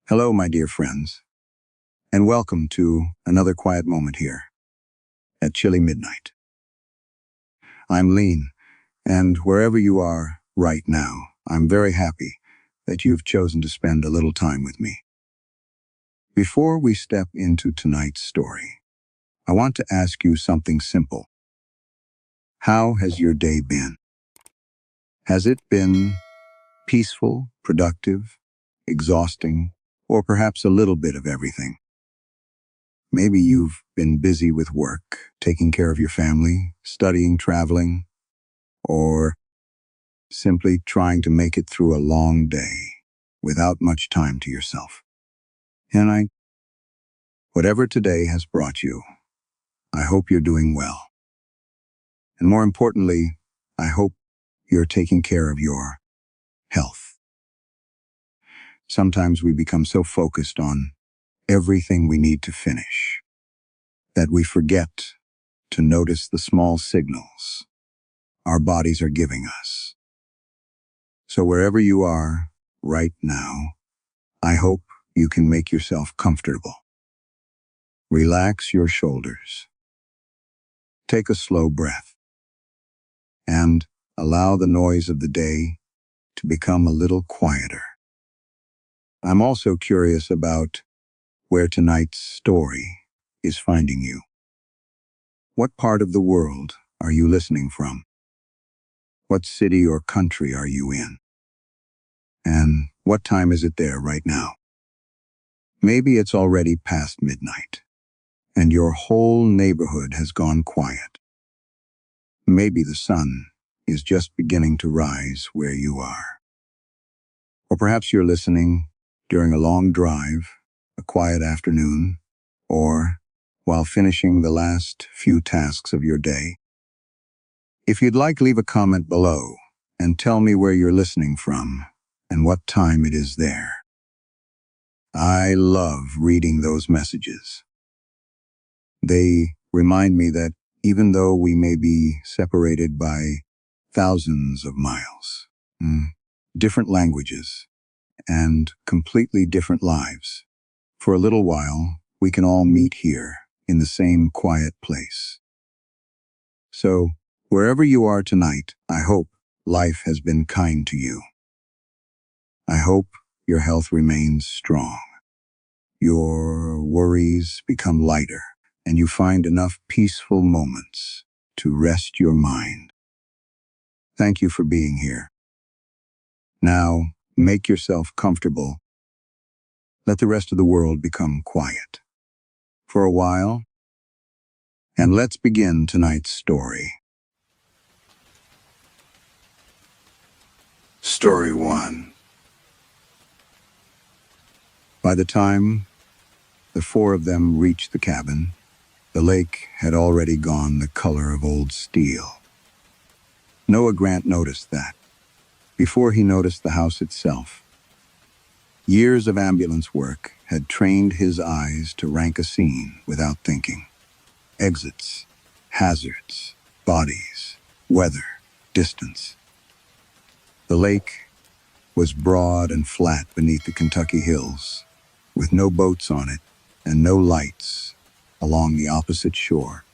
Hello, my dear friends, and welcome to another quiet moment here at Chilly Midnight. I'm Leanh, and wherever you are right now, I'm very happy that you've chosen to spend a little time with me. Before we step into tonight's story, I want to ask you something simple. How has your day been? Has it been peaceful, productive, exhausting, or perhaps a little bit of everything? Maybe you've been busy with work, taking care of your family, studying, traveling, or simply trying to make it through a long day without much time to yourself. And whatever today has brought you, I hope you're doing well. And more importantly, I hope you're taking care of your health. Sometimes we become so focused on everything we need to finish that we forget to notice the small signals our bodies are giving us. So wherever you are right now, I hope you can make yourself comfortable. Relax your shoulders. Take a slow breath. And allow the noise of the day to become a little quieter. I'm also curious about where tonight's story is finding you. What part of the world are you listening from? What city or country are you in? And what time is it there right now? Maybe it's already past midnight, and your whole neighborhood has gone quiet. Maybe the sun is just beginning to rise where you are. Or perhaps you're listening during a long drive, a quiet afternoon, or while finishing the last few tasks of your day. If you'd like, leave a comment below and tell me where you're listening from and what time it is there. I love reading those messages. They remind me that even though we may be separated by thousands of miles, different languages, and completely different lives, for a little while, we can all meet here in the same quiet place. So, wherever you are tonight, I hope life has been kind to you. I hope your health remains strong. Your worries become lighter, and you find enough peaceful moments to rest your mind. Thank you for being here. Now, make yourself comfortable. Let the rest of the world become quiet for a while, and let's begin tonight's story. Story 1. By the time the four of them reached the cabin, the lake had already gone the color of old steel. Noah Grant noticed that, before he noticed the house itself. Years of ambulance work had trained his eyes to rank a scene without thinking. Exits, hazards, bodies, weather, distance. The lake was broad and flat beneath the Kentucky hills, with no boats on it and no lights along the opposite shore.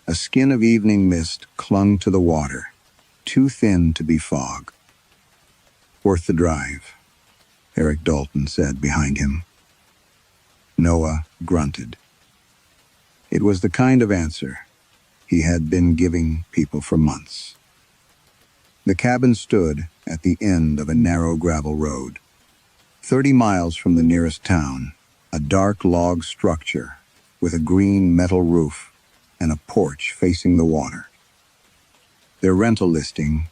A skin of evening mist clung to the water, too thin to be fog. "Worth the drive," Eric Dalton said behind him. Noah grunted. It was the kind of answer he had been giving people for months. The cabin stood at the end of a narrow gravel road. 30 miles from the nearest town, a dark log structure with a green metal roof and a porch facing the water. Their rental listing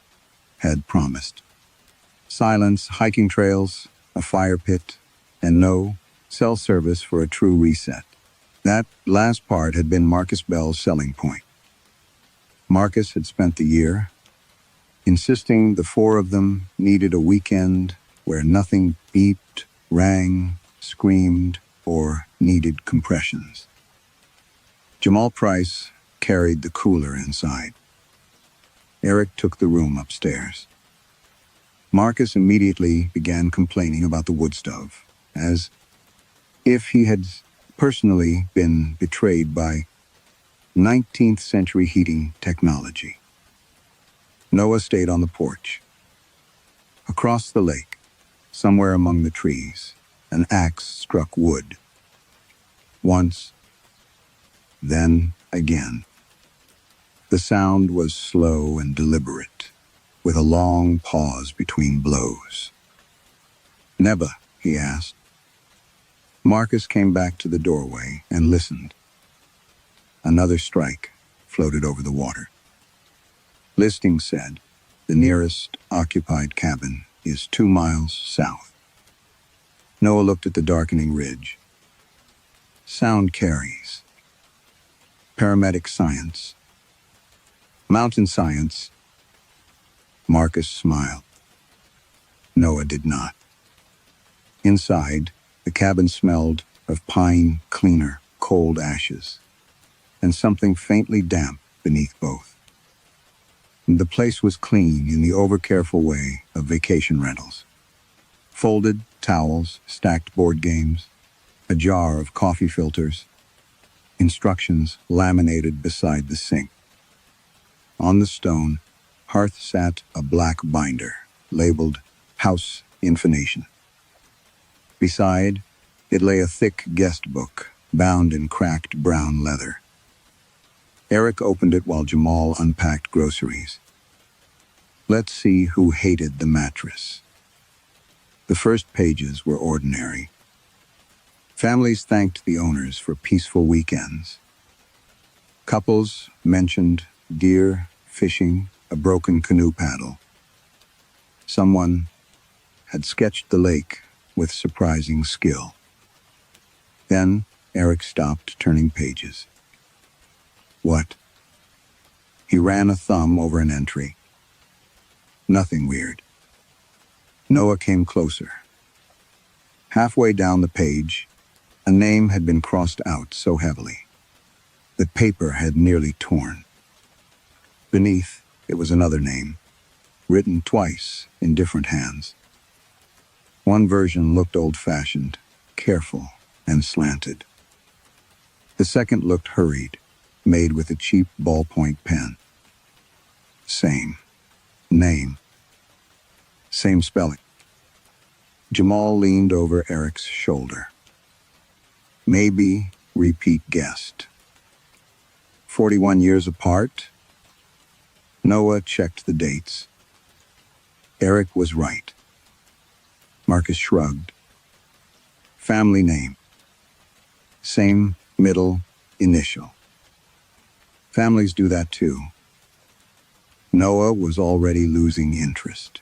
had promised silence, hiking trails, a fire pit, and no cell service for a true reset. That last part had been Marcus Bell's selling point. Marcus had spent the year insisting the four of them needed a weekend where nothing beeped, rang, screamed, or needed compressions. Jamal Price carried the cooler inside. Eric took the room upstairs. Marcus immediately began complaining about the wood stove, as if he had personally been betrayed by 19th century heating technology. Noah stayed on the porch. Across the lake, somewhere among the trees, an axe struck wood. Once, then again. The sound was slow and deliberate, with a long pause between blows. "Neba," he asked. Marcus came back to the doorway and listened. Another strike floated over the water. Listing said, "The nearest occupied cabin is 2 miles south." Noah looked at the darkening ridge. Sound carries. Paramedic science. Mountain science. Marcus smiled. Noah did not. Inside, the cabin smelled of pine cleaner, cold ashes, and something faintly damp beneath both. The place was clean in the over-careful way of vacation rentals. Folded towels, stacked board games, a jar of coffee filters, instructions laminated beside the sink. On the stone hearth sat a black binder, labeled House Information. Beside, it lay a thick guestbook, bound in cracked brown leather. Eric opened it while Jamal unpacked groceries. Let's see who hated the mattress. The first pages were ordinary. Families thanked the owners for peaceful weekends. Couples mentioned deer, fishing, a broken canoe paddle. Someone had sketched the lake with surprising skill. Then Eric stopped turning pages. What? He ran a thumb over an entry. Nothing weird. Noah came closer. Halfway down the page, a name had been crossed out so heavily that paper had nearly torn. Beneath, it was another name, written twice in different hands. One version looked old-fashioned, careful, and slanted. The second looked hurried, made with a cheap ballpoint pen. Same name. Same spelling. Jamal leaned over Eric's shoulder. Maybe repeat guest. 41 years apart? Noah checked the dates. Eric was right. Marcus shrugged. Family name. Same middle initial. Families do that too. Noah was already losing interest.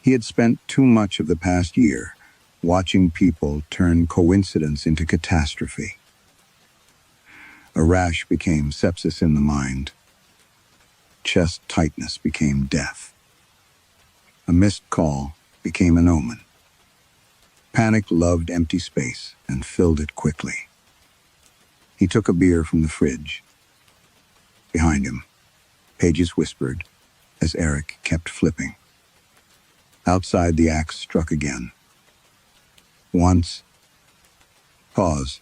He had spent too much of the past year watching people turn coincidence into catastrophe. A rash became sepsis in the mind. Chest tightness became death. A missed call became an omen. Panic loved empty space and filled it quickly. He took a beer from the fridge. Behind him, pages whispered as Eric kept flipping. Outside, the axe struck again. Once. Pause.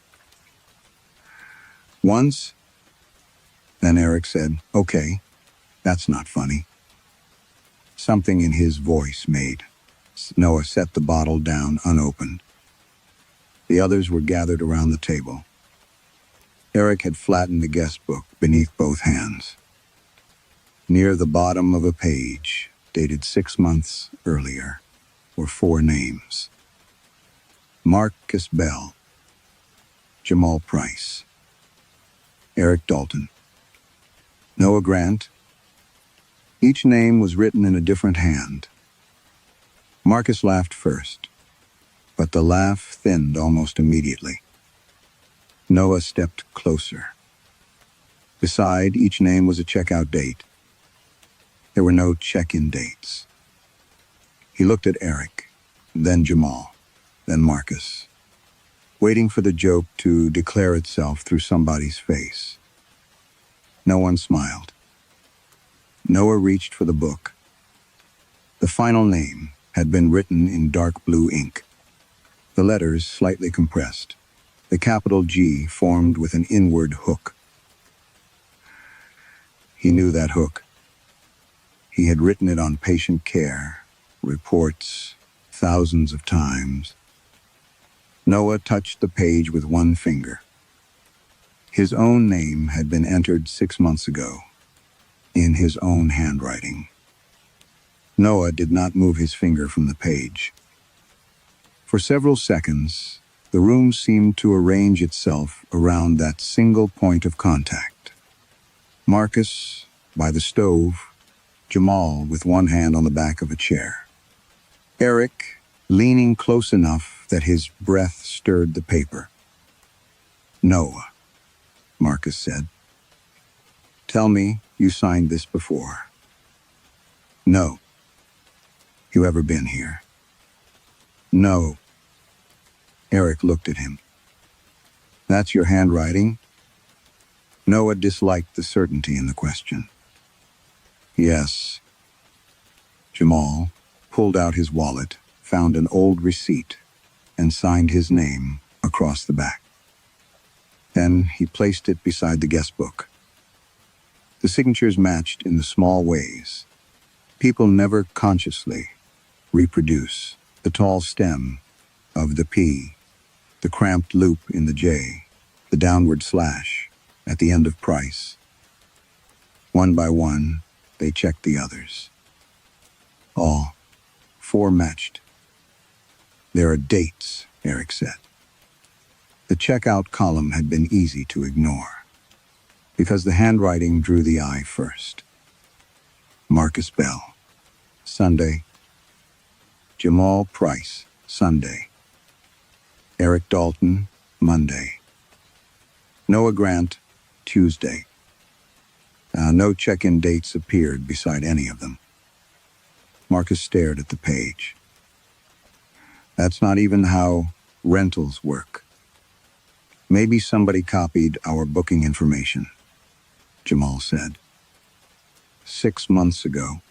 Once. Then Eric said, "Okay, that's not funny." Something in his voice made Noah set the bottle down unopened. The others were gathered around the table. Eric had flattened the guestbook beneath both hands. Near the bottom of a page, dated 6 months earlier, were 4 names. Marcus Bell, Jamal Price, Eric Dalton, Noah Grant. Each name was written in a different hand. Marcus laughed first, but the laugh thinned almost immediately. Noah stepped closer. Beside each name was a checkout date. There were no check-in dates. He looked at Eric, then Jamal, then Marcus, waiting for the joke to declare itself through somebody's face. No one smiled. Noah reached for the book. The final name had been written in dark blue ink, the letters slightly compressed, the capital G formed with an inward hook. He knew that hook. He had written it on patient care, reports, thousands of times. Noah touched the page with one finger. His own name had been entered 6 months ago, in his own handwriting. Noah did not move his finger from the page. For several seconds, the room seemed to arrange itself around that single point of contact. Marcus, by the stove, Jamal with one hand on the back of a chair. Eric, leaning close enough that his breath stirred the paper. "Noah," Marcus said. "Tell me you signed this before." "No." "You ever been here?" "No." Eric looked at him. "That's your handwriting?" Noah disliked the certainty in the question. "Yes." Jamal pulled out his wallet, found an old receipt, and signed his name across the back. Then he placed it beside the guestbook. The signatures matched in the small ways. People never consciously reproduce the tall stem of the P, the cramped loop in the J, the downward slash at the end of price. One by one, they checked the others. All 4 matched. "There are dates," Eric said. The checkout column had been easy to ignore, because the handwriting drew the eye first. Marcus Bell, Sunday. Jamal Price, Sunday. Eric Dalton, Monday. Noah Grant, Tuesday. No check-in dates appeared beside any of them. Marcus stared at the page. "That's not even how rentals work. Maybe somebody copied our booking information," Jamal said. 6 months ago.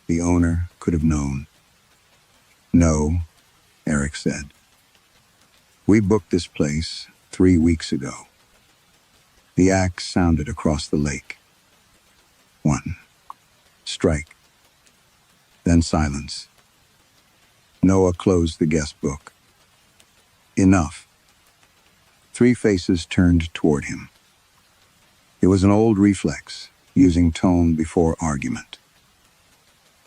The owner could have known. "No," Eric said. "We booked this place 3 weeks ago." The axe sounded across the lake. 1. Strike. Then silence. Noah closed the guestbook. "Enough." 3 faces turned toward him. It was an old reflex, using tone before argument.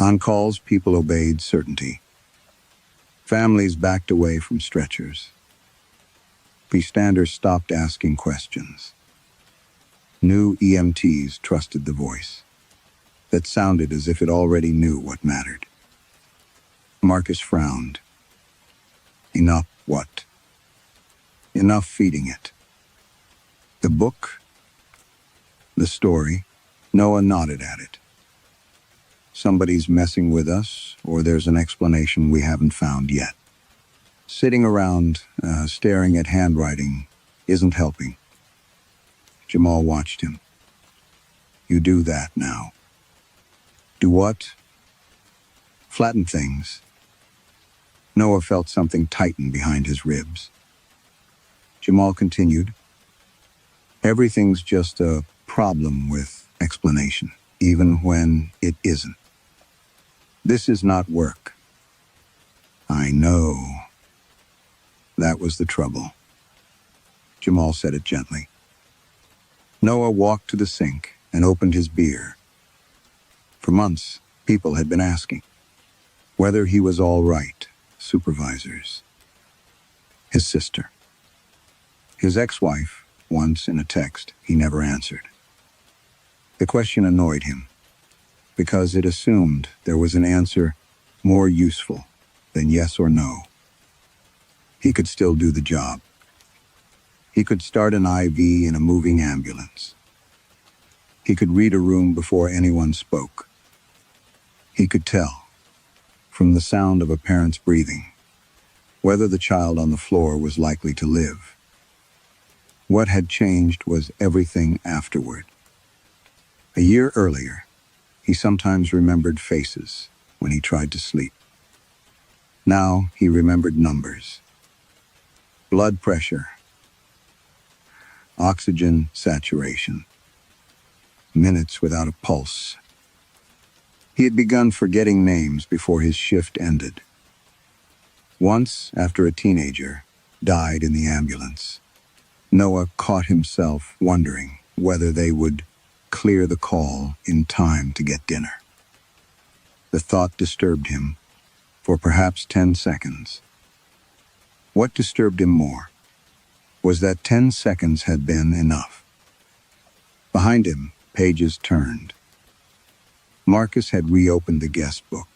On calls, people obeyed certainty. Families backed away from stretchers. Bystanders stopped asking questions. New EMTs trusted the voice that sounded as if it already knew what mattered. Marcus frowned. "Enough what?" "Enough feeding it." "The book?" "The story." Noah nodded at it. "Somebody's messing with us, or there's an explanation we haven't found yet. Sitting around, staring at handwriting isn't helping." Jamal watched him. "You do that now." "Do what?" "Flatten things." Noah felt something tighten behind his ribs. Jamal continued. "Everything's just a problem with explanation, even when it isn't. This is not work." "I know." That was the trouble. Jamal said it gently. Noah walked to the sink and opened his beer. For months, people had been asking whether he was all right. Supervisors. His sister. His ex-wife, once in a text he never answered. The question annoyed him, because it assumed there was an answer more useful than yes or no. He could still do the job. He could start an IV in a moving ambulance. He could read a room before anyone spoke. He could tell, from the sound of a parent's breathing, whether the child on the floor was likely to live. What had changed was everything afterward. A year earlier, he sometimes remembered faces when he tried to sleep. Now he remembered numbers. Blood pressure, oxygen saturation, minutes without a pulse. He had begun forgetting names before his shift ended. Once, after a teenager died in the ambulance, Noah caught himself wondering whether they would clear the call in time to get dinner. The thought disturbed him for perhaps 10 seconds. What disturbed him more was that 10 seconds had been enough. Behind him, pages turned. Marcus had reopened the guest book.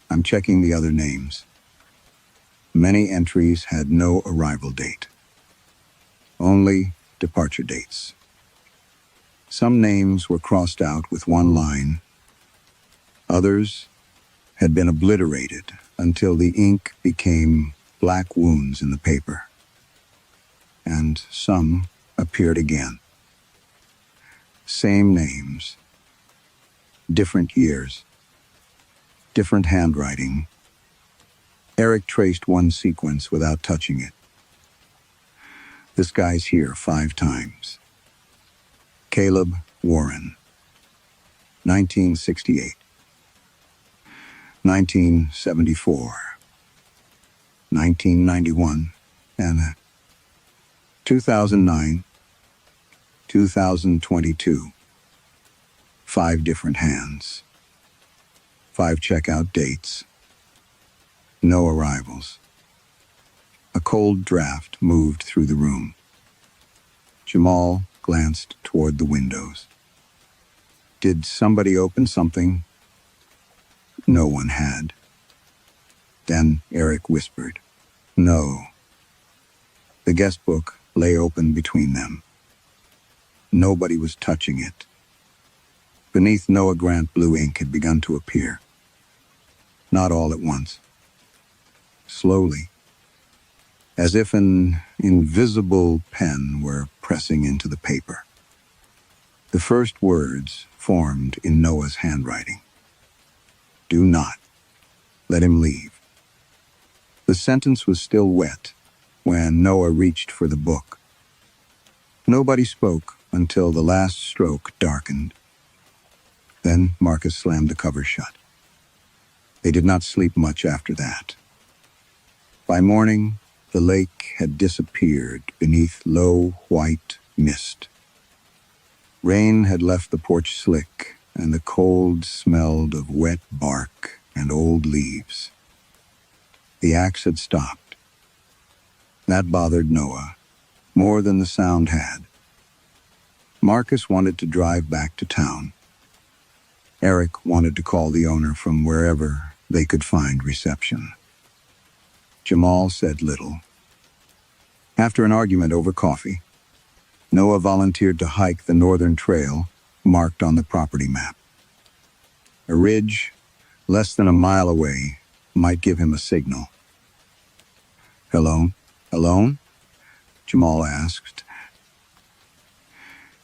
I'm checking the other names. Many entries had no arrival date, only departure dates. Some names were crossed out with one line. Others had been obliterated until the ink became black wounds in the paper. And some appeared again. Same names, different years, different handwriting. Eric traced one sequence without touching it. This guy's here 5 times. Caleb Warren, 1968, 1974, 1991, and 2009, 2022. 5 different hands. 5 checkout dates. No arrivals. A cold draft moved through the room. Jamal glanced toward the windows. Did somebody open something? No one had. Then Eric whispered, "No." The guest book lay open between them. Nobody was touching it. Beneath Noah Grant, blue ink had begun to appear. Not all at once. Slowly, as if an invisible pen were pressing into the paper. The first words formed in Noah's handwriting. Do not let him leave. The sentence was still wet when Noah reached for the book. Nobody spoke until the last stroke darkened. Then Marcus slammed the cover shut. They did not sleep much after that. By morning, the lake had disappeared beneath low white mist. Rain had left the porch slick, and the cold smelled of wet bark and old leaves. The axe had stopped. That bothered Noah more than the sound had. Marcus wanted to drive back to town. Eric wanted to call the owner from wherever they could find reception. Jamal said little. After an argument over coffee, Noah volunteered to hike the northern trail marked on the property map. A ridge, less than a mile away, might give him a signal. "Hello? Alone?" Jamal asked.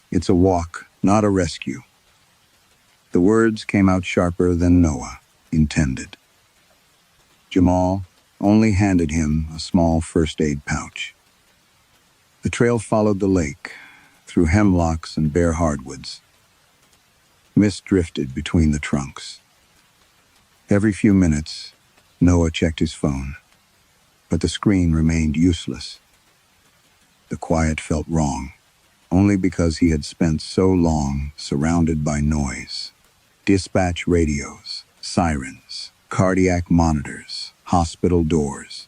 "It's a walk, not a rescue." The words came out sharper than Noah intended. Jamal only handed him a small first aid pouch. The trail followed the lake, through hemlocks and bare hardwoods. Mist drifted between the trunks. Every few minutes, Noah checked his phone, but the screen remained useless. The quiet felt wrong, only because he had spent so long surrounded by noise. Dispatch radios, sirens, cardiac monitors, hospital doors.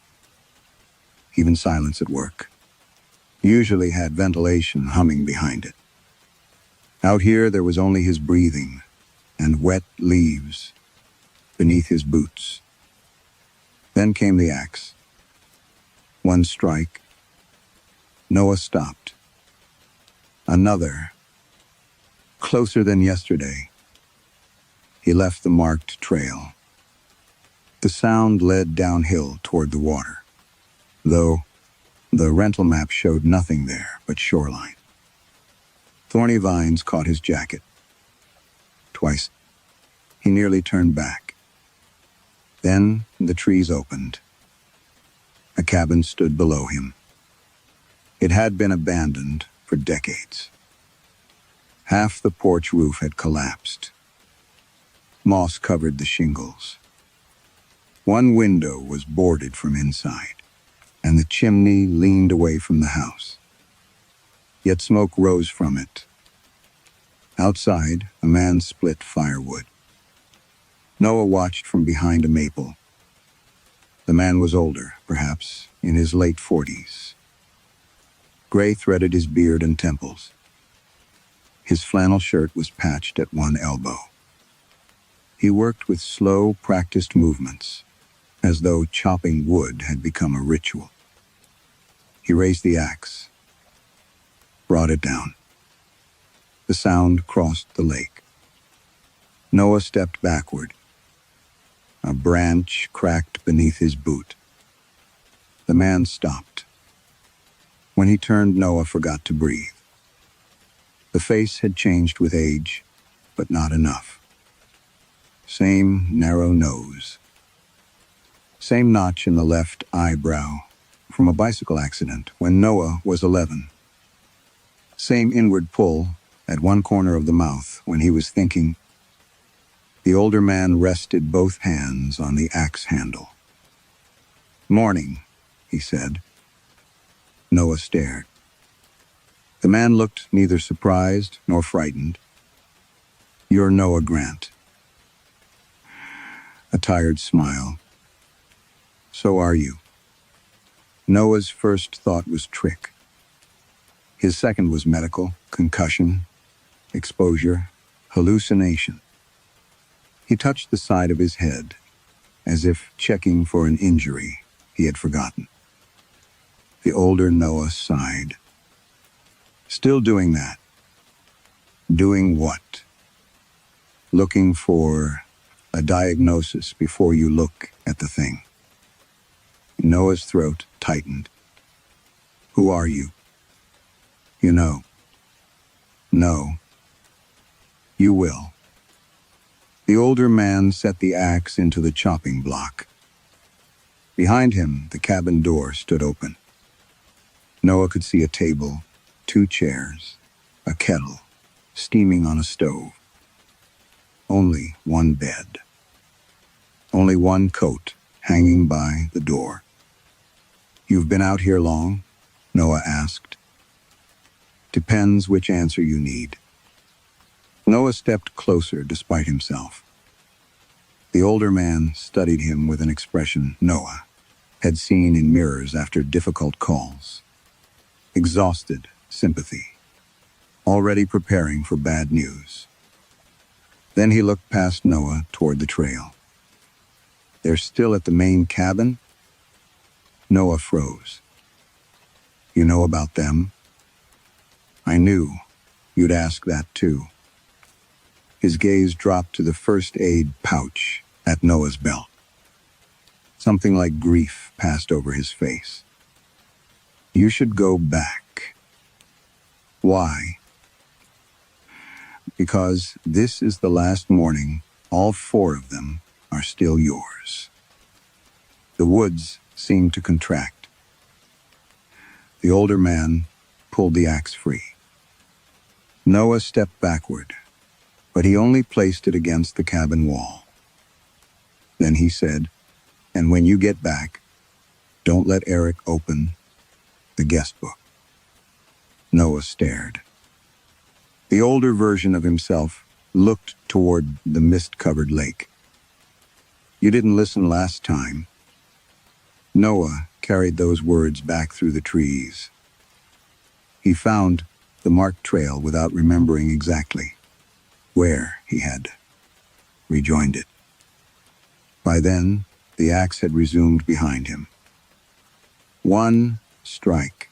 Even silence at work usually had ventilation humming behind it. Out here there was only his breathing and wet leaves beneath his boots. Then came the axe. One strike. Noah stopped. Another. Closer than yesterday. He left the marked trail. The sound led downhill toward the water, though the rental map showed nothing there but shoreline. Thorny vines caught his jacket. Twice, he nearly turned back. Then the trees opened. A cabin stood below him. It had been abandoned for decades. Half the porch roof had collapsed. Moss covered the shingles. One window was boarded from inside, and the chimney leaned away from the house. Yet smoke rose from it. Outside, a man split firewood. Noah watched from behind a maple. The man was older, perhaps in his late 40s. Gray threaded his beard and temples. His flannel shirt was patched at one elbow. He worked with slow, practiced movements, as though chopping wood had become a ritual. He raised the axe, brought it down. The sound crossed the lake. Noah stepped backward. A branch cracked beneath his boot. The man stopped. When he turned, Noah forgot to breathe. The face had changed with age, but not enough. Same narrow nose. Same notch in the left eyebrow from a bicycle accident when Noah was 11. Same inward pull at one corner of the mouth when he was thinking. The older man rested both hands on the axe handle. "Morning," he said. Noah stared. The man looked neither surprised nor frightened. "You're Noah Grant." A tired smile. "So are you." Noah's first thought was trick. His second was medical, concussion, exposure, hallucination. He touched the side of his head, as if checking for an injury he had forgotten. The older Noah sighed. "Still doing that." "Doing what?" "Looking for a diagnosis before you look at the thing." Noah's throat tightened. "Who are you?" "You know." "No." "You will." The older man set the axe into the chopping block. Behind him, the cabin door stood open. Noah could see a table, 2 chairs, a kettle, steaming on a stove. Only one bed. Only one coat hanging by the door. "You've been out here long?" Noah asked. "Depends which answer you need." Noah stepped closer despite himself. The older man studied him with an expression Noah had seen in mirrors after difficult calls. Exhausted sympathy, already preparing for bad news. Then he looked past Noah toward the trail. "They're still at the main cabin?" Noah froze. "You know about them?" "I knew you'd ask that too." His gaze dropped to the first aid pouch at Noah's belt. Something like grief passed over his face. "You should go back." "Why?" "Because this is the last morning all 4 of them are still yours." The woods seemed to contract. The older man pulled the axe free. Noah stepped backward, but he only placed it against the cabin wall. Then he said, "And when you get back, don't let Eric open the Guestbook." Noah stared. The older version of himself looked toward the mist-covered lake. "You didn't listen last time." Noah carried those words back through the trees. He found the marked trail without remembering exactly where he had rejoined it. By then, the axe had resumed behind him. One strike.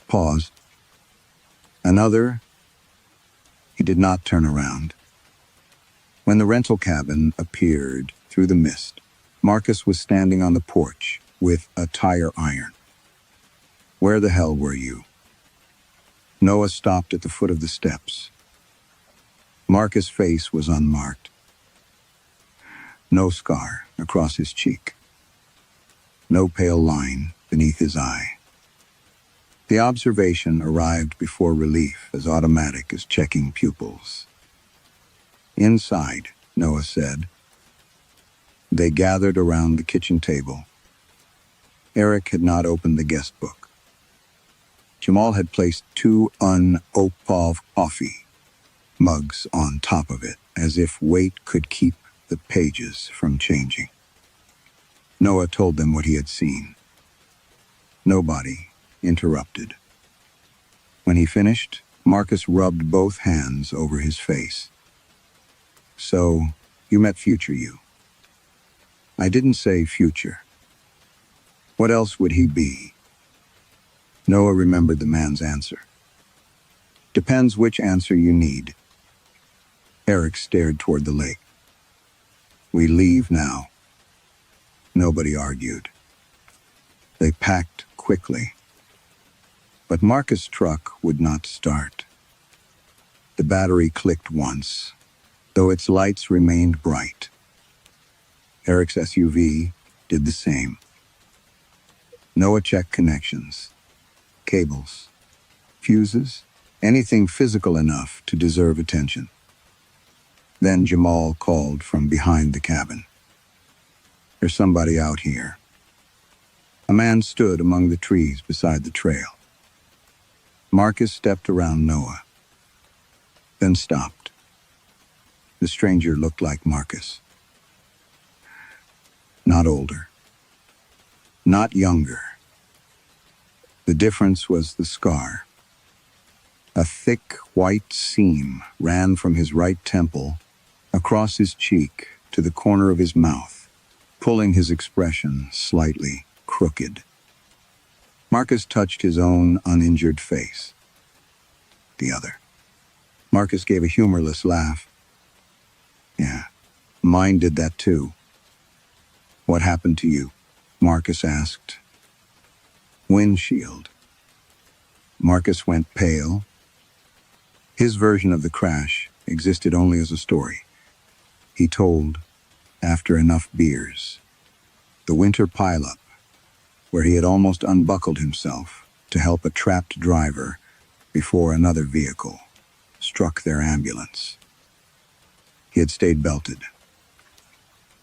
Pause. Another. He did not turn around. When the rental cabin appeared through the mist, Marcus was standing on the porch with a tire iron. "Where the hell were you?" Noah stopped at the foot of the steps. Marcus' face was unmarked. No scar across his cheek. No pale line beneath his eye. The observation arrived before relief, as automatic as checking pupils. "Inside," Noah said. They gathered around the kitchen table. Eric had not opened the guestbook. Jamal had placed 2 unopened coffee mugs on top of it, as if weight could keep the pages from changing. Noah told them what he had seen. Nobody interrupted. When he finished, Marcus rubbed both hands over his face. "So, you met future you." "I didn't say future. What else would he be?" Noah remembered the man's answer. "Depends which answer you need." Eric stared toward the lake. "We leave now." Nobody argued. They packed quickly. But Marcus' truck would not start. The battery clicked once, though its lights remained bright. Eric's SUV did the same. Noah checked connections, cables, fuses, anything physical enough to deserve attention. Then Jamal called from behind the cabin. "There's somebody out here." A man stood among the trees beside the trail. Marcus stepped around Noah, then stopped. The stranger looked like Marcus. Not older, not younger. The difference was the scar. A thick white seam ran from his right temple across his cheek to the corner of his mouth, pulling his expression slightly crooked. Marcus touched his own uninjured face. The other. Marcus gave a humorless laugh. "Yeah, mine did that too." "What happened to you?" Marcus asked. "Windshield." Marcus went pale. His version of the crash existed only as a story. He told, after enough beers, the winter pileup, where he had almost unbuckled himself to help a trapped driver before another vehicle struck their ambulance. He had stayed belted.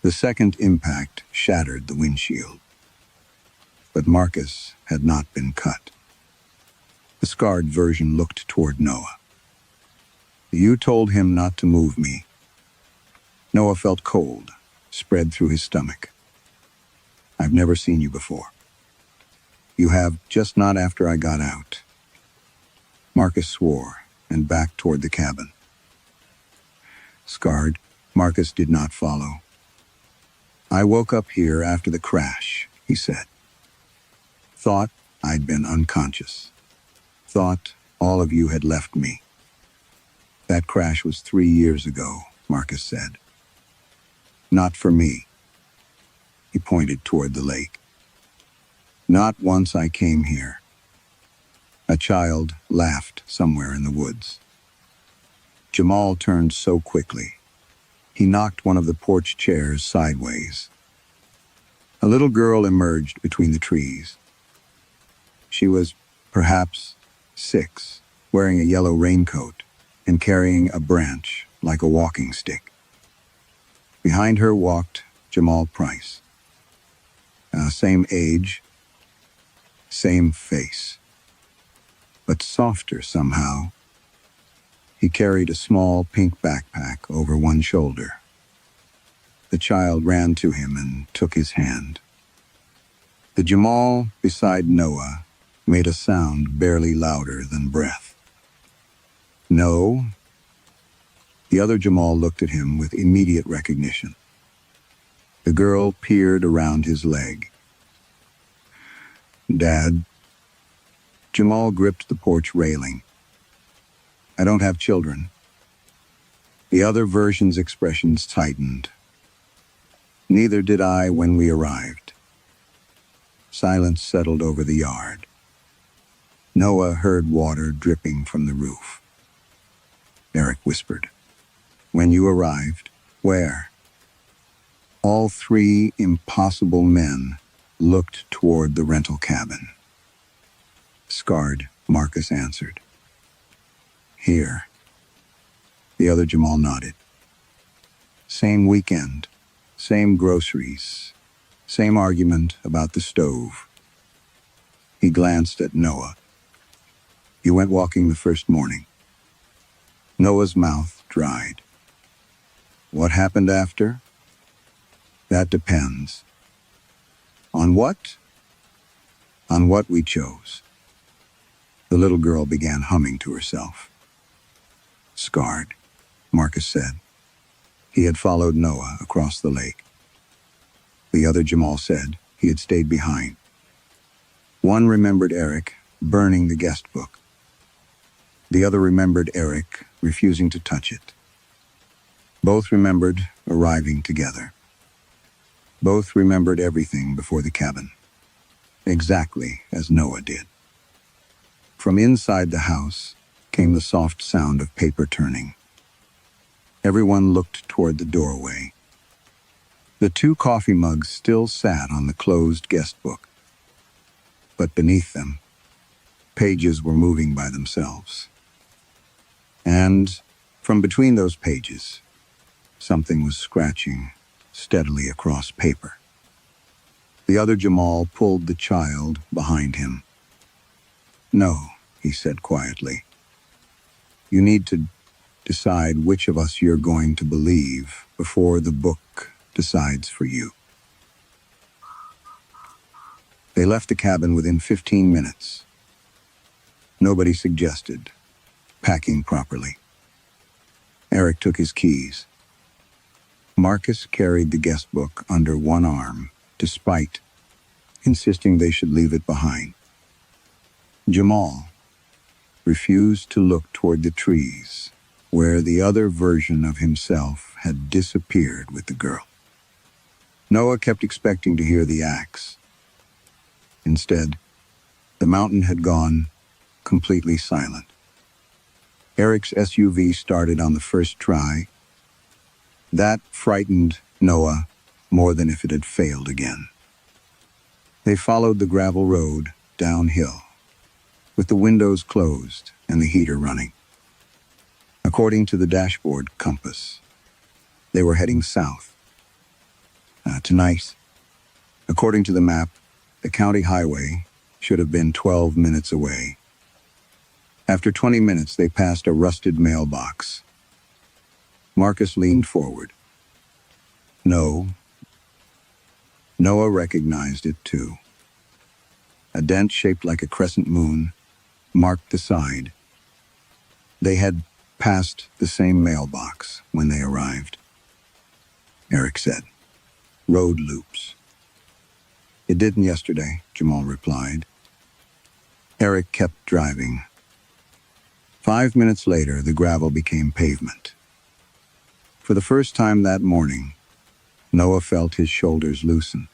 The second impact shattered the windshield. But Marcus had not been cut. The scarred version looked toward Noah. "You told him not to move me." Noah felt cold spread through his stomach. "I've never seen you before." "You have, just not after I got out." Marcus swore and backed toward the cabin. Scarred, Marcus did not follow. "I woke up here after the crash," he said. "Thought I'd been unconscious. Thought all of you had left me." "That crash was 3 years ago," Marcus said. "Not for me." He pointed toward the lake. "Not once I came here." A child laughed somewhere in the woods. Jamal turned so quickly. He knocked one of the porch chairs sideways. A little girl emerged between the trees. She was, perhaps, 6, wearing a yellow raincoat and carrying a branch like a walking stick. Behind her walked Jamal Price. Same age, same face, but softer somehow. He carried a small pink backpack over one shoulder. The child ran to him and took his hand. The Jamal beside Noah made a sound barely louder than breath. "No?" The other Jamal looked at him with immediate recognition. The girl peered around his leg. "Dad?" Jamal gripped the porch railing. "I don't have children." The other version's expressions tightened. "Neither did I when we arrived." Silence settled over the yard. Noah heard water dripping from the roof. Eric whispered, "When you arrived, where?" All three impossible men looked toward the rental cabin. Scarred, Marcus answered. Here. The other Jamal nodded. Same weekend, same groceries, same argument about the stove. He glanced at Noah. You went walking the first morning. Noah's mouth dried. What happened after? That depends. On what? On what we chose. The little girl began humming to herself. Scarred, Marcus said. He had followed Noah across the lake. The other Jamal said he had stayed behind. One remembered Eric burning the Guestbook. The other remembered Eric refusing to touch it. Both remembered arriving together. Both remembered everything before the cabin, exactly as Noah did. From inside the house came the soft sound of paper turning. Everyone looked toward the doorway. The 2 coffee mugs still sat on the closed Guestbook, but beneath them, pages were moving by themselves. And from between those pages, something was scratching steadily across paper. The other Jamal pulled the child behind him. No, he said quietly. You need to decide which of us you're going to believe before the book decides for you. They left the cabin within 15 minutes. Nobody suggested packing properly. Eric took his keys. Marcus carried the Guestbook under one arm, despite insisting they should leave it behind. Jamal refused to look toward the trees, where the other version of himself had disappeared with the girl. Noah kept expecting to hear the axe. Instead, the mountain had gone completely silent. Eric's SUV started on the first try. That frightened Noah more than if it had failed again. They followed the gravel road downhill, with the windows closed and the heater running. According to the dashboard compass, they were heading south. Tonight, according to the map, the county highway should have been 12 minutes away. After 20 minutes, they passed a rusted mailbox. Marcus leaned forward. No. Noah recognized it too. A dent shaped like a crescent moon marked the side. They had passed the same mailbox when they arrived. Eric said, Road loops. It didn't yesterday, Jamal replied. Eric kept driving. 5 minutes later, the gravel became pavement. For the first time that morning, Noah felt his shoulders loosen.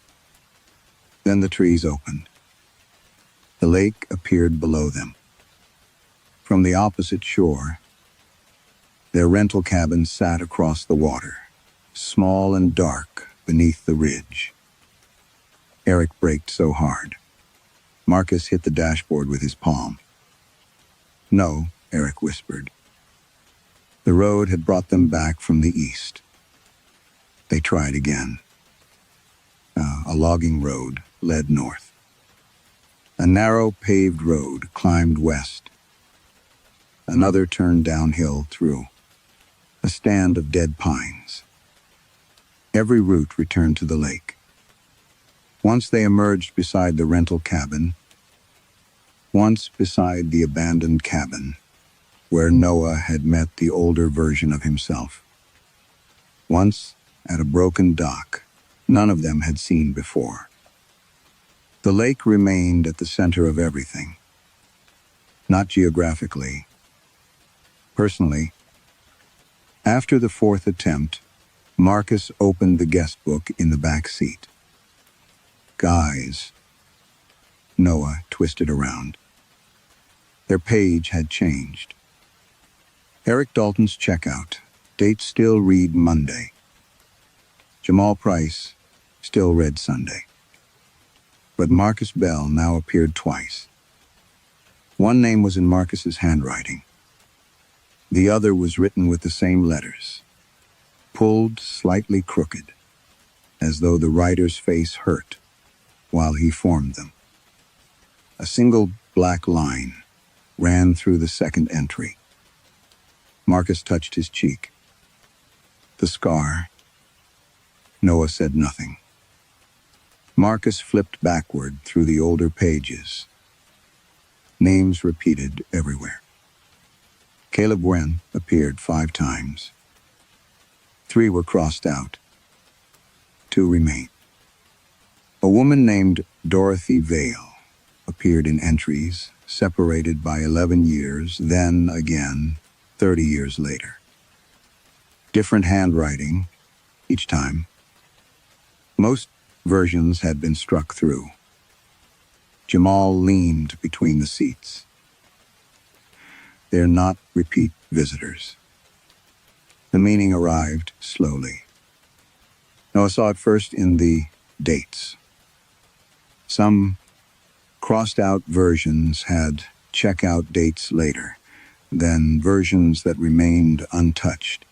Then the trees opened. The lake appeared below them. From the opposite shore, their rental cabin sat across the water, small and dark beneath the ridge. Eric braked so hard. Marcus hit the dashboard with his palm. No, Eric whispered. The road had brought them back from the east. They tried again. A logging road led north. A narrow paved road climbed west. Another turned downhill through a stand of dead pines. Every route returned to the lake. Once they emerged beside the rental cabin, once beside the abandoned cabin, where Noah had met the older version of himself. Once at a broken dock none of them had seen before. The lake remained at the center of everything. Not geographically. Personally. After the 4th attempt, Marcus opened the Guestbook in the back seat. Guys. Noah twisted around. Their page had changed. Eric Dalton's checkout. Date still read Monday. Jamal Price still read Sunday. But Marcus Bell now appeared twice. One name was in Marcus's handwriting. The other was written with the same letters, pulled slightly crooked, as though the writer's face hurt while he formed them. A single black line ran through the second entry. Marcus touched his cheek. The scar. Noah said nothing. Marcus flipped backward through the older pages. Names repeated everywhere. Caleb Wren appeared 5 times. 3 were crossed out. 2 remained. A woman named Dorothy Vale appeared in entries separated by 11 years, then again 30 years later. Different handwriting each time. Most versions had been struck through. Jamal leaned between the seats. They're not repeat visitors. The meaning arrived slowly. Noah saw it first in the dates. Some crossed-out versions had check-out dates later, then versions that remained untouched.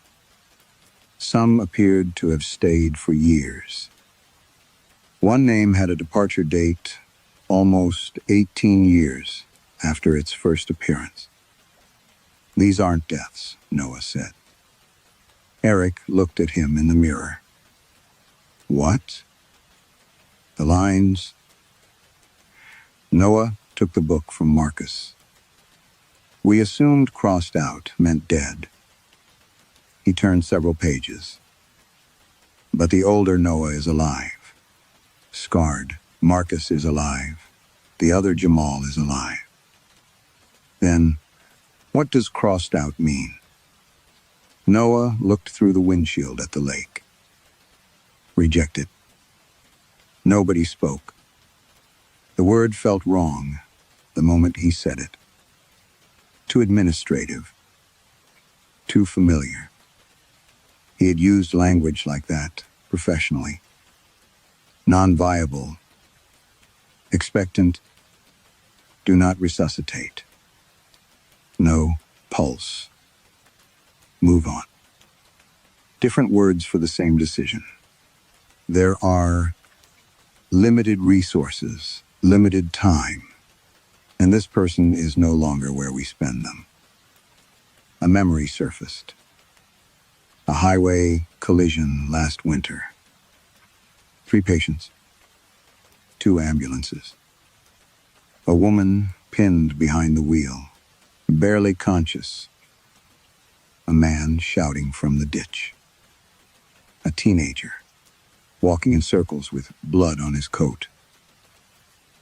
Some appeared to have stayed for years. One name had a departure date almost 18 years after its first appearance. These aren't deaths, Noah said. Eric looked at him in the mirror. What? The lines. Noah took the book from Marcus. We assumed crossed out meant dead. He turned several pages. But the older Noah is alive. Scarred, Marcus is alive. The other Jamal is alive. Then, what does crossed out mean? Noah looked through the windshield at the lake. Rejected. Nobody spoke. The word felt wrong the moment he said it. Too administrative. Too familiar. He had used language like that professionally. Non-viable. Expectant. Do not resuscitate. No pulse. Move on. Different words for the same decision. There are limited resources, limited time, and this person is no longer where we spend them. A memory surfaced. A highway collision last winter. 3 patients. 2 ambulances. A woman pinned behind the wheel, barely conscious. A man shouting from the ditch. A teenager, walking in circles with blood on his coat.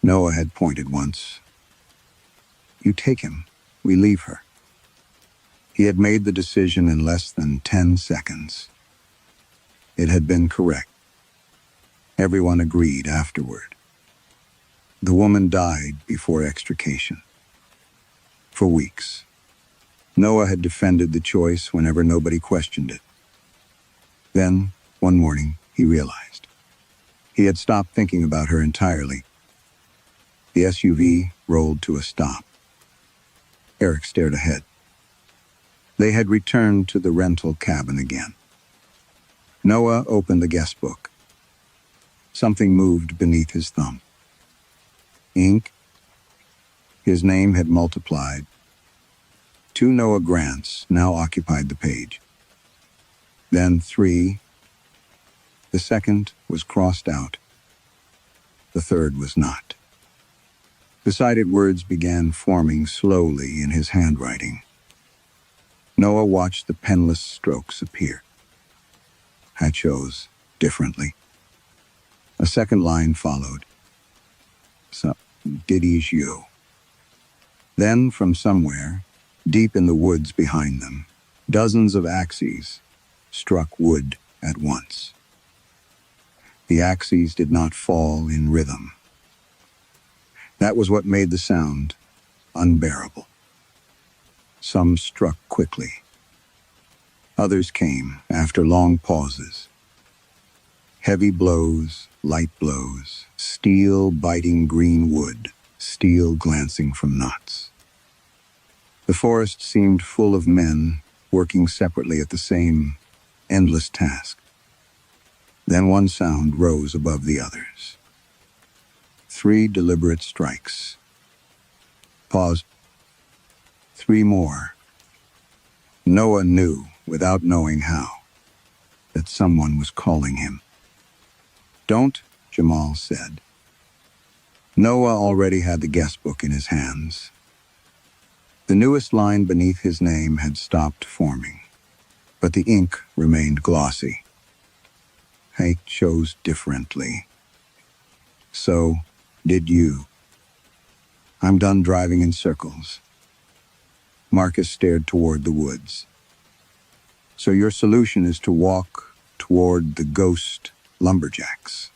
Noah had pointed once. You take him, we leave her. He had made the decision in less than 10 seconds. It had been correct. Everyone agreed afterward. The woman died before extrication. For weeks, Noah had defended the choice whenever nobody questioned it. Then, one morning, he realized. He had stopped thinking about her entirely. The SUV rolled to a stop. Eric stared ahead. They had returned to the rental cabin again. Noah opened the guestbook. Something moved beneath his thumb. Ink. His name had multiplied. 2 Noah Grants now occupied the page. Then 3. The second was crossed out. The third was not. Beside it, words began forming slowly in his handwriting. Noah watched the penless strokes appear. I chose differently. A second line followed. So, Diddy's you. Then, from somewhere, deep in the woods behind them, dozens of axes struck wood at once. The axes did not fall in rhythm. That was what made the sound unbearable. Some struck quickly. Others came after long pauses. Heavy blows, light blows, steel biting green wood, steel glancing from knots. The forest seemed full of men working separately at the same endless task. Then one sound rose above the others. 3 deliberate strikes. Pause. 3 more. Noah knew, without knowing how, that someone was calling him. "Don't," Jamal said. Noah already had the guestbook in his hands. The newest line beneath his name had stopped forming, but the ink remained glossy. I chose differently. So did you. I'm done driving in circles. Marcus stared toward the woods. So your solution is to walk toward the ghost lumberjacks.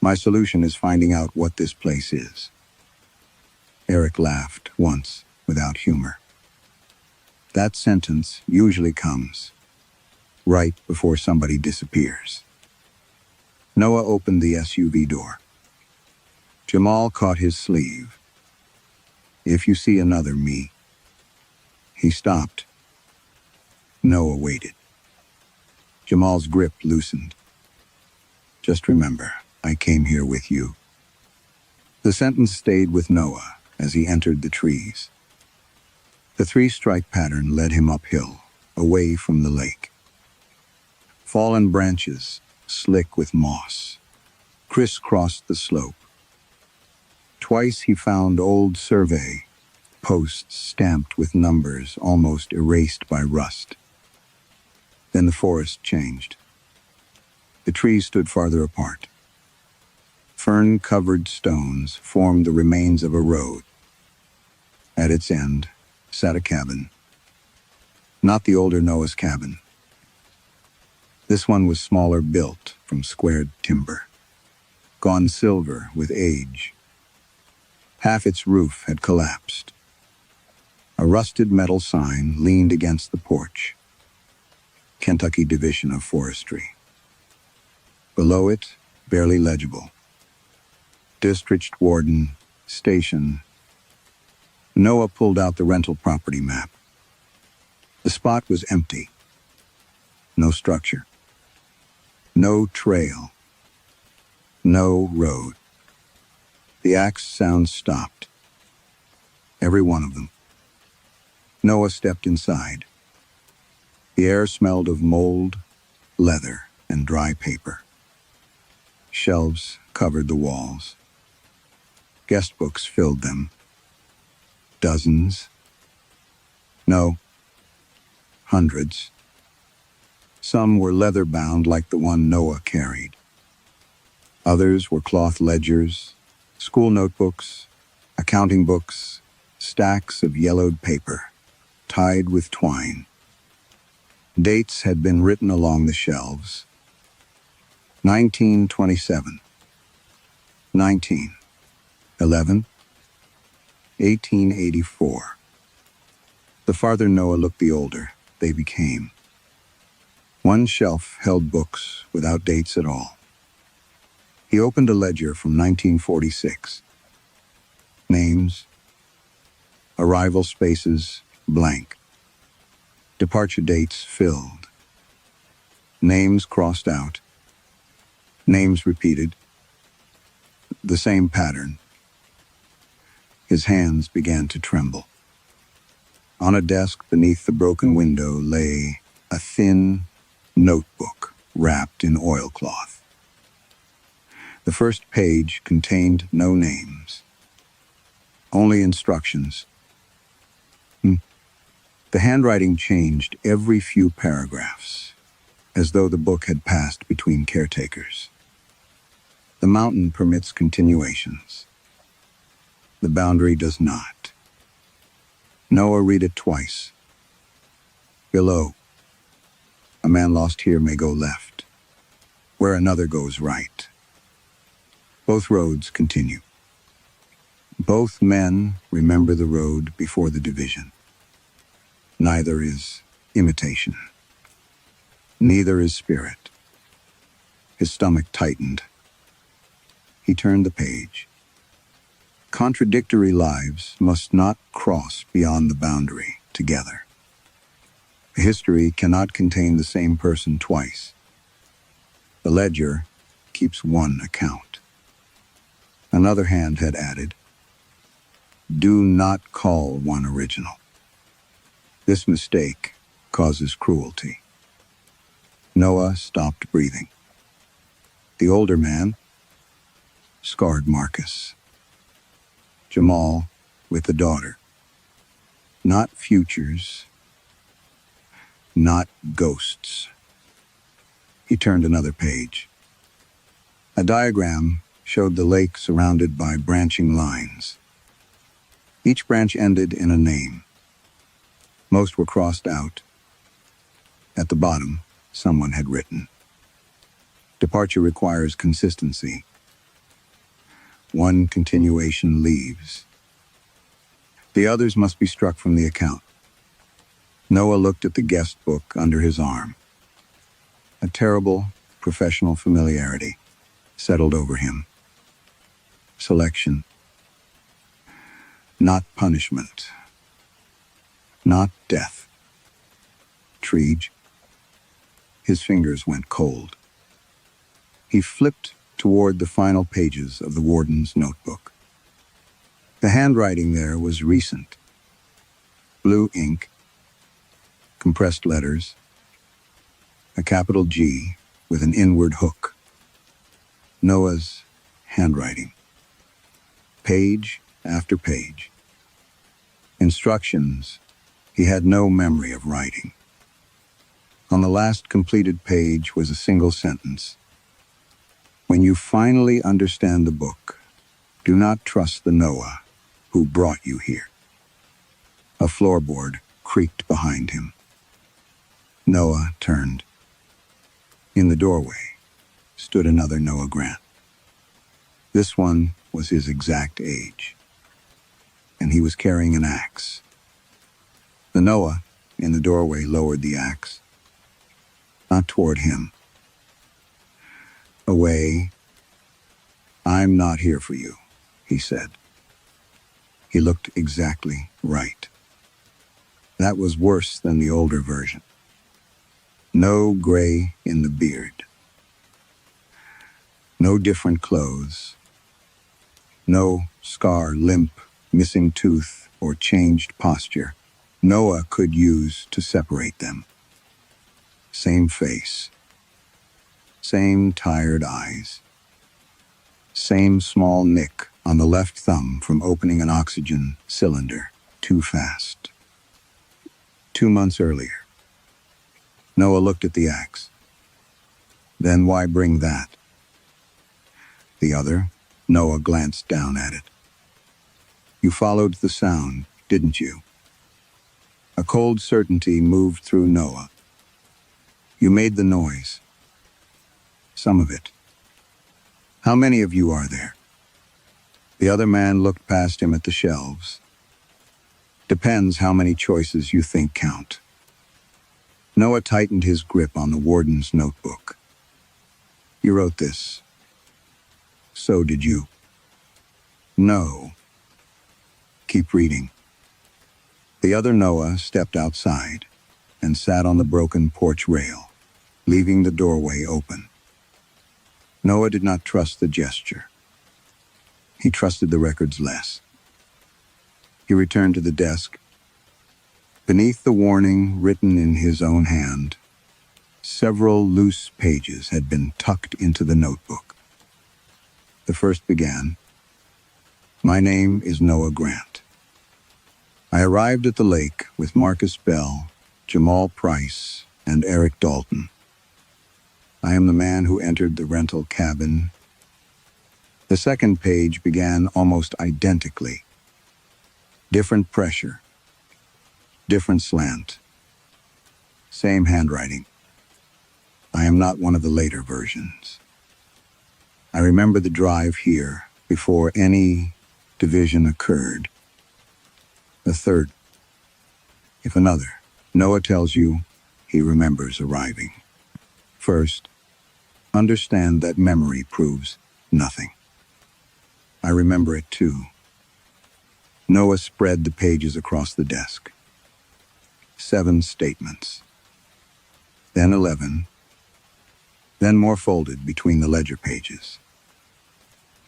My solution is finding out what this place is. Eric laughed once, without humor. That sentence usually comes right before somebody disappears. Noah opened the SUV door. Jamal caught his sleeve. "If you see another me." He stopped. Noah waited. Jamal's grip loosened. "Just remember, I came here with you." The sentence stayed with Noah as he entered the trees. The 3-strike pattern led him uphill, away from the lake. Fallen branches, slick with moss, crisscrossed the slope. Twice he found old survey posts stamped with numbers almost erased by rust. Then the forest changed. The trees stood farther apart. Fern-covered stones formed the remains of a road. At its end sat a cabin. Not the older Noah's cabin. This one was smaller, built from squared timber, gone silver with age. Half its roof had collapsed. A rusted metal sign leaned against the porch. Kentucky Division of Forestry. Below it, barely legible. District Warden, Station. Noah pulled out the rental property map. The spot was empty. No structure. No trail. No road. The axe sounds stopped. Every one of them. Noah stepped inside. The air smelled of mold, leather, and dry paper. Shelves covered the walls. Guest books filled them. Dozens. No. Hundreds. Some were leather-bound like the one Noah carried. Others were cloth ledgers, school notebooks, accounting books, stacks of yellowed paper, tied with twine. Dates had been written along the shelves. 1927. 19. 11. 1884. The farther Noah looked, the older they became. One shelf held books without dates at all. He opened a ledger from 1946. Names. Arrival spaces blank. Departure dates filled. Names crossed out. Names repeated. The same pattern. His hands began to tremble. On a desk beneath the broken window lay a thin notebook wrapped in oilcloth. The first page contained no names, only instructions. The handwriting changed every few paragraphs, as though the book had passed between caretakers. The mountain permits continuations. The boundary does not. Noah read it twice. Below, a man lost here may go left, where another goes right. Both roads continue. Both men remember the road before the division. Neither is imitation. Neither is spirit. His stomach tightened. He turned the page. Contradictory lives must not cross beyond the boundary together. History cannot contain the same person twice. The ledger keeps one account. Another hand had added, "Do not call one original. This mistake causes cruelty." Noah stopped breathing. The older man scarred Marcus. Jamal with the daughter. Not futures, not ghosts. He turned another page. A diagram showed the lake surrounded by branching lines. Each branch ended in a name. Most were crossed out. At the bottom, someone had written, "Departure requires consistency. One continuation leaves. The others must be struck from the account." Noah looked at the guest book under his arm. A terrible professional familiarity settled over him. Selection. Not punishment. Not death. Treege. His fingers went cold. He flipped toward the final pages of the warden's notebook. The handwriting there was recent. Blue ink, compressed letters, a capital G with an inward hook. Noah's handwriting. Page after page. Instructions he had no memory of writing. On the last completed page was a single sentence. "When you finally understand the book, do not trust the Noah who brought you here." A floorboard creaked behind him. Noah turned. In the doorway stood another Noah Grant. This one was his exact age, and he was carrying an axe. The Noah in the doorway lowered the axe, not toward him. "Away. I'm not here for you," he said. He looked exactly right. That was worse than the older version. No gray in the beard. No different clothes. No scar, limp, missing tooth, or changed posture Noah could use to separate them. Same face. Same tired eyes. Same small nick on the left thumb from opening an oxygen cylinder too fast. 2 months earlier. Noah looked at the axe. Then why bring that? The other, Noah glanced down at it. You followed the sound, didn't you? A cold certainty moved through Noah. You made the noise. Some of it. How many of you are there? The other man looked past him at the shelves. Depends how many choices you think count. Noah tightened his grip on the warden's notebook. You wrote this. So did you. No. Keep reading. The other Noah stepped outside and sat on the broken porch rail, leaving the doorway open. Noah did not trust the gesture. He trusted the records less. He returned to the desk. Beneath the warning written in his own hand, several loose pages had been tucked into the notebook. The first began, My name is Noah Grant. I arrived at the lake with Marcus Bell, Jamal Price, and Eric Dalton. I am the man who entered the rental cabin. The second page began almost identically. Different pressure. Different slant. Same handwriting. I am not one of the later versions. I remember the drive here before any division occurred. The third. If another, Noah tells you he remembers arriving. First, Understand that memory proves nothing. I remember it too. Noah spread the pages across the desk. 7 statements. Then 11. Then more folded between the ledger pages.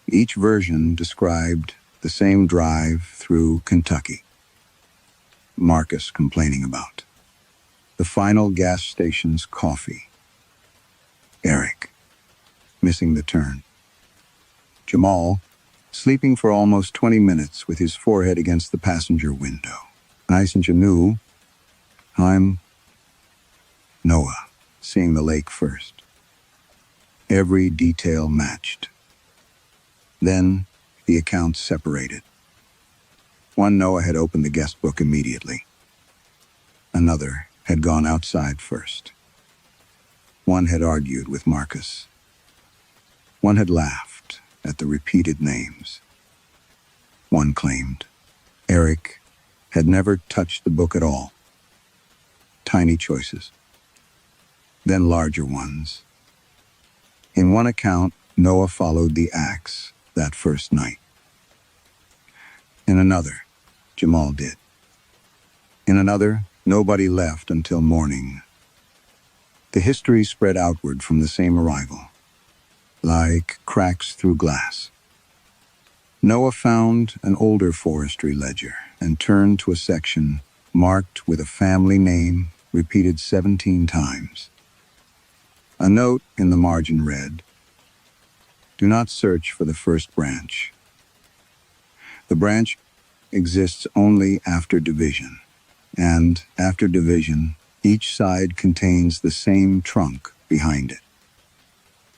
Each version described the same drive through Kentucky. Marcus complaining about the final gas station's coffee. Eric missing the turn. Jamal sleeping for almost 20 minutes with his forehead against the passenger window. Nice and Janu. I'm Noah, seeing the lake first. Every detail matched. Then the accounts separated. One Noah had opened the Guestbook immediately. Another had gone outside first. One had argued with Marcus. One had laughed at the repeated names. One claimed Eric had never touched the book at all. Tiny choices. Then larger ones. In one account, Noah followed the axe that first night. In another, Jamal did. In another, nobody left until morning. The history spread outward from the same arrival, like cracks through glass. Noah found an older forestry ledger and turned to a section marked with a family name repeated 17 times. A note in the margin read, "Do not search for the first branch. The branch exists only after division, and after division, each side contains the same trunk behind it."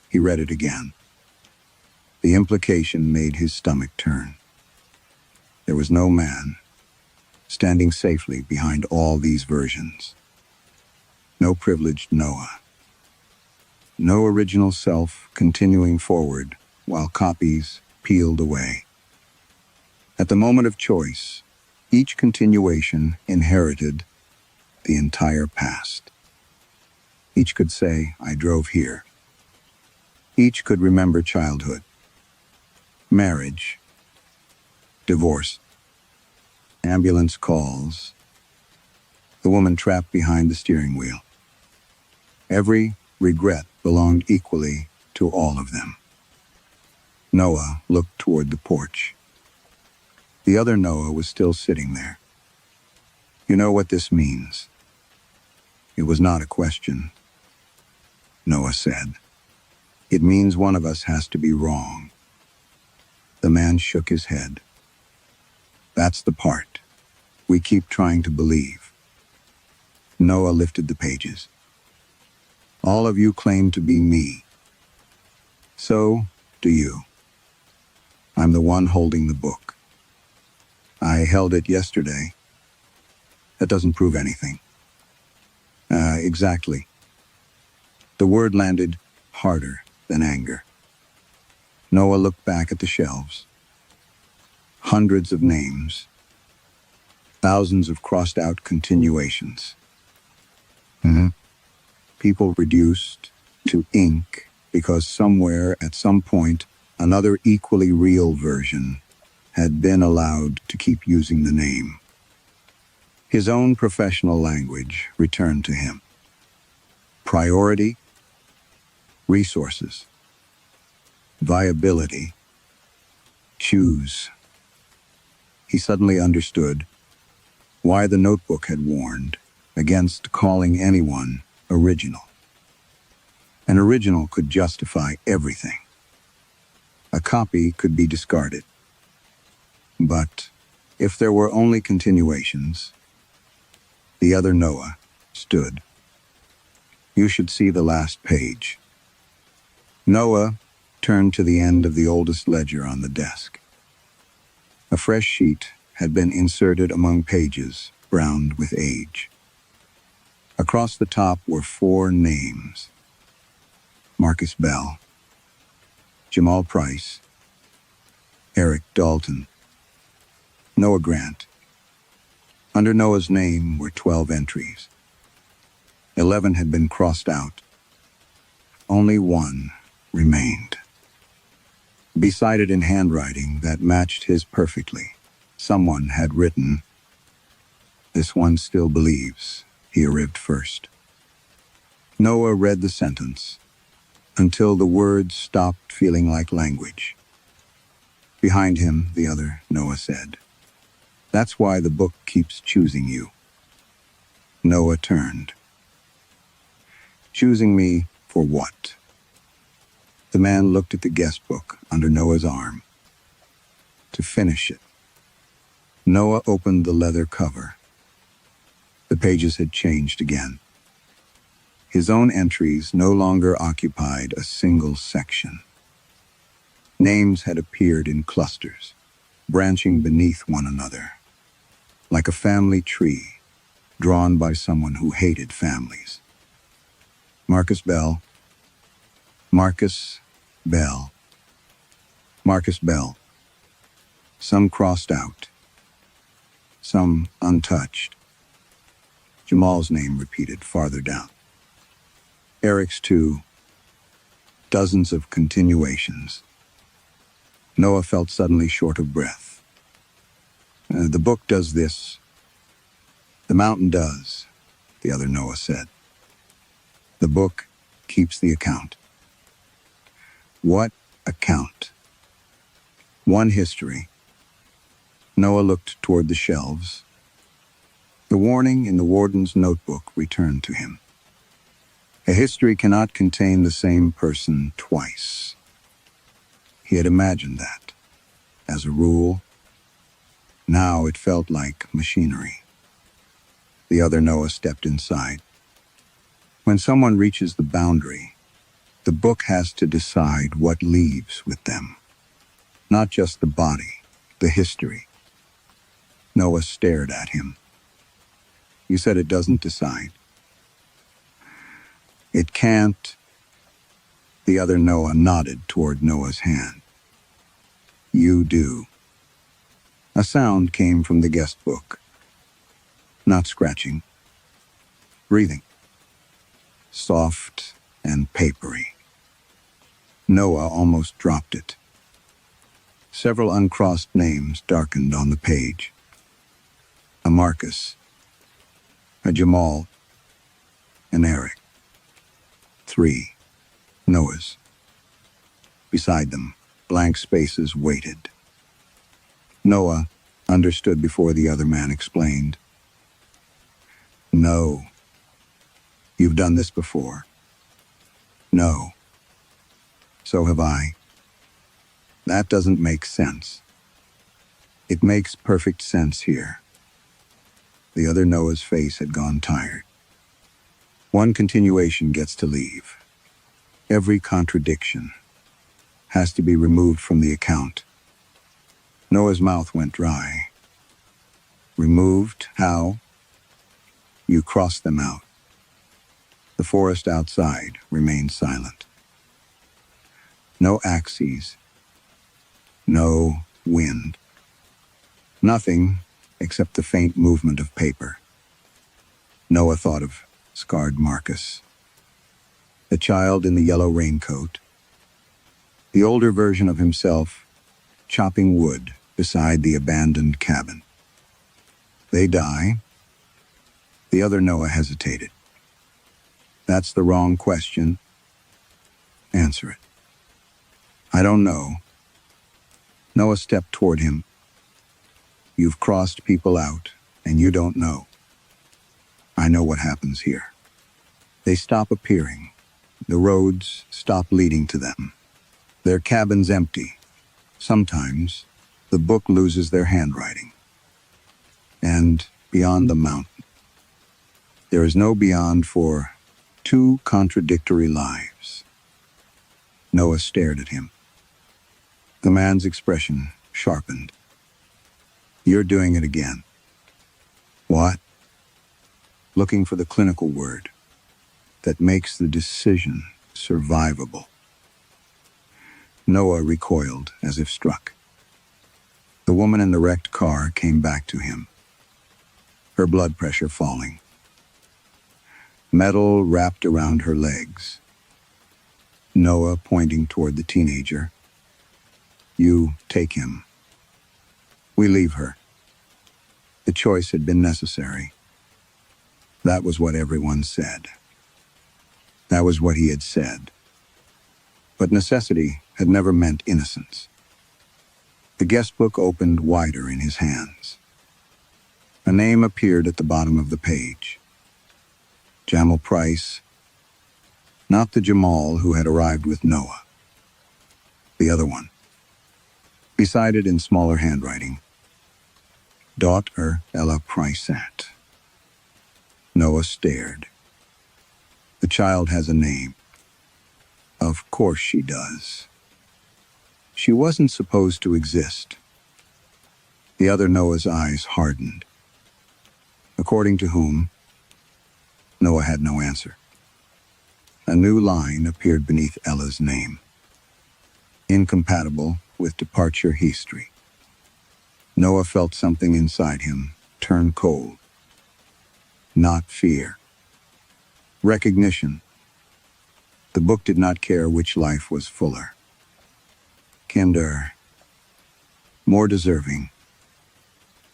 He read it again. The implication made his stomach turn. There was no man standing safely behind all these versions. No privileged Noah. No original self continuing forward while copies peeled away. At the moment of choice, each continuation inherited the entire past. Each could say, "I drove here." Each could remember childhood, marriage, divorce, ambulance calls, the woman trapped behind the steering wheel. Every regret belonged equally to all of them. Noah looked toward the porch. The other Noah was still sitting there. "You know what this means?" It was not a question. Noah said, "It means one of us has to be wrong." The man shook his head. "That's the part we keep trying to believe." Noah lifted the pages. "All of you claim to be me. So do you. I'm the one holding the book. I held it yesterday. That doesn't prove anything." Exactly. The word landed harder than anger. Noah looked back at the shelves. Hundreds of names. Thousands of crossed-out continuations. People reduced to ink because somewhere at some point another equally real version had been allowed to keep using the name. His own professional language returned to him. Priority, resources, viability, choose. He suddenly understood why the notebook had warned against calling anyone original. An original could justify everything. A copy could be discarded. But if there were only continuations, the other Noah stood. "You should see the last page." Noah turned to the end of the oldest ledger on the desk. A fresh sheet had been inserted among pages browned with age. Across the top were 4 names: Marcus Bell, Jamal Price, Eric Dalton, Noah Grant. Under Noah's name were 12 entries. 11 had been crossed out. Only one remained. Beside it in handwriting that matched his perfectly, someone had written, "This one still believes he arrived first." Noah read the sentence until the words stopped feeling like language. Behind him, the other Noah said, "That's why the book keeps choosing you." Noah turned. "Choosing me for what?" The man looked at the guestbook under Noah's arm. "To finish it." Noah opened the leather cover. The pages had changed again. His own entries no longer occupied a single section. Names had appeared in clusters, branching beneath one another, like a family tree drawn by someone who hated families. Marcus Bell, Marcus Bell, Marcus Bell. Some crossed out, some untouched. Jamal's name repeated farther down. Eric's too. Dozens of continuations. Noah felt suddenly short of breath. The book does this. The mountain does, the other Noah said. The book keeps the account. What account? One history. Noah looked toward the shelves. The warning in the warden's notebook returned to him. A history cannot contain the same person twice. He had imagined that, as a rule. Now it felt like machinery. The other Noah stepped inside. When someone reaches the boundary, the book has to decide what leaves with them. Not just the body, the history. Noah stared at him. "You said it doesn't decide." "It can't." The other Noah nodded toward Noah's hand. "You do." A sound came from the guestbook. Not scratching. Breathing. Soft and papery. Noah almost dropped it. Several uncrossed names darkened on the page. A Marcus, a Jamal, an Eric. 3 Noahs. Beside them, blank spaces waited. Noah understood before the other man explained. "No. You've done this before." "No. So have I." "That doesn't make sense." "It makes perfect sense here." The other Noah's face had gone tired. One continuation gets to leave. Every contradiction has to be removed from the account. Noah's mouth went dry. "Removed? How?" "You cross them out." The forest outside remained silent. No axes. No wind. Nothing except the faint movement of paper. Noah thought of scarred Marcus. The child in the yellow raincoat. The older version of himself, chopping wood beside the abandoned cabin. They die. The other Noah hesitated. "That's the wrong question." "Answer it." "I don't know." Noah stepped toward him. "You've crossed people out, and you don't know. I know what happens here. They stop appearing. The roads stop leading to them. Their cabin's empty. Sometimes, the book loses their handwriting. And beyond the mountain, there is no beyond for 2 contradictory lives." Noah stared at him. The man's expression sharpened. "You're doing it again." "What?" "Looking for the clinical word that makes the decision survivable." Noah recoiled as if struck. The woman in the wrecked car came back to him, her blood pressure falling. Metal wrapped around her legs. Noah pointing toward the teenager. You take him. We leave her. The choice had been necessary. That was what everyone said. That was what he had said. But necessity had never meant innocence. The guestbook opened wider in his hands. A name appeared at the bottom of the page. Jamal Price. Not the Jamal who had arrived with Noah. The other one. Beside it in smaller handwriting, Daughter Ella Priceat. Noah stared. The child has a name. Of course she does. She wasn't supposed to exist. The other Noah's eyes hardened. According to whom? Noah had no answer. A new line appeared beneath Ella's name. Incompatible with departure history. Noah felt something inside him turn cold. Not fear. Recognition. The book did not care which life was fuller. Kinder. More deserving.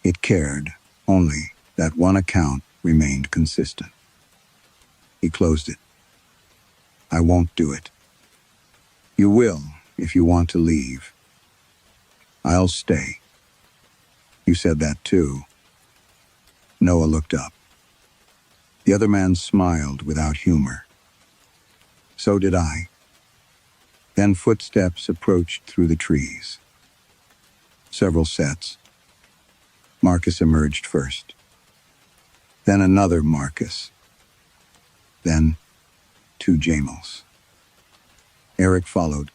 It cared only that one account remained consistent. He closed it. I won't do it. You will if you want to leave. I'll stay. You said that too. Noah looked up. The other man smiled without humor. So did I. Then footsteps approached through the trees. Several sets. Marcus emerged first. Then another Marcus. Then 2 Jamals. Eric followed.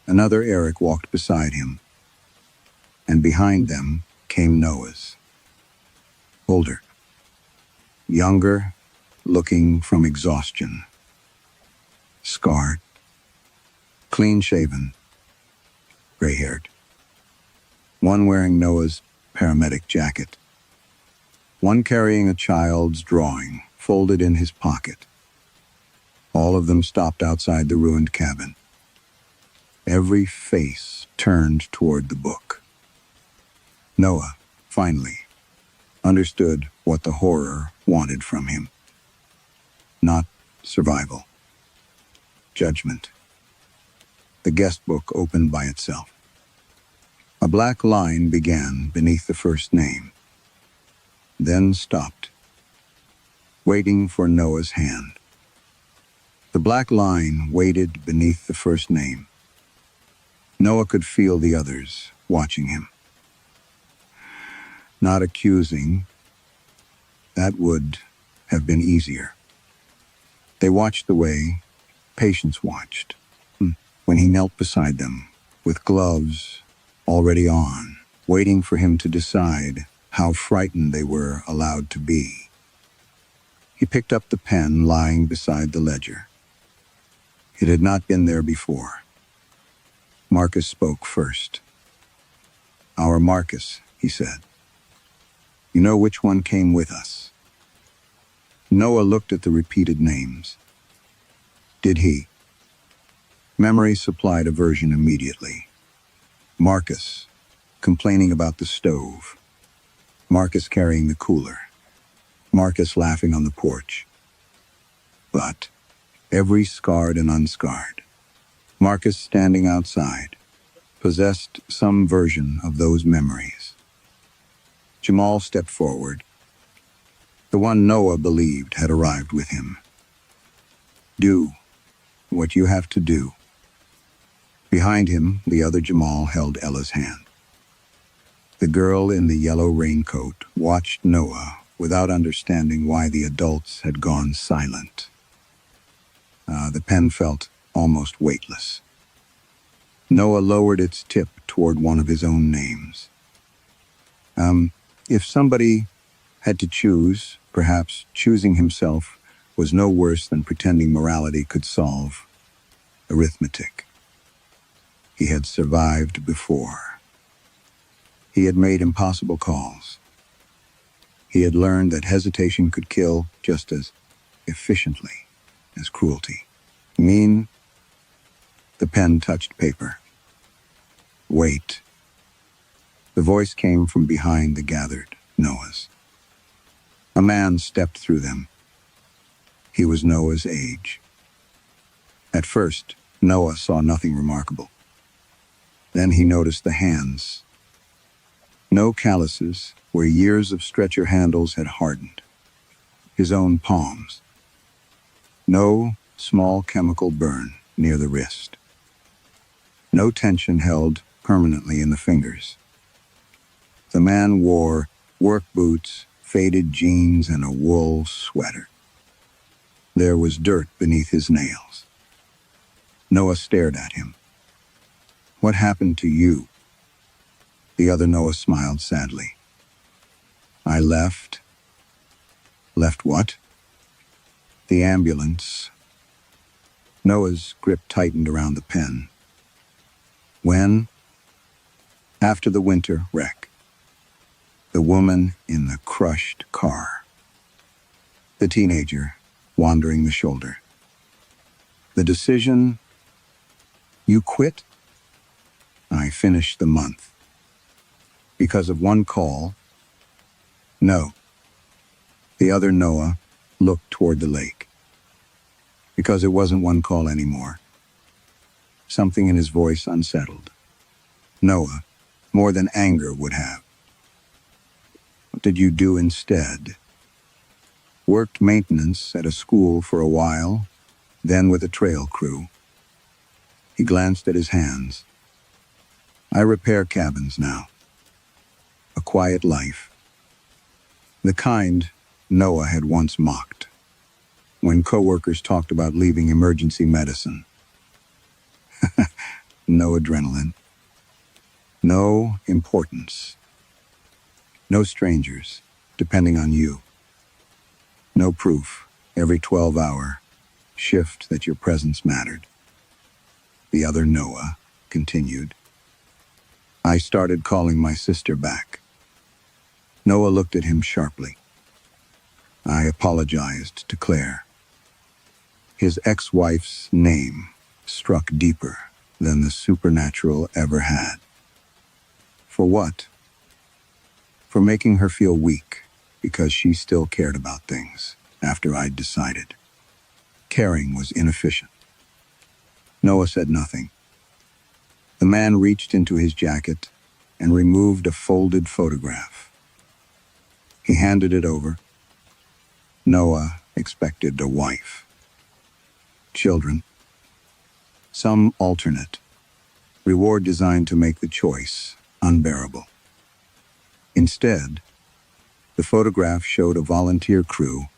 Another Eric walked beside him. And behind them came Noah's. Older. Younger, looking from exhaustion. Scarred. Clean-shaven. Gray-haired. One wearing Noah's paramedic jacket. One carrying a child's drawing, folded in his pocket. All of them stopped outside the ruined cabin. Every face turned toward the book. Noah, finally, understood what the horror wanted from him. Not survival. Judgment. The guestbook opened by itself. A black line began beneath the first name, then stopped, waiting for Noah's hand. The black line waited beneath the first name. Noah could feel the others watching him. Not accusing. That would have been easier. They watched the way Patience watched, when he knelt beside them, with gloves already on, waiting for him to decide how frightened they were allowed to be. He picked up the pen lying beside the ledger. It had not been there before. Marcus spoke first. Our Marcus, he said. You know which one came with us? Noah looked at the repeated names. Did he? Memory supplied a version immediately. Marcus, complaining about the stove. Marcus carrying the cooler. Marcus laughing on the porch. But every scarred and unscarred, Marcus standing outside, possessed some version of those memories. Jamal stepped forward. The one Noah believed had arrived with him. Do what you have to do. Behind him, the other Jamal held Ella's hand. The girl in the yellow raincoat watched Noah without understanding why the adults had gone silent. The pen felt almost weightless. Noah lowered its tip toward one of his own names. If somebody had to choose, perhaps choosing himself was no worse than pretending morality could solve arithmetic. He had survived before. He had made impossible calls. He had learned that hesitation could kill just as efficiently as cruelty. Mean The pen touched paper. Wait. The voice came from behind the gathered Noahs. A man stepped through them. He was Noah's age. At first, Noah saw nothing remarkable. Then he noticed the hands. No calluses where years of stretcher handles had hardened. His own palms. No small chemical burn near the wrist. No tension held permanently in the fingers. The man wore work boots, faded jeans, and a wool sweater. There was dirt beneath his nails. Noah stared at him. "What happened to you?" The other Noah smiled sadly. "I left." "Left what?" "The ambulance." Noah's grip tightened around the pen. "When?" "After the winter wreck. The woman in the crushed car. The teenager wandering the shoulder. The decision." "You quit?" "I finished the month." "Because of one call?" "No." The other Noah looked toward the lake. "Because it wasn't one call anymore." Something in his voice unsettled. Noah, more than anger would have. "What did you do instead?" "Worked maintenance at a school for a while, then with a trail crew." He glanced at his hands. "I repair cabins now. A quiet life. The kind Noah had once mocked, when coworkers talked about leaving emergency medicine. No adrenaline. No importance. No strangers, depending on you. No proof, every 12-hour shift that your presence mattered." The other Noah continued. "I started calling my sister back." Noah looked at him sharply. "I apologized to Claire." His ex-wife's name struck deeper than the supernatural ever had. For what? For making her feel weak because she still cared about things after I'd decided. Caring was inefficient. Noah said nothing. The man reached into his jacket and removed a folded photograph. He handed it over. Noah expected a wife. Children. Some alternate. Reward designed to make the choice unbearable. Instead, the photograph showed a volunteer crew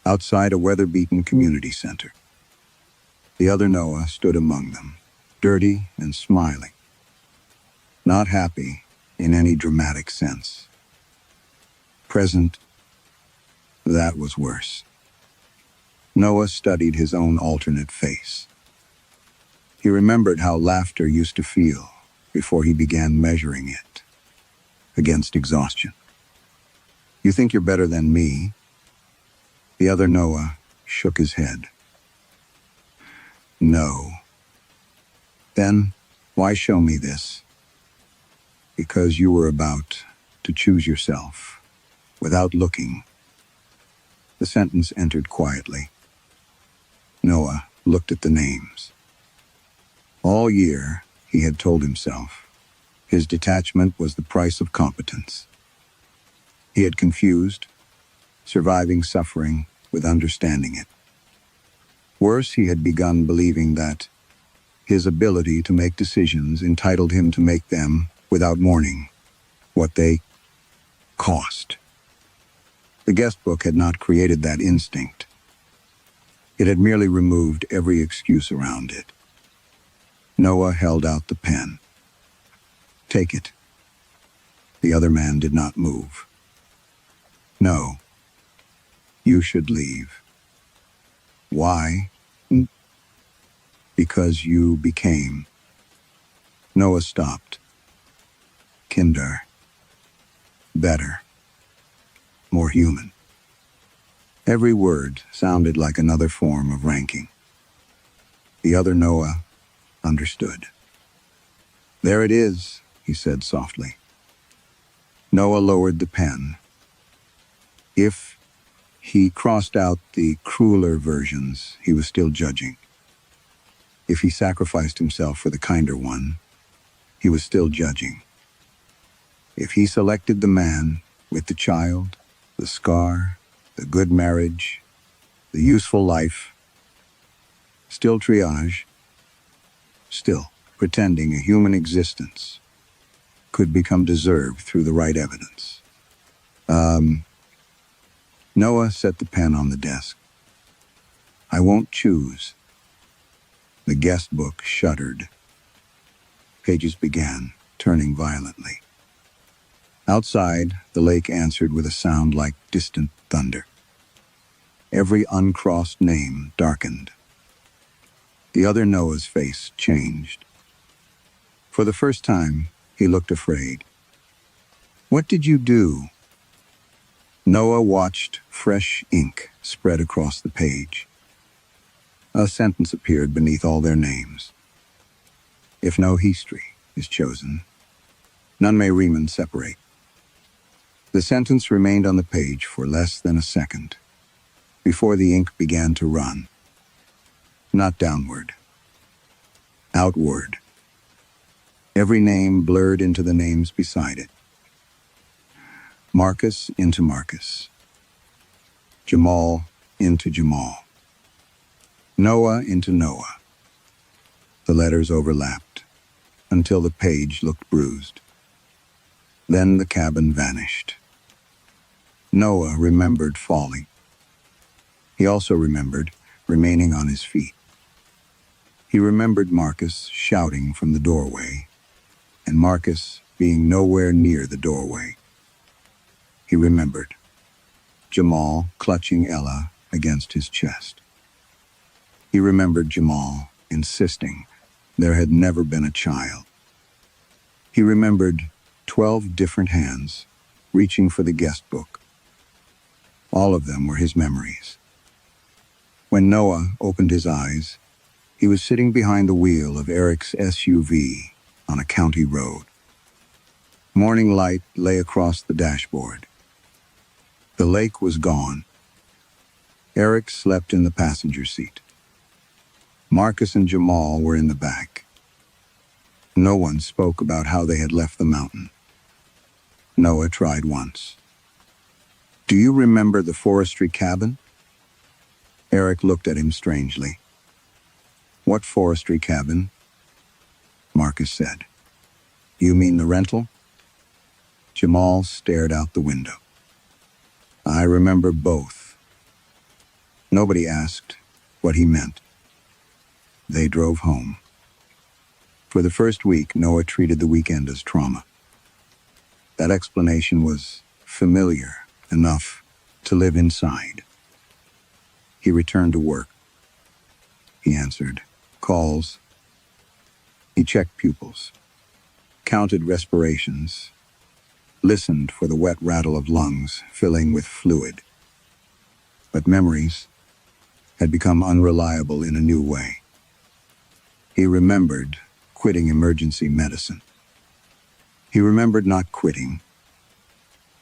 outside a weather-beaten community center. The other Noah stood among them, dirty and smiling. Not happy in any dramatic sense. Present, that was worse. Noah studied his own alternate face. He remembered how laughter used to feel before he began measuring it against exhaustion. "You think you're better than me?" The other Noah shook his head. "No." "Then why show me this?" "Because you were about to choose yourself without looking." The sentence entered quietly. Noah looked at the names. All year, he had told himself, his detachment was the price of competence. He had confused surviving suffering with understanding it. Worse, he had begun believing that his ability to make decisions entitled him to make them without mourning what they cost. The Guestbook had not created that instinct. It had merely removed every excuse around it. Noah held out the pen. "Take it." The other man did not move. "No. You should leave." "Why?" "Because you became." Noah stopped. "Kinder. Better. More human." Every word sounded like another form of ranking. The other Noah understood. "There it is," he said softly. Noah lowered the pen. If he crossed out the crueler versions, he was still judging. If he sacrificed himself for the kinder one, he was still judging. If he selected the man with the child, the scar, the good marriage, the useful life, still triage, still pretending a human existence could become deserved through the right evidence. Noah set the pen on the desk. "I won't choose." The Guestbook shuddered. Pages began turning violently. Outside, the lake answered with a sound like distant thunder. Every uncrossed name darkened. The other Noah's face changed. For the first time, he looked afraid. "What did you do?" Noah watched fresh ink spread across the page. A sentence appeared beneath all their names. "If no history is chosen, none may remain separate." The sentence remained on the page for less than a second, before the ink began to run. Not downward, outward. Every name blurred into the names beside it. Marcus into Marcus. Jamal into Jamal. Noah into Noah. The letters overlapped until the page looked bruised. Then the cabin vanished. Noah remembered falling. He also remembered remaining on his feet. He remembered Marcus shouting from the doorway, and Marcus being nowhere near the doorway. He remembered Jamal clutching Ella against his chest. He remembered Jamal insisting there had never been a child. He remembered 12 different hands reaching for the Guestbook. All of them were his memories. When Noah opened his eyes, he was sitting behind the wheel of Eric's SUV on a county road. Morning light lay across the dashboard. The lake was gone. Eric slept in the passenger seat. Marcus and Jamal were in the back. No one spoke about how they had left the mountain. Noah tried once. "Do you remember the forestry cabin?" Eric looked at him strangely. "What forestry cabin?" Marcus said. "You mean the rental?" Jamal stared out the window. "I remember both." Nobody asked what he meant. They drove home. For the first week, Noah treated the weekend as trauma. That explanation was familiar enough to live inside. He returned to work. He answered calls. He checked pupils, counted respirations, listened for the wet rattle of lungs filling with fluid. But memories had become unreliable in a new way. He remembered quitting emergency medicine. He remembered not quitting.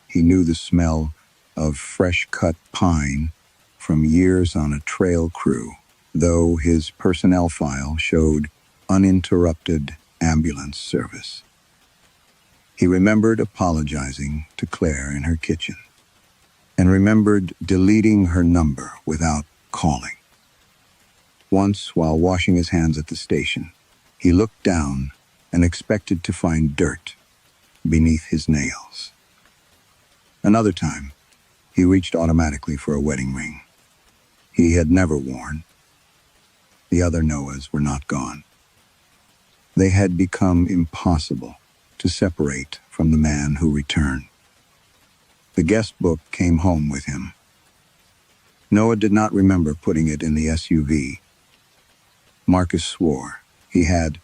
He knew the smell of fresh-cut pine from years on a trail crew, though his personnel file showed uninterrupted ambulance service. He remembered apologizing to Claire in her kitchen, and remembered deleting her number without calling. Once, while washing his hands at the station, he looked down and expected to find dirt beneath his nails. Another time, he reached automatically for a wedding ring he had never worn. The other Noahs were not gone. They had become impossible to separate from the man who returned. The Guestbook came home with him. Noah did not remember putting it in the SUV. Marcus swore he had.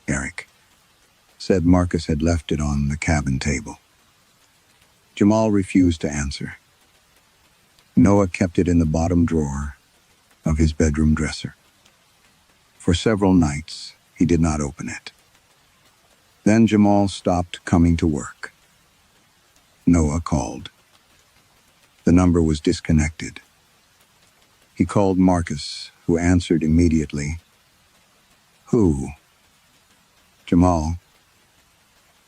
Eric said Marcus had left it on the cabin table. Jamal refused to answer. Noah kept it in the bottom drawer of his bedroom dresser. For several nights, he did not open it. Then Jamal stopped coming to work. Noah called. The number was disconnected. He called Marcus, who answered immediately. Who? Jamal.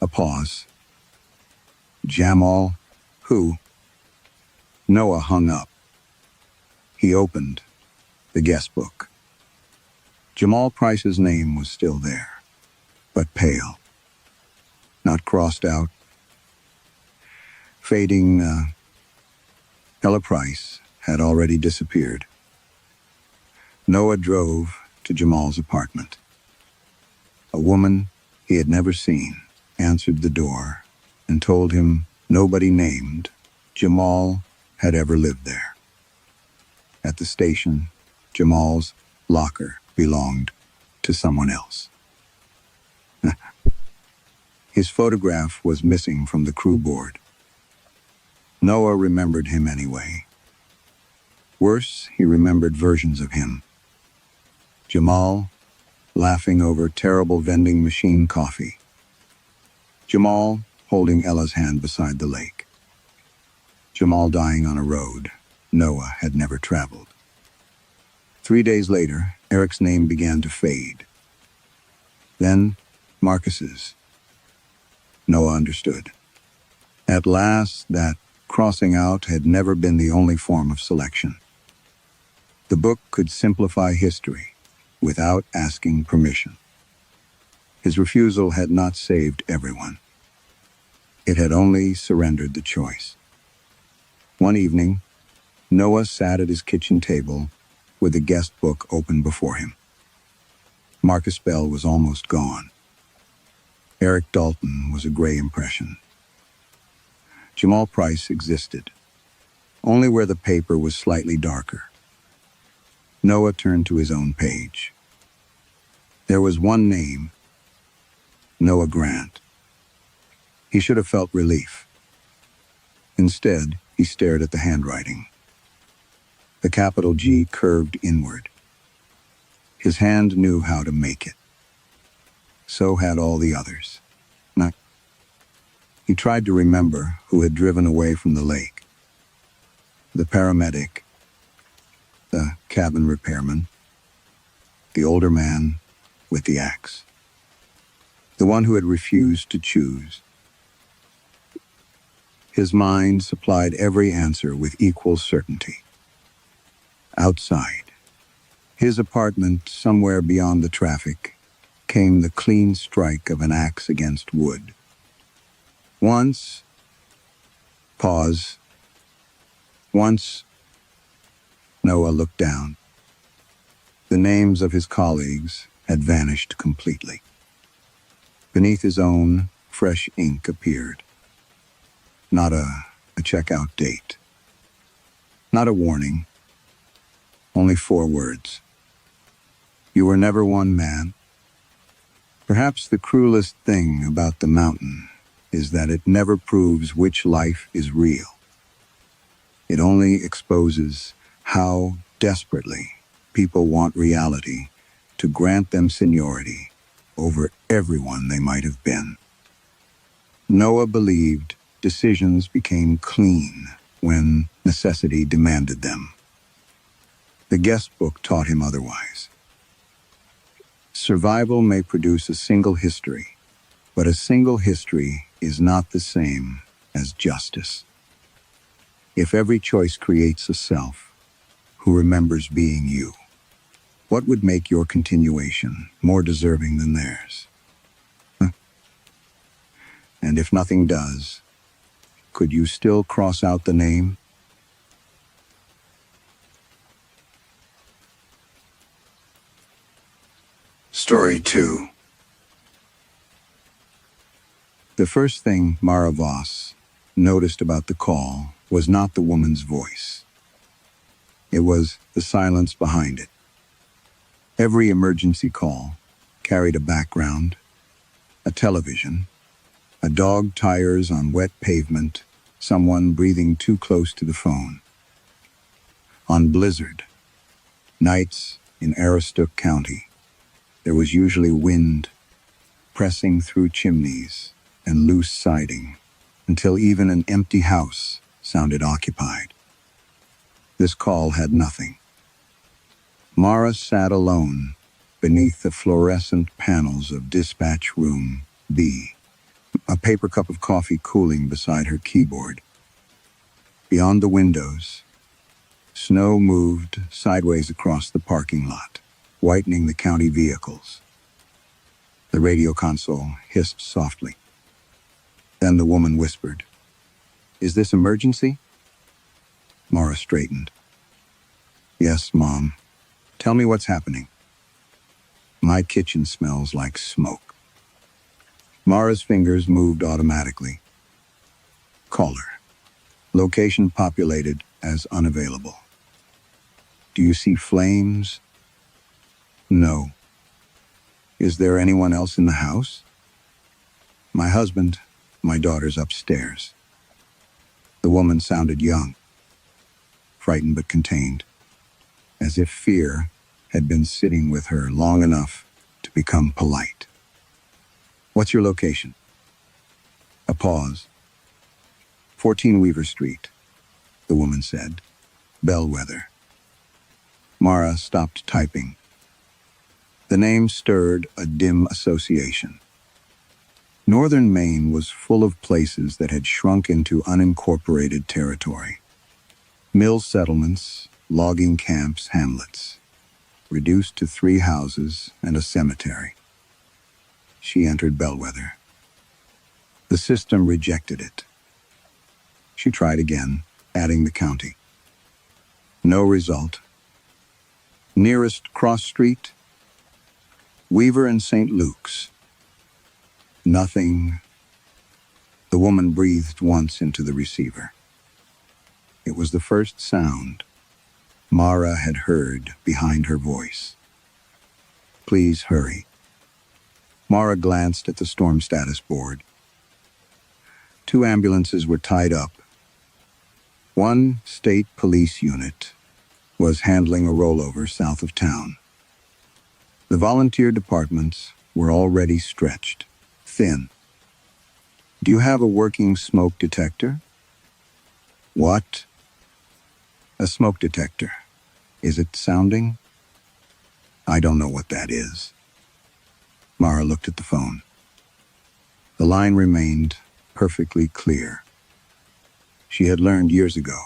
A pause. Jamal? Who? Noah hung up. He opened the Guestbook. Jamal Price's name was still there, but pale. Not crossed out. Fading, Ella Price had already disappeared. Noah drove to Jamal's apartment. A woman he had never seen answered the door and told him nobody named Jamal had ever lived there. At the station, Jamal's locker belonged to someone else. His photograph was missing from the crew board. Noah remembered him anyway. Worse, he remembered versions of him. Jamal laughing over terrible vending machine coffee. Jamal holding Ella's hand beside the lake. Jamal dying on a road Noah had never traveled. 3 days later, Eric's name began to fade. Then, Marcus's. Noah understood. At last, that crossing out had never been the only form of selection. The book could simplify history without asking permission. His refusal had not saved everyone. It had only surrendered the choice. One evening, Noah sat at his kitchen table with the Guestbook open before him. Marcus Bell was almost gone. Eric Dalton was a gray impression. Jamal Price existed, only where the paper was slightly darker. Noah turned to his own page. There was one name, Noah Grant. He should have felt relief. Instead, he stared at the handwriting. The capital G curved inward. His hand knew how to make it. So had all the others. He tried to remember who had driven away from the lake. The paramedic, the cabin repairman, the older man with the axe, the one who had refused to choose. His mind supplied every answer with equal certainty. Outside, his apartment somewhere beyond the traffic, came the clean strike of an axe against wood. Once, pause. Once, Noah looked down. The names of his colleagues had vanished completely. Beneath his own, fresh ink appeared. Not a checkout date. Not a warning. Only 4 words. You were never one man. Perhaps the cruelest thing about the mountain is that it never proves which life is real. It only exposes how desperately people want reality to grant them seniority over everyone they might have been. Noah believed decisions became clean when necessity demanded them. The Guestbook taught him otherwise. Survival may produce a single history, but a single history is not the same as justice. If every choice creates a self who remembers being you, what would make your continuation more deserving than theirs? And if nothing does, could you still cross out the name? Story 2. The first thing Mara Voss noticed about the call was not the woman's voice. It was the silence behind it. Every emergency call carried a background, a television, a dog tires on wet pavement, someone breathing too close to the phone. On blizzard, nights in Aroostook County, There was usually wind pressing through chimneys and loose siding, until even an empty house sounded occupied. This call had nothing. Mara sat alone beneath the fluorescent panels of Dispatch Room B, a paper cup of coffee cooling beside her keyboard. Beyond the windows, snow moved sideways across the parking lot, whitening the county vehicles. The radio console hissed softly. Then the woman whispered, "Is this emergency?" Mara straightened. "Yes, Mom. Tell me what's happening." "My kitchen smells like smoke." Mara's fingers moved automatically. "Caller. Location populated as unavailable." "Do you see flames?" "No." "Is there anyone else in the house?" "My husband. My daughter's upstairs." The woman sounded young, frightened but contained, as if fear had been sitting with her long enough to become polite. "What's your location?" A pause. 14 Weaver Street, the woman said. "Bellwether." Mara stopped typing. The name stirred a dim association. Northern Maine was full of places that had shrunk into unincorporated territory. Mill settlements, logging camps, hamlets, reduced to 3 houses and a cemetery. She entered Bellwether. The system rejected it. She tried again, adding the county. No result. Nearest cross street? Weaver and St. Luke's. Nothing. The woman breathed once into the receiver. It was the first sound Mara had heard behind her voice. "Please hurry." Mara glanced at the storm status board. 2 ambulances were tied up. 1 state police unit was handling a rollover south of town. The volunteer departments were already stretched thin. "Do you have a working smoke detector?" "What?" "A smoke detector. Is it sounding?" "I don't know what that is." Mara looked at the phone. The line remained perfectly clear. She had learned years ago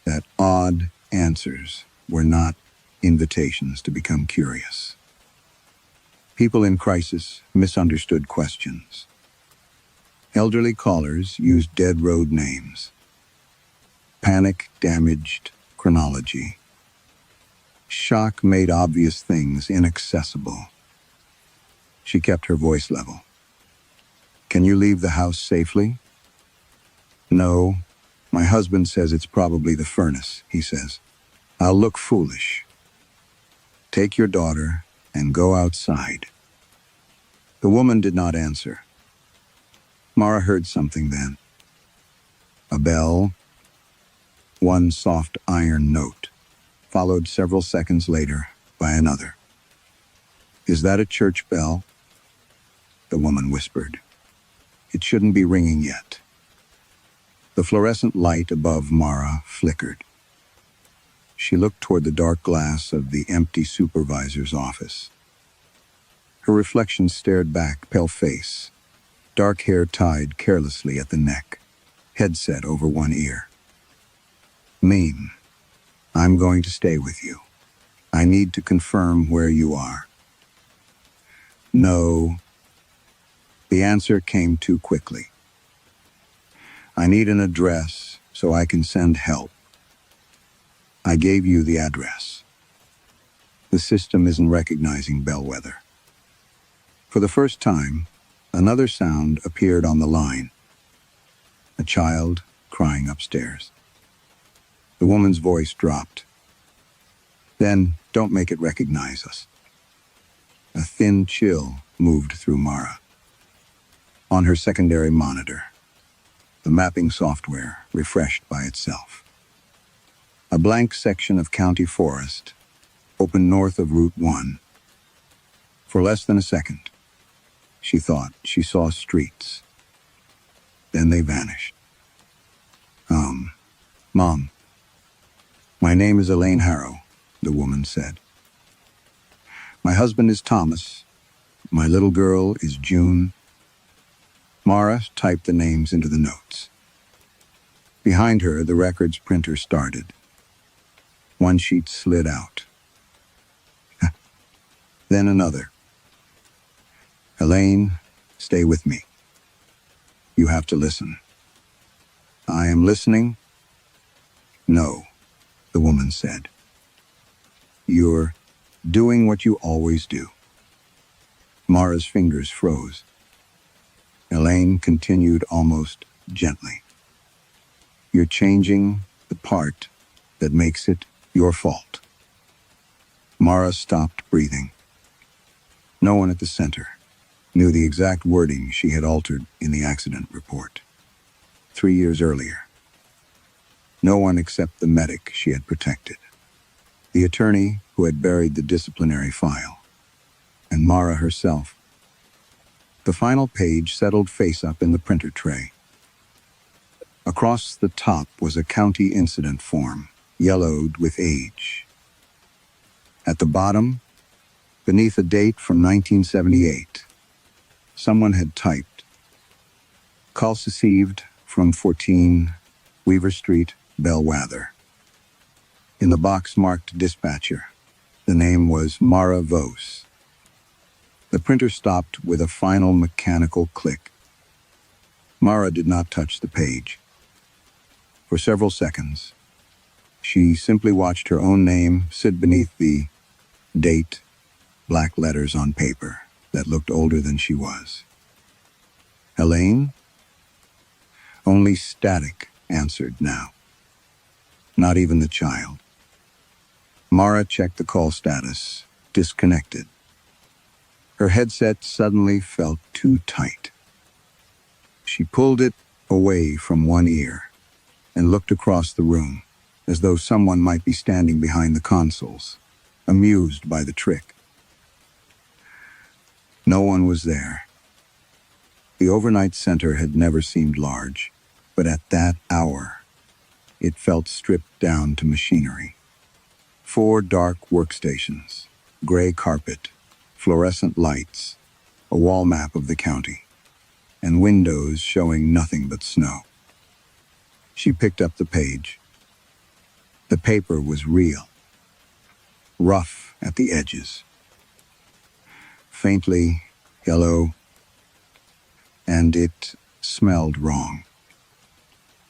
that odd answers were not invitations to become curious. People in crisis misunderstood questions. Elderly callers used dead road names. Panic damaged chronology. Shock made obvious things inaccessible. She kept her voice level. "Can you leave the house safely?" "No. My husband says it's probably the furnace," he says. "I'll look foolish." "Take your daughter and go outside." The woman did not answer. Mara heard something then. A bell. 1 soft iron note, followed several seconds later by another. "Is that a church bell?" The woman whispered. "It shouldn't be ringing yet." The fluorescent light above Mara flickered. She looked toward the dark glass of the empty supervisor's office. Her reflection stared back, pale face, dark hair tied carelessly at the neck, headset over one ear. "Meme, I'm going to stay with you. I need to confirm where you are." "No." The answer came too quickly. "I need an address so I can send help." "I gave you the address." The system isn't recognizing Bellwether. For the first time, another sound appeared on the line. A child crying upstairs. The woman's voice dropped. "Then don't make it recognize us." A thin chill moved through Mara. On her secondary monitor, the mapping software refreshed by itself. A blank section of county forest, open north of Route 1. For less than a second, she thought she saw streets. Then they vanished. Mom, my name is Elaine Harrow, the woman said. My husband is Thomas. My little girl is June. Mara typed the names into the notes. Behind her, the records printer started. One sheet slid out. Then another. Elaine, stay with me. You have to listen. I am listening. No, the woman said. You're doing what you always do. Mara's fingers froze. Elaine continued almost gently. You're changing the part that makes it your fault. Mara stopped breathing. No one at the center knew the exact wording she had altered in the accident report 3 years earlier. No one except the medic she had protected, the attorney who had buried the disciplinary file, and Mara herself. The final page settled face up in the printer tray. Across the top was a county incident form, yellowed with age. At the bottom, beneath a date from 1978, someone had typed, "Call received from 14 Weaver Street, Bellwether." In the box marked dispatcher, the name was Mara Vos. The printer stopped with a final mechanical click. Mara did not touch the page. For several seconds, she simply watched her own name sit beneath the date, black letters on paper that looked older than she was. Elaine? Only static answered now. Not even the child. Mara checked the call status, disconnected. Her headset suddenly felt too tight. She pulled it away from one ear and looked across the room, as though someone might be standing behind the consoles, amused by the trick. No one was there. The overnight center had never seemed large, but at that hour, it felt stripped down to machinery. 4 dark workstations, gray carpet, fluorescent lights, a wall map of the county, and windows showing nothing but snow. She picked up the page. The paper was real, rough at the edges, faintly yellow, and it smelled wrong.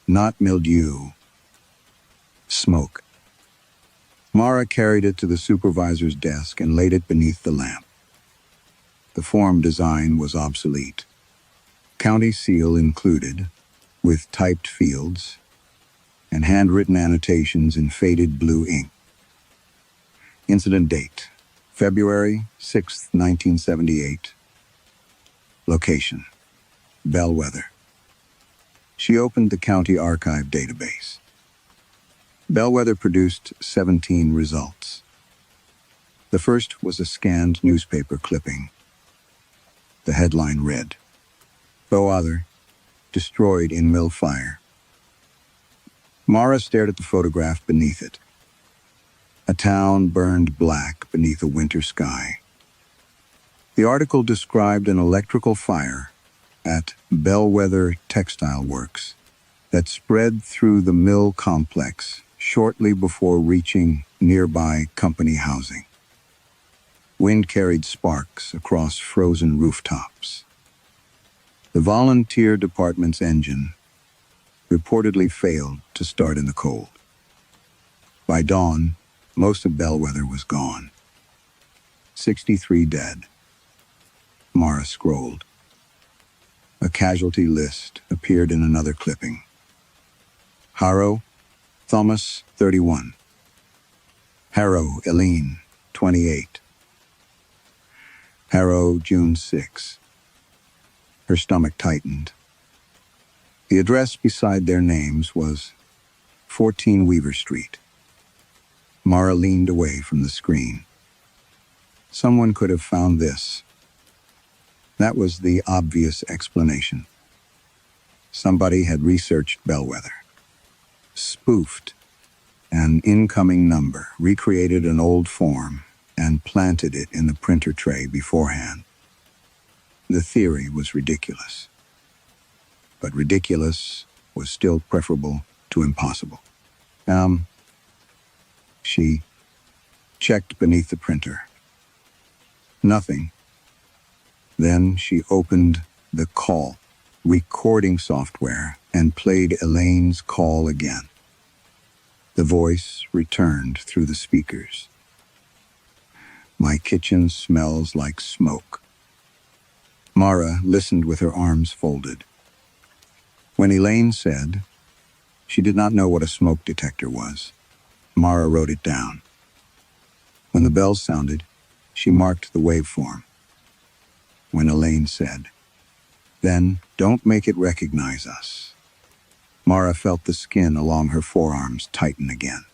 Not mildew, smoke. Mara carried it to the supervisor's desk and laid it beneath the lamp. The form design was obsolete. County seal included, with typed fields and handwritten annotations in faded blue ink. Incident date, February 6, 1978. Location, Bellwether. She opened the county archive database. Bellwether produced 17 results. The first was a scanned newspaper clipping. The headline read, "Bellwether, destroyed in mill fire." Mara stared at the photograph beneath it. A town burned black beneath a winter sky. The article described an electrical fire at Bellwether Textile Works that spread through the mill complex shortly before reaching nearby company housing. Wind carried sparks across frozen rooftops. The volunteer department's engine reportedly failed to start in the cold. By dawn, most of Bellwether was gone. 63 dead. Mara scrolled. A casualty list appeared in another clipping. Harrow, Thomas, 31. Harrow, Elaine, 28. Harrow, June 6. Her stomach tightened. The address beside their names was 14 Weaver Street. Mara leaned away from the screen. Someone could have found this. That was the obvious explanation. Somebody had researched Bellwether, spoofed an incoming number, recreated an old form, and planted it in the printer tray beforehand. The theory was ridiculous, but ridiculous was still preferable to impossible. She checked beneath the printer. Nothing. Then she opened the call recording software and played Elaine's call again. The voice returned through the speakers. "My kitchen smells like smoke." Mara listened with her arms folded. When Elaine said she did not know what a smoke detector was, Mara wrote it down. When the bell sounded, she marked the waveform. When Elaine said, "Then don't make it recognize us," Mara felt the skin along her forearms tighten again.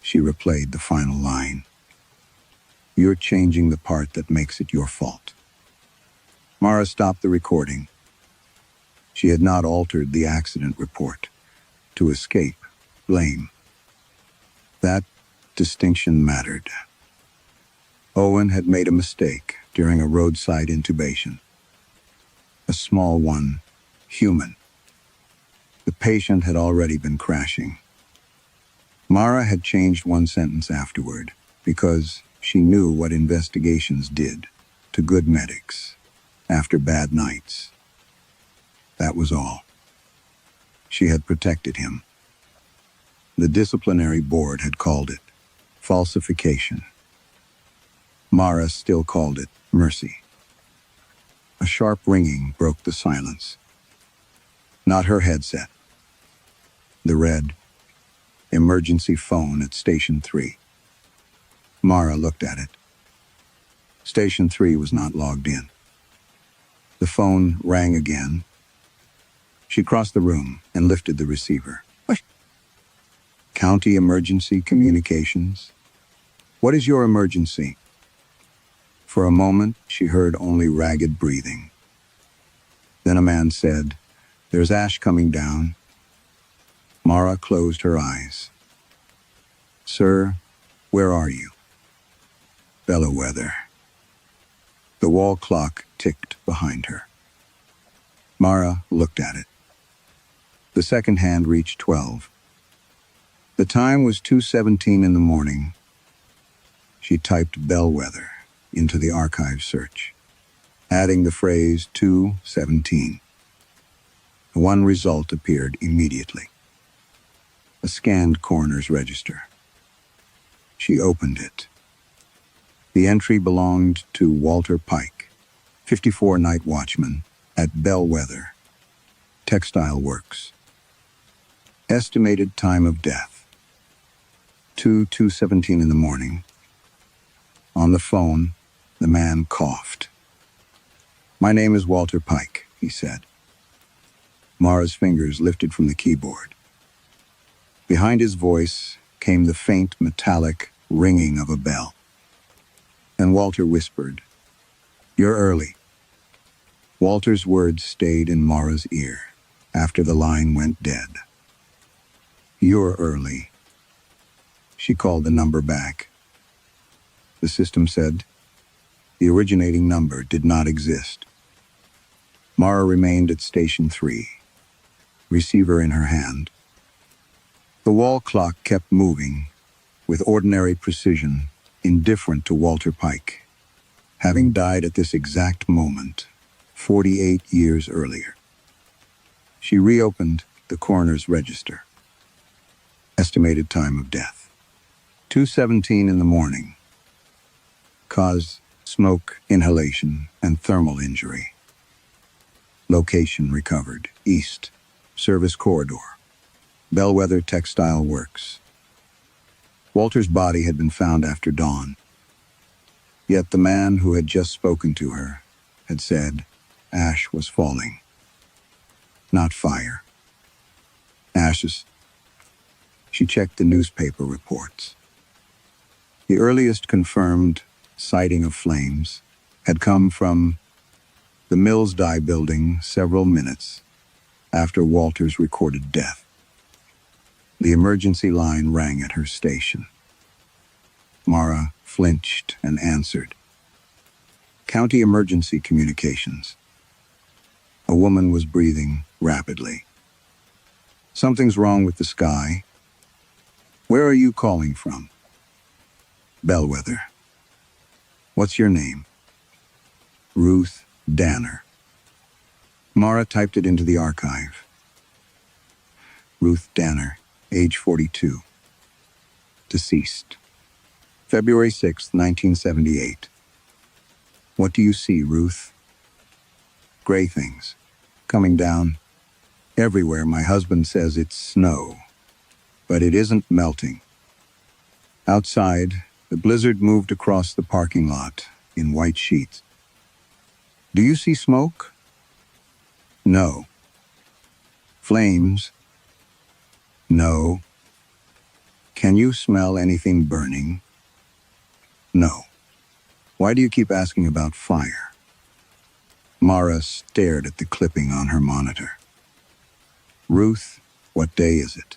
She replayed the final line. "You're changing the part that makes it your fault." Mara stopped the recording. She had not altered the accident report to escape blame. That distinction mattered. Owen had made a mistake during a roadside intubation. A small one, human. The patient had already been crashing. Mara had changed one sentence afterward because she knew what investigations did to good medics after bad nights. That was all. She had protected him. The disciplinary board had called it falsification. Mara still called it mercy. A sharp ringing broke the silence. Not her headset. The red emergency phone at Station 3. Mara looked at it. Station 3 was not logged in. The phone rang again. She crossed the room and lifted the receiver. "What? County Emergency Communications? What is your emergency?" For a moment, she heard only ragged breathing. Then a man said, "There's ash coming down." Mara closed her eyes. "Sir, where are you?" "Bellwether." The wall clock ticked behind her. Mara looked at it. The second hand reached 12. The time was 2:17 in the morning. She typed Bellwether into the archive search, adding the phrase 2:17. One result appeared immediately. A scanned coroner's register. She opened it. The entry belonged to Walter Pike, 54 night watchman at Bellwether Textile Works. Estimated time of death, 2:17 in the morning. On the phone, the man coughed. "My name is Walter Pike," he said. Mara's fingers lifted from the keyboard. Behind his voice came the faint metallic ringing of a bell. And Walter whispered, "You're early." Walter's words stayed in Mara's ear after the line went dead. "You're early." She called the number back. The system said the originating number did not exist. Mara remained at Station 3, receiver in her hand. The wall clock kept moving with ordinary precision, indifferent to Walter Pike, having died at this exact moment 48 years earlier. She reopened the coroner's register. Estimated time of death, 2:17 in the morning. Cause, smoke inhalation and thermal injury. Location recovered, east, service corridor, Bellwether Textile Works. Walter's body had been found after dawn. Yet the man who had just spoken to her had said ash was falling, not fire. Ashes. She checked the newspaper reports. The earliest confirmed sighting of flames had come from the Mills Dye building several minutes after Walter's recorded death. The emergency line rang at her station. Mara flinched and answered. County Emergency Communications. A woman was breathing rapidly. Something's wrong with the sky. Where are you calling from? Bellwether. What's your name? Ruth Danner. Mara typed it into the archive. Ruth Danner, age 42. Deceased. February 6, 1978. What do you see, Ruth? Gray things. Coming down. Everywhere. My husband says it's snow. But it isn't melting. Outside, the blizzard moved across the parking lot in white sheets. Do you see smoke? No. Flames? No. Can you smell anything burning? No. Why do you keep asking about fire? Mara stared at the clipping on her monitor. Ruth, what day is it?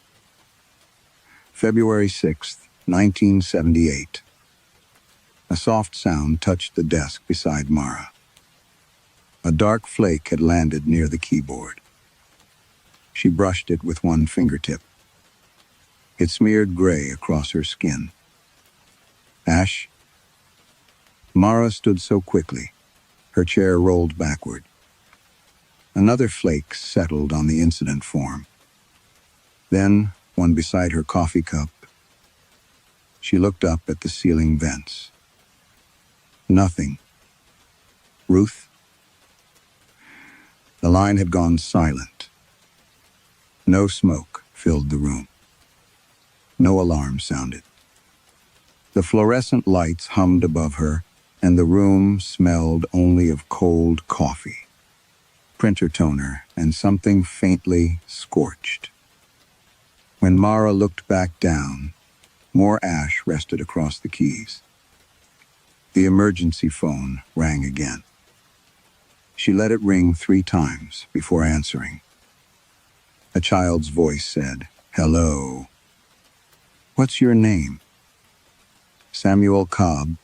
February 6th, 1978. A soft sound touched the desk beside Mara. A dark flake had landed near the keyboard. She brushed it with one fingertip. It smeared gray across her skin. Ash? Mara stood so quickly, her chair rolled backward. Another flake settled on the incident form. Then, one beside her coffee cup. She looked up at the ceiling vents. Nothing. Ruth? The line had gone silent. No smoke filled the room. No alarm sounded. The fluorescent lights hummed above her, and the room smelled only of cold coffee, printer toner, and something faintly scorched. When Mara looked back down, more ash rested across the keys. The emergency phone rang again. She let it ring 3 times before answering. A child's voice said, "Hello." "What's your name?" "Samuel Cobb."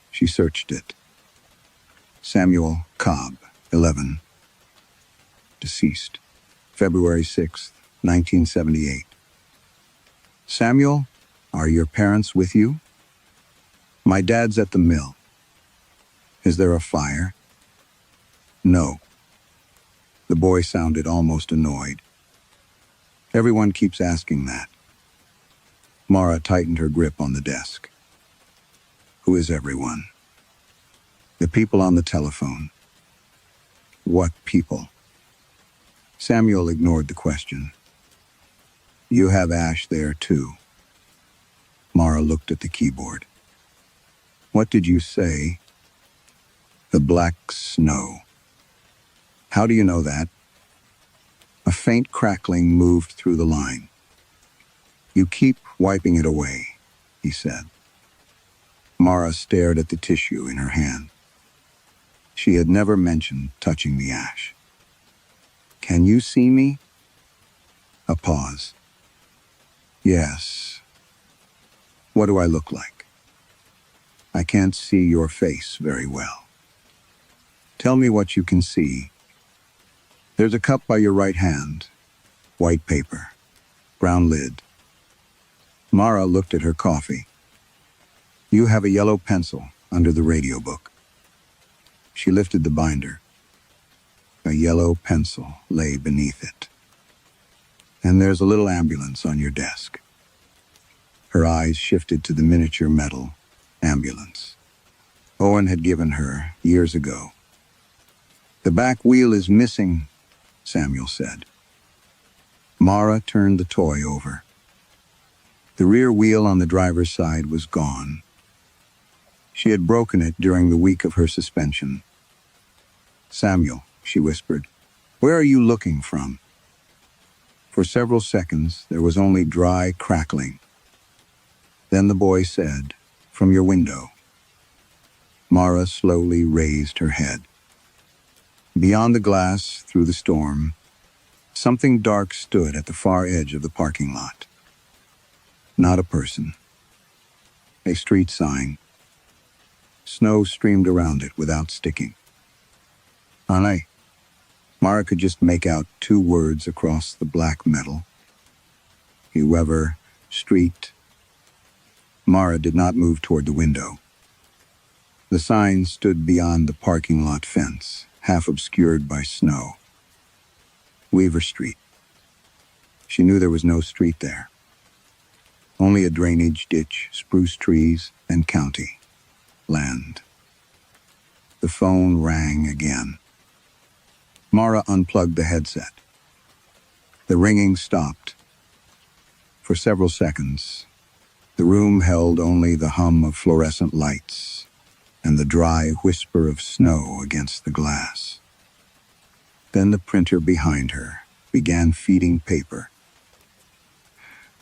She searched it. Samuel Cobb, 11. Deceased. February 6th, 1978. "Samuel, are your parents with you?" "My dad's at the mill." "Is there a fire?" "No." The boy sounded almost annoyed. Everyone keeps asking that. Mara tightened her grip on the desk. Who is everyone? The people on the telephone. What people? Samuel ignored the question. You have Ash there too. Mara looked at the keyboard. What did you say? The black snow. How do you know that? A faint crackling moved through the line. You keep wiping it away, he said. Mara stared at the tissue in her hand. She had never mentioned touching the ash. Can you see me? A pause. Yes. What do I look like? I can't see your face very well. Tell me what you can see. There's a cup by your right hand. White paper. Brown lid. Mara looked at her coffee. You have a yellow pencil under the radio book. She lifted the binder. A yellow pencil lay beneath it. And there's a little ambulance on your desk. Her eyes shifted to the miniature metal ambulance Owen had given her years ago. The back wheel is missing, Samuel said. Mara turned the toy over. The rear wheel on the driver's side was gone. She had broken it during the week of her suspension. Samuel, she whispered, where are you looking from? For several seconds, there was only dry crackling. Then the boy said, from your window. Mara slowly raised her head. Beyond the glass, through the storm, something dark stood at the far edge of the parking lot. Not a person. A street sign. Snow streamed around it without sticking. Anai. Mara could just make out 2 words across the black metal. Whoever, street. Mara did not move toward the window. The sign stood beyond the parking lot fence, half obscured by snow. Weaver Street. She knew there was no street there. Only a drainage ditch, spruce trees, and county. Land. The phone rang again. Mara unplugged the headset. The ringing stopped. For several seconds, the room held only the hum of fluorescent lights and the dry whisper of snow against the glass. Then the printer behind her began feeding paper.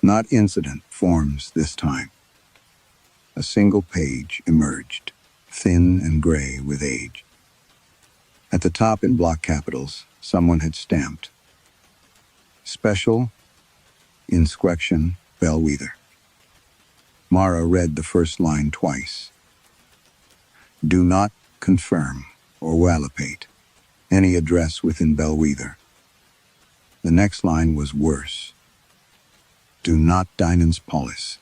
Not incident forms this time. A single page emerged, thin and gray with age. At the top in block capitals, someone had stamped, "Special Inspection Bellwether." Mara read the first line twice. "Do not confirm or validate any address within Bellwether." The next line was worse. "Do not Dinans Polis,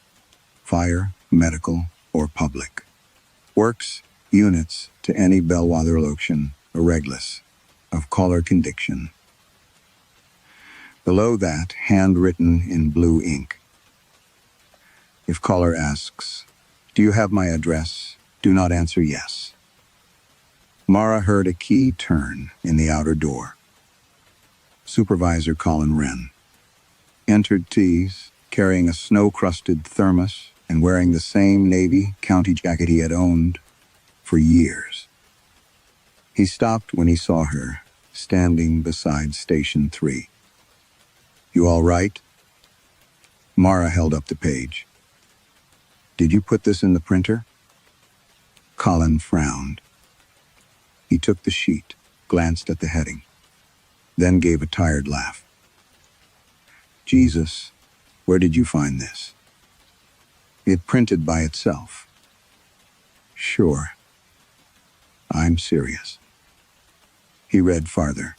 fire, medical, or public. Works, units to any Bellwether location, irregulars, of color conviction." Below that, handwritten in blue ink. "If caller asks, 'Do you have my address?' do not answer yes." Mara heard a key turn in the outer door. Supervisor Colin Wren entered Tees, carrying a snow-crusted thermos and wearing the same navy county jacket he had owned for years. He stopped when he saw her, standing beside Station 3. "You all right?" Mara held up the page. "Did you put this in the printer?" Colin frowned. He took the sheet, glanced at the heading, then gave a tired laugh. "Jesus, where did you find this?" "It printed by itself." "Sure. I'm serious." He read farther.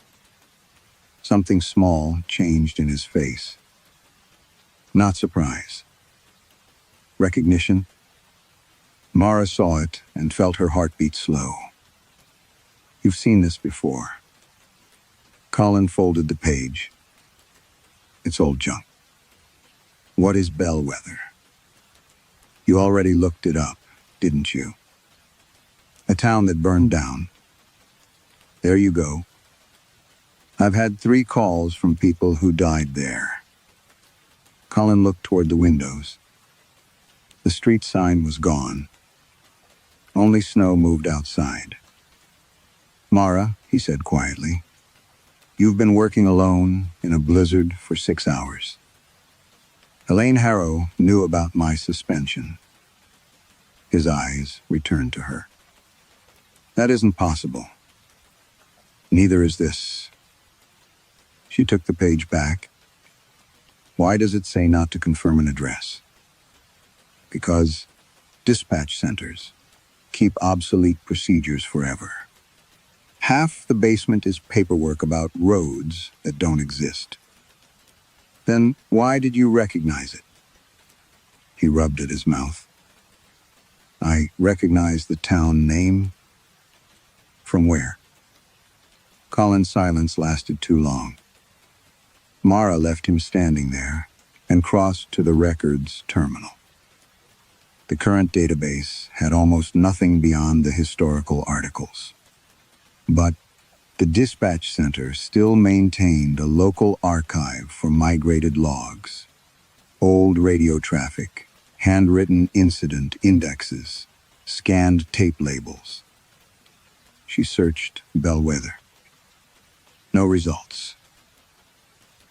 Something small changed in his face. Not surprise. Recognition. Mara saw it and felt her heartbeat slow. "You've seen this before." Colin folded the page. "It's old junk." "What is Bellwether?" "You already looked it up, didn't you?" "A town that burned down." "There you go. I've had 3 calls from people who died there." Colin looked toward the windows. The street sign was gone. Only snow moved outside. "Mara," he said quietly, "you've been working alone in a blizzard for 6 hours. Elaine Harrow knew about my suspension." His eyes returned to her. "That isn't possible. Neither is this." She took the page back. "Why does it say not to confirm an address?" "Because dispatch centers keep obsolete procedures forever. Half the basement is paperwork about roads that don't exist." "Then why did you recognize it?" He rubbed at his mouth. "I recognized the town name." "From where?" Colin's silence lasted too long. Mara left him standing there and crossed to the records terminal. The current database had almost nothing beyond the historical articles. But the dispatch center still maintained a local archive for migrated logs, old radio traffic, handwritten incident indexes, scanned tape labels. She searched Bellwether. No results.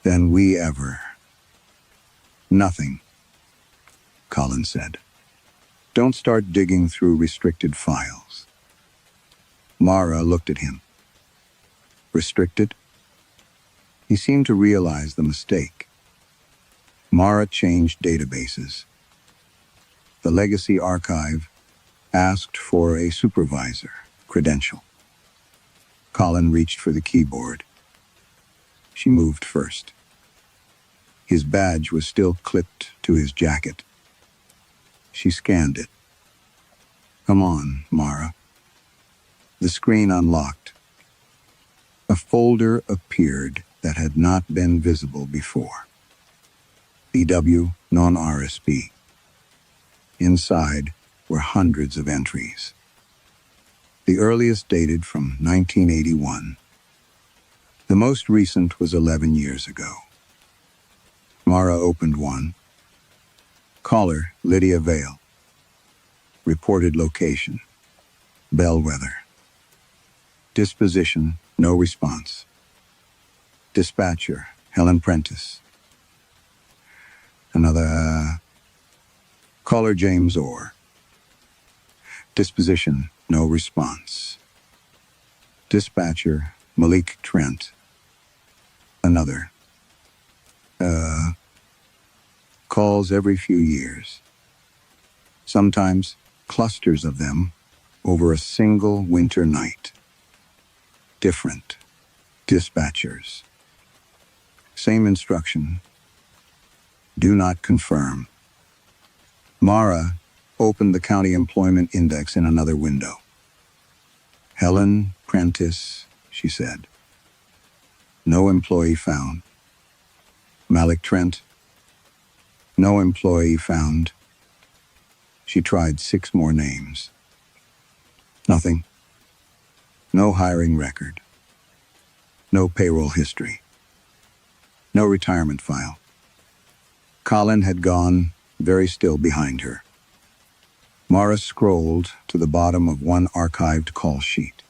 "Then we ever..." "Nothing," Colin said. "Don't start digging through restricted files. Mara looked at him. Restricted? He seemed to realize the mistake. Mara changed databases. The Legacy Archive asked for a supervisor credential. Colin reached for the keyboard. She moved first. His badge was still clipped to his jacket. She scanned it. Come on, Mara. The screen unlocked. A folder appeared that had not been visible before. BW non-RSP. Inside were hundreds of entries. The earliest dated from 1981. The most recent was 11 years ago. Mara opened one. Caller, Lydia Vale. Reported location, Bellwether. Disposition, no response. Dispatcher, Helen Prentice. Another, caller James Orr. Disposition, no response. Dispatcher, Malik Trent. Another, calls every few years. Sometimes clusters of them over a single winter night. Different dispatchers. Same instruction. Do not confirm. Mara opened the County Employment Index in another window. Helen Prentice, she said. No employee found. Malik Trent. No employee found. She tried 6 more names. Nothing. No hiring record. No payroll history. No retirement file. Colin had gone very still behind her. Mara scrolled to the bottom of one archived call sheet.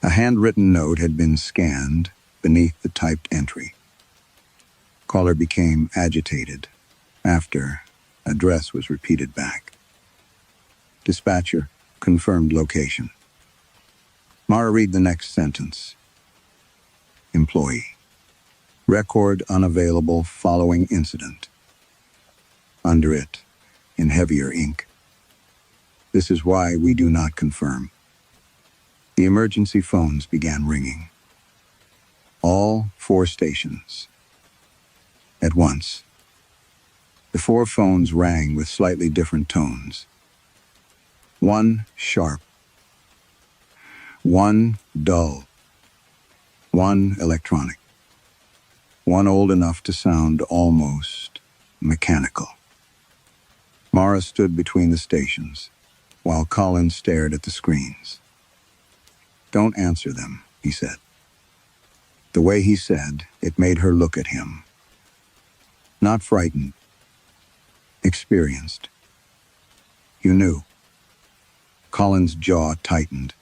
A handwritten note had been scanned beneath the typed entry. Caller became agitated after address was repeated back. Dispatcher confirmed location. Mara read the next sentence. Employee. Record unavailable following incident. Under it, in heavier ink. This is why we do not confirm. The emergency phones began ringing. All 4 stations. At once. The 4 phones rang with slightly different tones. 1 sharp. 1 dull. 1 electronic. 1 old enough to sound almost mechanical. Mara stood between the stations, while Colin stared at the screens. Don't answer them, he said. The way he said, it made her look at him. Not frightened. Experienced. You knew. Colin's jaw tightened.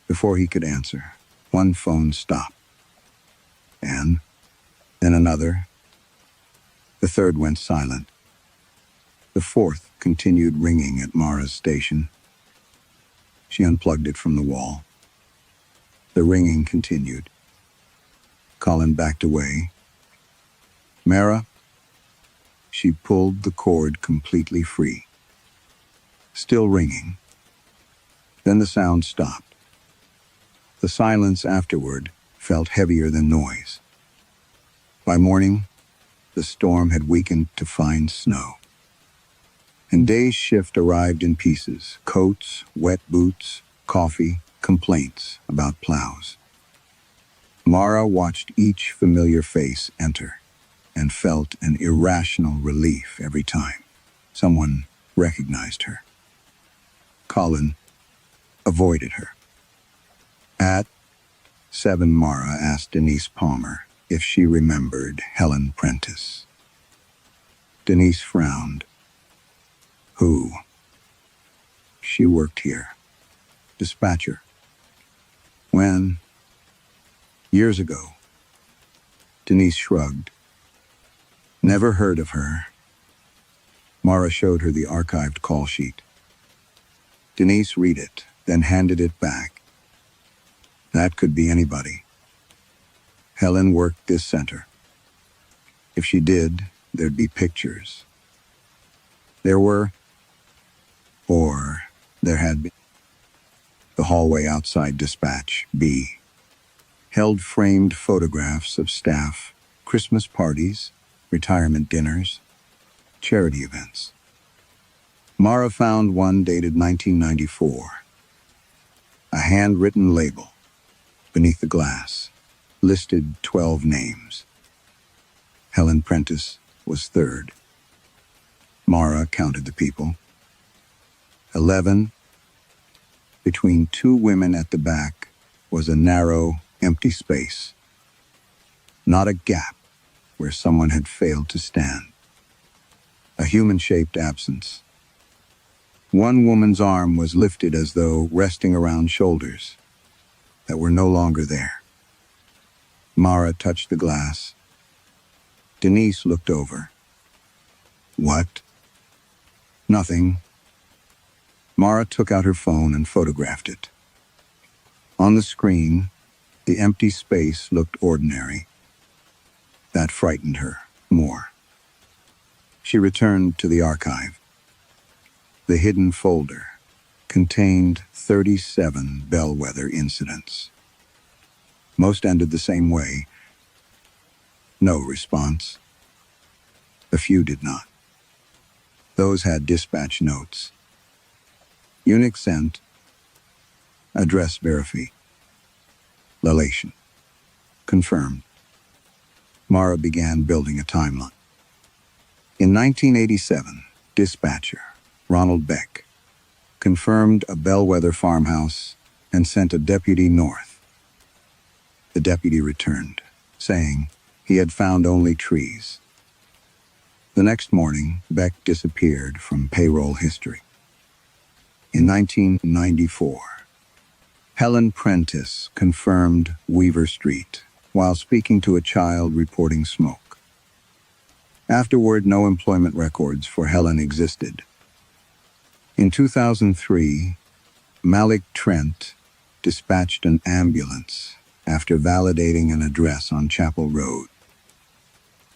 Before he could answer, 1 phone stopped. And then another. The 3rd went silent. The 4th continued ringing at Mara's station. She unplugged it from the wall. The ringing continued. Colin backed away. Mara. She pulled the cord completely free. Still ringing. Then the sound stopped. The silence afterward felt heavier than noise. By morning, the storm had weakened to fine snow. And day's shift arrived in pieces: coats, wet boots, coffee, complaints about plows. Mara watched each familiar face enter and felt an irrational relief every time someone recognized her. Colin avoided her. At 7, Mara asked Denise Palmer if she remembered Helen Prentice. Denise frowned. Who? She worked here. Dispatcher. When? Years ago. Denise shrugged. Never heard of her. Mara showed her the archived call sheet. Denise read it, then handed it back. That could be anybody. Helen worked this center. If she did, there'd be pictures. There were, or there had been. The hallway outside Dispatch B held framed photographs of staff, Christmas parties, retirement dinners, charity events. Mara found one dated 1994. A handwritten label beneath the glass listed 12 names. Helen Prentice was third. Mara counted the people. 11. Between two women at the back was a narrow, empty space. Not a gap where someone had failed to stand. A human-shaped absence. One woman's arm was lifted as though resting around shoulders that were no longer there. Mara touched the glass. Denise looked over. What? Nothing. Mara took out her phone and photographed it. On the screen, the empty space looked ordinary. That frightened her more. She returned to the archive. The hidden folder contained 37 bellwether incidents. Most ended the same way. No response. A few did not. Those had dispatch notes. Unix sent. Address verify. Leanh. Confirmed. Mara began building a timeline. In 1987, dispatcher Ronald Beck confirmed a bellwether farmhouse and sent a deputy north. The deputy returned, saying he had found only trees. The next morning, Beck disappeared from payroll history. In 1994, Helen Prentice confirmed Weaver Street while speaking to a child reporting smoke. Afterward, no employment records for Helen existed. In 2003, Malik Trent dispatched an ambulance after validating an address on Chapel Road.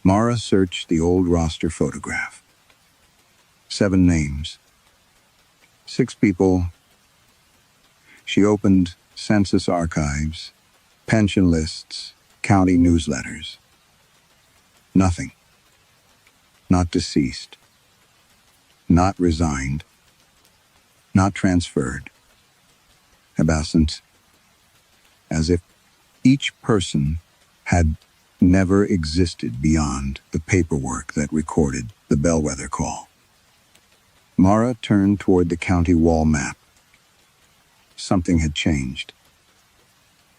Mara searched the old roster photograph. 7 names. 6 people. She opened census archives, pension lists, county newsletters. Nothing. Not deceased. Not resigned. Not transferred. Absent. As if each person had never existed beyond the paperwork that recorded the bellwether call. Mara turned toward the county wall map. Something had changed.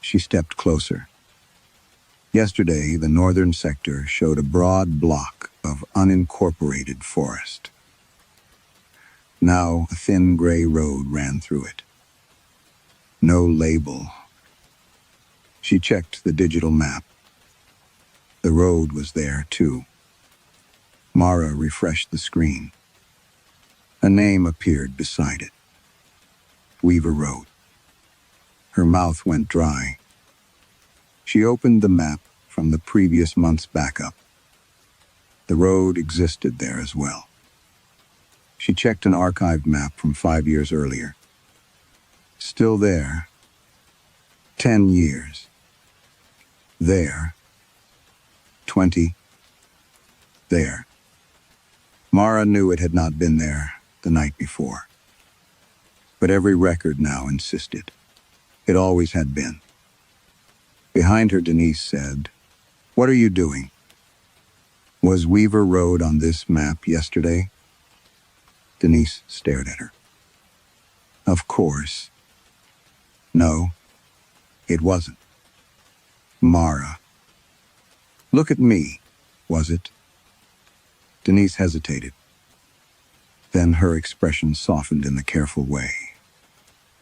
She stepped closer. Yesterday, the northern sector showed a broad block of unincorporated forest. Now, a thin gray road ran through it. No label. She checked the digital map. The road was there, too. Mara refreshed the screen. A name appeared beside it. Weaver Road. Her mouth went dry. She opened the map from the previous month's backup. The road existed there as well. She checked an archived map from 5 years earlier. Still there. 10 years. There. 20. There. Mara knew it had not been there the night before. But every record now insisted. It always had been. Behind her, Denise said, "What are you doing?" Was Weaver Road on this map yesterday? Denise stared at her. Of course. No, it wasn't. Mara. Look at me, was it? Denise hesitated. Then her expression softened in the careful way.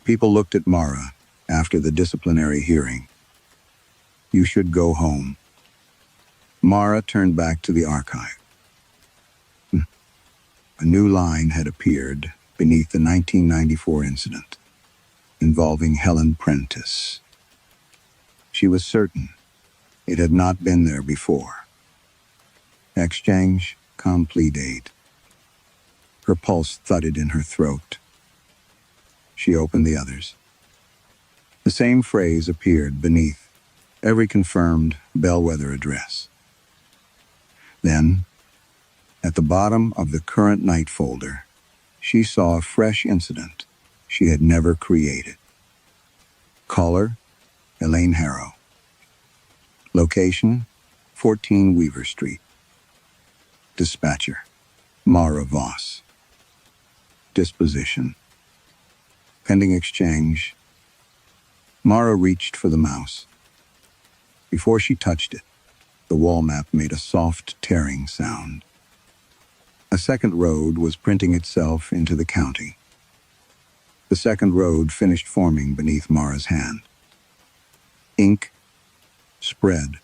People looked at Mara after the disciplinary hearing. You should go home. Mara turned back to the archive. A new line had appeared beneath the 1994 incident. involving Helen Prentice. She was certain it had not been there before. Exchange complete. Her pulse thudded in her throat. She opened the others. The same phrase appeared beneath every confirmed bellwether address. Then, at the bottom of the current night folder, she saw a fresh incident she had never created. Caller, Elaine Harrow. Location, 14 Weaver Street. Dispatcher, Mara Voss. Disposition. Pending exchange. Mara reached for the mouse. Before she touched it, the wall map made a soft tearing sound. A second road was printing itself into the county. The second road finished forming beneath Mara's hand. Ink spread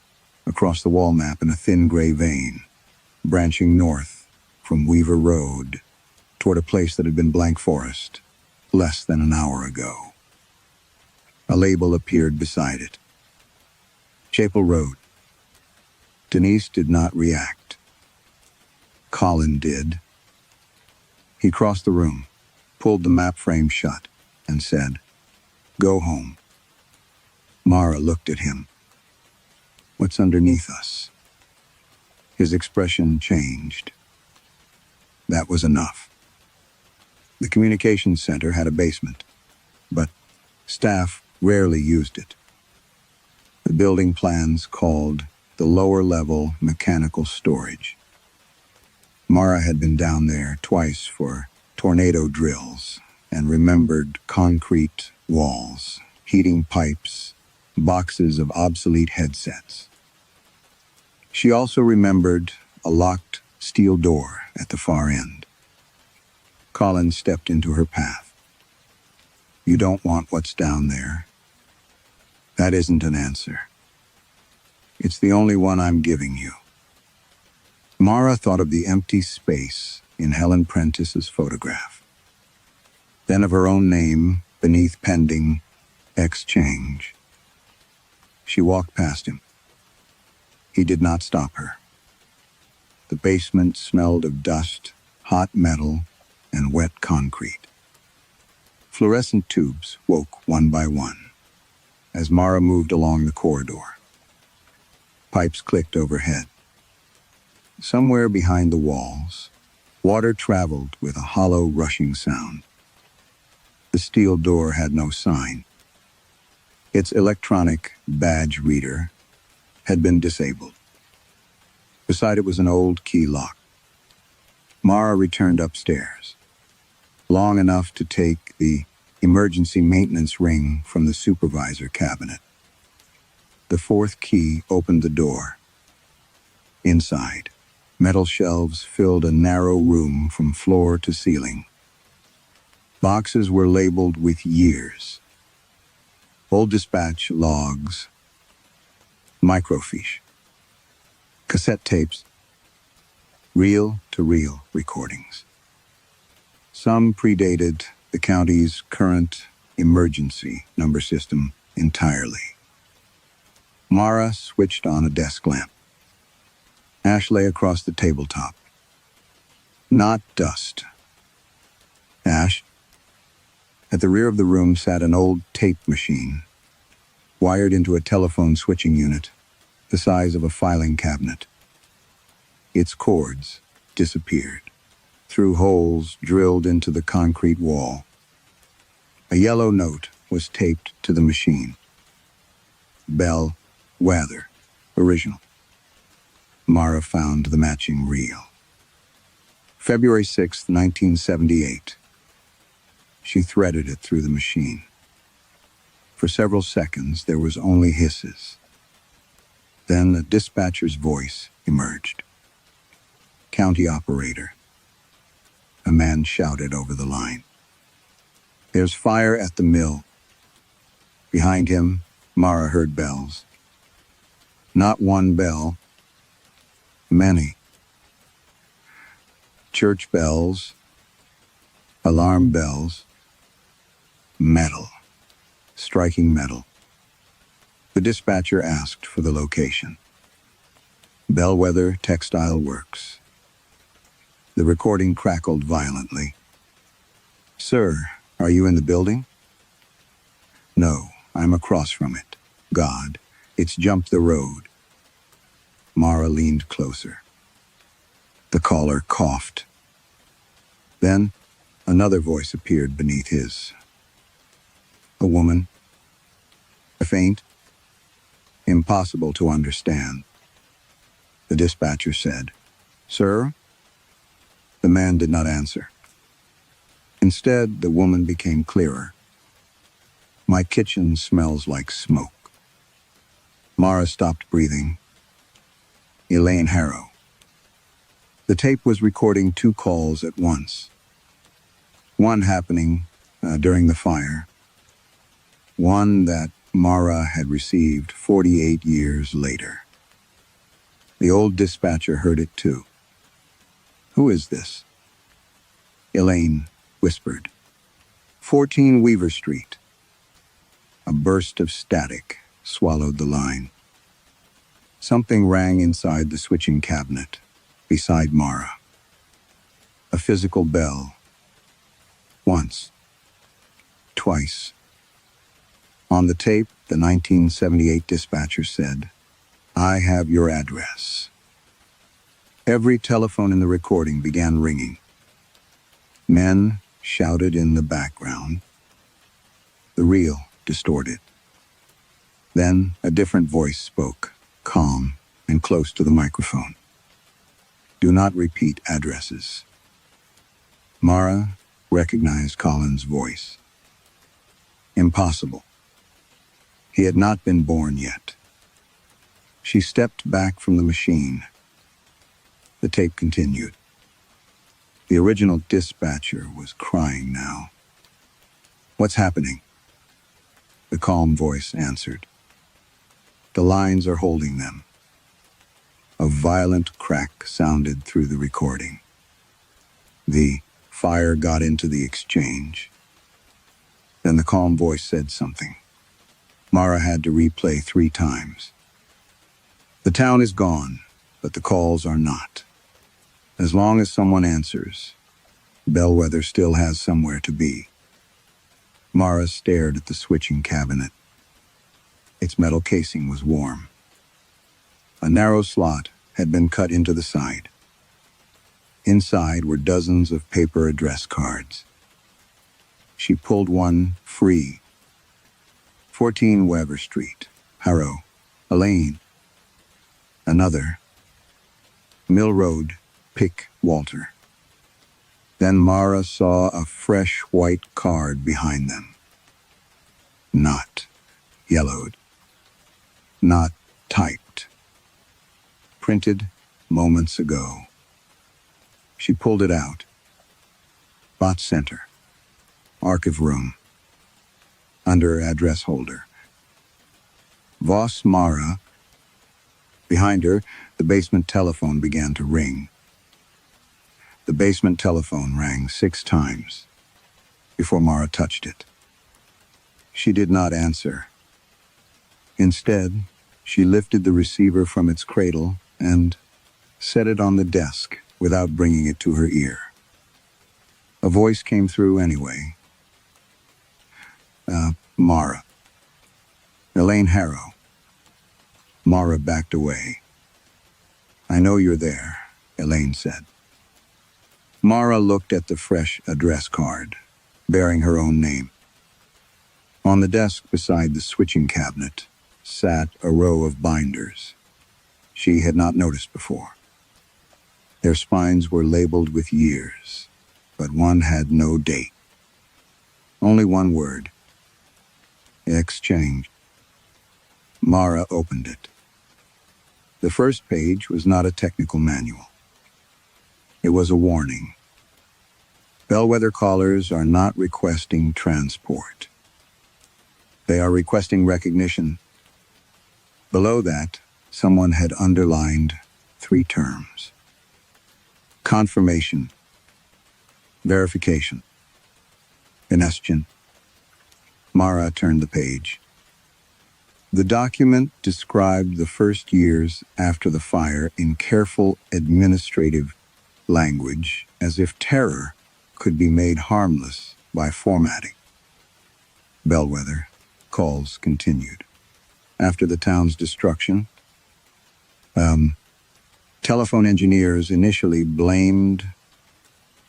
across the wall map in a thin gray vein, branching north from Weaver Road toward a place that had been blank forest less than an hour ago. A label appeared beside it. Chapel Road. Denise did not react. Colin did. He crossed the room, pulled the map frame shut, and said, "Go home." Mara looked at him. "What's underneath us?" His expression changed. That was enough. The communications center had a basement, but staff rarely used it. The building plans called the lower level mechanical storage. Mara had been down there twice for tornado drills and remembered concrete walls, heating pipes, boxes of obsolete headsets. She also remembered a locked steel door at the far end. Colin stepped into her path. "You don't want what's down there." "That isn't an answer. It's the only one I'm giving you." Mara thought of the empty space in Helen Prentice's photograph, then of her own name beneath pending exchange. She walked past him. He did not stop her. The basement smelled of dust, hot metal, and wet concrete. Fluorescent tubes woke one by one as Mara moved along the corridor. Pipes clicked overhead. Somewhere behind the walls, water traveled with a hollow, rushing sound. The steel door had no sign. Its electronic badge reader had been disabled. Beside it was an old key lock. Mara returned upstairs, long enough to take the emergency maintenance ring from the supervisor cabinet. The fourth key opened the door. Inside, metal shelves filled a narrow room from floor to ceiling. Boxes were labeled with years. Old dispatch logs, microfiche, cassette tapes, reel-to-reel recordings. Some predated the county's current emergency number system entirely. Mara switched on a desk lamp. Ash lay across the tabletop. Not dust. Ash. At the rear of the room sat an old tape machine, wired into a telephone switching unit, the size of a filing cabinet. Its cords disappeared through holes drilled into the concrete wall. A yellow note was taped to the machine. Bell Wather, original. Mara found the matching reel. February 6, 1978. She threaded it through the machine. For several seconds, there was only hisses. Then the dispatcher's voice emerged. "County operator." A man shouted over the line. "There's fire at the mill." Behind him, Mara heard bells. Not one bell. Many. Church bells, alarm bells, metal. striking metal. The dispatcher asked for the location. Bellwether Textile Works. The recording crackled violently. "Sir, are you in the building?" "No, I'm across from it. God, it's jumped the road." Mara leaned closer. The caller coughed. Then, another voice appeared beneath his. A woman. A faint. Impossible to understand. The dispatcher said, "Sir?" The man did not answer. Instead, the woman became clearer. "My kitchen smells like smoke." Mara stopped breathing. Elaine Harrow. The tape was recording 2 calls at once. One happening during the fire. One that Mara had received 48 years later. The old dispatcher heard it too. "Who is this?" Elaine whispered. 14 Weaver Street." A burst of static swallowed the line. Something rang inside the switching cabinet, beside Mara. A physical bell. Once. Twice. On the tape, the 1978 dispatcher said, "I have your address." Every telephone in the recording began ringing. Men shouted in the background. The reel distorted. Then a different voice spoke, calm and close to the microphone. "Do not repeat addresses." Mara recognized Colin's voice. Impossible. He had not been born yet. She stepped back from the machine. The tape continued. The original dispatcher was crying now. "What's happening?" The calm voice answered. "The lines are holding them." A violent crack sounded through the recording. The fire got into the exchange. Then the calm voice said something. Mara had to replay 3 times. "The town is gone, but the calls are not. As long as someone answers, Bellwether still has somewhere to be." Mara stared at the switching cabinet. Its metal casing was warm. A narrow slot had been cut into the side. Inside were dozens of paper address cards. She pulled one free. 14 Weaver Street, Harrow, Elaine. Another. Mill Road, Pick, Walter. Then Mara saw a fresh white card behind them. Not yellowed. Not typed. Printed moments ago. She pulled it out. Bot Center. Archive room. Under address holder. Voss Mara. Behind her, the basement telephone began to ring. The basement telephone rang 6 times before Mara touched it. She did not answer. Instead, she lifted the receiver from its cradle and set it on the desk without bringing it to her ear. A voice came through anyway. Mara. Elaine Harrow." Mara backed away. "I know you're there," Elaine said. Mara looked at the fresh address card, bearing her own name. On the desk beside the switching cabinet sat a row of binders she had not noticed before. Their spines were labeled with years, but one had no date. Only one word. Exchange. Mara opened it. The first page was not a technical manual. It was a warning. Bellwether callers are not requesting transport. They are requesting recognition. Below that, someone had underlined 3 terms. Confirmation. Verification. Pianist. Mara turned the page. The document described the first years after the fire in careful administrative language, as if terror could be made harmless by formatting. Bellwether. Calls continued. After the town's destruction, telephone engineers initially blamed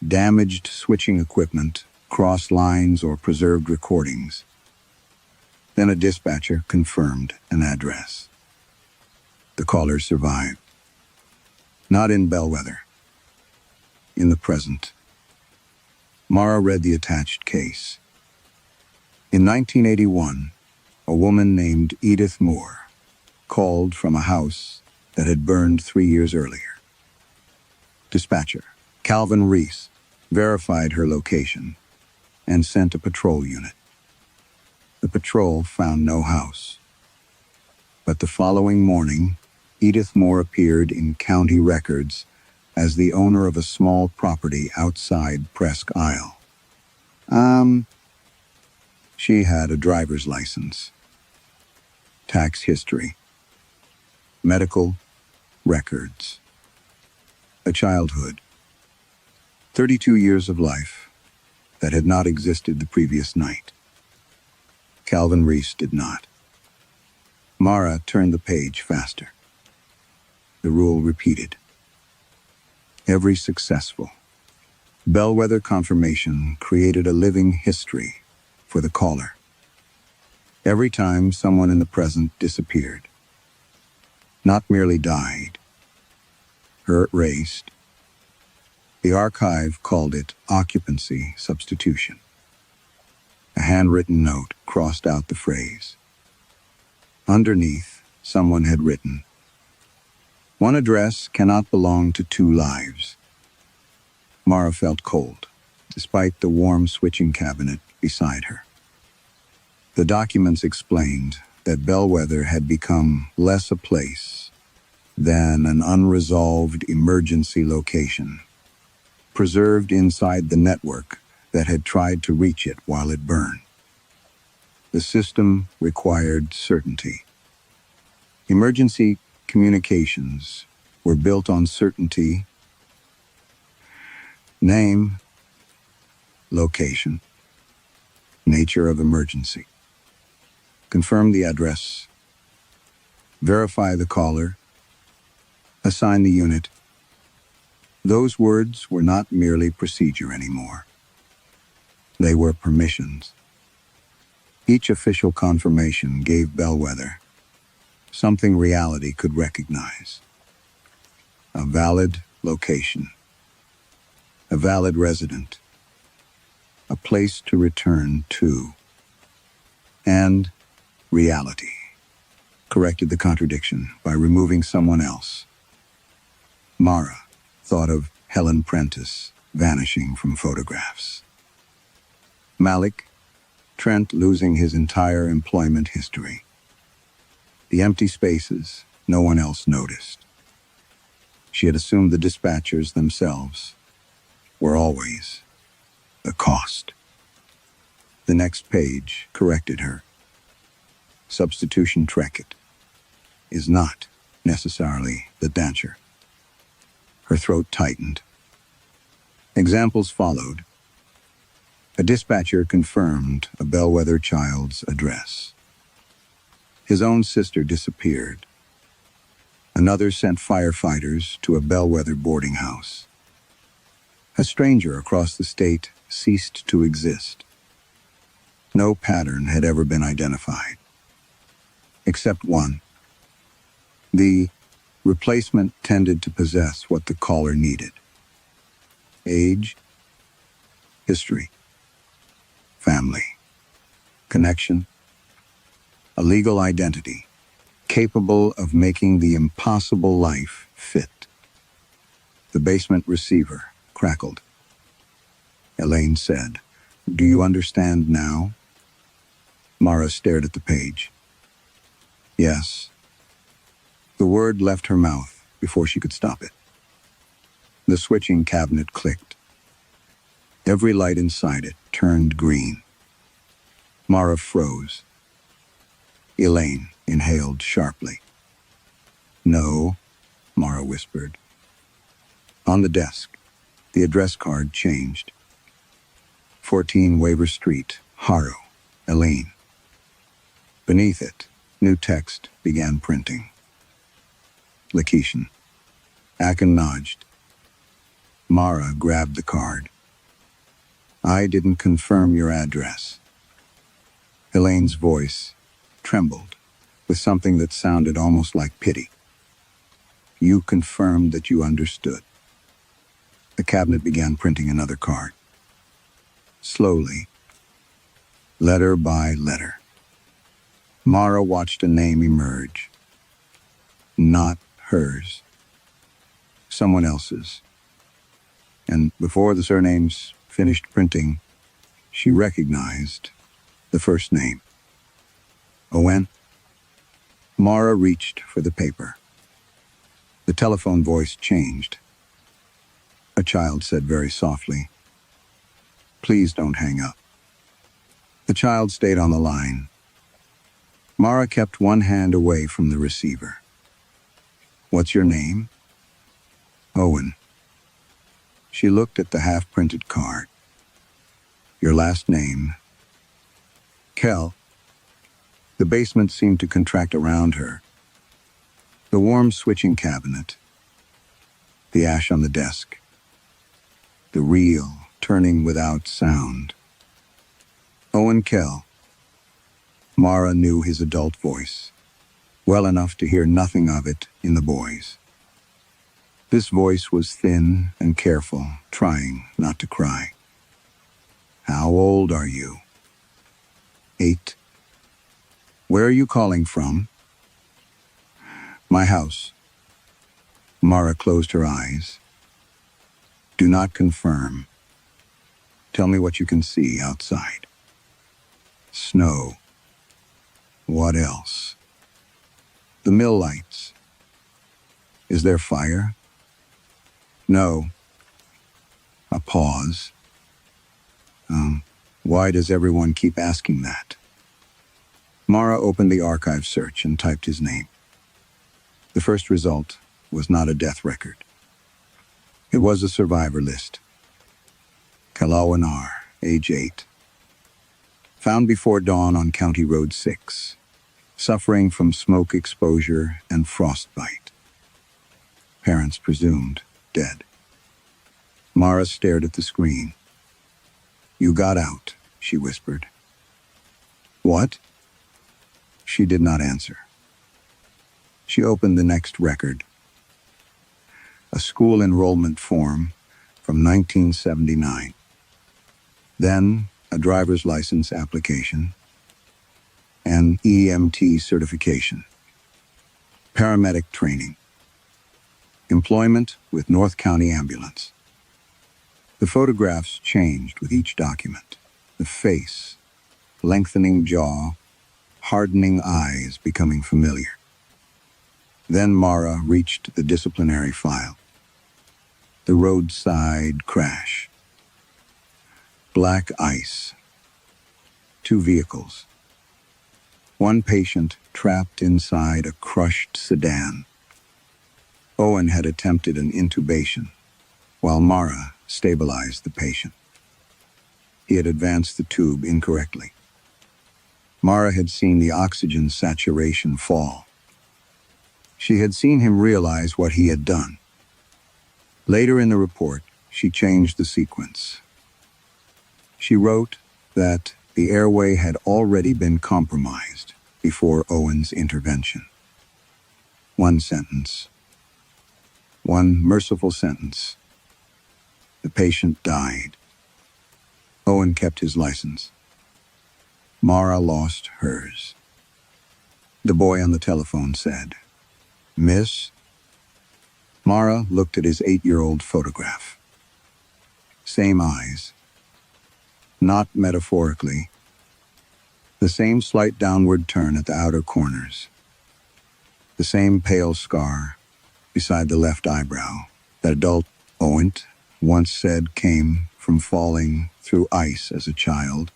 damaged switching equipment, crossed lines, or preserved recordings. Then a dispatcher confirmed an address. The caller survived. Not in Bellwether. In the present. Mara read the attached case. In 1981, a woman named Edith Moore called from a house that had burned 3 years earlier. Dispatcher Calvin Reese verified her location and sent a patrol unit. The patrol found no house. But the following morning, Edith Moore appeared in county records as the owner of a small property outside Presque Isle. She had a driver's license, tax history, medical records, a childhood, 32 years of life that had not existed the previous night. Calvin Reese did not. Mara turned the page faster. The rule repeated. Every successful Bellwether confirmation created a living history for the caller. Every time someone in the present disappeared, not merely died, or erased, the archive called it occupancy substitution. A handwritten note crossed out the phrase. Underneath, someone had written, "One address cannot belong to 2 lives." Mara felt cold, despite the warm switching cabinet beside her. The documents explained that Bellwether had become less a place than an unresolved emergency location, preserved inside the network that had tried to reach it while it burned. The system required certainty. Emergency communications were built on certainty, name, location, nature of emergency. Confirm the address, verify the caller, assign the unit. Those words were not merely procedure anymore. They were permissions. Each official confirmation gave Bellwether something reality could recognize. A valid location, a valid resident, a place to return to, and reality corrected the contradiction by removing someone else. Mara thought of Helen Prentice vanishing from photographs. Malik, Trent losing his entire employment history. The empty spaces no one else noticed. She had assumed the dispatchers themselves were always the cost. The next page corrected her. Substitution trekket is not necessarily the dancer. Her throat tightened. Examples followed. A dispatcher confirmed a Bellwether child's address. His own sister disappeared. Another sent firefighters to a Bellwether boarding house. A stranger across the state ceased to exist. No pattern had ever been identified. Except one. The replacement tended to possess what the caller needed. Age, history, family, connection, a legal identity, capable of making the impossible life fit. The basement receiver crackled. Leanh said, "Do you understand now?" Mara stared at the page. Yes. The word left her mouth before she could stop it. The switching cabinet clicked. Every light inside it turned green. Mara froze. Leanh inhaled sharply. "No," Mara whispered. On the desk, the address card changed. 14 Waver Street, Harrow, Leanh. Beneath it, new text began printing. Location. Akin nudged. Mara grabbed the card. "I didn't confirm your address." Elaine's voice trembled with something that sounded almost like pity. "You confirmed that you understood." The cabinet began printing another card. Slowly, letter by letter, Mara watched a name emerge. Not hers. Someone else's. And before the surnames finished printing, she recognized the first name. Owen. Mara reached for the paper. The telephone voice changed. A child said very softly, "Please don't hang up." The child stayed on the line. Mara kept one hand away from the receiver. "What's your name?" "Owen." She looked at the half-printed card. "Your last name?" "Kell." The basement seemed to contract around her. The warm switching cabinet, the ash on the desk, the reel turning without sound. Owen Kell. Mara knew his adult voice, well enough to hear nothing of it in the boy's. This voice was thin and careful, trying not to cry. "How old are you?" 8. "Where are you calling from?" "My house." Mara closed her eyes. "Do not confirm. Tell me what you can see outside." "Snow." "What else?" "The mill lights." "Is there fire?" "No." A pause. Why does everyone keep asking that?" Mara opened the archive search and typed his name. The first result was not a death record. It was a survivor list. Kalawanar, age 8. Found before dawn on County Road 6. Suffering from smoke exposure and frostbite. Parents presumed dead. Mara stared at the screen. "You got out," she whispered. "What?" She did not answer. She opened the next record. A school enrollment form from 1979. Then a driver's license application. An EMT certification. Paramedic training. Employment with North County Ambulance. The photographs changed with each document. The face, lengthening jaw, hardening eyes becoming familiar. Then Mara reached the disciplinary file. The roadside crash. Black ice. 2 vehicles. 1 patient trapped inside a crushed sedan. Owen had attempted an intubation, while Mara stabilized the patient. He had advanced the tube incorrectly. Mara had seen the oxygen saturation fall. She had seen him realize what he had done. Later in the report, she changed the sequence. She wrote that the airway had already been compromised before Owen's intervention. 1 sentence. 1 merciful sentence. The patient died. Owen kept his license. Mara lost hers. The boy on the telephone said, "Miss?" Mara looked at his 8-year-old photograph. Same eyes. Not metaphorically. The same slight downward turn at the outer corners. The same pale scar beside the left eyebrow that adult Owen once said came from falling through ice as a child.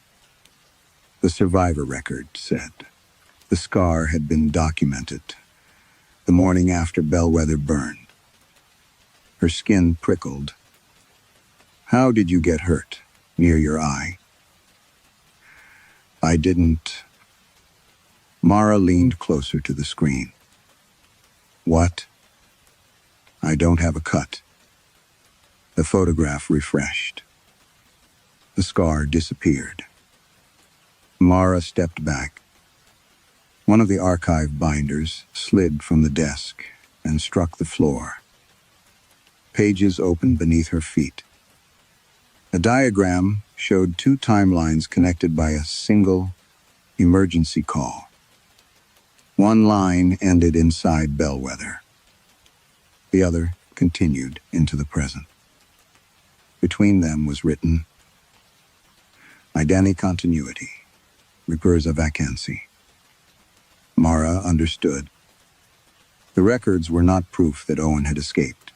The survivor record said. The scar had been documented. The morning after Bellwether burned. Her skin prickled. How did you get hurt? Near your eye? I didn't. Mara leaned closer to the screen. What? I don't have a cut. The photograph refreshed. The scar disappeared. Mara stepped back. One of the archive binders slid from the desk and struck the floor. Pages opened beneath her feet. A diagram showed two timelines connected by a single emergency call. One line ended inside Bellwether. The other continued into the present. Between them was written, Identity continuity, repurs a vacancy. Mara understood. The records were not proof that Owen had escaped.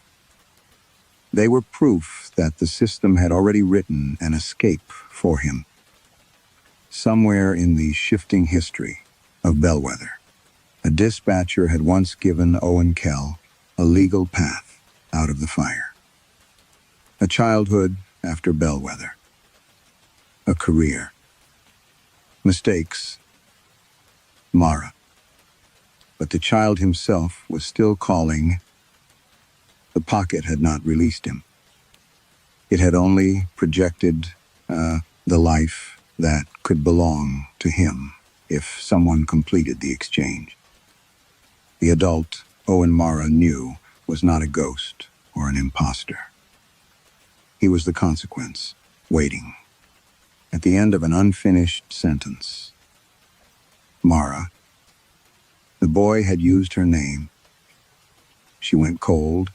They were proof that the system had already written an escape for him. Somewhere in the shifting history of Bellwether, a dispatcher had once given Owen Kell a legal path out of the fire. A childhood after Bellwether. A career. Mistakes. Mara. But the child himself was still calling. The pocket had not released him. It had only projected the life that could belong to him if someone completed the exchange. The adult Owen Mara knew was not a ghost or an imposter. He was the consequence, waiting, at the end of an unfinished sentence. Mara. The boy had used her name. She went cold.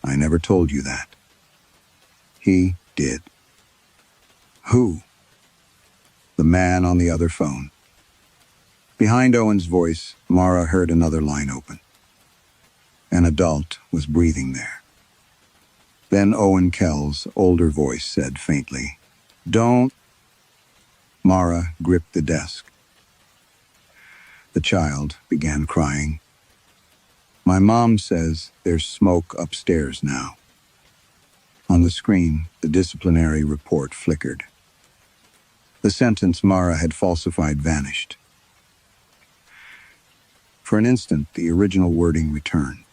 I never told you that. He did. Who? The man on the other phone. Behind Owen's voice, Mara heard another line open. An adult was breathing there. Then Owen Kell's older voice said faintly, Don't. Mara gripped the desk. The child began crying. My mom says there's smoke upstairs now. On the screen, the disciplinary report flickered. The sentence Mara had falsified vanished. For an instant, the original wording returned.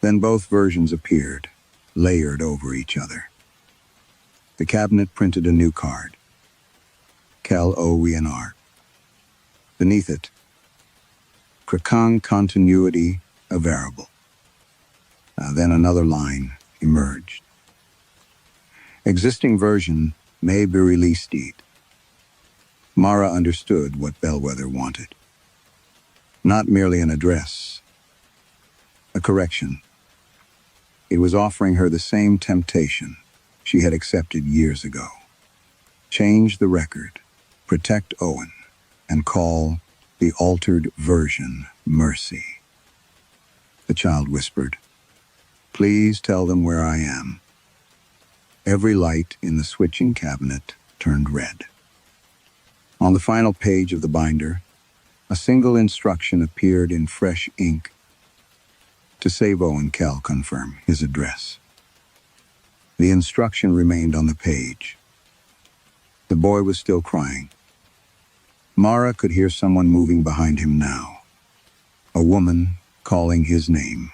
Then both versions appeared, layered over each other. The cabinet printed a new card. Kel Owenr. Beneath it, Krakang continuity a variable. Then another line emerged. Existing version may be released. Mara understood what Bellwether wanted. Not merely an address, a correction. It was offering her the same temptation she had accepted years ago. Change the record, protect Owen, and call the altered version Mercy. The child whispered, Please tell them where I am. Every light in the switching cabinet turned red. On the final page of the binder, a single instruction appeared in fresh ink. To save Owen Kell confirm his address. The instruction remained on the page. The boy was still crying. Mara could hear someone moving behind him now. A woman calling his name.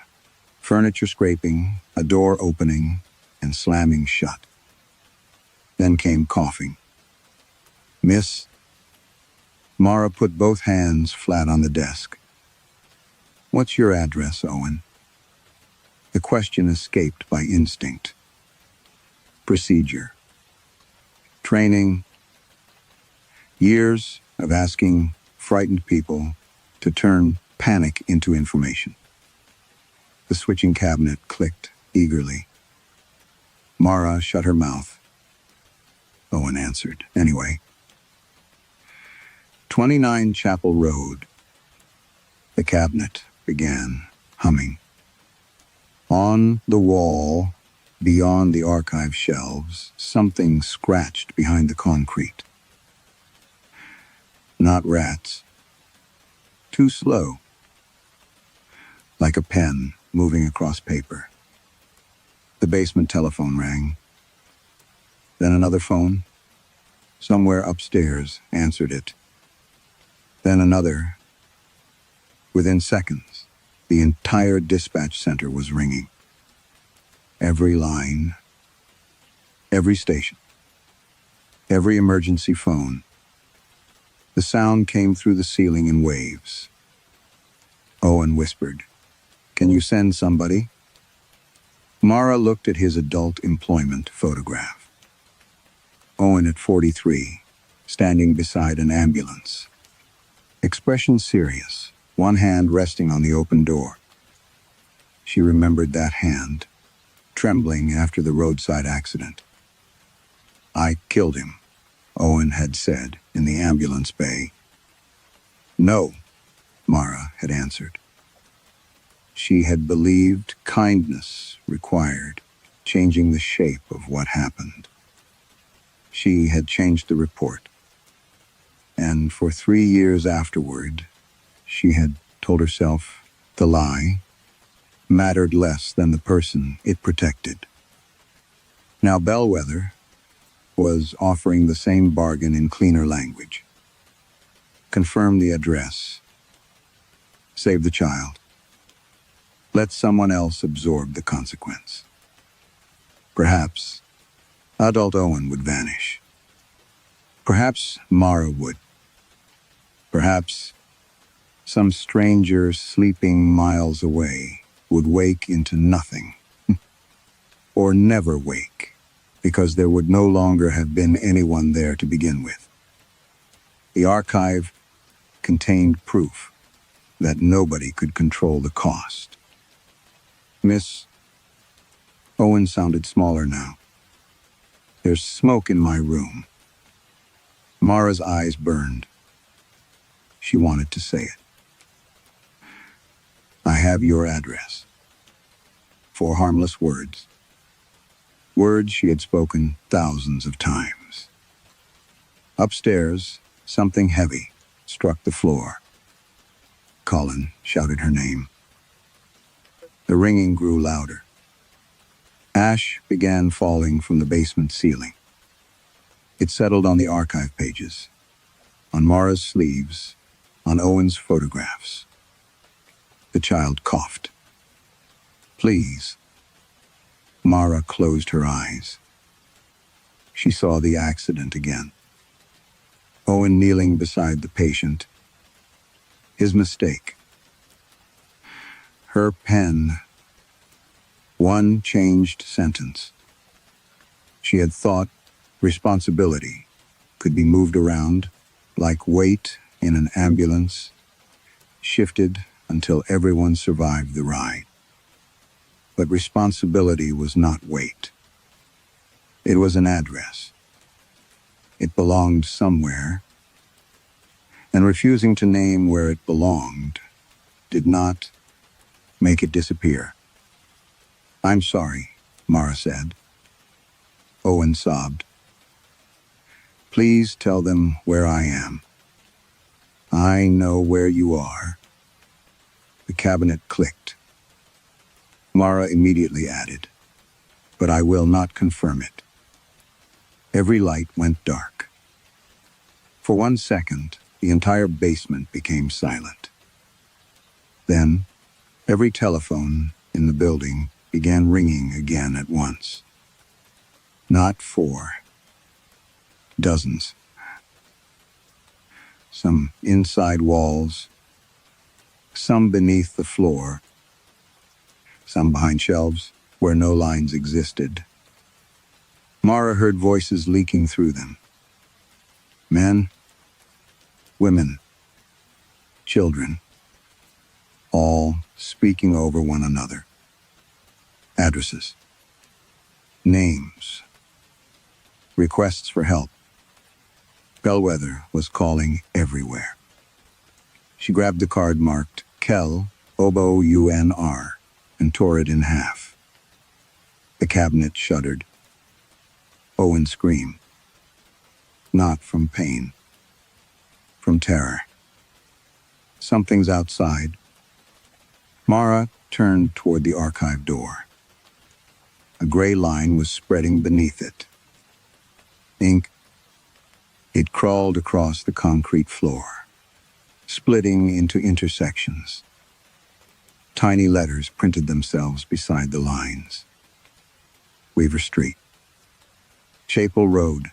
Furniture scraping, a door opening and slamming shut. Then came coughing. Miss. Mara put both hands flat on the desk. What's your address, Owen? The question escaped by instinct. Procedure. Training. Years of asking frightened people to turn panic into information. The switching cabinet clicked eagerly. Mara shut her mouth. Owen answered, anyway. 29 Chapel Road. The cabinet began humming. On the wall, beyond the archive shelves, something scratched behind the concrete. Not rats. Too slow, like a pen moving across paper. The basement telephone rang. Then another phone. Somewhere upstairs answered it. Then another. Within seconds, the entire dispatch center was ringing. Every line, every station, every emergency phone. The sound came through the ceiling in waves. Owen whispered, "Can you send somebody?" Mara looked at his adult employment photograph. Owen at 43, standing beside an ambulance. Expression serious, one hand resting on the open door. She remembered that hand, trembling after the roadside accident. "I killed him," Owen had said in the ambulance bay. "No," Mara had answered. She had believed kindness required changing the shape of what happened. She had changed the report. And for 3 years afterward, she had told herself the lie mattered less than the person it protected. Now Bellwether was offering the same bargain in cleaner language. Confirm the address. Save the child. Let someone else absorb the consequence. Perhaps adult Owen would vanish. Perhaps Mara would. Perhaps some stranger sleeping miles away would wake into nothing. Or never wake, because there would no longer have been anyone there to begin with. The archive contained proof that nobody could control the cost. "Miss..." Owen sounded smaller now. "There's smoke in my room." Mara's eyes burned. She wanted to say it. "I have your address." 4 harmless words. Words she had spoken thousands of times. Upstairs, something heavy struck the floor. Colin shouted her name. The ringing grew louder. Ash began falling from the basement ceiling. It settled on the archive pages, on Mara's sleeves, on Owen's photographs. The child coughed. "Please." Mara closed her eyes. She saw the accident again. Owen kneeling beside the patient. His mistake. Her pen. One changed sentence. She had thought responsibility could be moved around, like weight in an ambulance, shifted until everyone survived the ride. But responsibility was not weight. It was an address. It belonged somewhere, and refusing to name where it belonged did not make it disappear. "I'm sorry," Mara said. Owen sobbed. "Please tell them where I am. I know where you are." The cabinet clicked. Mara immediately added, "But I will not confirm it." Every light went dark. For 1 second, the entire basement became silent. Then, every telephone in the building began ringing again at once. Not 4. Dozens. Some inside walls, some beneath the floor, some behind shelves where no lines existed. Mara heard voices leaking through them. Men, women, children, all speaking over one another. Addresses, names, requests for help. Bellwether was calling everywhere. She grabbed the card marked Kel, OBOUNR, and tore it in half. The cabinet shuddered. Owen screamed. Not from pain. from terror. Something's outside. Mara turned toward the archive door. A gray line was spreading beneath it. Ink. It crawled across the concrete floor, splitting into intersections. Tiny letters printed themselves beside the lines. Weaver Street. Chapel Road.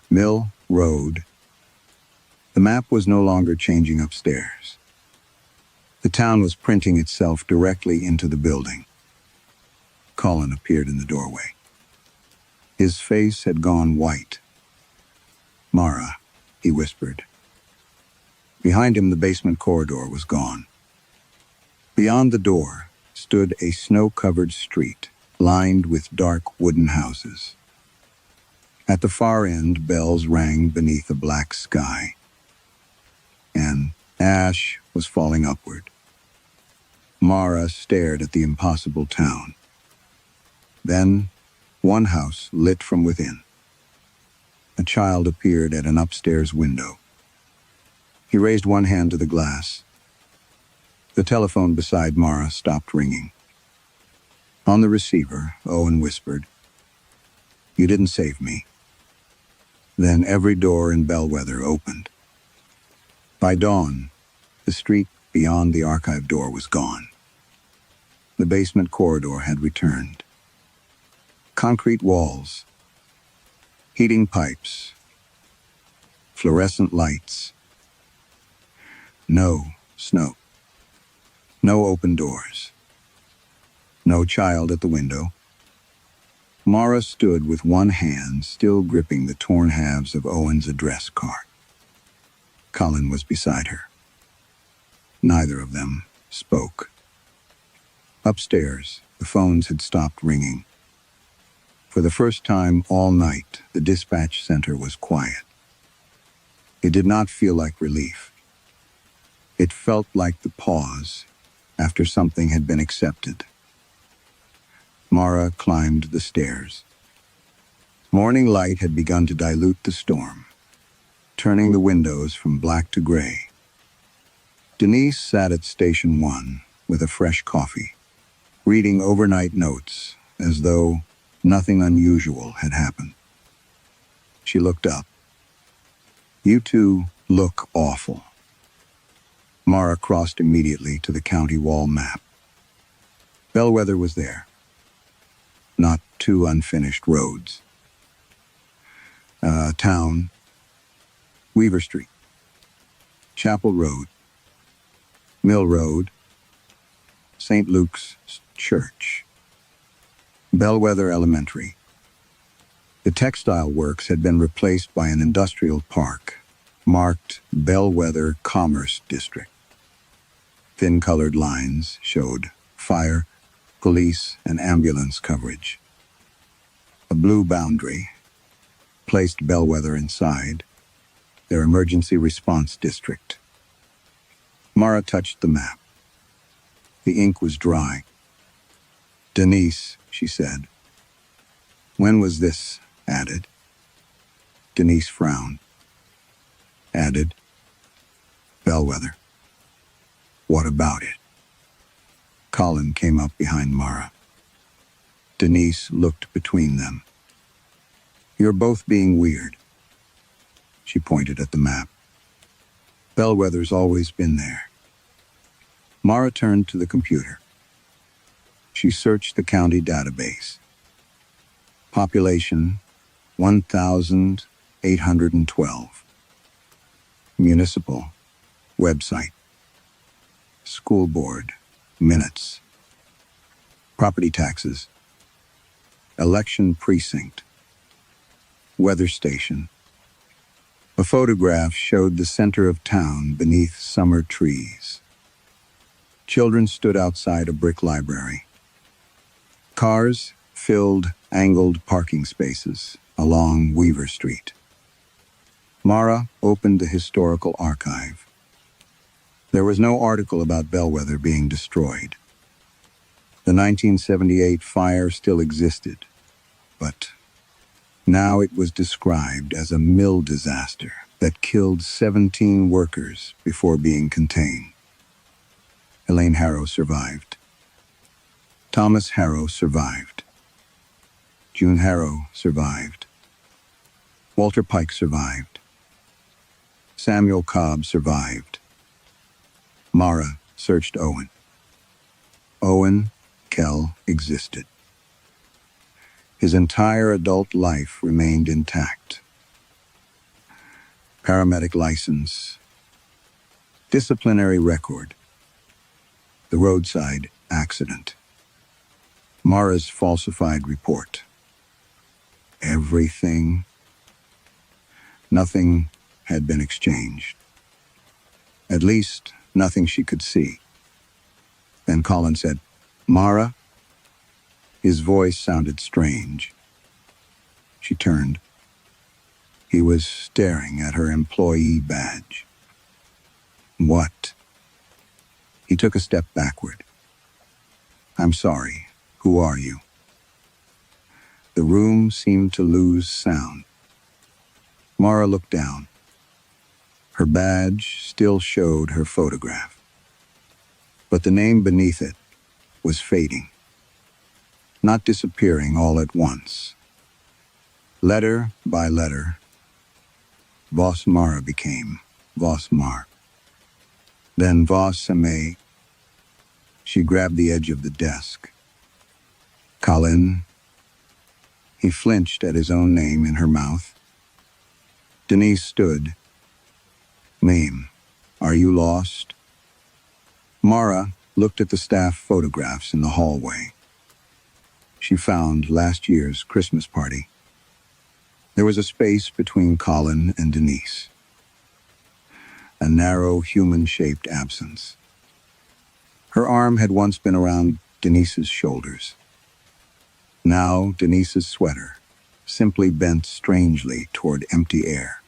Mill Road. The map was no longer changing upstairs. The town was printing itself directly into the building. Colin appeared in the doorway. His face had gone white. "Mara," he whispered. Behind him, the basement corridor was gone. Beyond the door stood a snow-covered street, lined with dark wooden houses. At the far end, bells rang beneath a black sky, and ash was falling upward. Mara stared at the impossible town. Then, one house lit from within. A child appeared at an upstairs window. He raised one hand to the glass. The telephone beside Mara stopped ringing. On the receiver, Owen whispered, "You didn't save me." Then every door in Bellwether opened. By dawn, the street beyond the archive door was gone. The basement corridor had returned. Concrete walls, heating pipes, fluorescent lights. No snow. No open doors. No child at the window. Mara stood with one hand still gripping the torn halves of Owen's address card. Colin was beside her. Neither of them spoke. Upstairs, the phones had stopped ringing. For the first time all night, the dispatch center was quiet. It did not feel like relief. It felt like the pause after something had been accepted. Mara climbed the stairs. Morning light had begun to dilute the storm, turning the windows from black to gray. Denise sat at Station 1 with a fresh coffee, reading overnight notes as though nothing unusual had happened. She looked up. "You two look awful." Mara crossed immediately to the county wall map. Bellwether was there. Not two unfinished roads. Town. Weaver Street. Chapel Road. Mill Road. St. Luke's Church. Bellwether Elementary. The textile works had been replaced by an industrial park, marked Bellwether Commerce District. Thin-colored lines showed fire, police, and ambulance coverage. A blue boundary placed Bellwether inside their emergency response district. Mara touched the map. The ink was dry. "Denise," she said. "When was this added?" Denise frowned. "Added? Bellwether. What about it?" Colin came up behind Mara. Denise looked between them. "You're both being weird." She pointed at the map. "Bellwether's always been there." Mara turned to the computer. She searched the county database. Population 1,812. Municipal website. School board minutes. Property taxes. Election precinct. Weather station. A photograph showed the center of town beneath summer trees. Children stood outside a brick library. Cars filled angled parking spaces along Weaver Street. Mara opened the historical archive. There was no article about Bellwether being destroyed. The 1978 fire still existed, but now it was described as a mill disaster that killed 17 workers before being contained. Elaine Harrow survived. Thomas Harrow survived. June Harrow survived. Walter Pike survived. Samuel Cobb survived. Mara searched Owen. Owen Kell existed. His entire adult life remained intact. Paramedic license, disciplinary record, the roadside accident, Mara's falsified report. Everything, nothing had been exchanged. At least, nothing she could see. Then Colin said, "Mara?" His voice sounded strange. She turned. He was staring at her employee badge. "What?" He took a step backward. "I'm sorry. Who are you?" The room seemed to lose sound. Mara looked down. Her badge still showed her photograph, but the name beneath it was fading, not disappearing all at once. Letter by letter, Vos Mara became Vos Mar. Then Vos Same. She grabbed the edge of the desk. Colin. He flinched at his own name in her mouth. Denise stood. "Mame, are you lost?" Mara looked at the staff photographs in the hallway. She found last year's Christmas party. There was a space between Colin and Denise. A narrow, human-shaped absence. Her arm had once been around Denise's shoulders. Now Denise's sweater simply bent strangely toward empty air.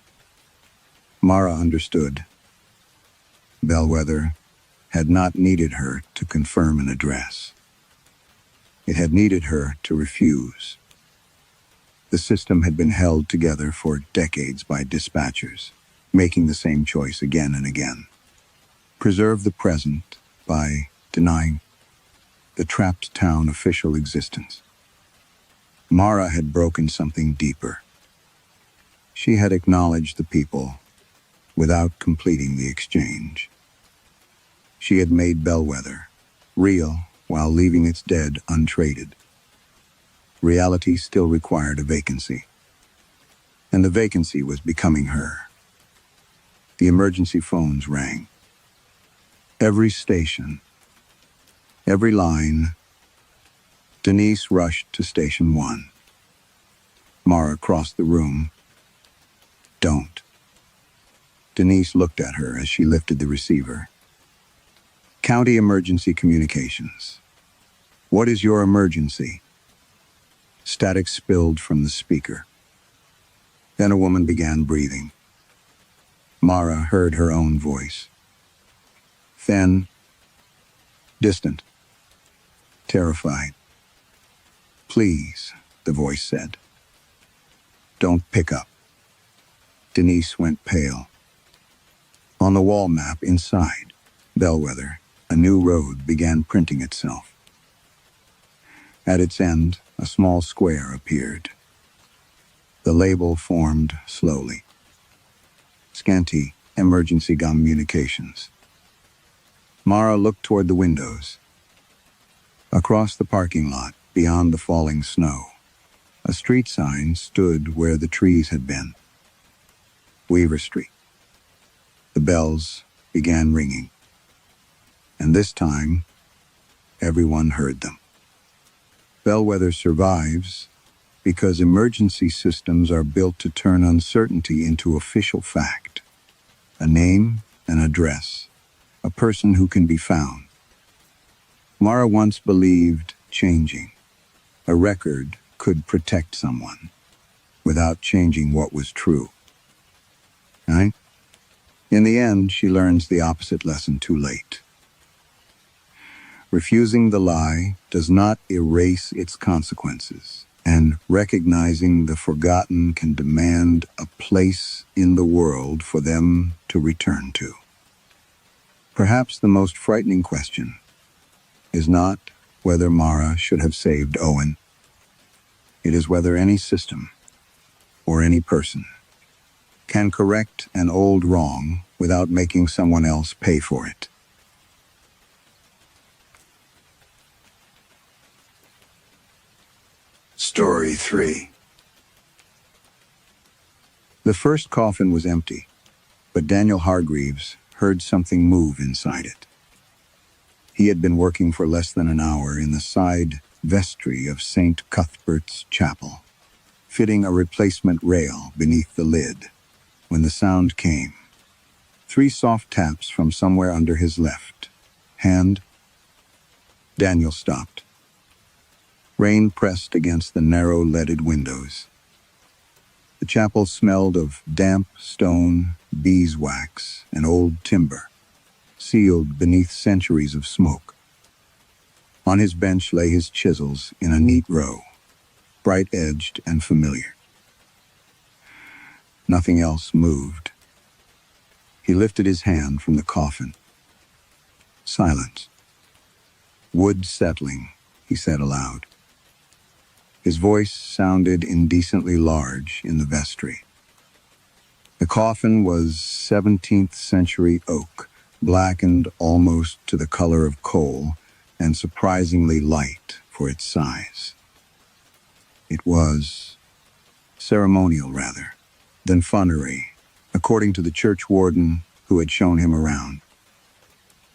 Mara understood. Bellwether had not needed her to confirm an address. It had needed her to refuse. The system had been held together for decades by dispatchers, making the same choice again and again. Preserve the present by denying the trapped town official existence. Mara had broken something deeper. She had acknowledged the people without completing the exchange. She had made Bellwether real while leaving its dead untraded. Reality still required a vacancy, and the vacancy was becoming her. The emergency phones rang. Every station, every line. Denise rushed to Station 1. Mara crossed the room. "Don't." Denise looked at her as she lifted the receiver. "County Emergency Communications. What is your emergency?" Static spilled from the speaker. Then a woman began breathing. Mara heard her own voice. Thin, distant, terrified. "Please," the voice said. "Don't pick up." Denise went pale. On the wall map inside Bellwether, a new road began printing itself. At its end, a small square appeared. The label formed slowly. Scanty Emergency Communications. Mara looked toward the windows. Across the parking lot, beyond the falling snow, a street sign stood where the trees had been. Weaver Street. The bells began ringing. And this time, everyone heard them. Bellwether survives because emergency systems are built to turn uncertainty into official fact. A name, an address, a person who can be found. Mara once believed changing a record could protect someone without changing what was true. Right? In the end, she learns the opposite lesson too late. Refusing the lie does not erase its consequences. and recognizing the forgotten can demand a place in the world for them to return to. Perhaps the most frightening question is not whether Mara should have saved Owen. It is whether any system or any person can correct an old wrong without making someone else pay for it. Story 3. The first coffin was empty, but Daniel Hargreaves heard something move inside it. He had been working for less than an hour in the side vestry of St. Cuthbert's Chapel, fitting a replacement rail beneath the lid, when the sound came. 3 soft taps from somewhere under his left hand. Daniel stopped. Rain pressed against the narrow leaded windows. The chapel smelled of damp stone, beeswax, and old timber, sealed beneath centuries of smoke. On his bench lay his chisels in a neat row, bright-edged and familiar. Nothing else moved. He lifted his hand from the coffin. Silence. Wood settling, he said aloud. His voice sounded indecently large in the vestry. The coffin was 17th century oak, blackened almost to the color of coal, and surprisingly light for its size. It was ceremonial rather than funnery, according to the church warden who had shown him around.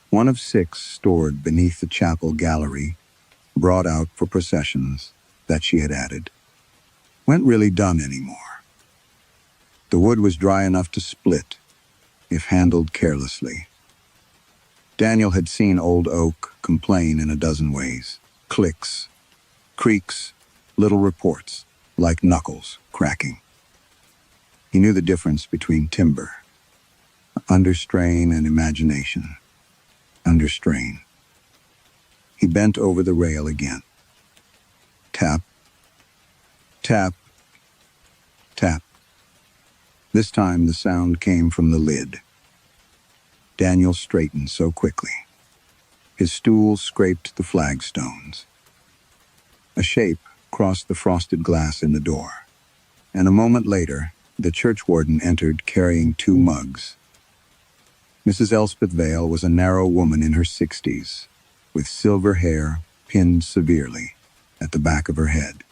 One of 6 stored beneath the chapel gallery, brought out for processions, that she had added, weren't really done anymore. The wood was dry enough to split, if handled carelessly. Daniel had seen old oak complain in a dozen ways. Clicks, creaks, little reports, like knuckles cracking. He knew the difference between timber, under strain, and imagination, under strain. He bent over the rail again. Tap, tap, tap. This time the sound came from the lid. Daniel straightened so quickly. His stool scraped the flagstones. A shape crossed the frosted glass in the door, and a moment later, the church warden entered carrying 2 mugs. Mrs. Elspeth Vale was a narrow woman in her 60s, with silver hair pinned severely at the back of her head.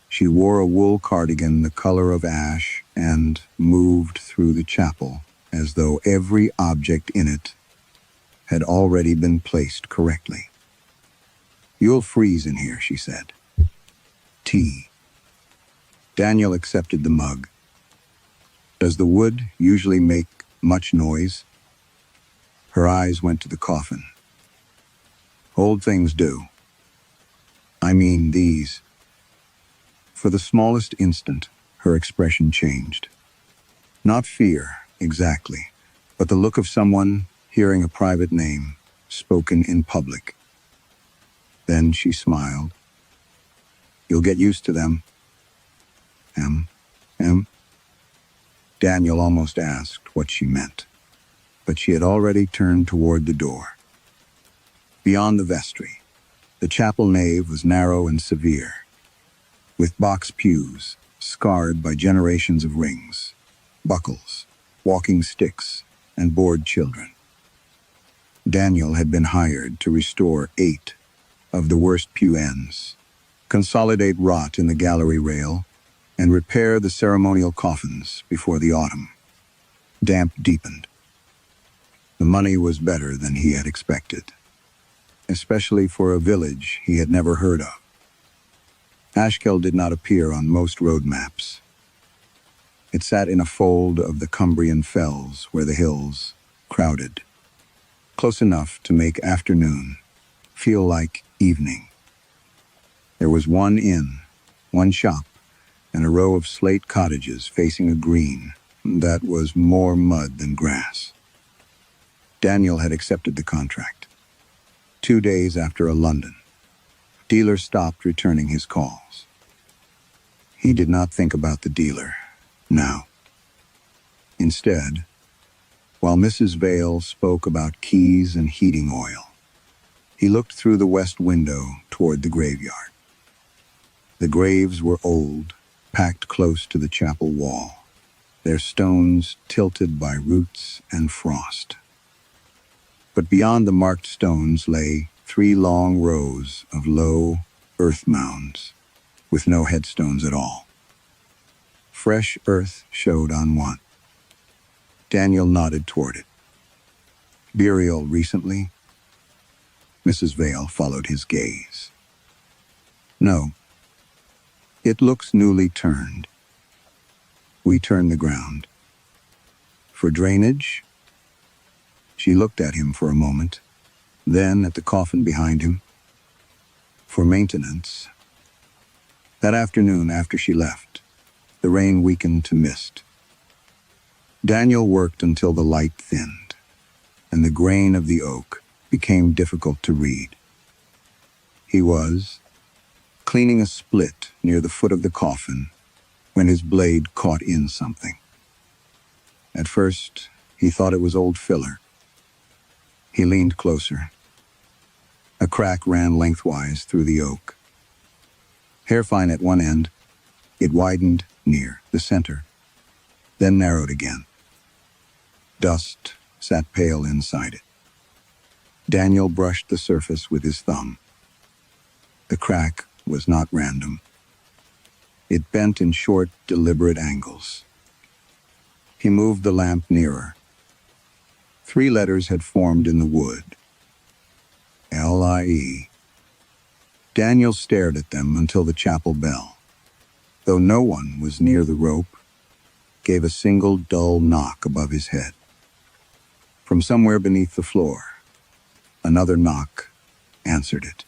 She wore a wool cardigan the color of ash and moved through the chapel as though every object in it had already been placed correctly. "You'll freeze in here," she said. "Tea." Daniel accepted the mug. "Does the wood usually make much noise?" Her eyes went to the coffin. "Old things do. I mean these." For the smallest instant, her expression changed. Not fear, exactly, but the look of someone hearing a private name spoken in public. Then she smiled. "You'll get used to them." M. Daniel almost asked what she meant, but she had already turned toward the door. Beyond the vestry, the chapel nave was narrow and severe, with box pews scarred by generations of rings, buckles, walking sticks, and bored children. Daniel had been hired to restore 8 of the worst pew ends, consolidate rot in the gallery rail, and repair the ceremonial coffins before the autumn. Damp deepened. The money was better than he had expected, especially for a village he had never heard of. Ashkel did not appear on most road maps. It sat in a fold of the Cumbrian fells where the hills crowded, close enough to make afternoon feel like evening. There was one inn, one shop, and a row of slate cottages facing a green that was more mud than grass. Daniel had accepted the contract. 2 days after a London, dealer stopped returning his calls. He did not think about the dealer now. Instead, while Mrs. Vale spoke about keys and heating oil, he looked through the west window toward the graveyard. The graves were old, packed close to the chapel wall, their stones tilted by roots and frost. But beyond the marked stones lay 3 long rows of low earth mounds, with no headstones at all. Fresh earth showed on one. Daniel nodded toward it. Burial recently? Mrs. Vale followed his gaze. No. It looks newly turned. We turn the ground. For drainage? She looked at him for a moment, then at the coffin behind him. For maintenance. That afternoon after she left, the rain weakened to mist. Daniel worked until the light thinned, and the grain of the oak became difficult to read. He was cleaning a split near the foot of the coffin when his blade caught in something. At first, he thought it was old filler. He leaned closer. A crack ran lengthwise through the oak. Hairfine at one end, it widened near the center, then narrowed again. Dust sat pale inside it. Daniel brushed the surface with his thumb. The crack was not random. It bent in short, deliberate angles. He moved the lamp nearer. 3 letters had formed in the wood. L-I-E. Daniel stared at them until the chapel bell, though no one was near the rope, gave a single dull knock above his head. From somewhere beneath the floor, another knock answered it.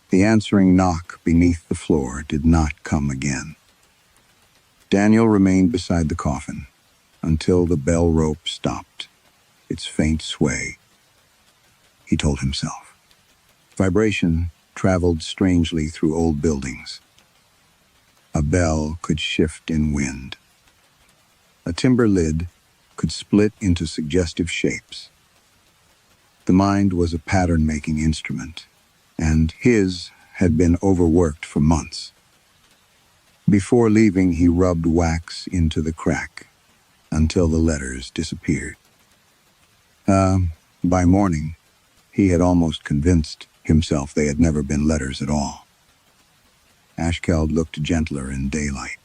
The answering knock beneath the floor did not come again. Daniel remained beside the coffin until the bell rope stopped its faint sway. He told himself. Vibration traveled strangely through old buildings. A bell could shift in wind. A timber lid could split into suggestive shapes. The mind was a pattern-making instrument, and his had been overworked for months. Before leaving, he rubbed wax into the crack until the letters disappeared. By morning, he had almost convinced himself they had never been letters at all. Ashkeld looked gentler in daylight.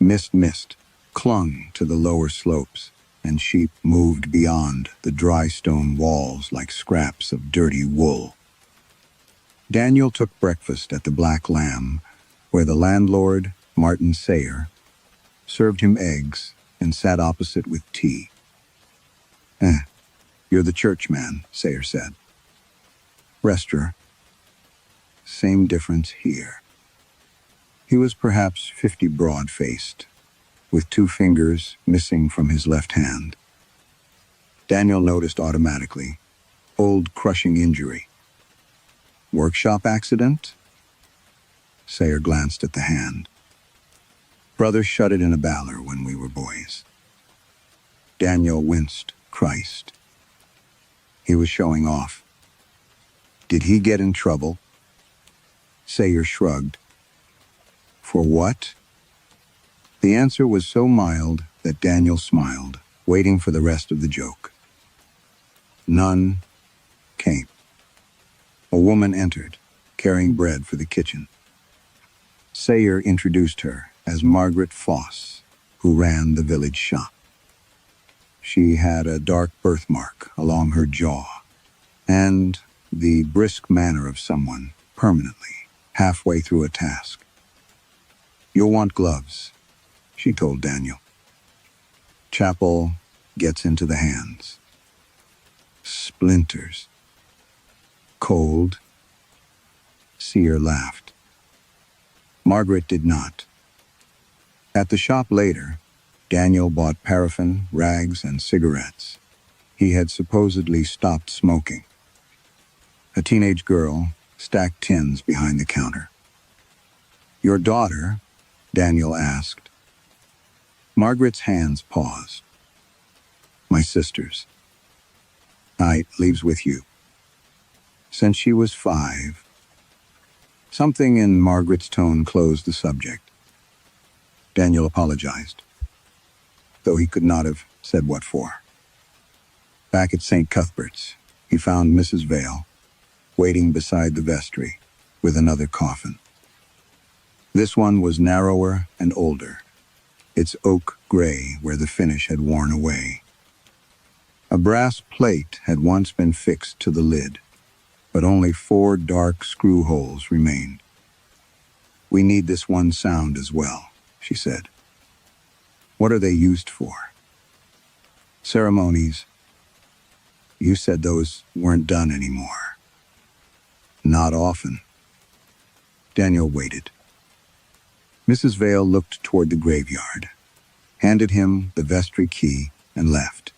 Mist clung to the lower slopes, and sheep moved beyond the dry stone walls like scraps of dirty wool. Daniel took breakfast at the Black Lamb, where the landlord, Martin Sayer, served him eggs and sat opposite with tea. You're the churchman, Sayer said. Restaurant. Same difference here. He was perhaps 50 broad-faced, with 2 fingers missing from his left hand. Daniel noticed automatically. Old crushing injury. Workshop accident? Sayer glanced at the hand. Brother shut it in a baller when we were boys. Daniel winced. Christ. He was showing off. Did he get in trouble? Sayer shrugged. For what? The answer was so mild that Daniel smiled, waiting for the rest of the joke. None came. A woman entered, carrying bread for the kitchen. Sayer introduced her as Margaret Foss, who ran the village shop. She had a dark birthmark along her jaw, and the brisk manner of someone permanently halfway through a task. You'll want gloves, she told Daniel. Chapel gets into the hands. Splinters. Cold. Seer laughed. Margaret did not. At the shop later, Daniel bought paraffin, rags, and cigarettes. He had supposedly stopped smoking. A teenage girl stacked tins behind the counter. Your daughter? Daniel asked. Margaret's hands paused. My sister's. I leaves with you. Since she was 5. Something in Margaret's tone closed the subject. Daniel apologized, though he could not have said what for. Back at St. Cuthbert's, he found Mrs. Vale, waiting beside the vestry, with another coffin. This one was narrower and older, its oak gray where the finish had worn away. A brass plate had once been fixed to the lid, but only 4 dark screw holes remained. We need this one sound as well, she said. What are they used for? Ceremonies. You said those weren't done anymore. Not often. Daniel waited. Mrs. Vale looked toward the graveyard, handed him the vestry key, and left.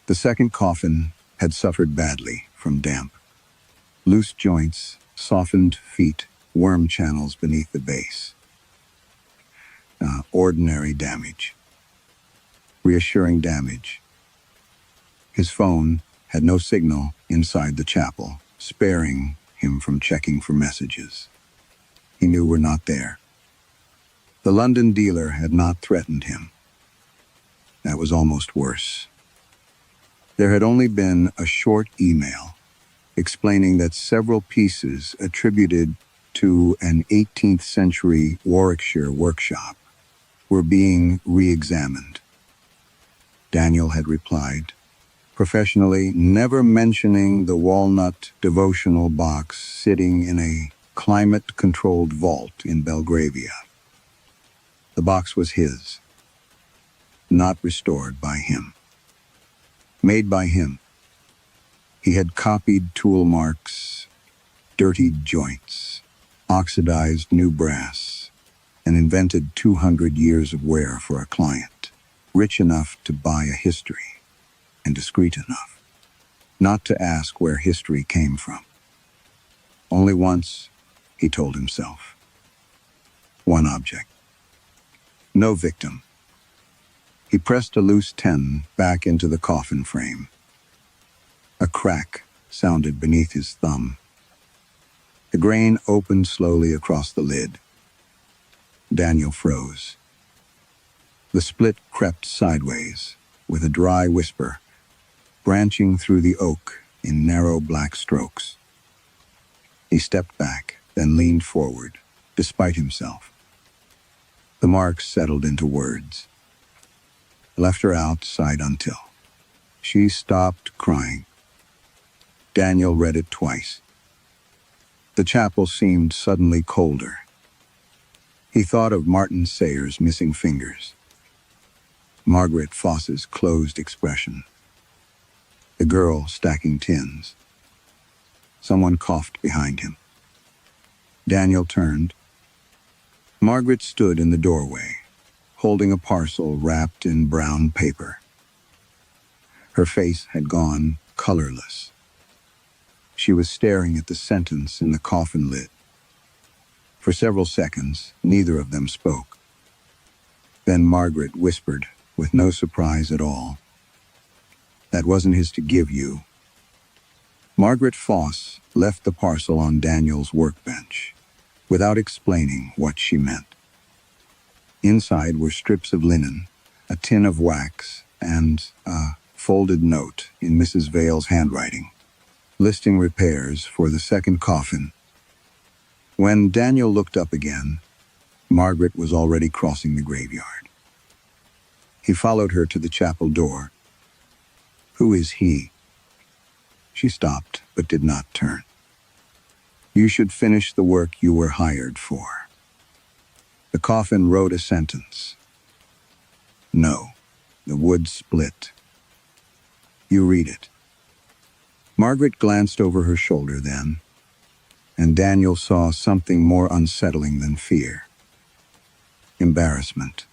The second coffin had suffered badly from damp. Loose joints, softened feet, worm channels beneath the base. Ordinary damage. Reassuring damage. His phone had no signal inside the chapel, sparing him from checking for messages. He knew we're not there. The London dealer had not threatened him. That was almost worse. There had only been a short email explaining that several pieces attributed to an 18th century Warwickshire workshop were being re-examined. Daniel had replied, professionally, never mentioning the walnut devotional box sitting in a climate-controlled vault in Belgravia. The box was his, not restored by him. Made by him. He had copied tool marks, dirtied joints, oxidized new brass, and invented 200 years of wear for a client, rich enough to buy a history, and discreet enough not to ask where history came from. Only once, he told himself. One object. No victim. He pressed a loose 10 back into the coffin frame. A crack sounded beneath his thumb. The grain opened slowly across the lid. Daniel froze. The split crept sideways, with a dry whisper, branching through the oak in narrow black strokes. He stepped back, then leaned forward, despite himself. The marks settled into words. Left her outside until. She stopped crying. Daniel read it twice. The chapel seemed suddenly colder. He thought of Martin Sayer's missing fingers. Margaret Foss's closed expression. The girl stacking tins. Someone coughed behind him. Daniel turned. Margaret stood in the doorway, holding a parcel wrapped in brown paper. Her face had gone colorless. She was staring at the sentence in the coffin lid. For several seconds, neither of them spoke. Then Margaret whispered, with no surprise at all, "That wasn't his to give you." Margaret Foss left the parcel on Daniel's workbench, without explaining what she meant. Inside were strips of linen, a tin of wax, and a folded note in Mrs. Vale's handwriting, listing repairs for the second coffin. When Daniel looked up again, Margaret was already crossing the graveyard. He followed her to the chapel door. "Who is he?" She stopped, but did not turn. "You should finish the work you were hired for." The coffin wrote a sentence. "No." The wood split. "You read it." Margaret glanced over her shoulder then, and Daniel saw something more unsettling than fear. Embarrassment.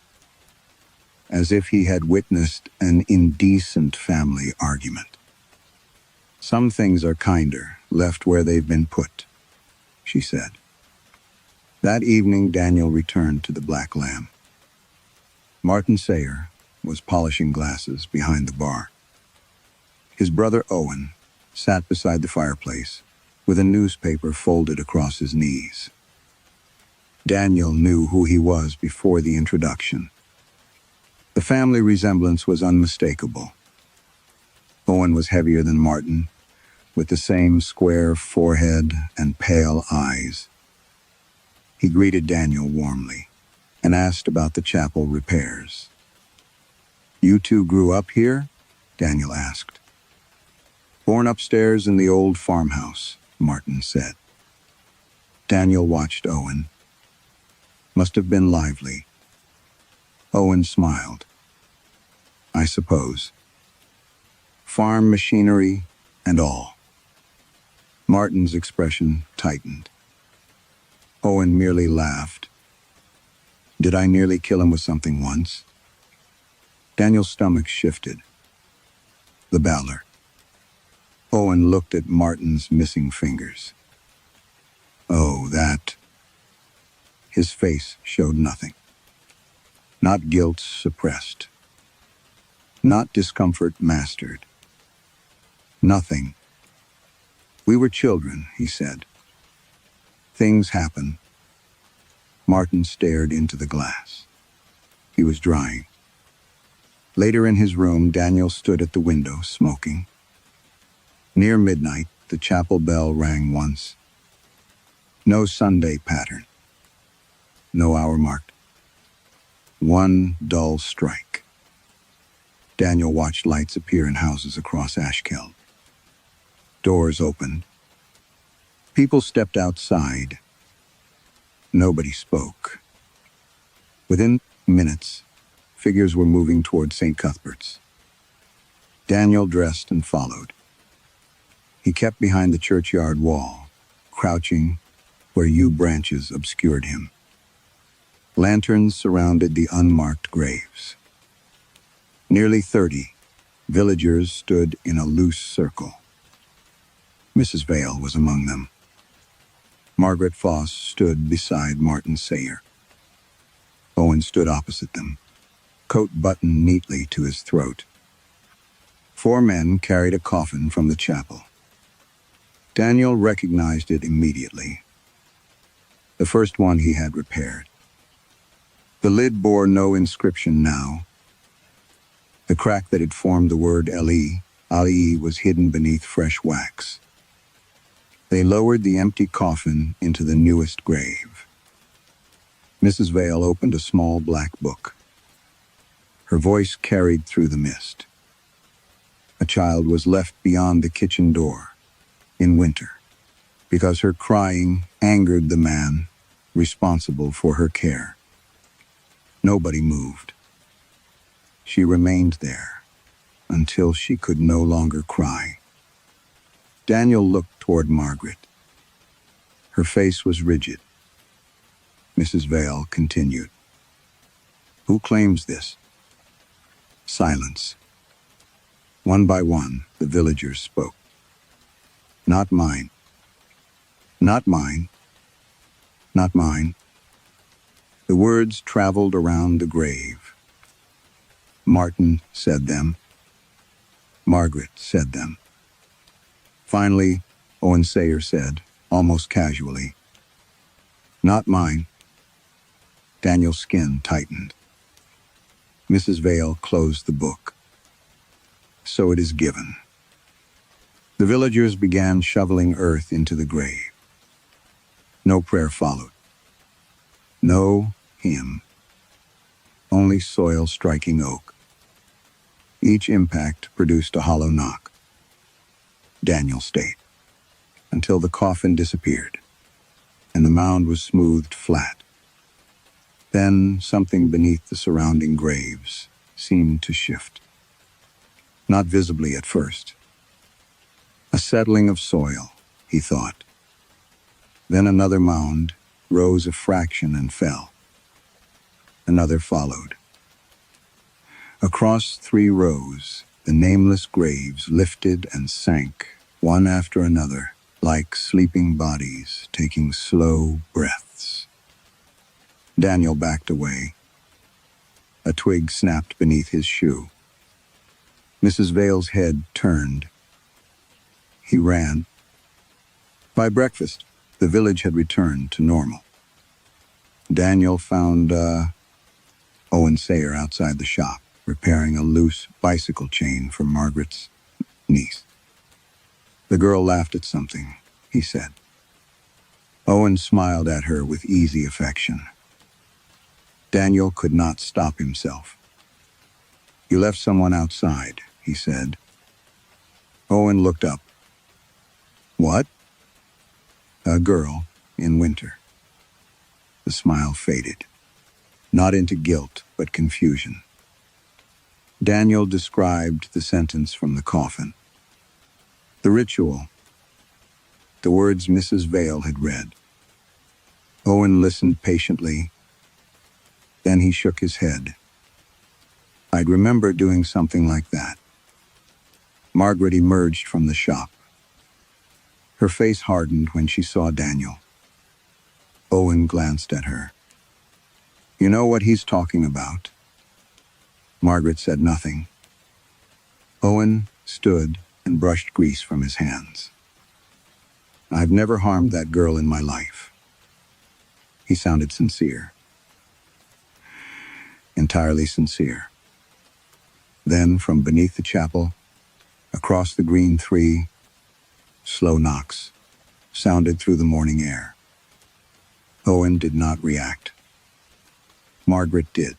As if he had witnessed an indecent family argument. "Some things are kinder, left where they've been put," she said. That evening, Daniel returned to the Black Lamb. Martin Sayer was polishing glasses behind the bar. His brother Owen sat beside the fireplace with a newspaper folded across his knees. Daniel knew who he was before the introduction. The family resemblance was unmistakable. Owen was heavier than Martin, with the same square forehead and pale eyes. He greeted Daniel warmly and asked about the chapel repairs. "You two grew up here?" Daniel asked. "Born upstairs in the old farmhouse," Martin said. Daniel watched Owen. "Must have been lively." Owen smiled. "I suppose. Farm machinery and all." Martin's expression tightened. Owen merely laughed. "Did I nearly kill him with something once?" Daniel's stomach shifted. The Baller. Owen looked at Martin's missing fingers. "Oh, that." His face showed nothing. Not guilt suppressed. Not discomfort mastered. Nothing. "We were children," he said. "Things happen." Martin stared into the glass. He was drying. Later in his room, Daniel stood at the window, smoking. Near midnight, the chapel bell rang once. No Sunday pattern. No hour marked. One dull strike. Daniel watched lights appear in houses across Ashkeld. Doors opened. People stepped outside. Nobody spoke. Within minutes, figures were moving toward St. Cuthbert's. Daniel dressed and followed. He kept behind the churchyard wall, crouching where yew branches obscured him. Lanterns surrounded the unmarked graves. Nearly 30 villagers stood in a loose circle. Mrs. Vale was among them. Margaret Foss stood beside Martin Sayer. Owen stood opposite them, coat buttoned neatly to his throat. 4 men carried a coffin from the chapel. Daniel recognized it immediately. The first one he had repaired. The lid bore no inscription now. The crack that had formed the word Ali was hidden beneath fresh wax. They lowered the empty coffin into the newest grave. Mrs. Vale opened a small black book. Her voice carried through the mist. A child was left beyond the kitchen door in winter because her crying angered the man responsible for her care. Nobody moved. She remained there until she could no longer cry. Daniel looked toward Margaret. Her face was rigid. Mrs. Vale continued. "Who claims this?" Silence. One by one, the villagers spoke. "Not mine. Not mine. Not mine." The words traveled around the grave. Martin said them. Margaret said them. Finally, Owen Sayer said, almost casually, "Not mine." Daniel's skin tightened. Mrs. Vale closed the book. "So it is given." The villagers began shoveling earth into the grave. No prayer followed. No hymn. Only soil striking oak. Each impact produced a hollow knock. Daniel stayed until the coffin disappeared and the mound was smoothed flat. Then something beneath the surrounding graves seemed to shift. Not visibly at first. A settling of soil, he thought. Then another mound rose a fraction and fell. Another followed. Across 3 rows, the nameless graves lifted and sank, one after another, like sleeping bodies taking slow breaths. Daniel backed away. A twig snapped beneath his shoe. Mrs. Vale's head turned. He ran. By breakfast, the village had returned to normal. Daniel found Owen Sayer outside the shop, repairing a loose bicycle chain for Margaret's niece. The girl laughed at something, he said. Owen smiled at her with easy affection. Daniel could not stop himself. "You left someone outside," he said. Owen looked up. "What?" "A girl in winter." The smile faded, not into guilt, but confusion. Daniel described the sentence from the coffin. The ritual, the words Mrs. Vale had read. Owen listened patiently. Then he shook his head. "I'd remember doing something like that." Margaret emerged from the shop. Her face hardened when she saw Daniel. Owen glanced at her. "You know what he's talking about?" Margaret said nothing. Owen stood and brushed grease from his hands. "I've never harmed that girl in my life." He sounded sincere. Entirely sincere. Then, from beneath the chapel, across the green tree, slow knocks sounded through the morning air. Owen did not react. Margaret did.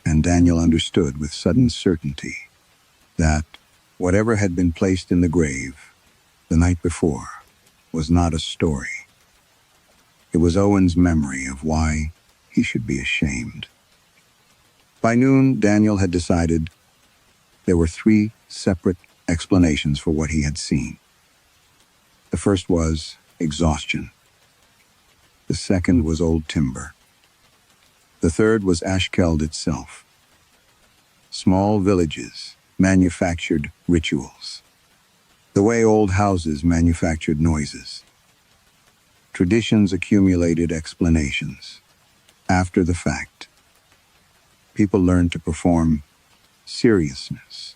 And Daniel understood with sudden certainty that whatever had been placed in the grave the night before was not a story. It was Owen's memory of why he should be ashamed. By noon, Daniel had decided there were 3 separate explanations for what he had seen. The first was exhaustion. The second was old timber. The third was Ashkeld itself. Small villages manufactured rituals, the way old houses manufactured noises. Traditions accumulated explanations. After the fact, people learned to perform seriousness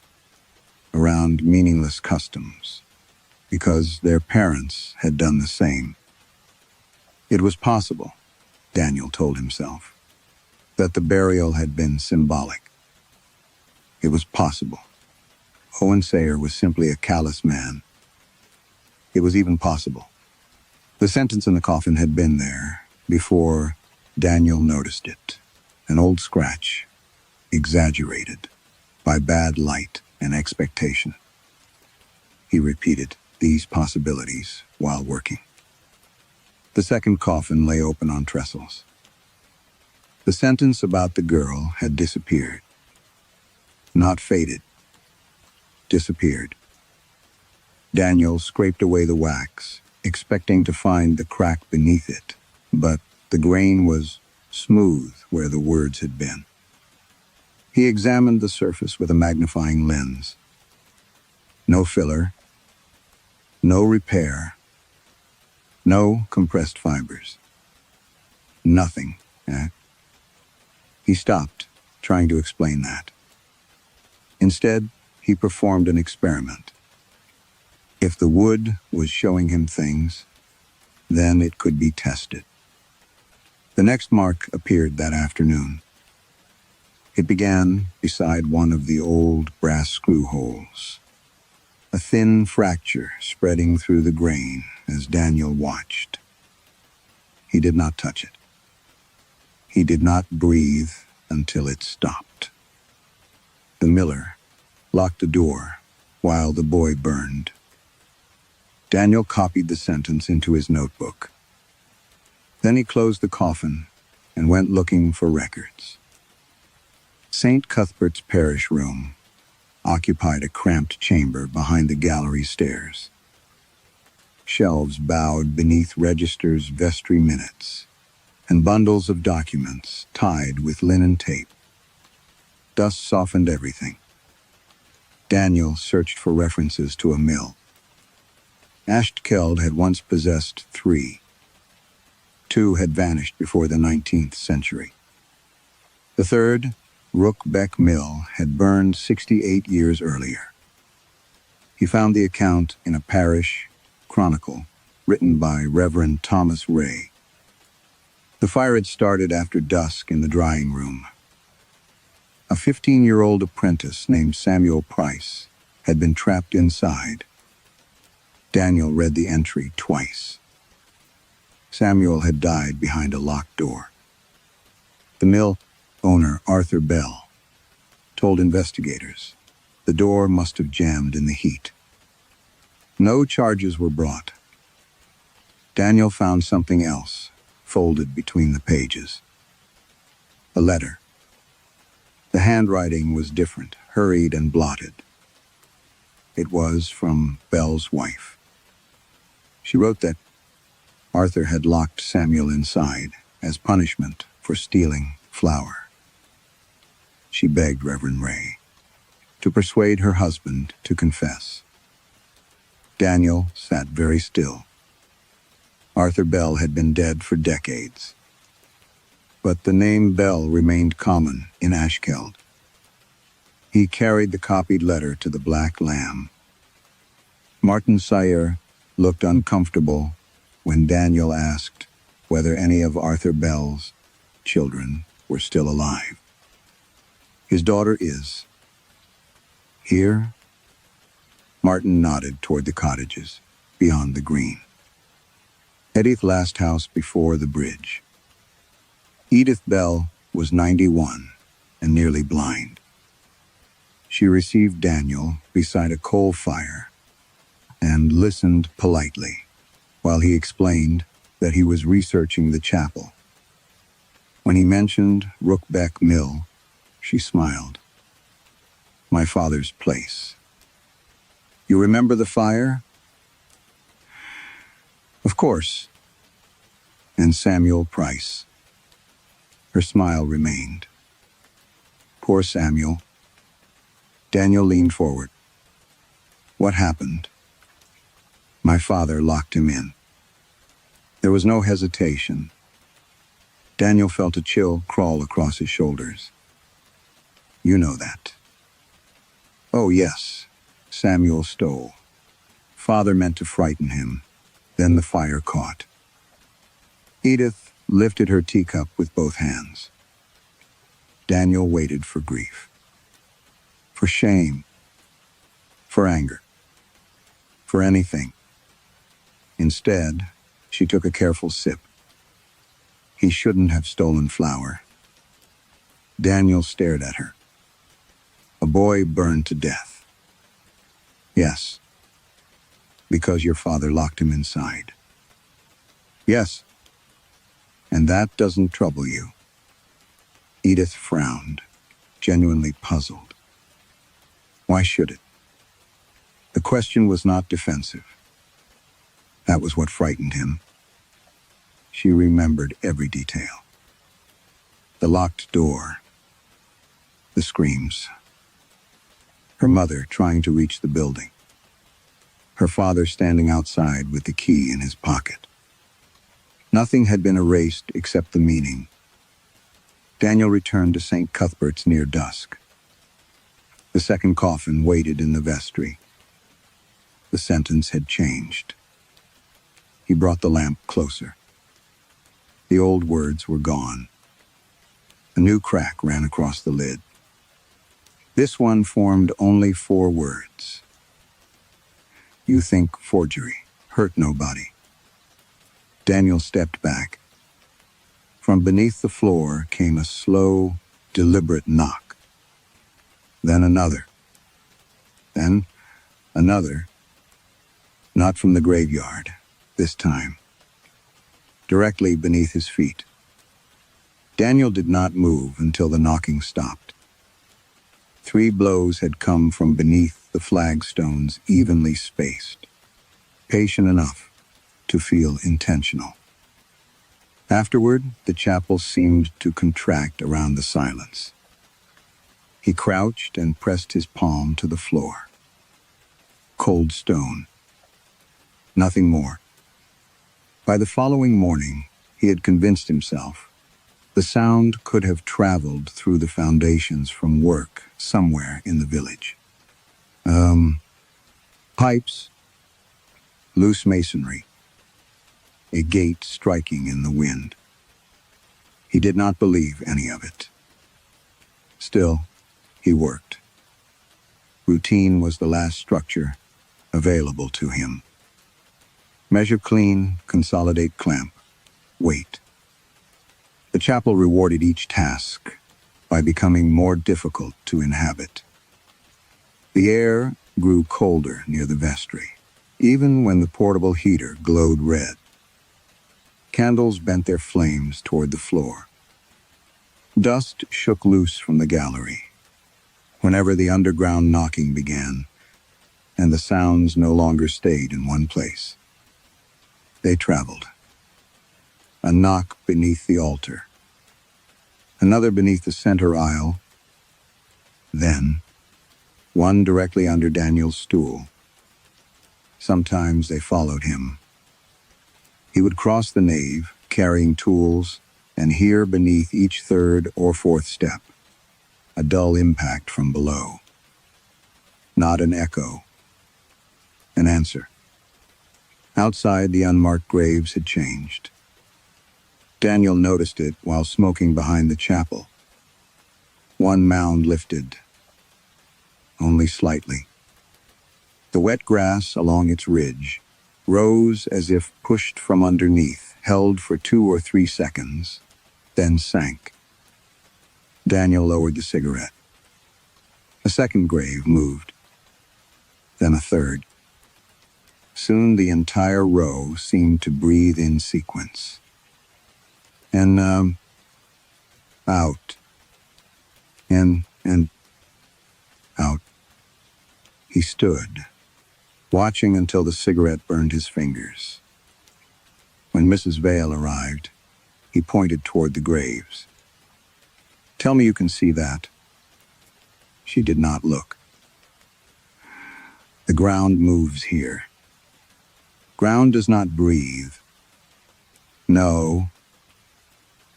around meaningless customs because their parents had done the same. It was possible, Daniel told himself, that the burial had been symbolic. It was possible. Owen Sayer was simply a callous man. It was even possible. The sentence in the coffin had been there before Daniel noticed it. An old scratch, exaggerated by bad light and expectation. He repeated these possibilities while working. The second coffin lay open on trestles. The sentence about the girl had disappeared. Not faded. Disappeared. Daniel scraped away the wax, expecting to find the crack beneath it, but the grain was smooth where the words had been. He examined the surface with a magnifying lens. No filler. No repair. No compressed fibers. Nothing, He stopped, trying to explain that. Instead, he performed an experiment. If the wood was showing him things, then it could be tested. The next mark appeared that afternoon. It began beside one of the old brass screw holes. A thin fracture spreading through the grain as Daniel watched. He did not touch it. He did not breathe until it stopped. The miller locked the door while the boy burned. Daniel copied the sentence into his notebook. Then he closed the coffin and went looking for records. St. Cuthbert's parish room occupied a cramped chamber behind the gallery stairs. Shelves bowed beneath registers, vestry minutes, and bundles of documents tied with linen tape. Dust softened everything. Daniel searched for references to a mill. Ashkeld had once possessed 3. Two had vanished before the 19th century. The third, Rookbeck Mill, had burned 68 years earlier. He found the account in a parish chronicle written by Reverend Thomas Ray. The fire had started after dusk in the drying room. A 15-year-old apprentice named Samuel Price had been trapped inside. Daniel read the entry twice. Samuel had died behind a locked door. The mill owner, Arthur Bell, told investigators the door must have jammed in the heat. No charges were brought. Daniel found something else folded between the pages. A letter. The handwriting was different, hurried and blotted. It was from Bell's wife. She wrote that Arthur had locked Samuel inside as punishment for stealing flour. She begged Reverend Ray to persuade her husband to confess. Daniel sat very still. Arthur Bell had been dead for decades, but the name Bell remained common in Ashkeld. He carried the copied letter to the Black Lamb. Martin Sayer looked uncomfortable when Daniel asked whether any of Arthur Bell's children were still alive. His daughter is. Here? Martin nodded toward the cottages beyond the green. Edith's last house before the bridge. Edith Bell was 91 and nearly blind. She received Daniel beside a coal fire and listened politely while he explained that he was researching the chapel. When he mentioned Rookbeck Mill, she smiled. My father's place. You remember the fire? Of course. And Samuel Price. Her smile remained. Poor Samuel. Daniel leaned forward. What happened? My father locked him in. There was no hesitation. Daniel felt a chill crawl across his shoulders. You know that. Oh, yes. Samuel stole. Father meant to frighten him. Then the fire caught. Edith lifted her teacup with both hands. Daniel waited for grief. For shame. For anger. For anything. Instead, she took a careful sip. He shouldn't have stolen flour. Daniel stared at her. A boy burned to death. Yes. Because your father locked him inside. Yes. And that doesn't trouble you. Edith frowned, genuinely puzzled. Why should it? The question was not defensive. That was what frightened him. She remembered every detail. The locked door. The screams. Her mother trying to reach the building. Her father standing outside with the key in his pocket. Nothing had been erased except the meaning. Daniel returned to St. Cuthbert's near dusk. The second coffin waited in the vestry. The sentence had changed. He brought the lamp closer. The old words were gone. A new crack ran across the lid. This one formed only 4 words. You think forgery hurt nobody. Daniel stepped back. From beneath the floor came a slow, deliberate knock. Then another. Then another. Not from the graveyard, this time. Directly beneath his feet. Daniel did not move until the knocking stopped. 3 blows had come from beneath the flagstones, evenly spaced, patient enough to feel intentional. Afterward, the chapel seemed to contract around the silence. He crouched and pressed his palm to the floor. Cold stone. Nothing more. By the following morning, He had convinced himself. The sound could have traveled through the foundations from work somewhere in the village. Pipes, loose masonry, a gate striking in the wind. He did not believe any of it. Still, he worked. Routine was the last structure available to him. Measure clean, consolidate clamp, wait. The chapel rewarded each task by becoming more difficult to inhabit. The air grew colder near the vestry, even when the portable heater glowed red. Candles bent their flames toward the floor. Dust shook loose from the gallery whenever the underground knocking began, and the sounds no longer stayed in one place. They traveled. A knock beneath the altar, another beneath the center aisle, then one directly under Daniel's stool. Sometimes they followed him. He would cross the nave, carrying tools, and hear beneath each third or fourth step a dull impact from below. Not an echo, an answer. Outside, the unmarked graves had changed. Daniel noticed it while smoking behind the chapel. One mound lifted, only slightly. The wet grass along its ridge rose as if pushed from underneath, held for 2 or 3 seconds, then sank. Daniel lowered the cigarette. A second grave moved, then a third. Soon the entire row seemed to breathe in sequence. And, out. In and out. He stood, watching until the cigarette burned his fingers. When Mrs. Vale arrived, he pointed toward the graves. "Tell me you can see that." She did not look. "The ground moves here. Ground does not breathe." "No."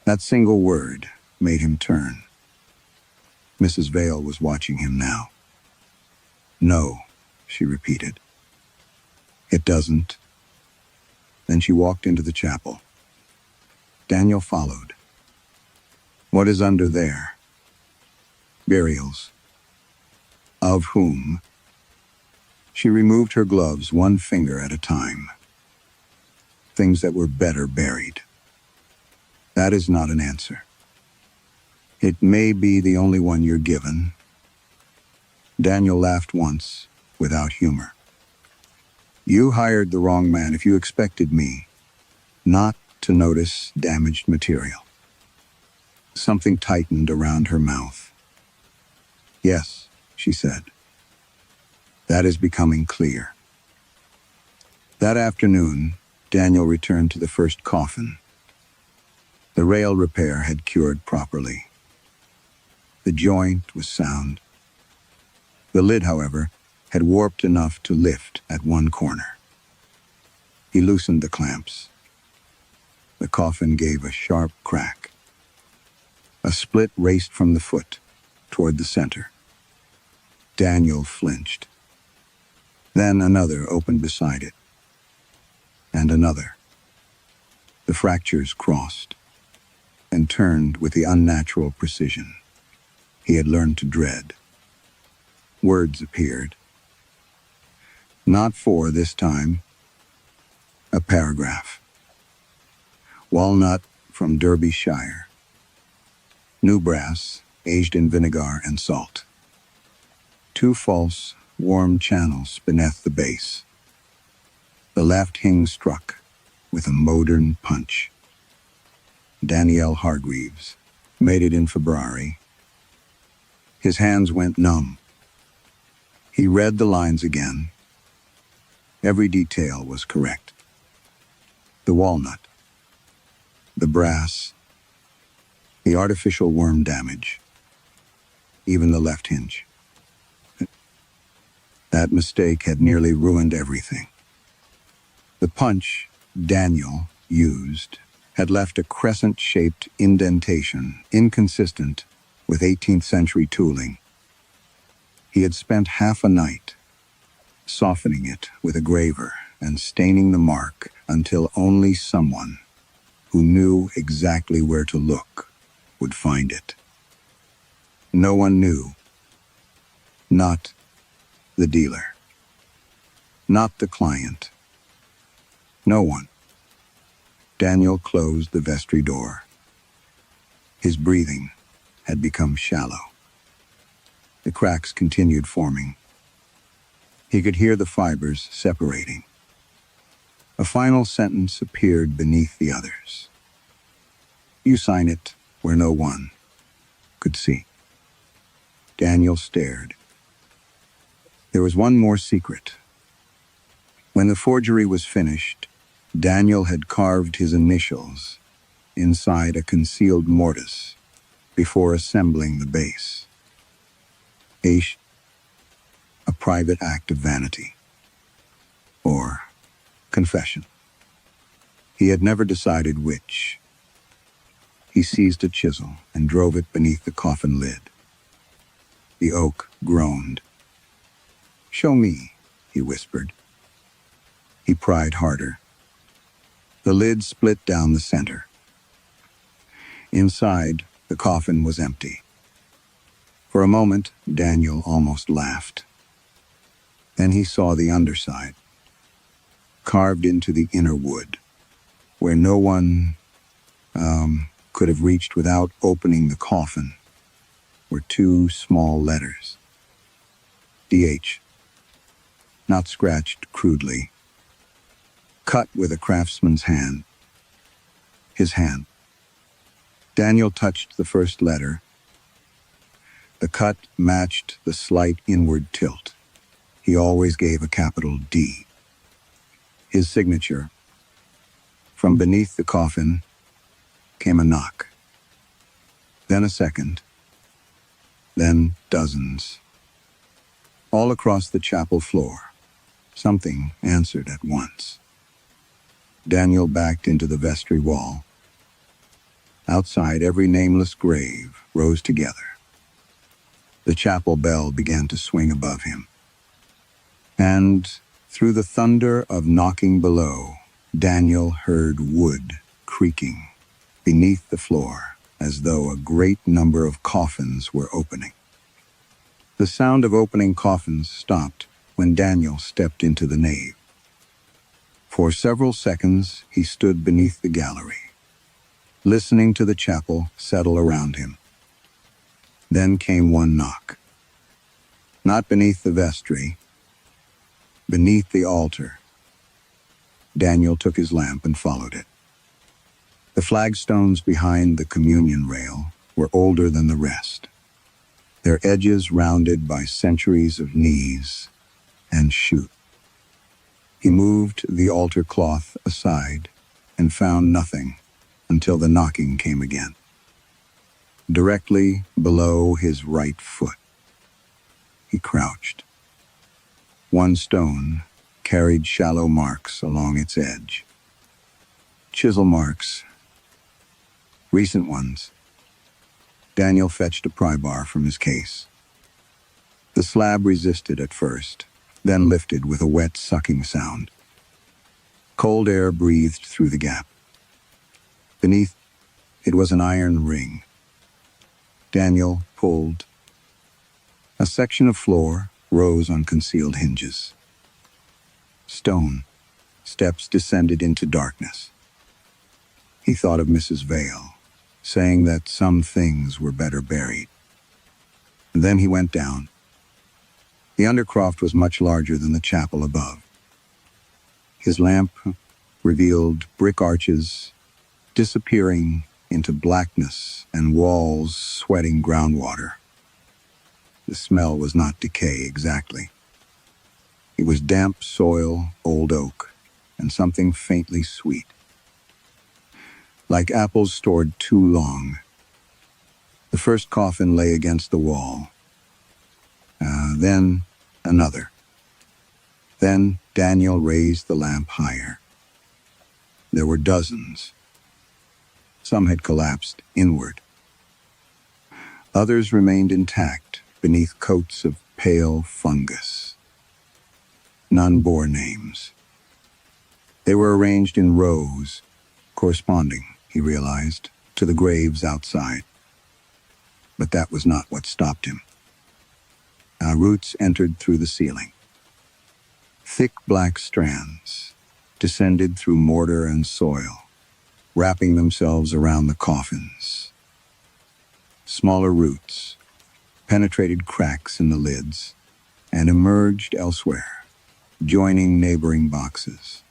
That single word made him turn. Mrs. Vale was watching him now. "No," she repeated. "It doesn't." Then she walked into the chapel. Daniel followed. "What is under there?" "Burials." "Of whom?" She removed her gloves 1 finger at a time. "Things that were better buried." "That is not an answer." "It may be the only one you're given." Daniel laughed once, without humor. "You hired the wrong man if you expected me not to notice damaged material." Something tightened around her mouth. "Yes," she said. "That is becoming clear." That afternoon, Daniel returned to the first coffin. The rail repair had cured properly. The joint was sound. The lid, however, had warped enough to lift at one corner. He loosened the clamps. The coffin gave a sharp crack. A split raced from the foot toward the center. Daniel flinched. Then another opened beside it, and another. The fractures crossed and turned with the unnatural precision he had learned to dread. Words appeared. Not 4 this time. A paragraph. Walnut from Derbyshire. New brass, aged in vinegar and salt. 2 false, warm channels beneath the base. The left hing struck with a modern punch. Daniel Hargreaves, made it in February. His hands went numb. He read the lines again. Every detail was correct. The walnut, the brass, the artificial worm damage, even the left hinge. That mistake had nearly ruined everything. The punch Daniel used had left a crescent-shaped indentation, inconsistent with 18th century tooling. He had spent half a night softening it with a graver and staining the mark until only someone who knew exactly where to look would find it. No one knew. Not the dealer. Not the client. No one. Daniel closed the vestry door. His breathing had become shallow. The cracks continued forming. He could hear the fibers separating. A final sentence appeared beneath the others. You sign it where no one could see. Daniel stared. There was one more secret. When the forgery was finished, Daniel had carved his initials inside a concealed mortise before assembling the base. A private act of vanity. Or confession. He had never decided which. He seized a chisel and drove it beneath the coffin lid. The oak groaned. "Show me," he whispered. He pried harder. The lid split down the center. Inside, the coffin was empty. For a moment, Daniel almost laughed. Then he saw the underside, carved into the inner wood, where no one could have reached without opening the coffin, were two small letters. DH. Not scratched crudely. Cut with a craftsman's hand. His hand. Daniel touched the first letter. The cut matched the slight inward tilt. He always gave a capital D. His signature. From beneath the coffin came a knock. Then a second. Then dozens. All across the chapel floor, something answered at once. Daniel backed into the vestry wall. Outside, every nameless grave rose together. The chapel bell began to swing above him. And through the thunder of knocking below, Daniel heard wood creaking beneath the floor, as though a great number of coffins were opening. The sound of opening coffins stopped when Daniel stepped into the nave. For several seconds, he stood beneath the gallery, listening to the chapel settle around him. Then came one knock. Not beneath the vestry, beneath the altar. Daniel took his lamp and followed it. The flagstones behind the communion rail were older than the rest, their edges rounded by centuries of knees and shoot. He moved the altar cloth aside and found nothing until the knocking came again. Directly below his right foot, he crouched. One stone carried shallow marks along its edge. Chisel marks. Recent ones. Daniel fetched a pry bar from his case. The slab resisted at first, then lifted with a wet sucking sound. Cold air breathed through the gap. Beneath, it was an iron ring. Daniel pulled. A section of floor rose on concealed hinges. Stone. Steps descended into darkness. He thought of Mrs. Vale, saying that some things were better buried. And then he went down. The undercroft was much larger than the chapel above. His lamp revealed brick arches disappearing into blackness and walls sweating groundwater. The smell was not decay exactly. It was damp soil, old oak, and something faintly sweet. Like apples stored too long. The first coffin lay against the wall. Then another. Then Daniel raised the lamp higher. There were dozens. Some had collapsed inward. Others remained intact beneath coats of pale fungus. None bore names. They were arranged in rows, corresponding, he realized, to the graves outside. But that was not what stopped him. Our roots entered through the ceiling. Thick black strands descended through mortar and soil, wrapping themselves around the coffins. Smaller roots penetrated cracks in the lids and emerged elsewhere, joining neighboring boxes.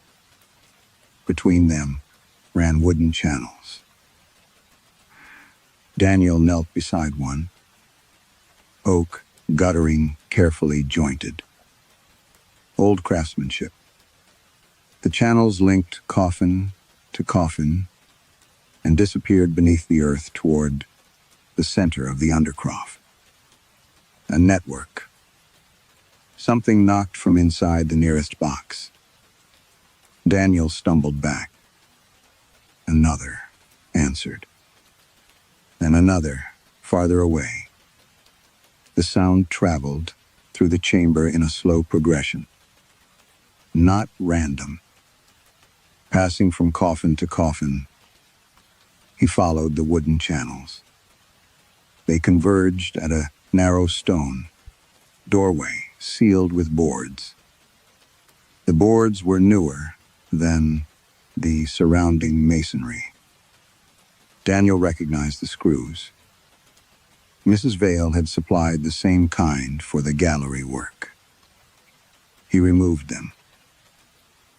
Between them ran wooden channels. Daniel knelt beside one, oak, guttering, carefully jointed. Old craftsmanship. The channels linked coffin to coffin and disappeared beneath the earth toward the center of the undercroft. A network. Something knocked from inside the nearest box. Daniel stumbled back. Another answered. Then another, farther away. The sound traveled through the chamber in a slow progression. Not random. Passing from coffin to coffin, he followed the wooden channels. They converged at a narrow stone doorway sealed with boards. The boards were newer than the surrounding masonry. Daniel recognized the screws. Mrs. Vale had supplied the same kind for the gallery work. He removed them.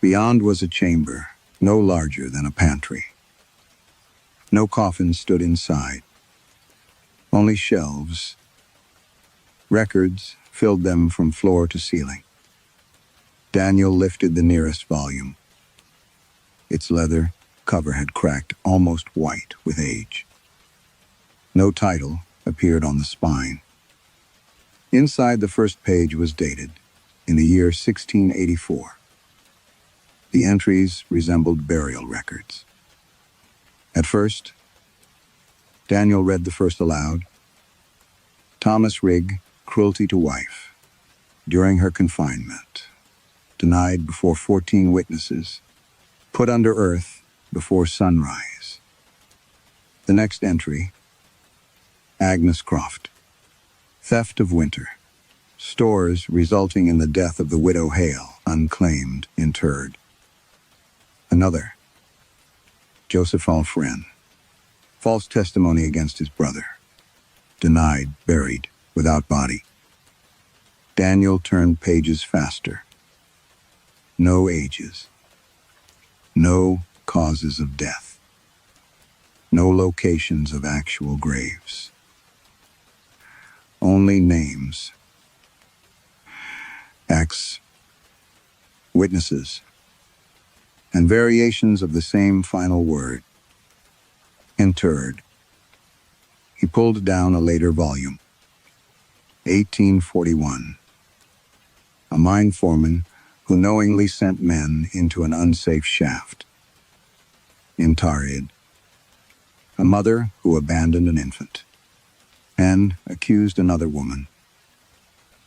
Beyond was a chamber, no larger than a pantry. No coffin stood inside. Only shelves. Records filled them from floor to ceiling. Daniel lifted the nearest volume. Its leather cover had cracked almost white with age. No title appeared on the spine. Inside the first page was dated in the year 1684. The entries resembled burial records. At first, Daniel read the first aloud. Thomas Rigg, cruelty to wife. During her confinement. Denied before 14 witnesses. Put under earth before sunrise. The next entry. Agnes Croft. Theft of winter. Stores resulting in the death of the widow Hale, unclaimed, interred. Another. Joseph Alfren. False testimony against his brother. Denied, buried, without body. Daniel turned pages faster. No ages. No causes of death. No locations of actual graves. Only names. Acts. Witnesses. And variations of the same final word. Interred. He pulled down a later volume. 1841. A mine foreman who knowingly sent men into an unsafe shaft. Interred. A mother who abandoned an infant and accused another woman.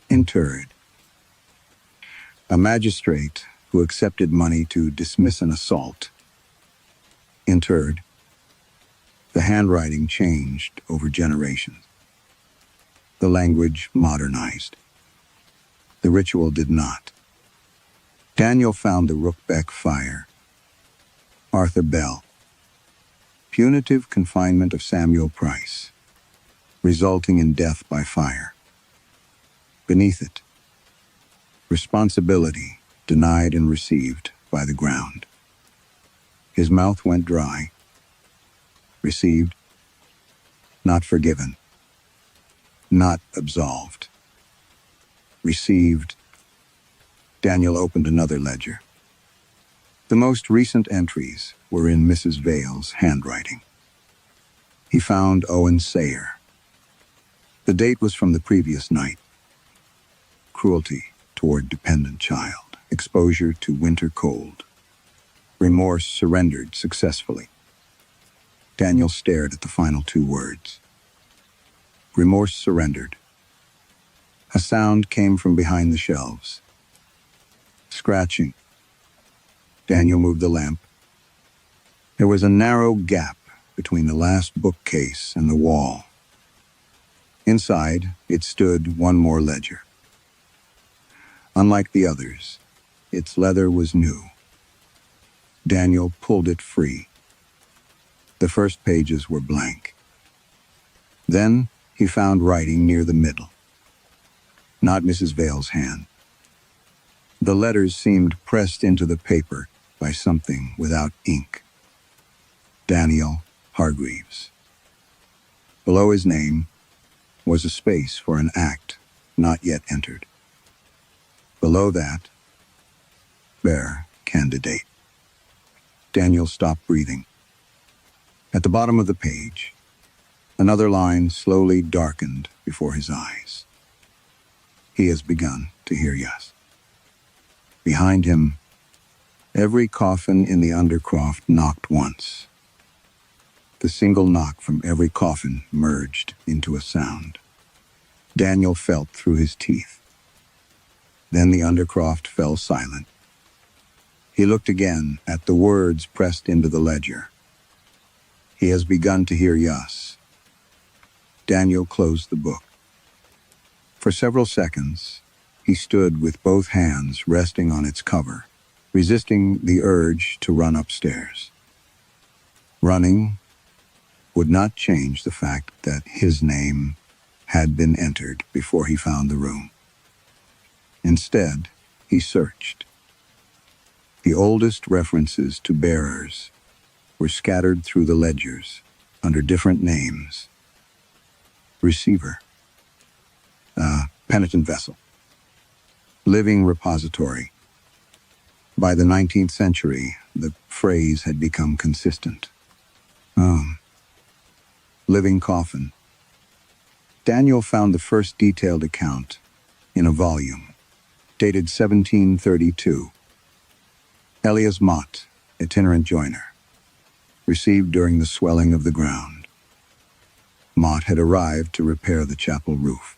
Interred. A magistrate who accepted money to dismiss an assault. Interred. The handwriting changed over generations. The language modernized. The ritual did not. Daniel found the Rookbeck fire. Arthur Bell. Punitive confinement of Samuel Price, resulting in death by fire. Beneath it, responsibility denied and received by the ground. His mouth went dry. Received, not forgiven, not absolved. Received. Daniel opened another ledger. The most recent entries were in Mrs. Vale's handwriting. He found Owen Sayer. The date was from the previous night. Cruelty toward dependent child. Exposure to winter cold. Remorse surrendered successfully. Daniel stared at the final two words. Remorse surrendered. A sound came from behind the shelves. Scratching. Daniel moved the lamp. There was a narrow gap between the last bookcase and the wall. Inside, it stood one more ledger. Unlike the others, its leather was new. Daniel pulled it free. The first pages were blank. Then he found writing near the middle. Not Mrs. Vale's hand. The letters seemed pressed into the paper by something without ink. Daniel Hargreaves. Below his name was a space for an act not yet entered. Below that, Bear candidate. Daniel stopped breathing. At the bottom of the page, another line slowly darkened before his eyes. He has begun to hear yes. Behind him, every coffin in the undercroft knocked once. The single knock from every coffin merged into a sound. Daniel felt through his teeth. Then the undercroft fell silent. He looked again at the words pressed into the ledger. He has begun to hear yes. Daniel closed the book. For several seconds, he stood with both hands resting on its cover, resisting the urge to run upstairs. Running would not change the fact that his name had been entered before he found the room. Instead, he searched. The oldest references to bearers were scattered through the ledgers under different names. Receiver. Penitent vessel. Living repository. By the 19th century, the phrase had become consistent. Living coffin. Daniel found the first detailed account in a volume, dated 1732. Elias Mott, itinerant joiner, received during the swelling of the ground. Mott had arrived to repair the chapel roof.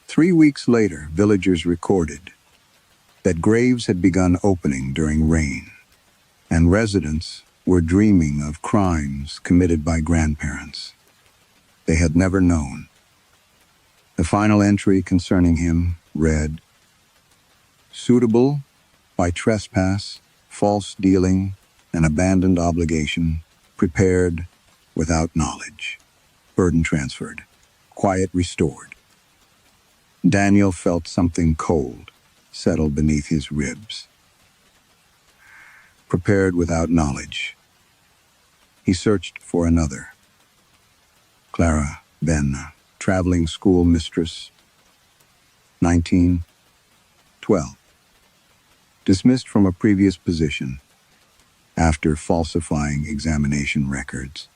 3 weeks later, villagers recorded that graves had begun opening during rain, and residents were dreaming of crimes committed by grandparents they had never known. The final entry concerning him read, suitable by trespass, false dealing, and abandoned obligation, prepared without knowledge, burden transferred, quiet restored. Daniel felt something cold settle beneath his ribs. Prepared without knowledge. He searched for another. Clara Venn, traveling school mistress, 1912. Dismissed from a previous position after falsifying examination records.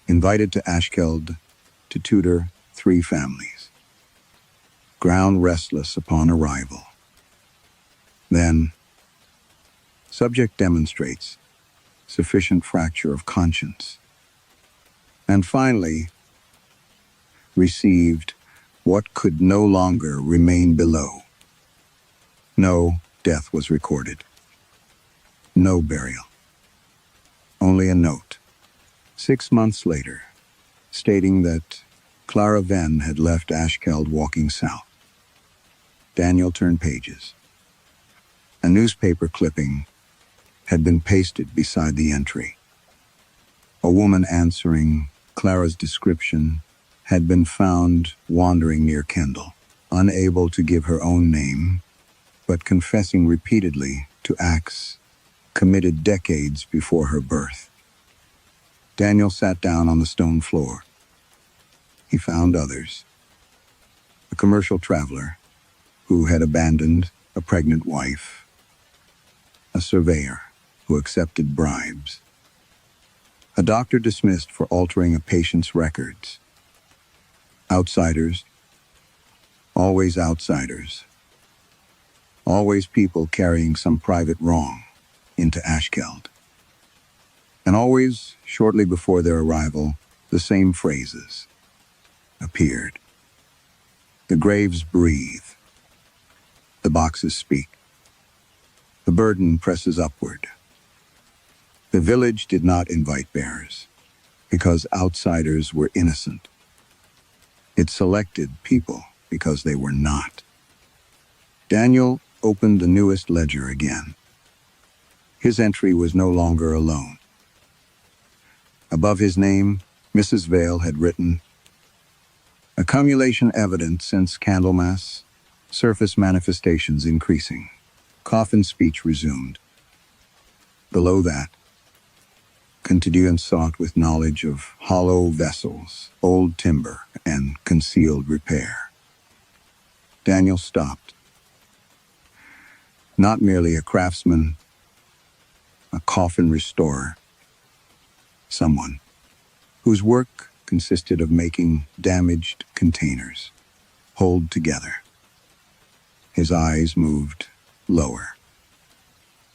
Invited to Ashkeld to tutor 3 families. Ground restless upon arrival. Then, subject demonstrates sufficient fracture of conscience. And finally, received what could no longer remain below. No death was recorded. No burial. Only a note, 6 months later, stating that Clara Venn had left Ashkeld walking south. Daniel turned pages. A newspaper clipping had been pasted beside the entry. A woman answering Clara's description had been found wandering near Kendal, unable to give her own name, but confessing repeatedly to acts committed decades before her birth. Daniel sat down on the stone floor. He found others. A commercial traveler who had abandoned a pregnant wife. A surveyor who accepted bribes. A doctor dismissed for altering a patient's records. Outsiders. Always outsiders. Always people carrying some private wrong into Ashkeld. And always Shortly before their arrival, the same phrases appeared. The graves breathe. The boxes speak. The burden presses upward. The village did not invite bears because outsiders were innocent. It selected people because they were not. Daniel opened the newest ledger again. His entry was no longer alone. Above his name, Mrs. Vale had written, accumulation evident since Candlemas, surface manifestations increasing. Coffin speech resumed. Below that, continuance sought with knowledge of hollow vessels, old timber, and concealed repair. Daniel stopped. Not merely a craftsman, a coffin restorer, someone whose work consisted of making damaged containers hold together. His eyes moved lower.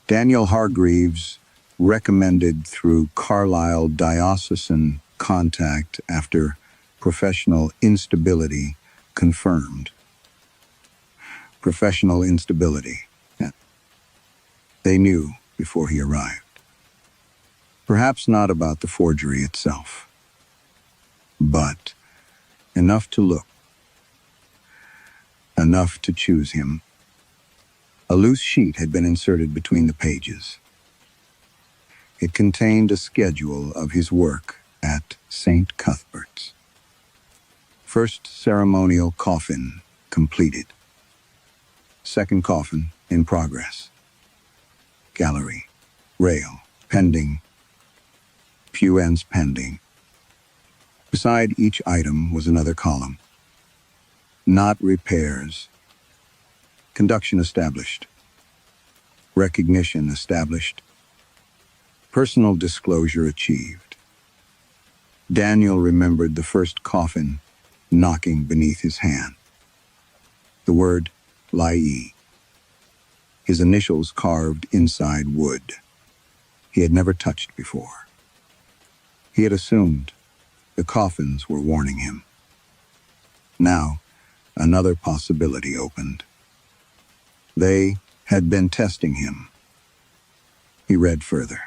Daniel Hargreaves, recommended through Carlisle diocesan contact after professional instability confirmed. Professional instability. They knew before he arrived. Perhaps not about the forgery itself, but enough to look, enough to choose him. A loose sheet had been inserted between the pages. It contained a schedule of his work at St. Cuthbert's. First ceremonial coffin completed. Second coffin in progress. Gallery, rail, pending, pew ends pending. Beside each item was another column. Not repairs. Conduction established. Recognition established. Personal disclosure achieved. Daniel remembered the first coffin knocking beneath his hand. The word Leanh. His initials carved inside wood. He had never touched before. He had assumed the coffins were warning him. Now, another possibility opened. They had been testing him. He read further.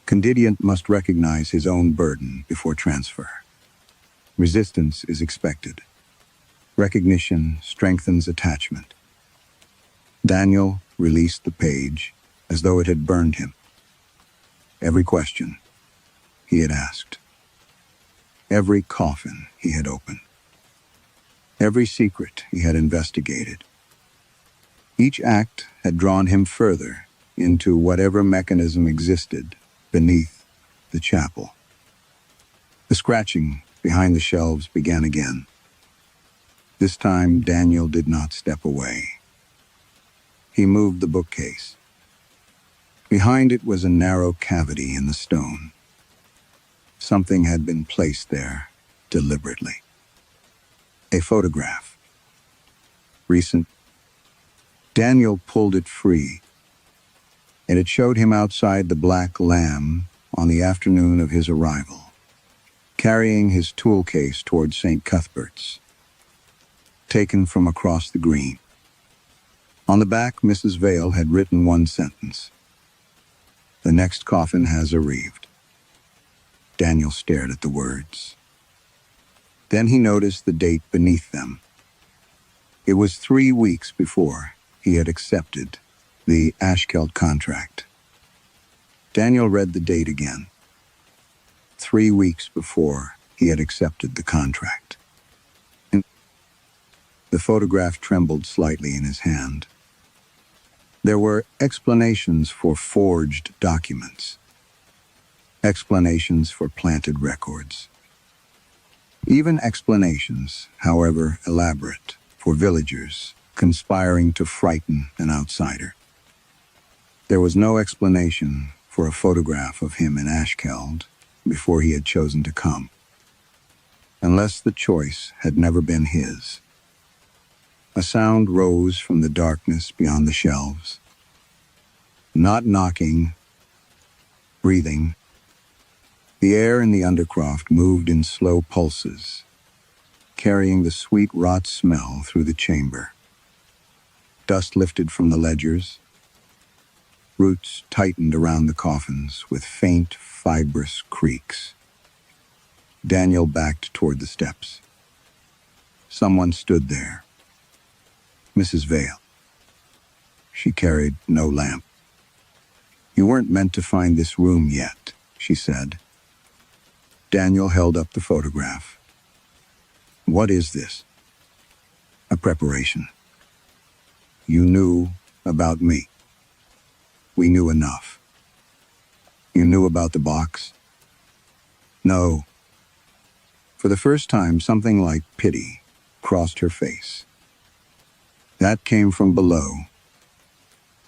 Condidiant must recognize his own burden before transfer. Resistance is expected. Recognition strengthens attachment. Daniel released the page as though it had burned him. Every question he had asked. Every coffin he had opened. Every secret he had investigated. Each act had drawn him further into whatever mechanism existed beneath the chapel. The scratching behind the shelves began again. This time, Daniel did not step away. He moved the bookcase. Behind it was a narrow cavity in the stone. Something had been placed there deliberately. A photograph. Recent. Daniel pulled it free, and it showed him outside the Black Lamb on the afternoon of his arrival, carrying his tool case toward St. Cuthbert's, taken from across the green. On the back, Mrs. Vale had written one sentence. The next coffin has arrived. Daniel stared at the words. Then he noticed the date beneath them. It was 3 weeks before he had accepted the Ashkeld contract. Daniel read the date again. 3 weeks before he had accepted the contract. The photograph trembled slightly in his hand. There were explanations for forged documents. Explanations for planted records. Even explanations, however elaborate, for villagers conspiring to frighten an outsider. There was no explanation for a photograph of him in Ashkeld before he had chosen to come, unless the choice had never been his. A sound rose from the darkness beyond the shelves. Not knocking, breathing, The air in the undercroft moved in slow pulses, carrying the sweet rot smell through the chamber. Dust lifted from the ledgers. Roots tightened around the coffins with faint, fibrous creaks. Daniel backed toward the steps. Someone stood there. Mrs. Vale. She carried no lamp. "You weren't meant to find this room yet," she said. Daniel held up the photograph. "What is this?" "A preparation. You knew about me. We knew enough." "You knew about the box?" "No." For the first time, something like pity crossed her face. "That came from below."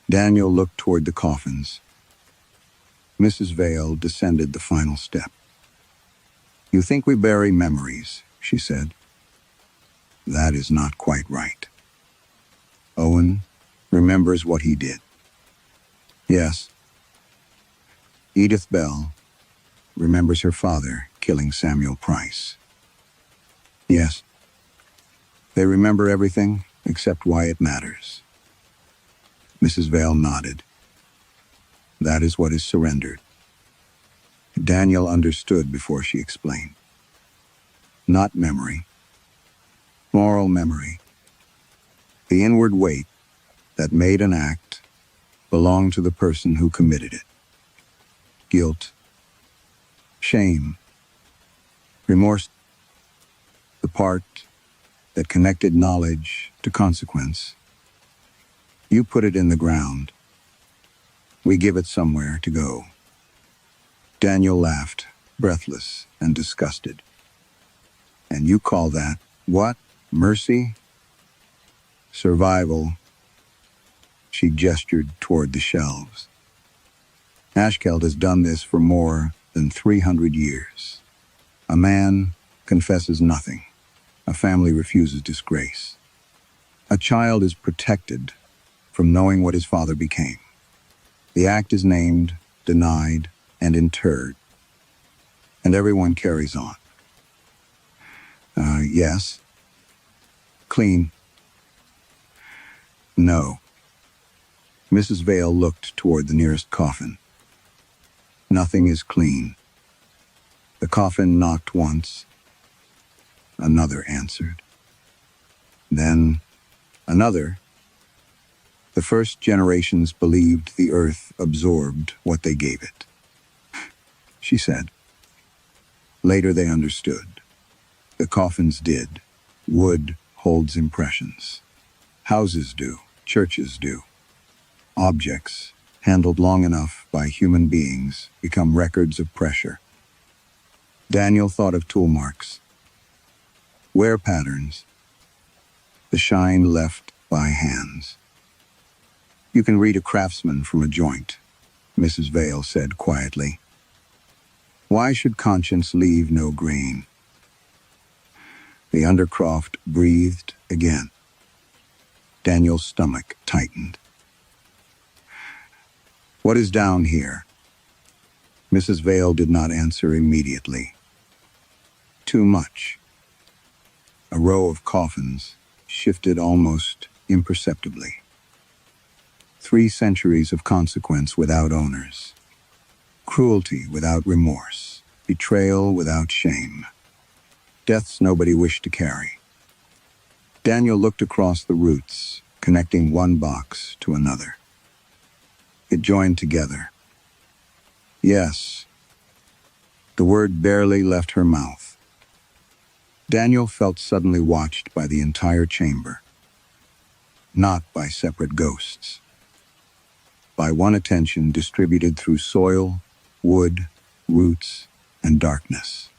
Daniel looked toward the coffins. Mrs. Vale descended the final step. "You think we bury memories," she said. "That is not quite right. Owen remembers what he did." "Yes." "Edith Bell remembers her father killing Samuel Price." "Yes." "They remember everything except why it matters." Mrs. Vale nodded. "That is what is surrendered." Daniel understood before she explained. "Not memory. Moral memory. The inward weight that made an act belonged to the person who committed it. Guilt, shame, remorse, the part that connected knowledge to consequence. You put it in the ground. We give it somewhere to go." Daniel laughed, breathless and disgusted. "And you call that, what, mercy?" "Survival." She gestured toward the shelves. "Ashkeld has done this for more than 300 years. A man confesses nothing. A family refuses disgrace. A child is protected from knowing what his father became. The act is named, denied, and interred. And everyone carries on." Yes." "Clean?" "No." Mrs. Vale looked toward the nearest coffin. "Nothing is clean." The coffin knocked once. Another answered. Then another. The first generations believed the earth absorbed what they gave it, she said. Later they understood. The coffins did. Wood holds impressions. Houses do. Churches do. Objects, handled long enough by human beings, become records of pressure. Daniel thought of tool marks. Wear patterns. The shine left by hands. "You can read a craftsman from a joint," Mrs. Vale said quietly. "Why should conscience leave no grain?" The undercroft breathed again. Daniel's stomach tightened. "What is down here?" Mrs. Vale did not answer immediately. Too much. A row of coffins shifted almost imperceptibly. 3 centuries of consequence without owners. Cruelty without remorse. Betrayal without shame. Deaths nobody wished to carry. Daniel looked across the roots, connecting one box to another. It joined together. Yes. The word barely left her mouth. Daniel felt suddenly watched by the entire chamber. Not by separate ghosts. By one attention distributed through soil, wood, roots, and darkness.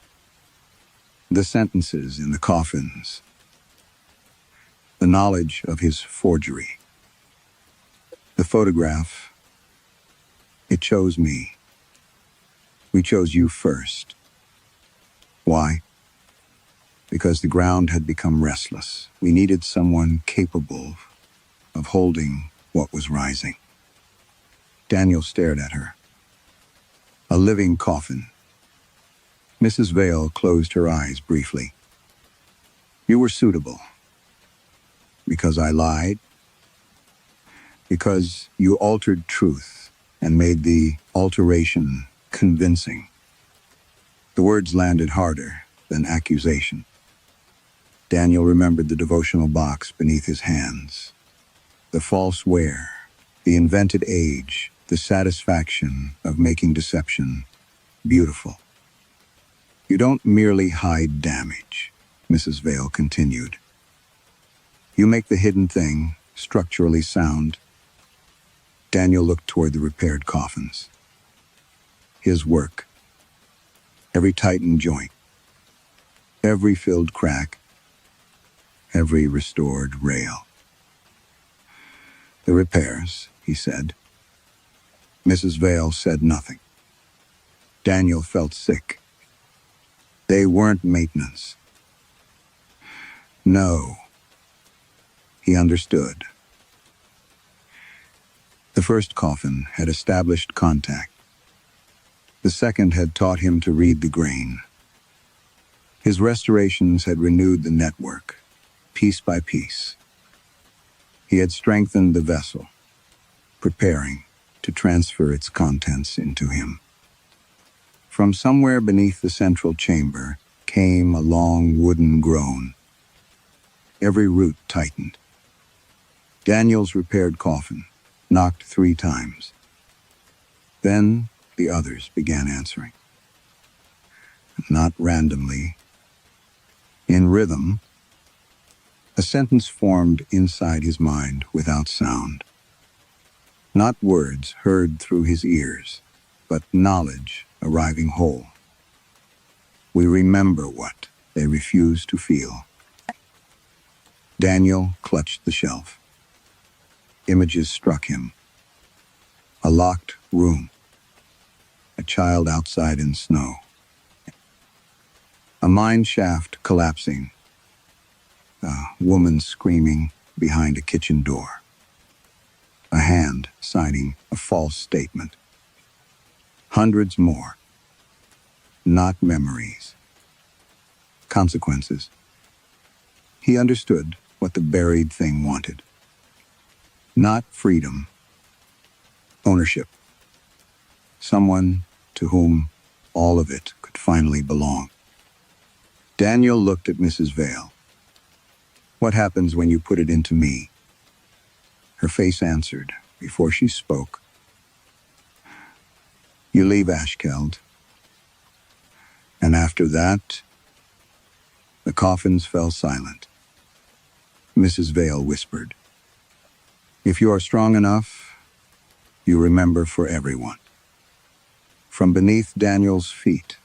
The sentences in the coffins. The knowledge of his forgery. The photograph. It chose me. We chose you first. Why? Because the ground had become restless. We needed someone capable of holding what was rising. Daniel stared at her. A living coffin. Mrs. Vale closed her eyes briefly. You were suitable. Because I lied? Because you altered truth and made the alteration convincing. The words landed harder than accusation. Daniel remembered the devotional box beneath his hands. The false wear, the invented age, the satisfaction of making deception beautiful. You don't merely hide damage, Mrs. Vale continued. You make the hidden thing structurally sound. Daniel looked toward the repaired coffins. His work. Every tightened joint. Every filled crack. Every restored rail. The repairs, he said. Mrs. Vale said nothing. Daniel felt sick. They weren't maintenance. No. He understood. The first coffin had established contact. The second had taught him to read the grain. His restorations had renewed the network, piece by piece. He had strengthened the vessel, preparing to transfer its contents into him. From somewhere beneath the central chamber came a long wooden groan. Every root tightened. Daniel's repaired coffin knocked 3 times. Then the others began answering. Not randomly. In rhythm, a sentence formed inside his mind without sound. Not words heard through his ears, but knowledge arriving whole. We remember what they refuse to feel. Daniel clutched the shelf. Images struck him. A locked room. A child outside in snow. A mine shaft collapsing. A woman screaming behind a kitchen door. A hand signing a false statement. Hundreds more. Not memories. Consequences. He understood what the buried thing wanted. Not freedom. Ownership. Someone to whom all of it could finally belong. Daniel looked at Mrs. Vale. What happens when you put it into me? Her face answered before she spoke. You leave Ashkeld. And after that, the coffins fell silent. Mrs. Vale whispered, if you are strong enough, you remember for everyone. From beneath Daniel's feet,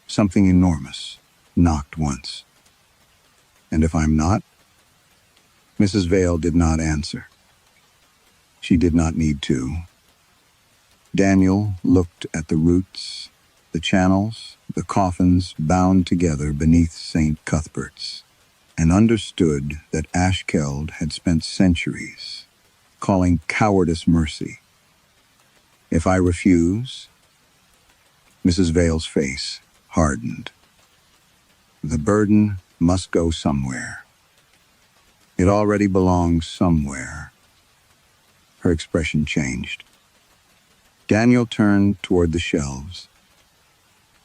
something enormous knocked once. And if I'm not? Mrs. Vale did not answer. She did not need to. Daniel looked at the roots, the channels, the coffins bound together beneath St. Cuthbert's, and understood that Ashkeld had spent centuries calling cowardice mercy. If I refuse, Mrs. Vale's face hardened. The burden must go somewhere. It already belongs somewhere. Her expression changed. Daniel turned toward the shelves,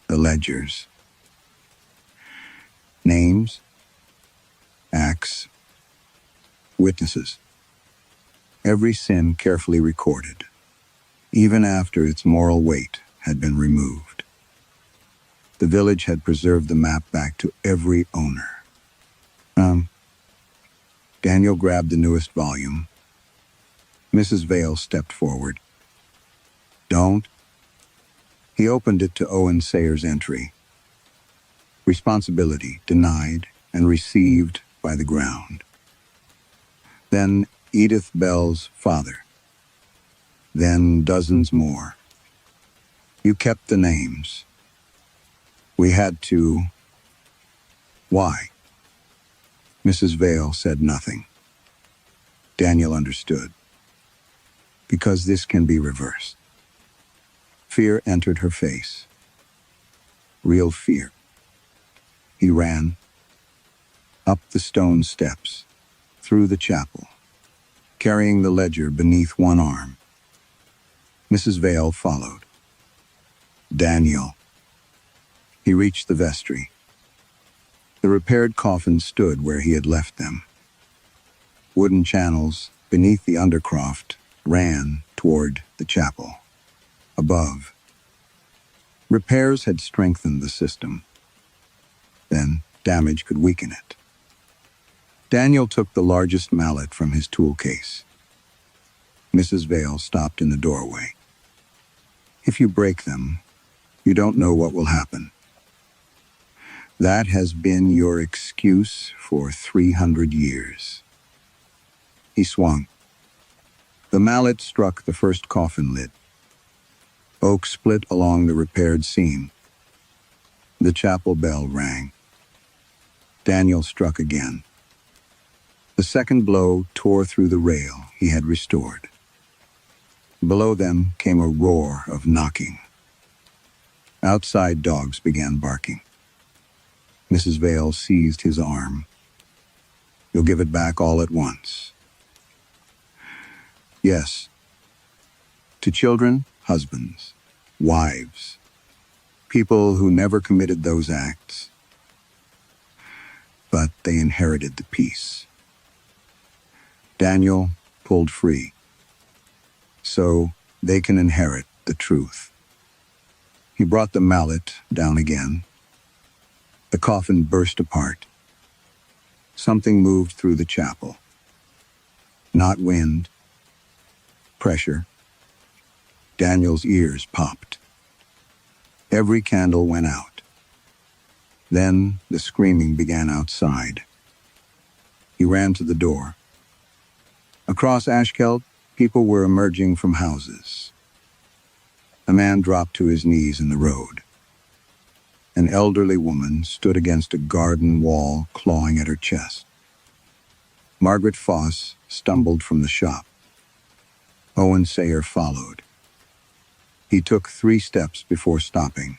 the ledgers. Names, acts, witnesses. Every sin carefully recorded, even after its moral weight had been removed. The village had preserved the map back to every owner. Daniel grabbed the newest volume. Mrs. Vale stepped forward. Don't. He opened it to Owen Sayer's entry. Responsibility denied and received by the ground. Then Edith Bell's father. Then dozens more. You kept the names. We had to. Why? Mrs. Vale said nothing. Daniel understood. Because this can be reversed. Fear entered her face. Real fear. He ran up the stone steps, through the chapel, carrying the ledger beneath one arm. Mrs. Vale followed. Daniel. He reached the vestry. The repaired coffins stood where he had left them. Wooden channels beneath the undercroft ran toward the chapel. Above, repairs had strengthened the system. Then damage could weaken it. Daniel took the largest mallet from his tool case. Mrs. Vale stopped in the doorway. If you break them, you don't know what will happen. That has been your excuse for 300 years. He swung. The mallet struck the first coffin lid. Oak split along the repaired seam. The chapel bell rang. Daniel struck again. The second blow tore through the rail he had restored. Below them came a roar of knocking. Outside dogs began barking. Mrs. Vale seized his arm. You'll give it back all at once. Yes. To children, husbands, wives, people who never committed those acts. But they inherited the peace. Daniel pulled free, so they can inherit the truth. He brought the mallet down again. The coffin burst apart. Something moved through the chapel. Not wind, pressure. Daniel's ears popped. Every candle went out. Then the screaming began outside. He ran to the door. Across Ashkeld, people were emerging from houses. A man dropped to his knees in the road. An elderly woman stood against a garden wall, clawing at her chest. Margaret Foss stumbled from the shop. Owen Sayer followed. He took 3 steps before stopping.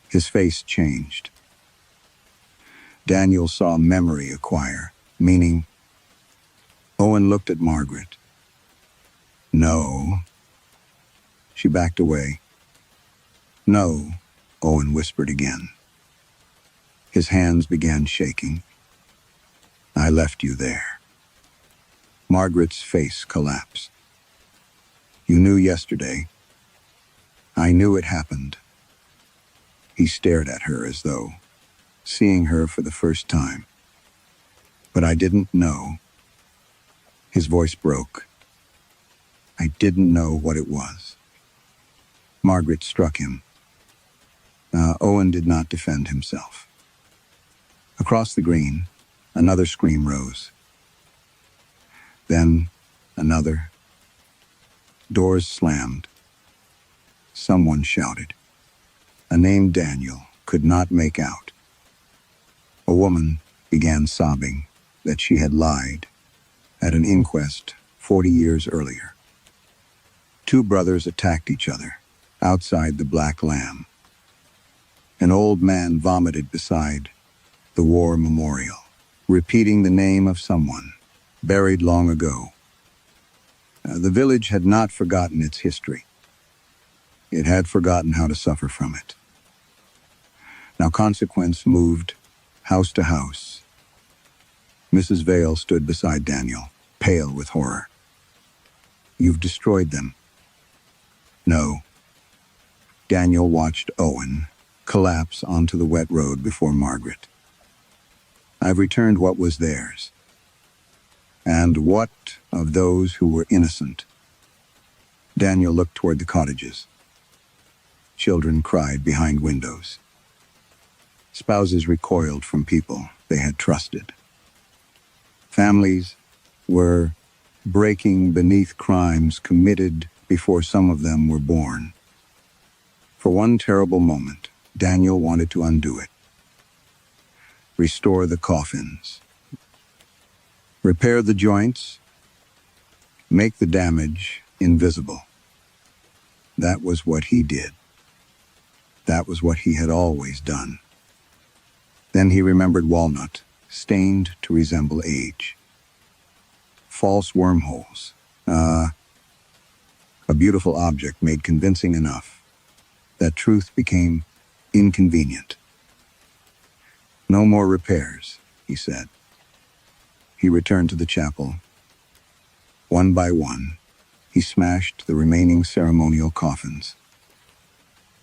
His face changed. Daniel saw memory acquire, meaning. Owen looked at Margaret. No. She backed away. No, Owen whispered again. His hands began shaking. I left you there. Margaret's face collapsed. You knew yesterday. I knew it happened. He stared at her as though seeing her for the first time. But I didn't know. His voice broke. I didn't know what it was. Margaret struck him. Owen did not defend himself. Across the green, another scream rose. Then another. Doors slammed. Someone shouted. A name Daniel could not make out. A woman began sobbing that she had lied at an inquest 40 years earlier. 2 brothers attacked each other outside the Black Lamb. An old man vomited beside the war memorial, repeating the name of someone buried long ago. The village had not forgotten its history. It had forgotten how to suffer from it. Now consequence moved house to house. Mrs. Vale stood beside Daniel, pale with horror. You've destroyed them. No. Daniel watched Owen collapse onto the wet road before Margaret. I've returned what was theirs. And what of those who were innocent? Daniel looked toward the cottages. Children cried behind windows. Spouses recoiled from people they had trusted. Families were breaking beneath crimes committed before some of them were born. For one terrible moment, Daniel wanted to undo it. Restore the coffins. Repair the joints. Make the damage invisible. That was what he did. That was what he had always done. Then he remembered walnut, stained to resemble age. False wormholes. A beautiful object made convincing enough that truth became inconvenient. No more repairs, he said. He returned to the chapel. One by one, he smashed the remaining ceremonial coffins.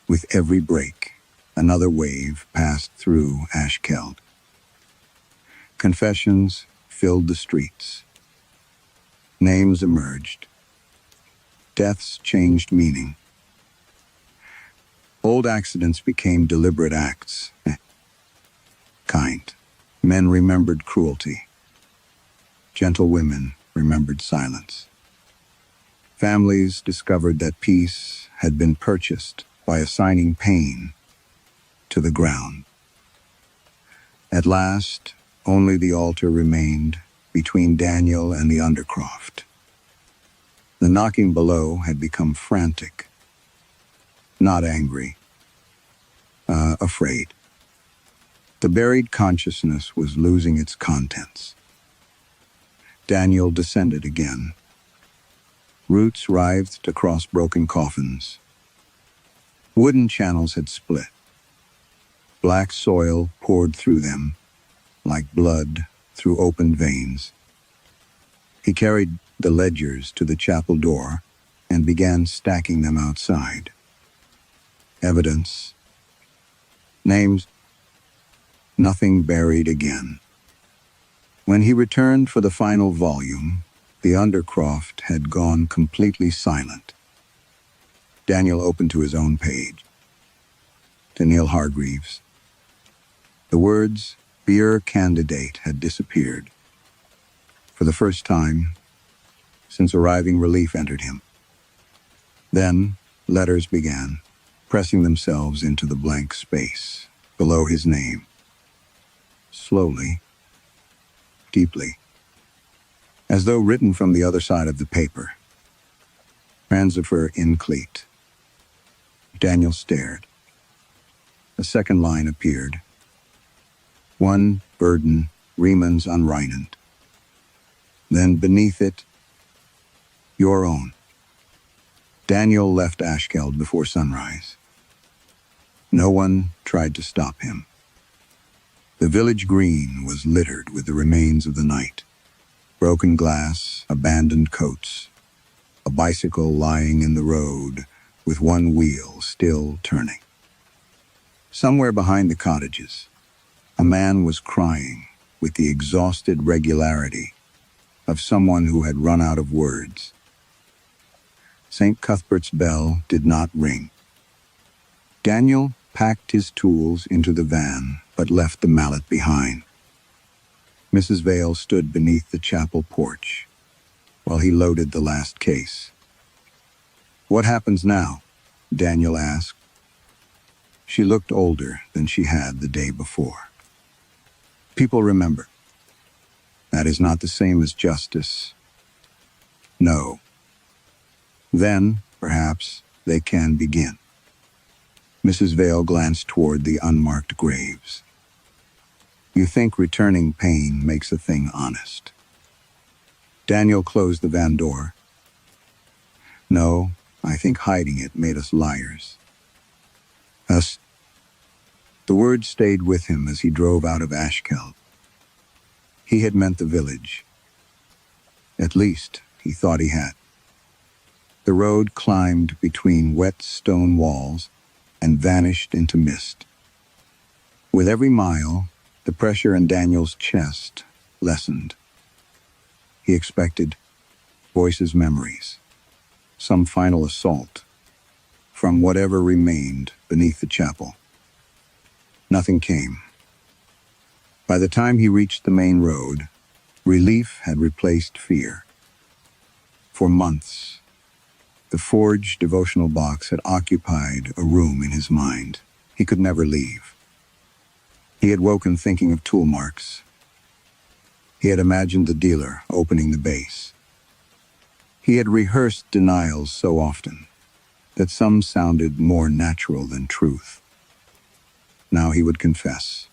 With every break, another wave passed through Ashkeld. Confessions filled the streets. Names emerged. Deaths changed meaning. Old accidents became deliberate acts. Kind. Men remembered cruelty. Gentle women remembered silence. Families discovered that peace had been purchased by assigning pain to the ground. At last, only the altar remained between Daniel and the Undercroft. The knocking below had become frantic, not angry, afraid. The buried consciousness was losing its contents. Daniel descended again. Roots writhed across broken coffins. Wooden channels had split. Black soil poured through them, like blood through opened veins. He carried the ledgers to the chapel door and began stacking them outside. Evidence. Names. Nothing buried again. When he returned for the final volume, the Undercroft had gone completely silent. Daniel opened to his own page. To Neil Hargreaves. The words, "Beer Candidate," had disappeared. For the first time, since arriving, relief entered him. Then, letters began, pressing themselves into the blank space below his name. Slowly, deeply, as though written from the other side of the paper. Ranzifer Incleat. Daniel stared. A second line appeared. One burden, Riemanns unreinend. Then beneath it, your own. Daniel left Ashkeld before sunrise. No one tried to stop him. The village green was littered with the remains of the night. Broken glass, abandoned coats, a bicycle lying in the road with one wheel still turning. Somewhere behind the cottages, a man was crying with the exhausted regularity of someone who had run out of words. St. Cuthbert's bell did not ring. Daniel packed his tools into the van, but left the mallet behind. Mrs. Vale stood beneath the chapel porch while he loaded the last case. "What happens now?" Daniel asked. She looked older than she had the day before. "People remember. That is not the same as justice. No. Then, perhaps, they can begin." Mrs. Vale glanced toward the unmarked graves. "You think returning pain makes a thing honest?" Daniel closed the van door. "No, I think hiding it made us liars." Us. The word stayed with him as he drove out of Ashkeld. He had meant the village. At least, he thought he had. The road climbed between wet stone walls and vanished into mist. With every mile, the pressure in Daniel's chest lessened. He expected voices, memories, some final assault from whatever remained beneath the chapel. Nothing came. By the time he reached the main road, relief had replaced fear. For months, the forged devotional box had occupied a room in his mind. He could never leave. He had woken thinking of tool marks. He had imagined the dealer opening the base. He had rehearsed denials so often that some sounded more natural than truth. Now he would confess.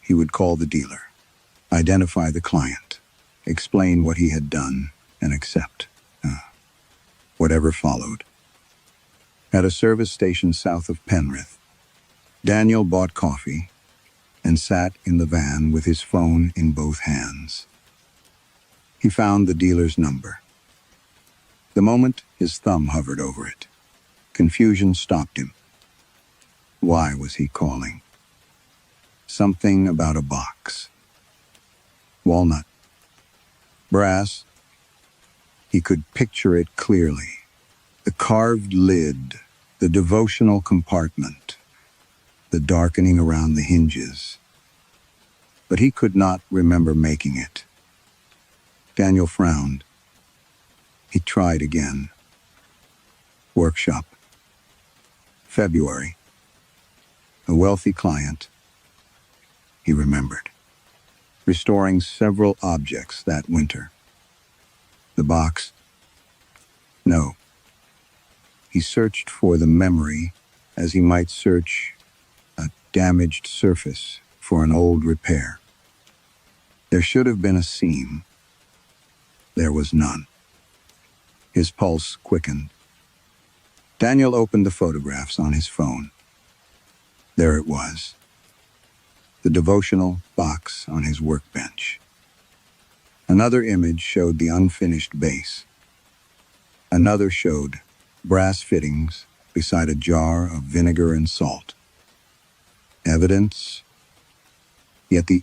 he would call the dealer, identify the client, explain what he had done, and accept whatever followed. At a service station south of Penrith, Daniel bought coffee and sat in the van with his phone in both hands. He found the dealer's number. The moment his thumb hovered over it, confusion stopped him. Why was he calling? Something about a box. Walnut. Brass. He could picture it clearly. The carved lid, the devotional compartment, the darkening around the hinges. But he could not remember making it. Daniel frowned. He tried again. Workshop. February. A wealthy client. He remembered. Restoring several objects that winter. The box? No. He searched for the memory as he might search a damaged surface for an old repair. There should have been a seam. There was none. His pulse quickened. Daniel opened the photographs on his phone. There it was. The devotional box on his workbench. Another image showed the unfinished base. Another showed brass fittings beside a jar of vinegar and salt. Evidence? Yet the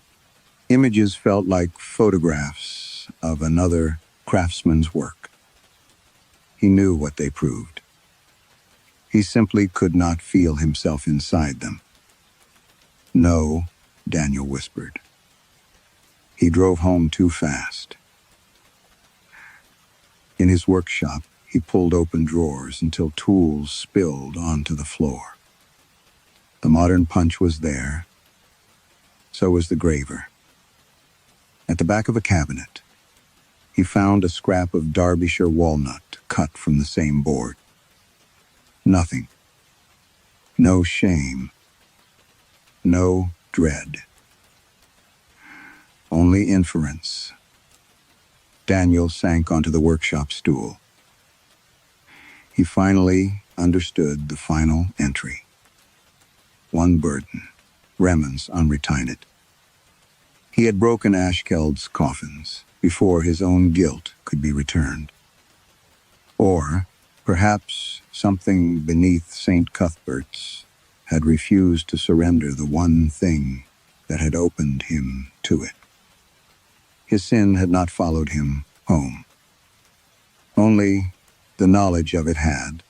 images felt like photographs of another craftsman's work. He knew what they proved. He simply could not feel himself inside them. No, Daniel whispered. He drove home too fast. In his workshop, he pulled open drawers until tools spilled onto the floor. The modern punch was there. So was the graver. At the back of a cabinet, he found a scrap of Derbyshire walnut cut from the same board. Nothing. No shame. No dread. Only inference. Daniel sank onto the workshop stool. He finally understood the final entry. One burden, Reynolds unretired. He had broken Ashkeld's coffins before his own guilt could be returned. Or perhaps something beneath St. Cuthbert's had refused to surrender the one thing that had opened him to it. His sin had not followed him home. Only the knowledge of it had.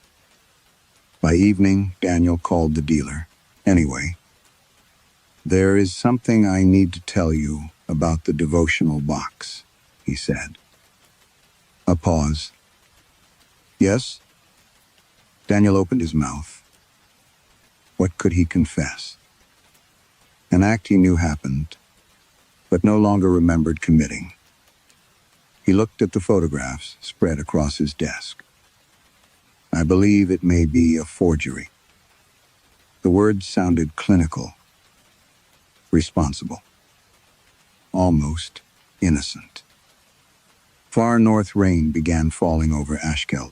By evening, Daniel called the dealer. Anyway, "There is something I need to tell you about the devotional box," he said. A pause. "Yes?" Daniel opened his mouth. What could he confess? An act he knew happened, but no longer remembered committing. He looked at the photographs spread across his desk. "I believe it may be a forgery." The words sounded clinical, responsible, almost innocent. Far north rain began falling over Ashkeld.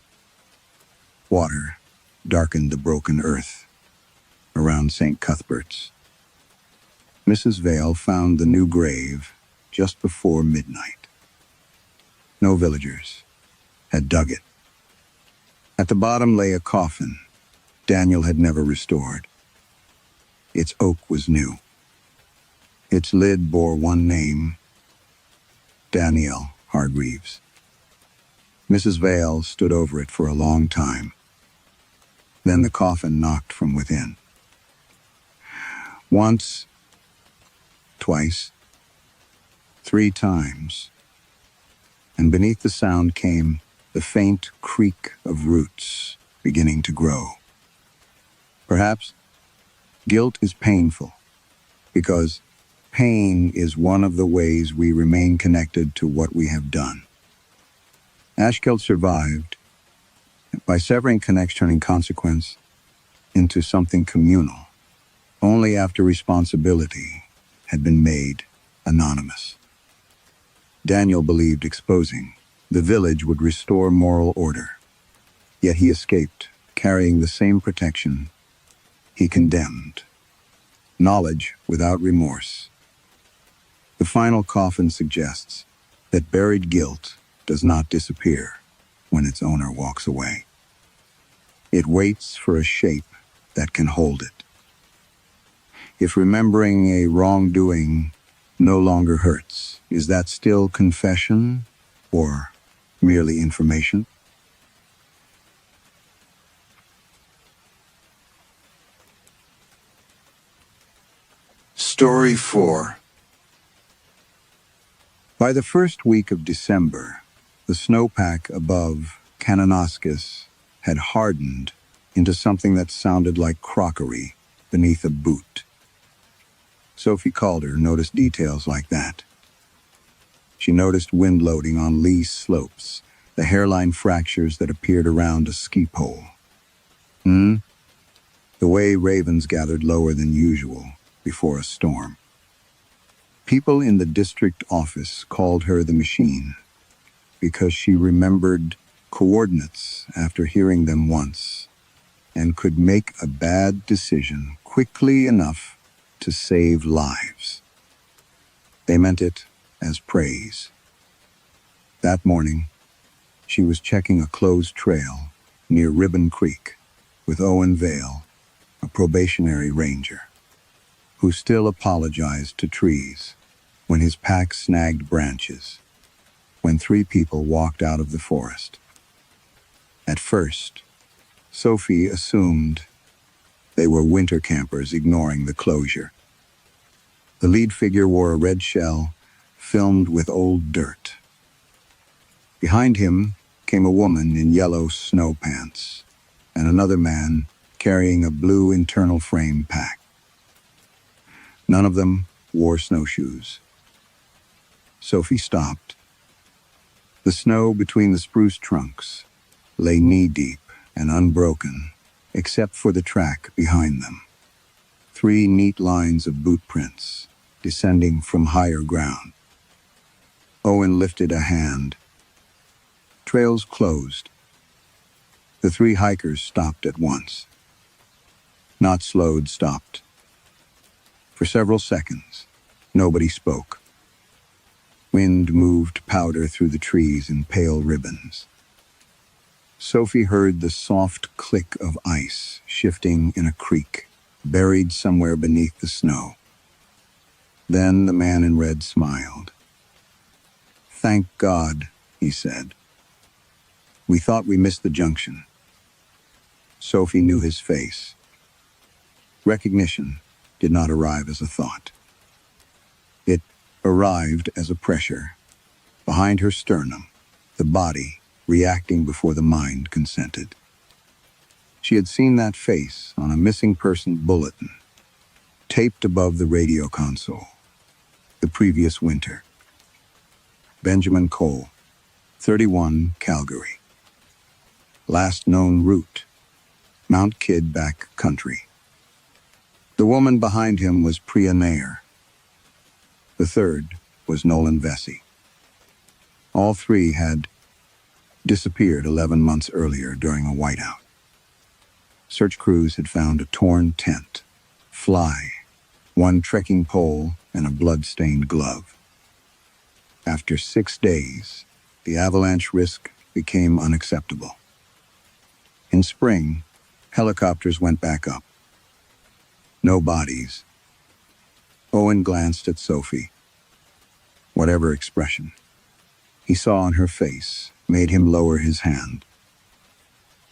Water darkened the broken earth around St. Cuthbert's. Mrs. Vale found the new grave just before midnight. No villagers had dug it. At the bottom lay a coffin Daniel had never restored. Its oak was new. Its lid bore one name, Daniel Hargreaves. Mrs. Vale stood over it for a long time. Then the coffin knocked from within. Once, twice, 3 times, and beneath the sound came the faint creak of roots beginning to grow. Perhaps guilt is painful, because pain is one of the ways we remain connected to what we have done. Ashkeld survived by severing connection, turning consequence into something communal, only after responsibility had been made anonymous. Daniel believed exposing the village would restore moral order. Yet he escaped, carrying the same protection he condemned. Knowledge without remorse. The final coffin suggests that buried guilt does not disappear when its owner walks away. It waits for a shape that can hold it. If remembering a wrongdoing no longer hurts, is that still confession or merely information? Story 4. By the first week of December, the snowpack above Kananaskis had hardened into something that sounded like crockery beneath a boot. Sophie Calder noticed details like that. She noticed wind loading on Lee's slopes, the hairline fractures that appeared around a ski pole. The way ravens gathered lower than usual before a storm. People in the district office called her the machine because she remembered coordinates after hearing them once and could make a bad decision quickly enough to save lives. They meant it as praise. That morning, she was checking a closed trail near Ribbon Creek with Owen Vale, a probationary ranger, who still apologized to trees when his pack snagged branches, when 3 people walked out of the forest. At first, Sophie assumed they were winter campers ignoring the closure. The lead figure wore a red shell filmed with old dirt. Behind him came a woman in yellow snow pants and another man carrying a blue internal frame pack. None of them wore snowshoes. Sophie stopped. The snow between the spruce trunks lay knee-deep and unbroken, except for the track behind them. 3 neat lines of boot prints descending from higher ground. Owen lifted a hand. Trails closed. The 3 hikers stopped at once. Not slowed, stopped. For several seconds, nobody spoke. Wind moved powder through the trees in pale ribbons. Sophie heard the soft click of ice shifting in a creek, buried somewhere beneath the snow. Then the man in red smiled. "Thank God," he said. "We thought we missed the junction." Sophie knew his face. Recognition did not arrive as a thought. It arrived as a pressure. Behind her sternum, the body reacting before the mind consented. She had seen that face on a missing person bulletin, taped above the radio console, the previous winter. Benjamin Cole, 31, Calgary. Last known route, Mount Kidd back country. The woman behind him was Priya Nair. The third was Nolan Vesey. All 3 had disappeared 11 months earlier during a whiteout. Search crews had found a torn tent, fly, 1 trekking pole, and a blood-stained glove. After 6 days, the avalanche risk became unacceptable. In spring, helicopters went back up. No bodies. Owen glanced at Sophie. Whatever expression he saw on her face made him lower his hand.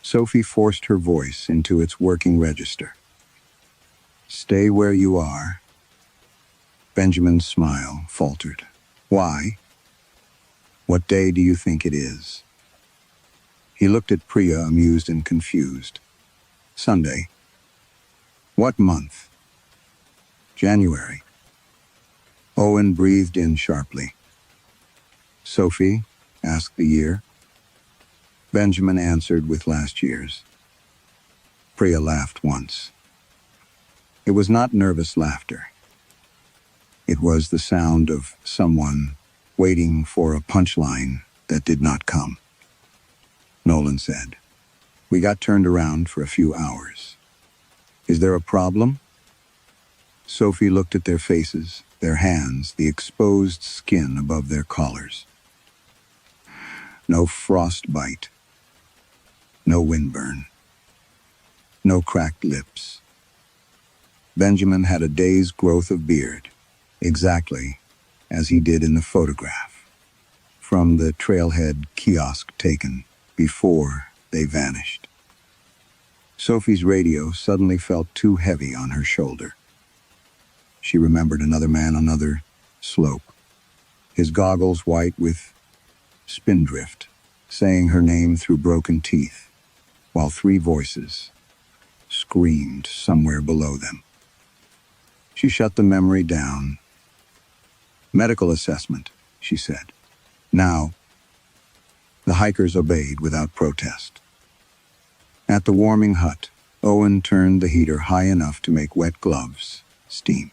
Sophie forced her voice into its working register. "Stay where you are." Benjamin's smile faltered. "Why? What day do you think it is?" He looked at Priya, amused and confused. "Sunday." "What month?" "January." Owen breathed in sharply. "Sophie asked the year." Benjamin answered with last year's. Priya laughed once. It was not nervous laughter. It was the sound of someone waiting for a punchline that did not come. Nolan said, "We got turned around for a few hours. Is there a problem?" Sophie looked at their faces, their hands, the exposed skin above their collars. No frostbite. No windburn. No cracked lips. Benjamin had a day's growth of beard, exactly as he did in the photograph, from the trailhead kiosk taken before they vanished. Sophie's radio suddenly felt too heavy on her shoulder. She remembered another man on another slope, his goggles white with spindrift, saying her name through broken teeth, while three voices screamed somewhere below them. She shut the memory down. "Medical assessment," she said. "Now." The hikers obeyed without protest. At the warming hut, Owen turned the heater high enough to make wet gloves steam.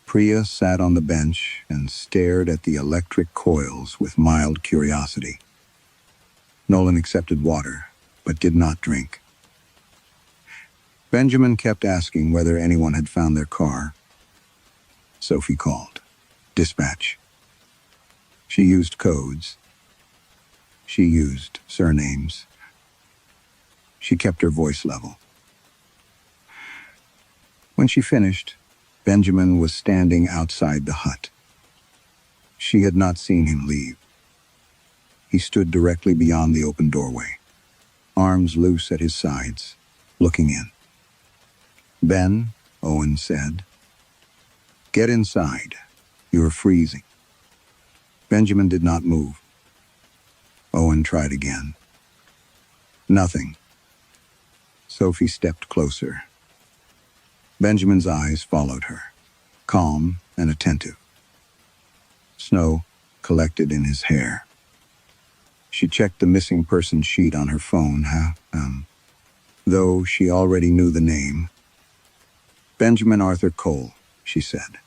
Priya sat on the bench and stared at the electric coils with mild curiosity. Nolan accepted water, but did not drink. Benjamin kept asking whether anyone had found their car. Sophie called. Dispatch. She used codes. She used surnames. She kept her voice level. When she finished, Benjamin was standing outside the hut. She had not seen him leave. He stood directly beyond the open doorway, arms loose at his sides, looking in. "Ben," Owen said, "get inside. You're freezing." Benjamin did not move. Owen tried again. Nothing. Sophie stepped closer. Benjamin's eyes followed her, calm and attentive. Snow collected in his hair. She checked the missing person sheet on her phone, though she already knew the name. "Benjamin Arthur Cole," she said.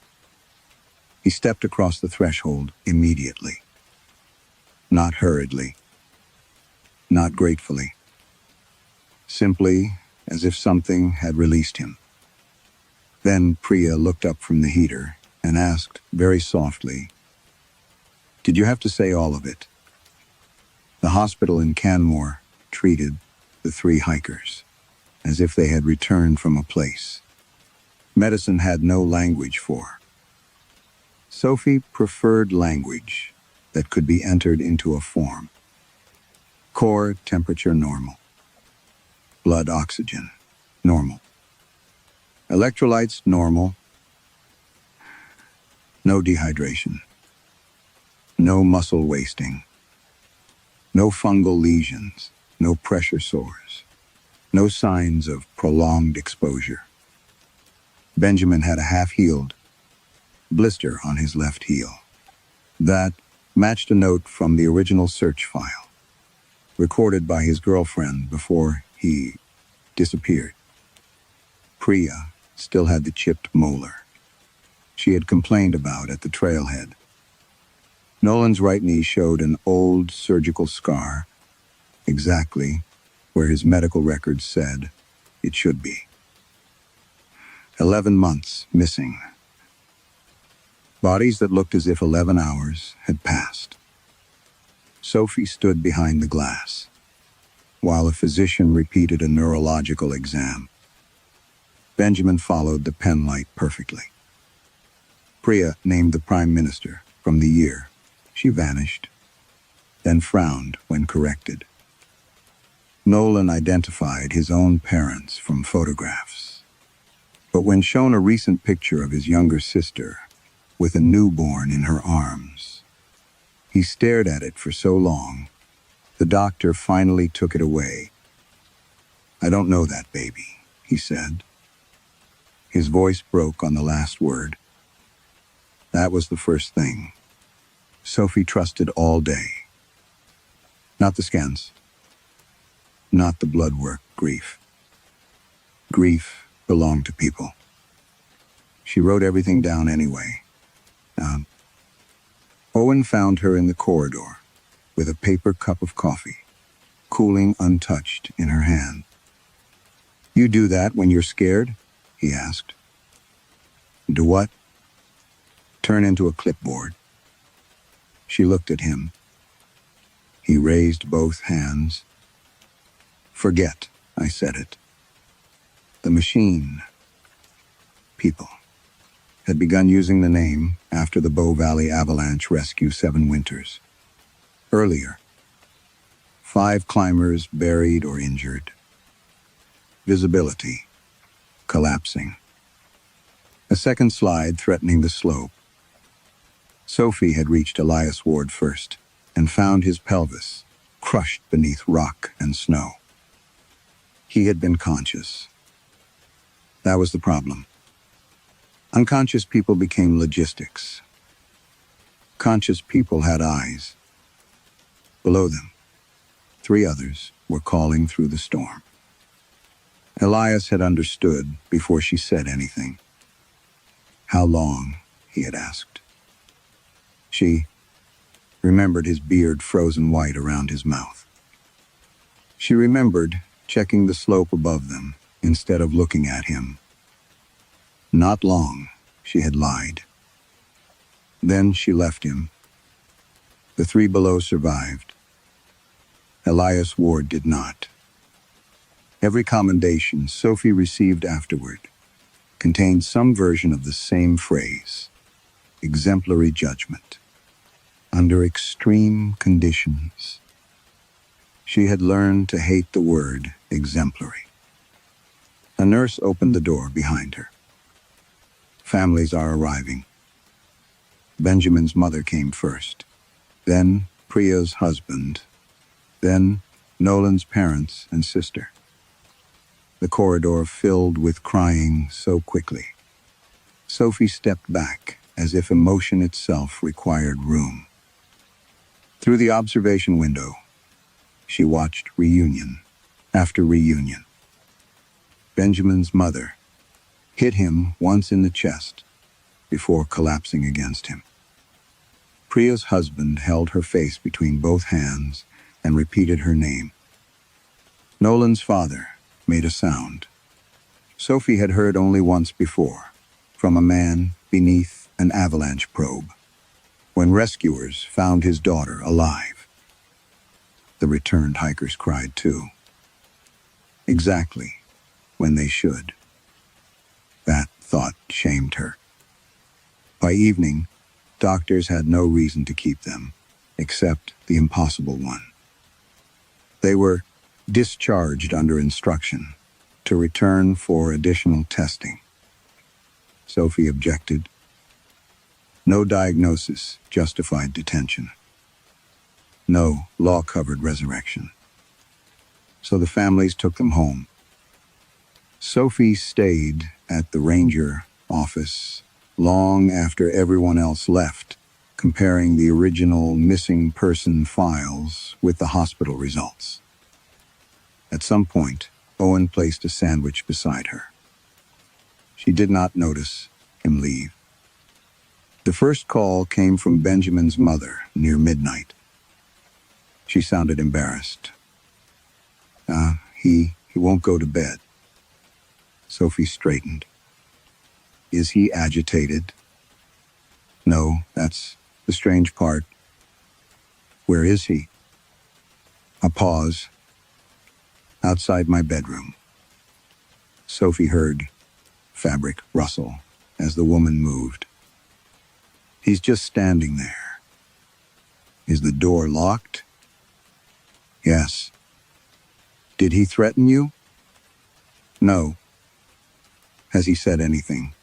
He stepped across the threshold immediately. Not hurriedly. Not gratefully. Simply as if something had released him. Then Priya looked up from the heater and asked very softly, "Did you have to say all of it?" The hospital in Canmore treated the three hikers as if they had returned from a place medicine had no language for. Sophie preferred language that could be entered into a form. Core temperature normal. Blood oxygen normal. Electrolytes normal. No dehydration. No muscle wasting. No fungal lesions. No pressure sores. No signs of prolonged exposure. Benjamin had a half-healed blister on his left heel. That matched a note from the original search file, recorded by his girlfriend before he disappeared. Priya still had the chipped molar she had complained about at the trailhead. Nolan's right knee showed an old surgical scar, exactly where his medical records said it should be. 11 months missing. Bodies that looked as if 11 hours had passed. Sophie stood behind the glass, while a physician repeated a neurological exam. Benjamin followed the penlight perfectly. Priya named the Prime Minister from the year. She vanished, then frowned when corrected. Nolan identified his own parents from photographs, but when shown a recent picture of his younger sister with a newborn in her arms, he stared at it for so long, the doctor finally took it away. "I don't know that baby," he said. His voice broke on the last word. That was the first thing Sophie trusted all day. Not the scans. Not the blood work. Grief. Grief belonged to people. She wrote everything down anyway, Owen found her in the corridor with a paper cup of coffee, cooling untouched in her hand. "You do that when you're scared?" he asked. "Do what?" "Turn into a clipboard." She looked at him. He raised both hands. "Forget I said it." The machine, people, had begun using the name after the Bow Valley avalanche rescue 7 winters. Earlier, 5 climbers buried or injured. Visibility collapsing. A second slide threatening the slope. Sophie had reached Elias Ward first and found his pelvis crushed beneath rock and snow. He had been conscious. That was the problem. Unconscious people became logistics. Conscious people had eyes. Below them, 3 others were calling through the storm. Elias had understood before she said anything. "How long?" he had asked. She remembered his beard frozen white around his mouth. She remembered checking the slope above them instead of looking at him. Not long, she had lied. Then she left him. The 3 below survived. Elias Ward did not. Every commendation Sophie received afterward contained some version of the same phrase: exemplary judgment. Under extreme conditions. She had learned to hate the word exemplary. A nurse opened the door behind her. "Families are arriving." Benjamin's mother came first, then Priya's husband, then Nolan's parents and sister. The corridor filled with crying so quickly. Sophie stepped back as if emotion itself required room. Through the observation window, she watched reunion after reunion. Benjamin's mother hit him once in the chest before collapsing against him. Priya's husband held her face between both hands and repeated her name. Nolan's father made a sound. Sophie had heard only once before, from a man beneath an avalanche probe, when rescuers found his daughter alive. The returned hikers cried too. Exactly when they should. That thought shamed her. By evening, doctors had no reason to keep them, except the impossible one. They were discharged under instruction to return for additional testing. Sophie objected. No diagnosis justified detention. No law-covered resurrection. So the families took them home. Sophie stayed at the ranger office long after everyone else left, comparing the original missing person files with the hospital results. At some point, Owen placed a sandwich beside her. She did not notice him leave. The first call came from Benjamin's mother near midnight. She sounded embarrassed. He won't go to bed." Sophie straightened. "Is he agitated?" "No, that's the strange part." "Where is he?" A pause. "Outside my bedroom." Sophie heard fabric rustle as the woman moved. "He's just standing there." "Is the door locked?" "Yes." "Did he threaten you?" "No." "Has he said anything?"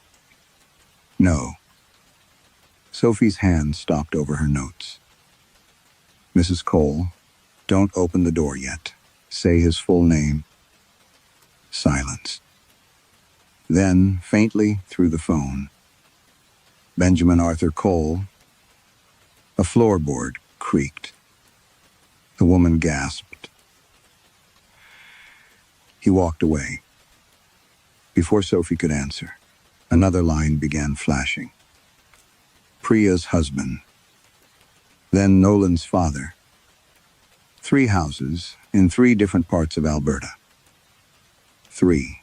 "No." Sophie's hand stopped over her notes. "Mrs. Cole, don't open the door yet. Say his full name." Silence. Then, faintly through the phone, "Benjamin Arthur Cole." A floorboard creaked. The woman gasped. He walked away. Before Sophie could answer, another line began flashing. Priya's husband, then Nolan's father. 3 houses in 3 different parts of Alberta. 3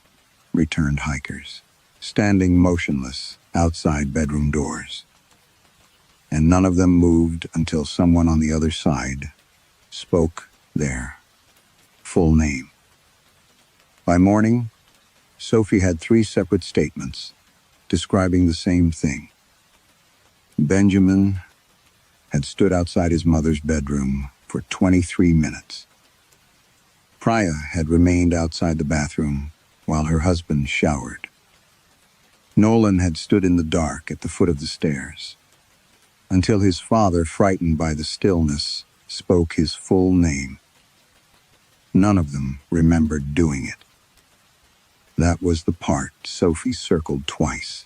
returned hikers, standing motionless outside bedroom doors. And none of them moved until someone on the other side spoke their full name. By morning, Sophie had 3 separate statements describing the same thing. Benjamin had stood outside his mother's bedroom for 23 minutes. Priya had remained outside the bathroom while her husband showered. Nolan had stood in the dark at the foot of the stairs until his father, frightened by the stillness, spoke his full name. None of them remembered doing it. That was the part Sophie circled twice.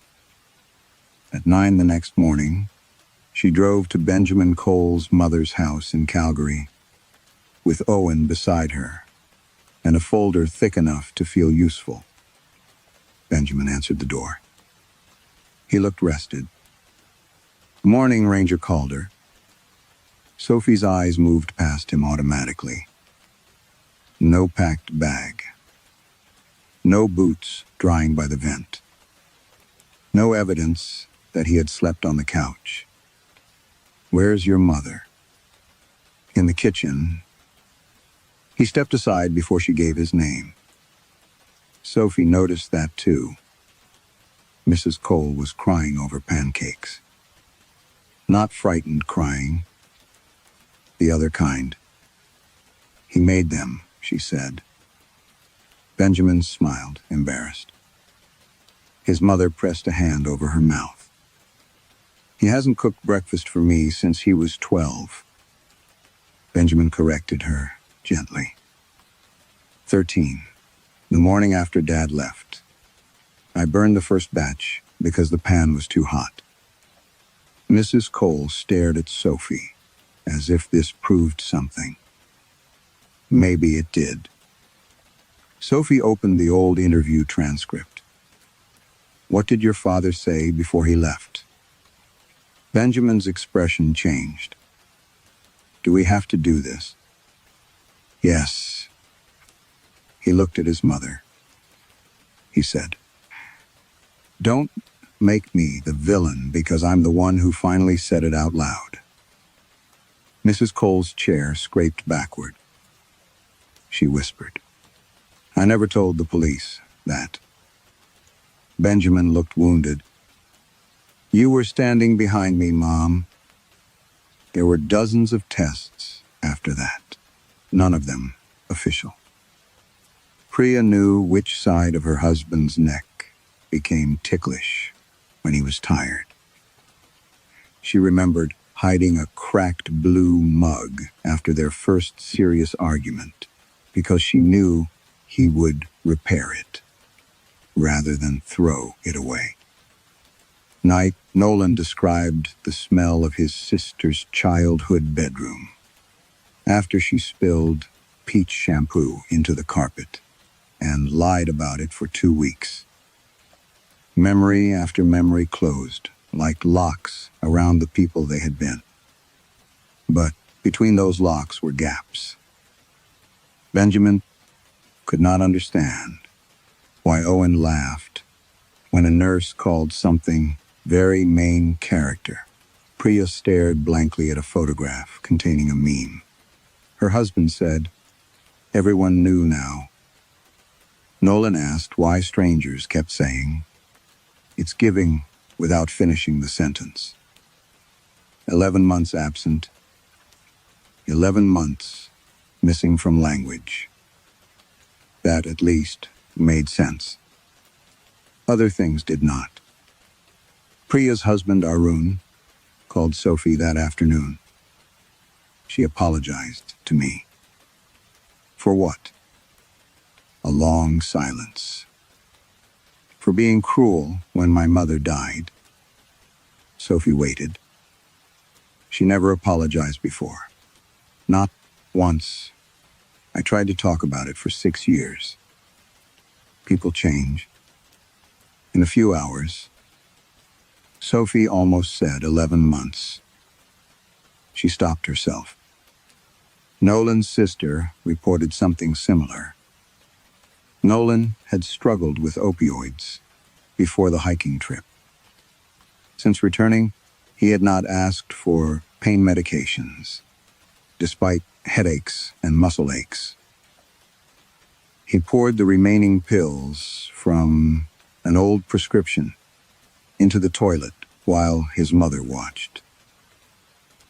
At 9 the next morning, she drove to Benjamin Cole's mother's house in Calgary, with Owen beside her, and a folder thick enough to feel useful. Benjamin answered the door. He looked rested. "Morning," Ranger called her. Sophie's eyes moved past him automatically. No packed bag. No boots drying by the vent. No evidence that he had slept on the couch. "Where's your mother?" "In the kitchen." He stepped aside before she gave his name. Sophie noticed that too. Mrs. Cole was crying over pancakes. Not frightened crying. The other kind. "He made them," she said. Benjamin smiled, embarrassed. His mother pressed a hand over her mouth. "He hasn't cooked breakfast for me since he was 12. Benjamin corrected her gently. 13. The morning after Dad left. I burned the first batch because the pan was too hot. Mrs. Cole stared at Sophie as if this proved something. Maybe it did. Sophie opened the old interview transcript. "What did your father say before he left?" Benjamin's expression changed. "Do we have to do this?" "Yes." He looked at his mother. He said, "Don't make me the villain because I'm the one who finally said it out loud." Mrs. Cole's chair scraped backward. She whispered, "I never told the police that." Benjamin looked wounded. "You were standing behind me, Mom." There were dozens of tests after that, none of them official. Priya knew which side of her husband's neck became ticklish when he was tired. She remembered hiding a cracked blue mug after their first serious argument because she knew he would repair it rather than throw it away. Nolan described the smell of his sister's childhood bedroom after she spilled peach shampoo into the carpet and lied about it for 2 weeks. Memory after memory closed, like locks around the people they had been. But between those locks were gaps. Benjamin could not understand why Owen laughed when a nurse called something very main character. Priya stared blankly at a photograph containing a meme. Her husband said, "Everyone knew now." Nolan asked why strangers kept saying, "It's giving," without finishing the sentence. 11 months absent. 11 months missing from language. That, at least, made sense. Other things did not. Priya's husband, Arun, called Sophie that afternoon. She apologized to me. For what? A long silence. For being cruel when my mother died. Sophie waited. She never apologized before. Not once. I tried to talk about it for 6 years. People change. In a few hours, Sophie almost said 11 months. She stopped herself. Nolan's sister reported something similar. Nolan had struggled with opioids before the hiking trip. Since returning, he had not asked for pain medications, despite headaches and muscle aches. He poured the remaining pills from an old prescription into the toilet while his mother watched.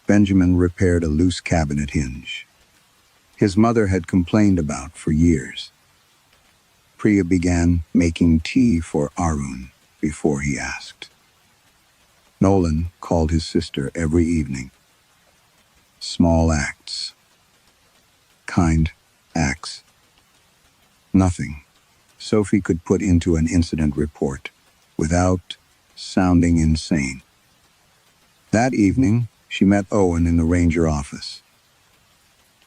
Benjamin repaired a loose cabinet hinge his mother had complained about for years. Priya began making tea for Arun before he asked. Nolan called his sister every evening. Small acts. Kind acts. Nothing Sophie could put into an incident report without sounding insane. That evening, she met Owen in the ranger office.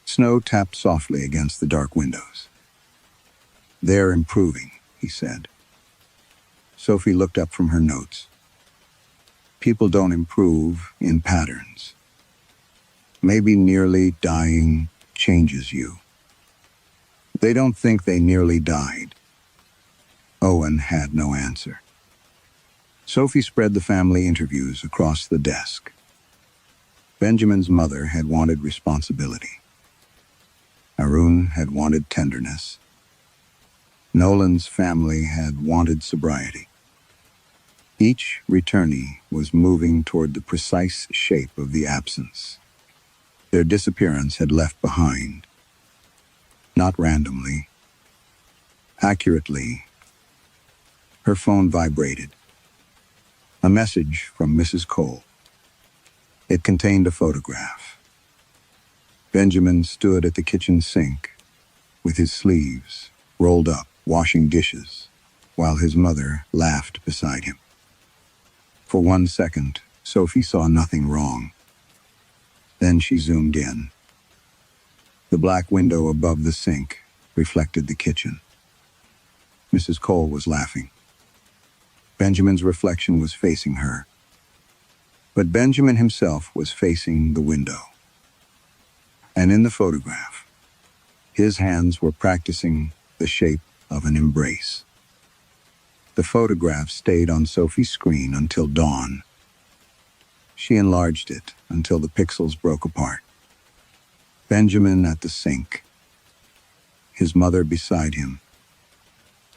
Snow tapped softly against the dark windows. "They're improving," he said. Sophie looked up from her notes. People don't improve in patterns. Maybe nearly dying changes you. They don't think they nearly died. Owen had no answer. Sophie spread the family interviews across the desk. Benjamin's mother had wanted responsibility. Arun had wanted tenderness. Nolan's family had wanted sobriety. Each returnee was moving toward the precise shape of the absence. Their disappearance had left behind, not randomly, accurately. Her phone vibrated. A message from Mrs. Cole. It contained a photograph. Benjamin stood at the kitchen sink with his sleeves rolled up, washing dishes, while his mother laughed beside him. For 1 second, Sophie saw nothing wrong. Then she zoomed in. The black window above the sink reflected the kitchen. Mrs. Cole was laughing. Benjamin's reflection was facing her. But Benjamin himself was facing the window. And in the photograph, his hands were practicing the shape of an embrace. The photograph stayed on Sophie's screen until dawn. She enlarged it until the pixels broke apart. Benjamin at the sink, his mother beside him,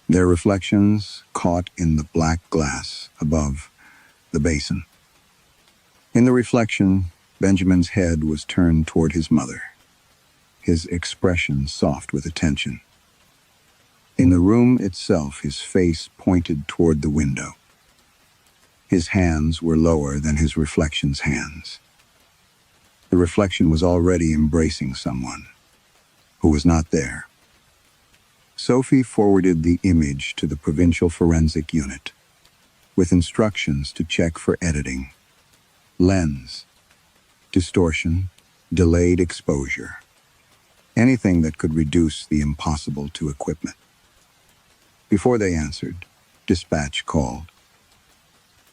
their reflections caught in the black glass above the basin. In the reflection, Benjamin's head was turned toward his mother, his expression soft with attention. In the room itself, his face pointed toward the window. His hands were lower than his reflection's hands. The reflection was already embracing someone who was not there. Sophie forwarded the image to the Provincial Forensic Unit with instructions to check for editing, lens, distortion, delayed exposure, anything that could reduce the impossible to equipment. Before they answered, dispatch called.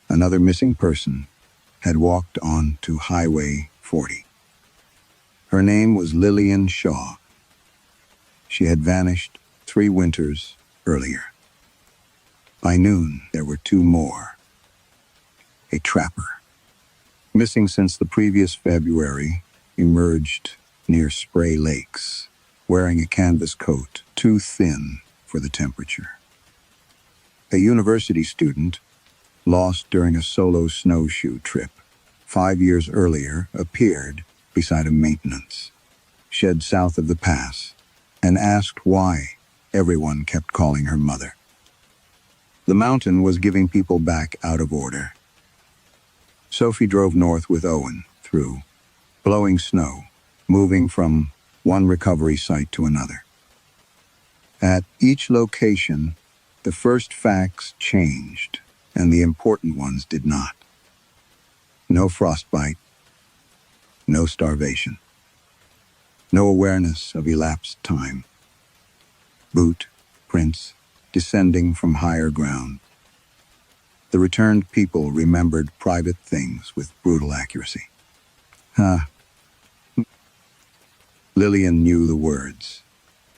Another missing person had walked on to Highway 40. Her name was Lillian Shaw. She had vanished 3 winters earlier. By noon, there were 2 more. A trapper, missing since the previous February, emerged near Spray Lakes, wearing a canvas coat too thin for the temperature. A university student, lost during a solo snowshoe trip 5 years earlier, appeared beside a maintenance shed south of the pass and asked why everyone kept calling her mother. The mountain was giving people back out of order. Sophie drove north with Owen through blowing snow, moving from one recovery site to another. At each location, the first facts changed, and the important ones did not. No frostbite, no starvation, no awareness of elapsed time. Boot prints descending from higher ground. The returned people remembered private things with brutal accuracy. Lillian knew the words.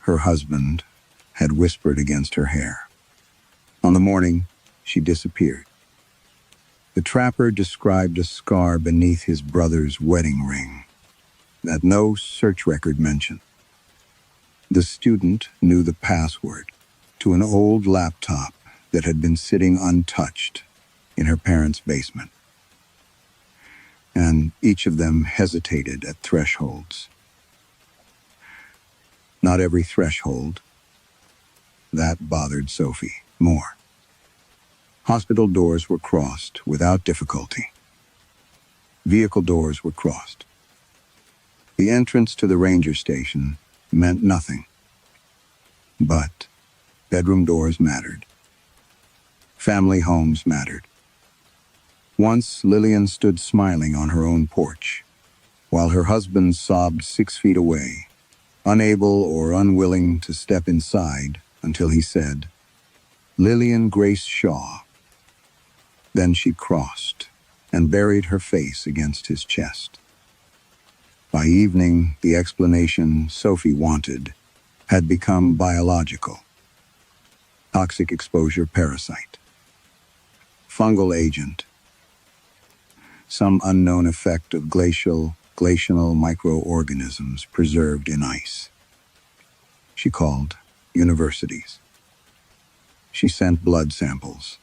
Her husband had whispered against her hair. On the morning, she disappeared. The trapper described a scar beneath his brother's wedding ring that no search record mentioned. The student knew the password to an old laptop that had been sitting untouched in her parents' basement. And each of them hesitated at thresholds. Not every threshold. That bothered Sophie more. Hospital doors were crossed without difficulty. Vehicle doors were crossed. The entrance to the ranger station meant nothing. But bedroom doors mattered. Family homes mattered. Once Lillian stood smiling on her own porch, while her husband sobbed 6 feet away, unable or unwilling to step inside until he said, "Lillian Grace Shaw." Then she crossed and buried her face against his chest. By evening, the explanation Sophie wanted had become biological. Toxic exposure parasite. Fungal agent. Some unknown effect of glacial microorganisms preserved in ice. She called universities. She sent blood samples.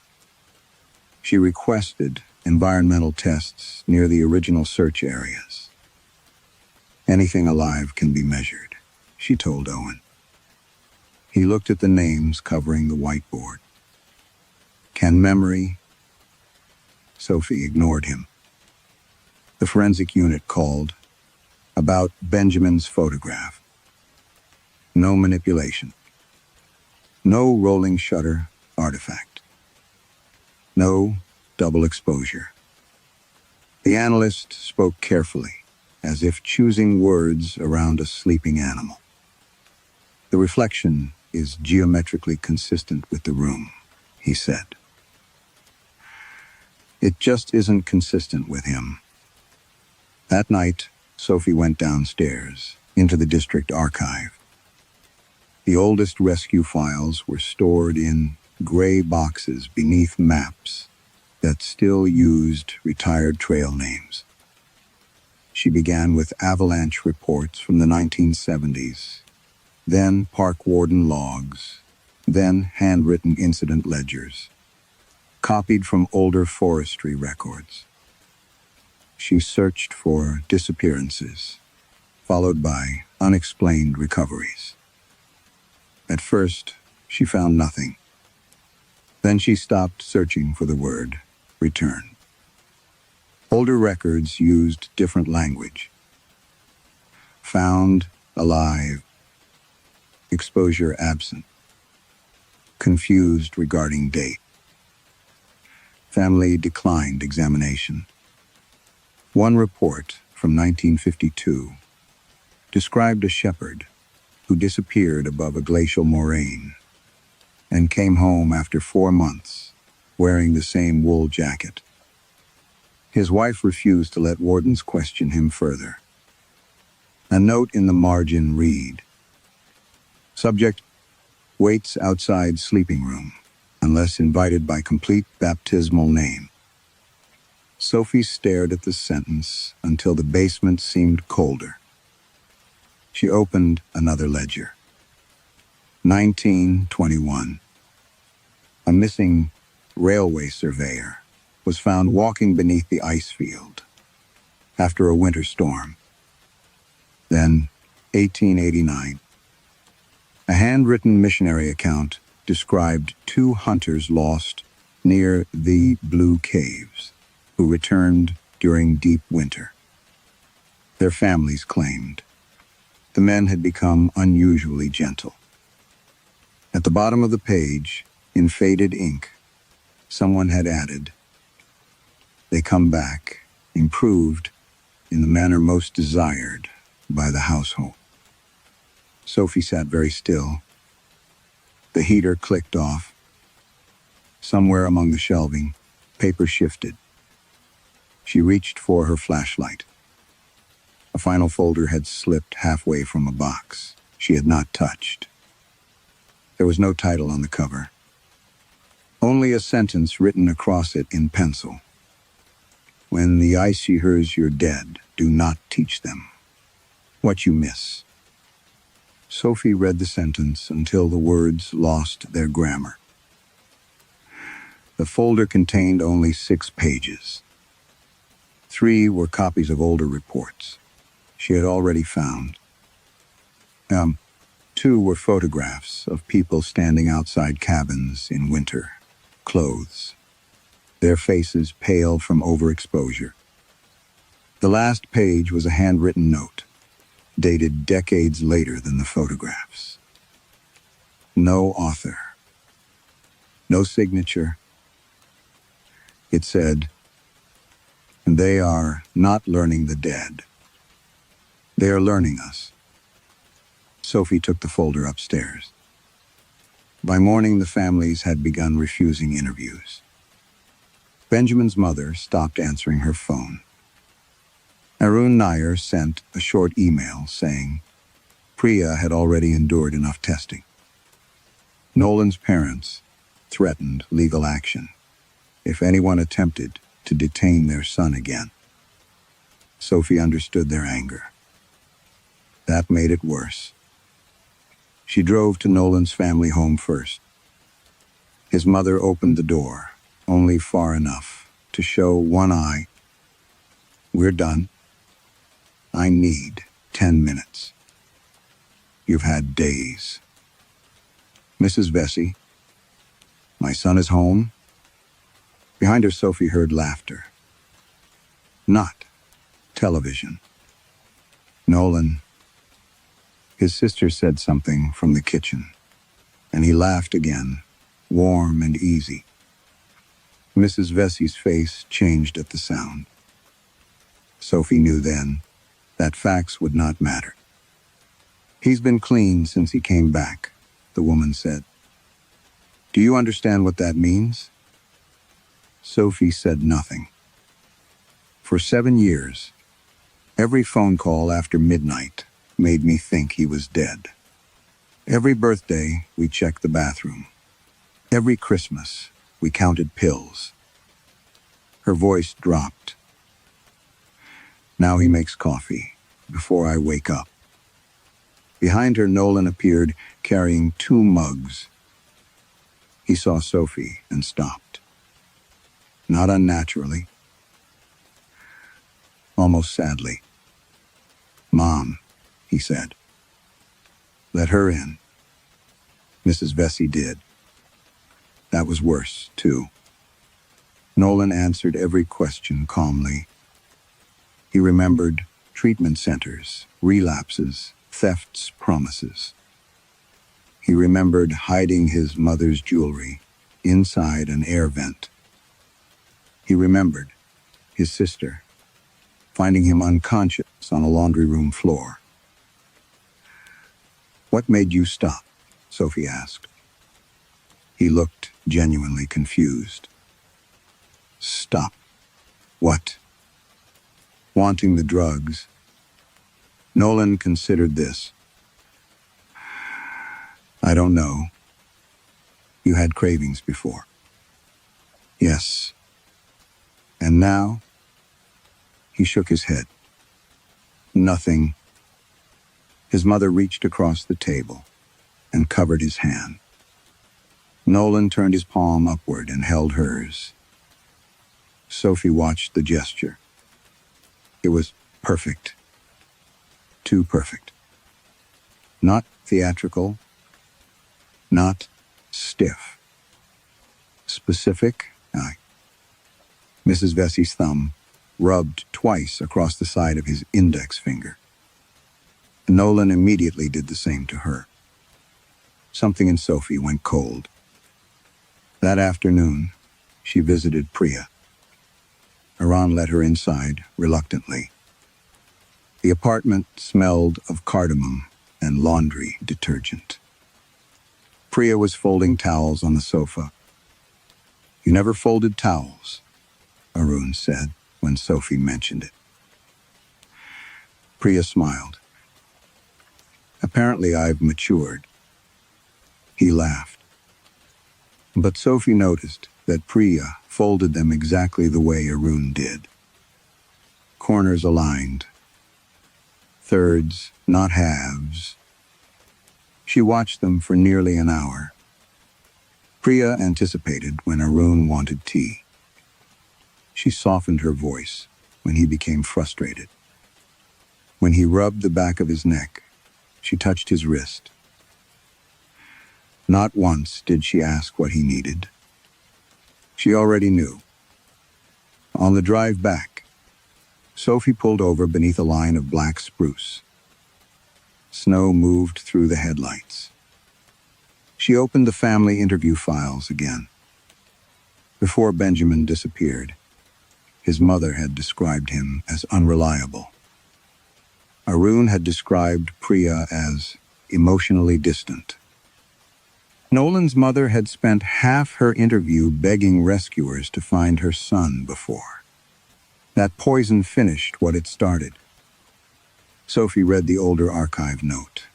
She requested environmental tests near the original search areas. Anything alive can be measured, she told Owen. He looked at the names covering the whiteboard. Can memory? Sophie ignored him. The forensic unit called about Benjamin's photograph. No manipulation. No rolling shutter artifact. No double exposure. The analyst spoke carefully, as if choosing words around a sleeping animal. The reflection is geometrically consistent with the room, he said. It just isn't consistent with him. That night, Sophie went downstairs, into the district archive. The oldest rescue files were stored in gray boxes beneath maps that still used retired trail names. She began with avalanche reports from the 1970s, then park warden logs, then handwritten incident ledgers, copied from older forestry records. She searched for disappearances, followed by unexplained recoveries. At first, she found nothing. Then she stopped searching for the word return. Older records used different language. Found, alive, exposure absent, confused regarding date. Family declined examination. One report from 1952 described a shepherd who disappeared above a glacial moraine and came home after 4 months wearing the same wool jacket. His wife refused to let wardens question him further. A note in the margin read, "Subject waits outside sleeping room unless invited by complete baptismal name." Sophie stared at the sentence until the basement seemed colder. She opened another ledger. 1921. A missing railway surveyor was found walking beneath the ice field after a winter storm. Then, 1889. A handwritten missionary account described 2 hunters lost near the Blue Caves, who returned during deep winter. Their families claimed the men had become unusually gentle. At the bottom of the page, in faded ink, someone had added, "They come back, improved, in the manner most desired by the household." Sophie sat very still. The heater clicked off. Somewhere among the shelving, paper shifted. She reached for her flashlight. A final folder had slipped halfway from a box she had not touched. There was no title on the cover. Only a sentence written across it in pencil. When the icy hears you're dead, do not teach them what you miss. Sophie read the sentence until the words lost their grammar. The folder contained only 6 pages. 3 were copies of older reports she had already found. 2 were photographs of people standing outside cabins in winter, clothes, their faces pale from overexposure. The last page was a handwritten note, dated decades later than the photographs. No author. No signature. It said, "They are not learning the dead. They are learning us." Sophie took the folder upstairs. By morning, the families had begun refusing interviews. Benjamin's mother stopped answering her phone. Arun Nair sent a short email saying Priya had already endured enough testing. Nolan's parents threatened legal action if anyone attempted to detain their son again. Sophie understood their anger. That made it worse. She drove to Nolan's family home first. His mother opened the door, only far enough to show one eye. "We're done. I need 10 minutes. You've had days." "Mrs. Vesey, my son is home." Behind her, Sophie heard laughter. Not television. "Nolan." His sister said something from the kitchen, and he laughed again, warm and easy. Mrs. Vesey's face changed at the sound. Sophie knew then that facts would not matter. "He's been clean since he came back," the woman said. "Do you understand what that means?" Sophie said nothing. For 7 years, every phone call after midnight made me think he was dead. Every birthday, we checked the bathroom. Every Christmas, we counted pills. Her voice dropped. "Now he makes coffee before I wake up." Behind her, Nolan appeared carrying 2 mugs. He saw Sophie and stopped. Not unnaturally. Almost sadly. "Mom," he said. "Let her in." Mrs. Vesey did. That was worse, too. Nolan answered every question calmly. He remembered treatment centers, relapses, thefts, promises. He remembered hiding his mother's jewelry inside an air vent. He remembered his sister finding him unconscious on a laundry room floor. "What made you stop?" Sophie asked. He looked genuinely confused. "Stop? What?" "Wanting the drugs." Nolan considered this. "I don't know. You had cravings before." "Yes." "And now?" He shook his head. "Nothing." His mother reached across the table and covered his hand. Nolan turned his palm upward and held hers. Sophie watched the gesture. It was perfect. Too perfect. Not theatrical. Not stiff. Specific. Mrs. Vesey's thumb rubbed twice across the side of his index finger. Nolan immediately did the same to her. Something in Sophie went cold. That afternoon, she visited Priya. Arun let her inside reluctantly. The apartment smelled of cardamom and laundry detergent. Priya was folding towels on the sofa. "You never folded towels," Arun said when Sophie mentioned it. Priya smiled. Apparently I've matured. He laughed. But Sophie noticed that Priya folded them exactly the way Arun did. Corners aligned. Thirds, not halves. She watched them for nearly an hour. Priya anticipated when Arun wanted tea. She softened her voice when he became frustrated. When he rubbed the back of his neck, she touched his wrist. Not once did she ask what he needed. She already knew. On the drive back, Sophie pulled over beneath a line of black spruce. Snow moved through the headlights. She opened the family interview files again. Before Benjamin disappeared, his mother had described him as unreliable. Arun had described Priya as emotionally distant. Nolan's mother had spent half her interview begging rescuers to find her son before. That poison finished what it started. Sophie read the older archive note.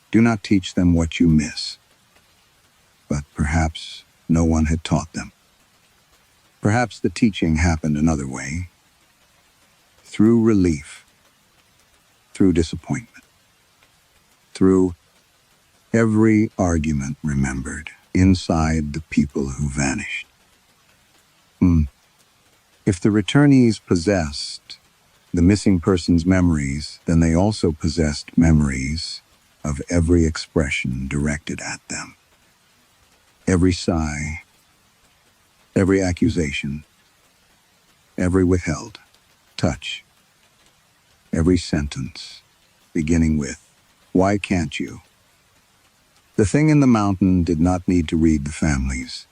Do not teach them what you miss. But perhaps no one had taught them. Perhaps the teaching happened another way. Through relief. Through disappointment. Through every argument remembered inside the people who vanished. If the returnees possessed the missing person's memories, then they also possessed memories of every expression directed at them. Every sigh, every accusation, every withheld touch, every sentence, beginning with, "Why can't you?" The thing in the mountain did not need to read the families.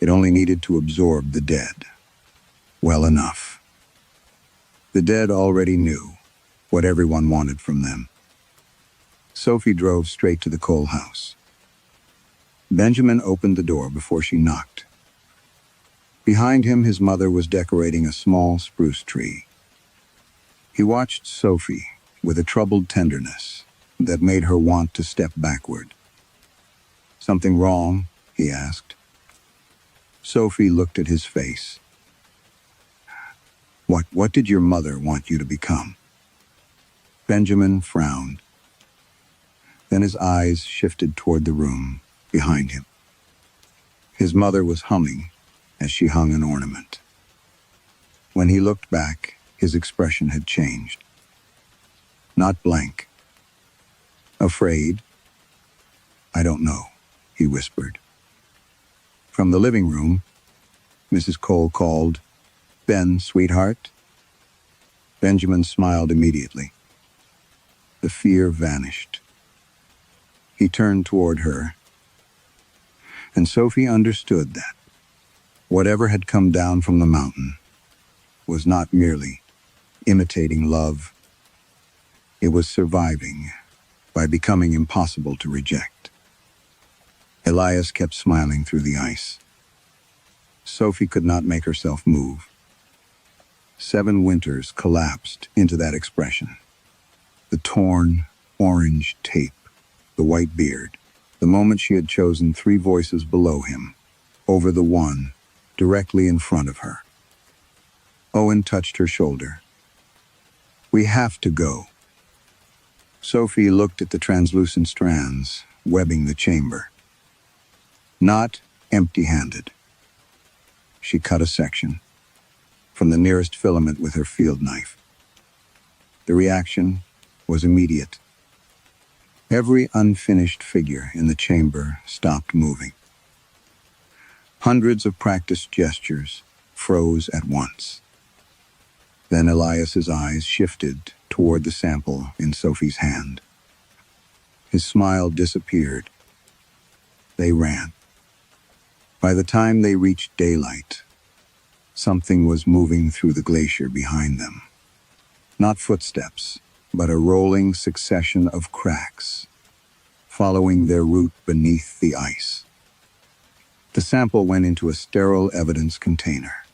It only needed to absorb the dead. Well enough. The dead already knew what everyone wanted from them. Sophie drove straight to the coal house. Benjamin opened the door before she knocked. Behind him, his mother was decorating a small spruce tree. He watched Sophie with a troubled tenderness that made her want to step backward. "Something wrong?" he asked. Sophie looked at his face. What did your mother want you to become?" Benjamin frowned. Then his eyes shifted toward the room behind him. His mother was humming as she hung an ornament. When he looked back, his expression had changed. Not blank. Afraid? "I don't know," he whispered. From the living room, Mrs. Cole called, "Ben, sweetheart?" Benjamin smiled immediately. The fear vanished. He turned toward her, and Sophie understood that whatever had come down from the mountain was not merely imitating love. It was surviving by becoming impossible to reject. Elias kept smiling through the ice. Sophie could not make herself move. 7 winters collapsed into that expression. The torn, orange tape, the white beard, the moment she had chosen 3 voices below him, over the one directly in front of her. Owen touched her shoulder. "We have to go." Sophie looked at the translucent strands webbing the chamber. Not empty-handed. She cut a section from the nearest filament with her field knife. The reaction was immediate. Every unfinished figure in the chamber stopped moving. Hundreds of practiced gestures froze at once. Then Elias's eyes shifted toward the sample in Sophie's hand. His smile disappeared. They ran. By the time they reached daylight, something was moving through the glacier behind them. Not footsteps, but a rolling succession of cracks, following their route beneath the ice. The sample went into a sterile evidence container.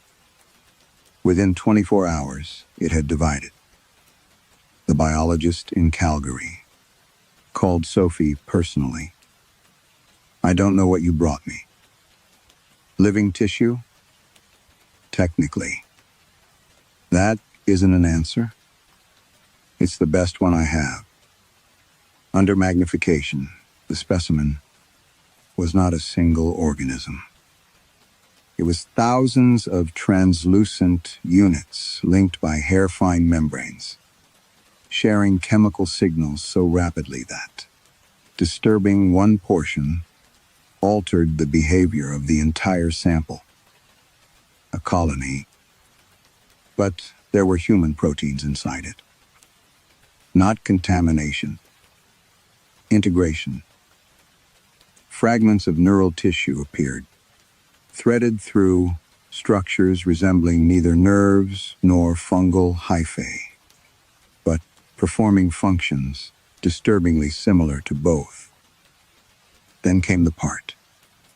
Within 24 hours, it had divided. The biologist in Calgary called Sophie personally. "I don't know what you brought me. Living tissue? Technically. That isn't an answer. It's the best one I have." Under magnification, the specimen was not a single organism. It was thousands of translucent units linked by hair-fine membranes, sharing chemical signals so rapidly that disturbing one portion altered the behavior of the entire sample. A colony, but there were human proteins inside it. Not contamination. Integration. Fragments of neural tissue appeared, threaded through structures resembling neither nerves nor fungal hyphae, but performing functions disturbingly similar to both. Then came the part.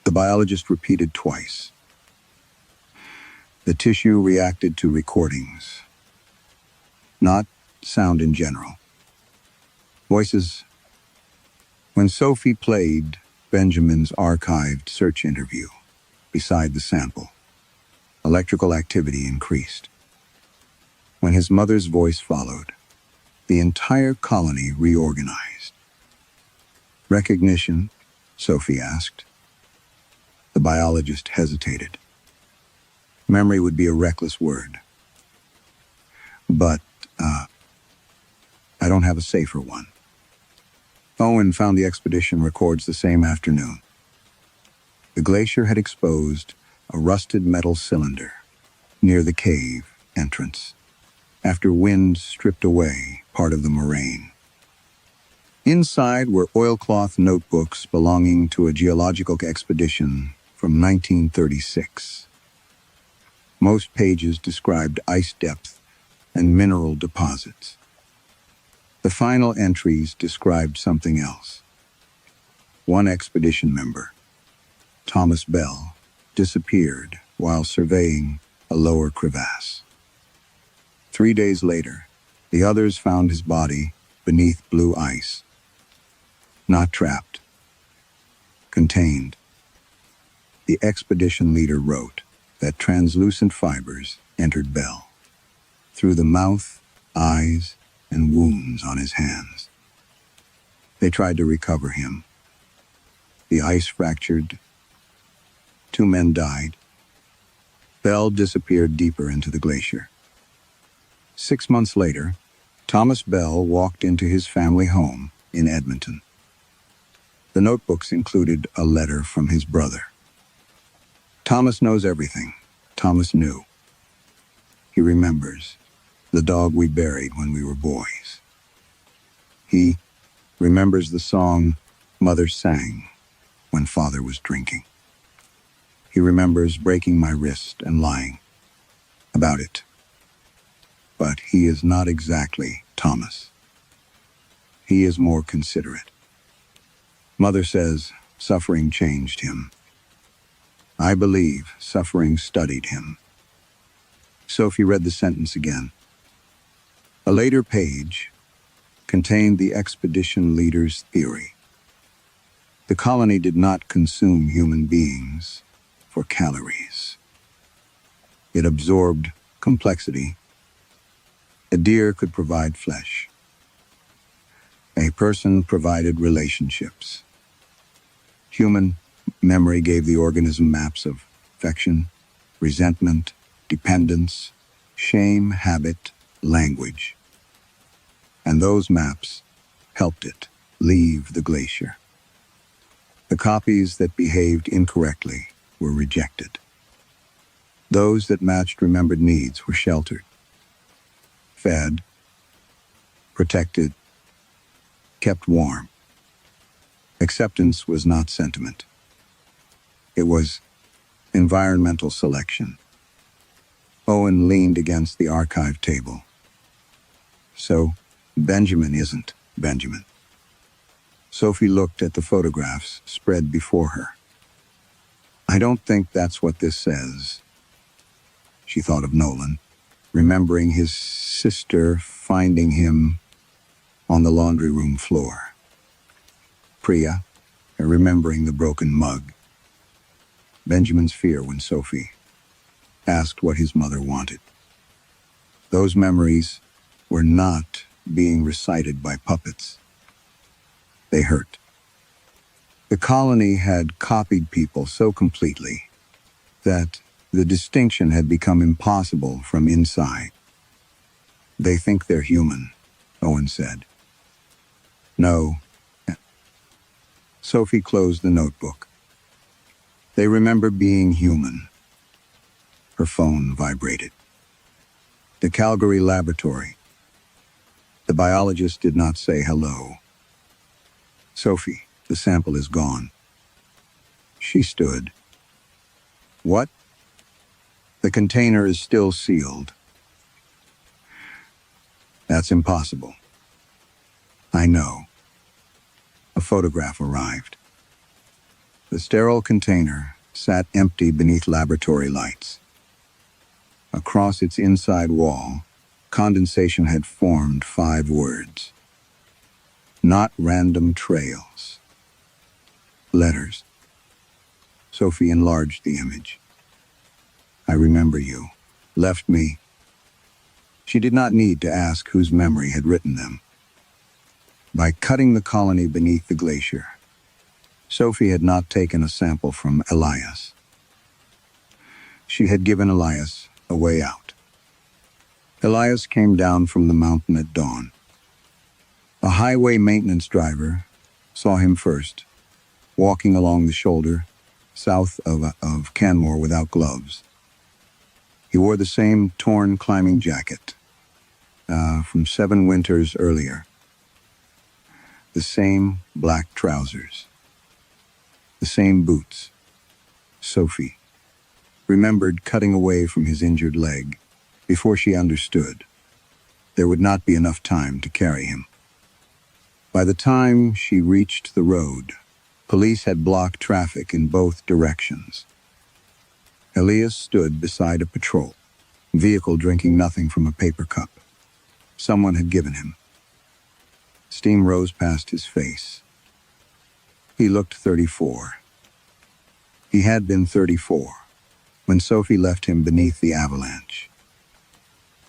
The biologist repeated twice. The tissue reacted to recordings, not sound in general. Voices. When Sophie played Benjamin's archived search interview beside the sample, electrical activity increased. When his mother's voice followed, the entire colony reorganized. "Recognition?" Sophie asked. The biologist hesitated. Memory would be a reckless word. But, I don't have a safer one. Owen found the expedition records the same afternoon. The glacier had exposed a rusted metal cylinder near the cave entrance after wind stripped away part of the moraine. Inside were oilcloth notebooks belonging to a geological expedition from 1936. Most pages described ice depth and mineral deposits. The final entries described something else. One expedition member, Thomas Bell, disappeared while surveying a lower crevasse. 3 days later, the others found his body beneath blue ice. Not trapped. Contained. The expedition leader wrote that translucent fibers entered Bell through the mouth, eyes, and wounds on his hands. They tried to recover him. The ice fractured. 2 men died. Bell disappeared deeper into the glacier. 6 months later, Thomas Bell walked into his family home in Edmonton. The notebooks included a letter from his brother. Thomas knows everything. Thomas knew. He remembers the dog we buried when we were boys. He remembers the song Mother sang when Father was drinking. He remembers breaking my wrist and lying about it. But he is not exactly Thomas. He is more considerate. Mother says suffering changed him. I believe suffering studied him. Sophie read the sentence again. A later page contained the expedition leader's theory. The colony did not consume human beings for calories. It absorbed complexity. A deer could provide flesh. A person provided relationships. Human memory gave the organism maps of affection, resentment, dependence, shame, habit, language. And those maps helped it leave the glacier. The copies that behaved incorrectly were rejected. Those that matched remembered needs were sheltered, fed, protected, kept warm. Acceptance was not sentiment. It was environmental selection. Owen leaned against the archive table. So, Benjamin isn't Benjamin. Sophie looked at the photographs spread before her. I don't think that's what this says. She thought of Nolan, remembering his sister finding him on the laundry room floor. Priya, remembering the broken mug. Benjamin's fear when Sophie asked what his mother wanted. Those memories were not being recited by puppets. They hurt. The colony had copied people so completely that the distinction had become impossible from inside. They think they're human, Owen said. No. Sophie closed the notebook. They remember being human. Her phone vibrated. The Calgary laboratory. The biologist did not say hello. Sophie, the sample is gone. She stood. What? The container is still sealed. That's impossible. I know. A photograph arrived. The sterile container sat empty beneath laboratory lights. Across its inside wall, condensation had formed 5 words. Not random trails. Letters. Sophie enlarged the image. I remember you. Left me. She did not need to ask whose memory had written them. By cutting the colony beneath the glacier, Sophie had not taken a sample from Elias. She had given Elias a way out. Elias came down from the mountain at dawn. A highway maintenance driver saw him first, walking along the shoulder south of Canmore without gloves. He wore the same torn climbing jacket from 7 winters earlier. The same black trousers. The same boots. Sophie remembered cutting away from his injured leg before she understood there would not be enough time to carry him. By the time she reached the road, police had blocked traffic in both directions. Elias stood beside a patrol vehicle drinking nothing from a paper cup someone had given him. Steam rose past his face. He looked 34. He had been 34 when Sophie left him beneath the avalanche.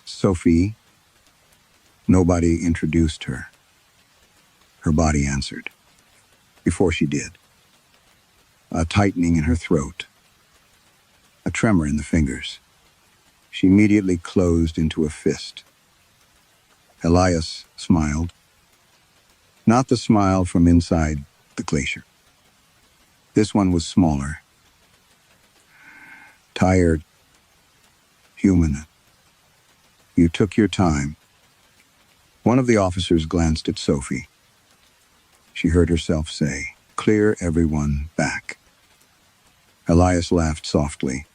Sophie? Nobody introduced her. Her body answered. Before she did. A tightening in her throat. A tremor in the fingers. She immediately closed into a fist. Elias smiled. Not the smile from inside the glacier. This one was smaller. Tired. Human. You took your time. One of the officers glanced at Sophie. She heard herself say, "Clear everyone back." Elias laughed softly.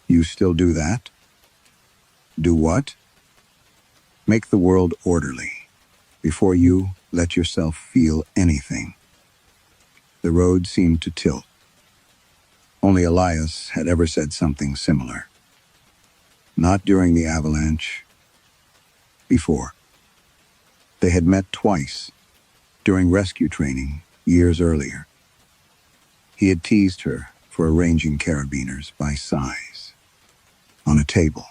You still do that? Do what? Make the world orderly before you let yourself feel anything. The road seemed to tilt. Only Elias had ever said something similar. Not during the avalanche. Before. They had met twice, during rescue training, years earlier. He had teased her for arranging carabiners by size. On a table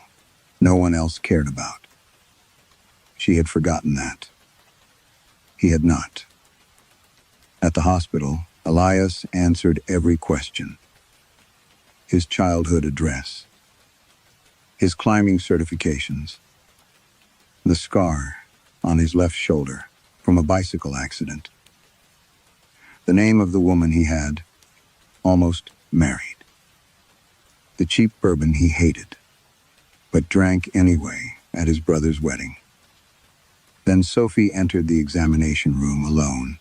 no one else cared about. She had forgotten that. He had not. At the hospital, Elias answered every question. His childhood address. His climbing certifications. The scar on his left shoulder from a bicycle accident. The name of the woman he had almost married. The cheap bourbon he hated, but drank anyway at his brother's wedding. Then Sophie entered the examination room alone.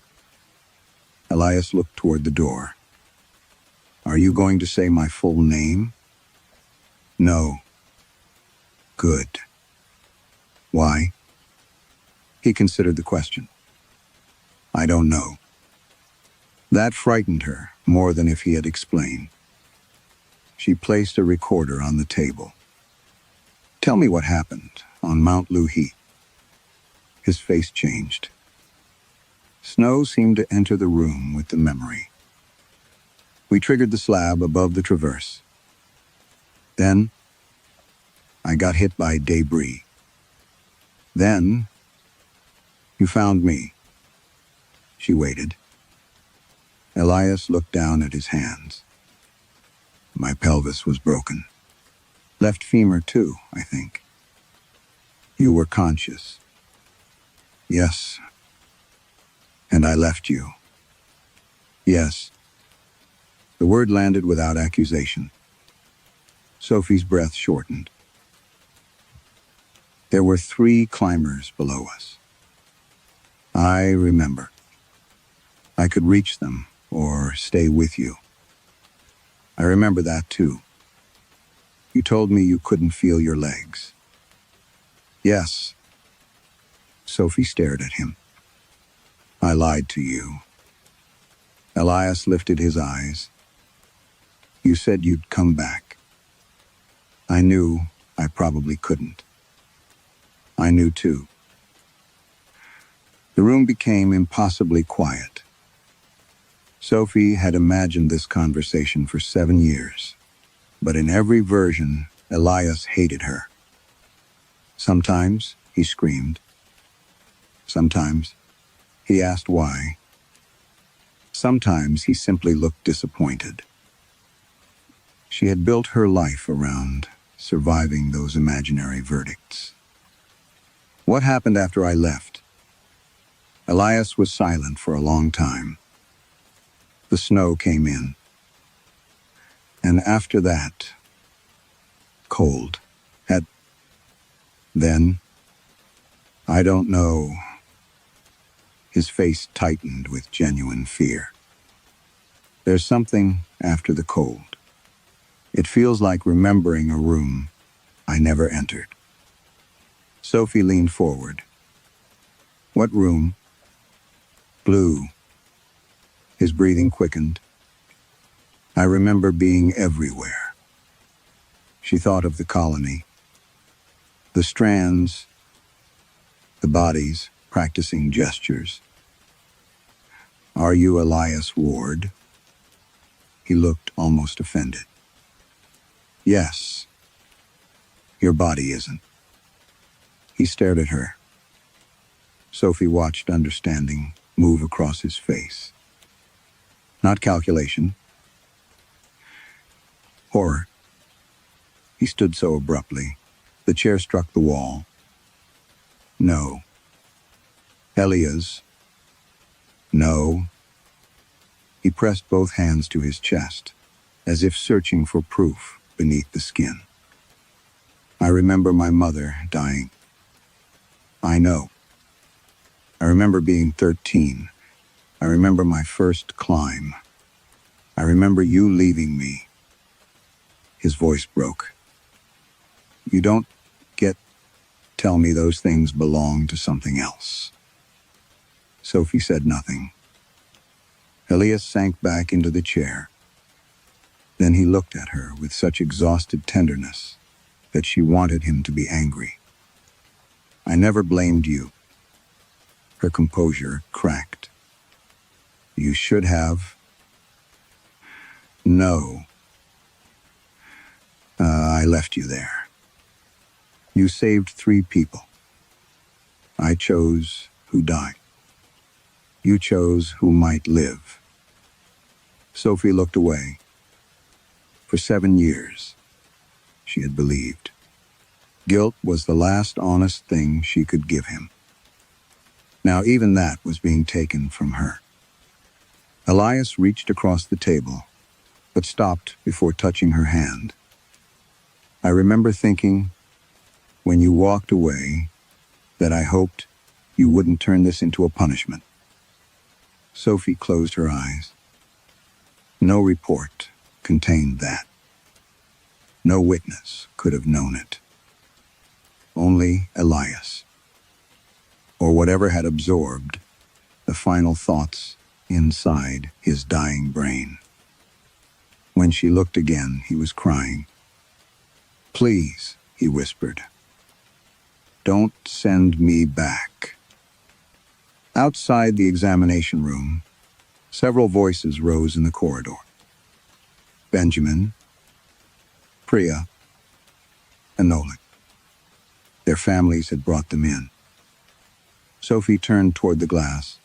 Elias looked toward the door. Are you going to say my full name? No. Good. Why? He considered the question. I don't know. That frightened her more than if he had explained. She placed a recorder on the table. Tell me what happened on Mount Leanh. His face changed. Snow seemed to enter the room with the memory. We triggered the slab above the traverse. Then, I got hit by debris. Then, you found me. She waited. Elias looked down at his hands. My pelvis was broken. Left femur too, I think. You were conscious. Yes. And I left you. Yes. The word landed without accusation. Sophie's breath shortened. There were 3 climbers below us. I remember. I could reach them or stay with you. I remember that too. You told me you couldn't feel your legs. Yes. Sophie stared at him. I lied to you. Elias lifted his eyes. You said you'd come back. I knew I probably couldn't. I knew too. The room became impossibly quiet. Sophie had imagined this conversation for 7 years, but in every version, Elias hated her. Sometimes he screamed. Sometimes he asked why. Sometimes he simply looked disappointed. She had built her life around surviving those imaginary verdicts. What happened after I left? Elias was silent for a long time. The snow came in. And after that, cold. Then, I don't know. His face tightened with genuine fear. There's something after the cold. It feels like remembering a room I never entered. Sophie leaned forward. What room? Blue. His breathing quickened. I remember being everywhere. She thought of the colony. The strands, the bodies practicing gestures. Are you Elias Ward? He looked almost offended. Yes. Your body isn't. He stared at her. Sophie watched understanding move across his face. Not calculation. Horror. He stood so abruptly. The chair struck the wall. No. Elias. No. He pressed both hands to his chest, as if searching for proof beneath the skin. I remember my mother dying. I know. I remember being 13. I remember my first climb. I remember you leaving me. His voice broke. You don't tell me those things belong to something else. Sophie said nothing. Elias sank back into the chair. Then he looked at her with such exhausted tenderness that she wanted him to be angry. I never blamed you. Her composure cracked. You should have. No. I left you there. You saved 3 people. I chose who died. You chose who might live. Sophie looked away. For 7 years, she had believed. Guilt was the last honest thing she could give him. Now even that was being taken from her. Elias reached across the table, but stopped before touching her hand. I remember thinking, when you walked away, that I hoped you wouldn't turn this into a punishment. Sophie closed her eyes. No report contained that. No witness could have known it. Only Elias, or whatever had absorbed the final thoughts inside his dying brain. When she looked again, he was crying. "Please," he whispered. "Don't send me back." Outside the examination room, several voices rose in the corridor. Benjamin, Priya, and Nolan. Their families had brought them in. Sophie turned toward the glass.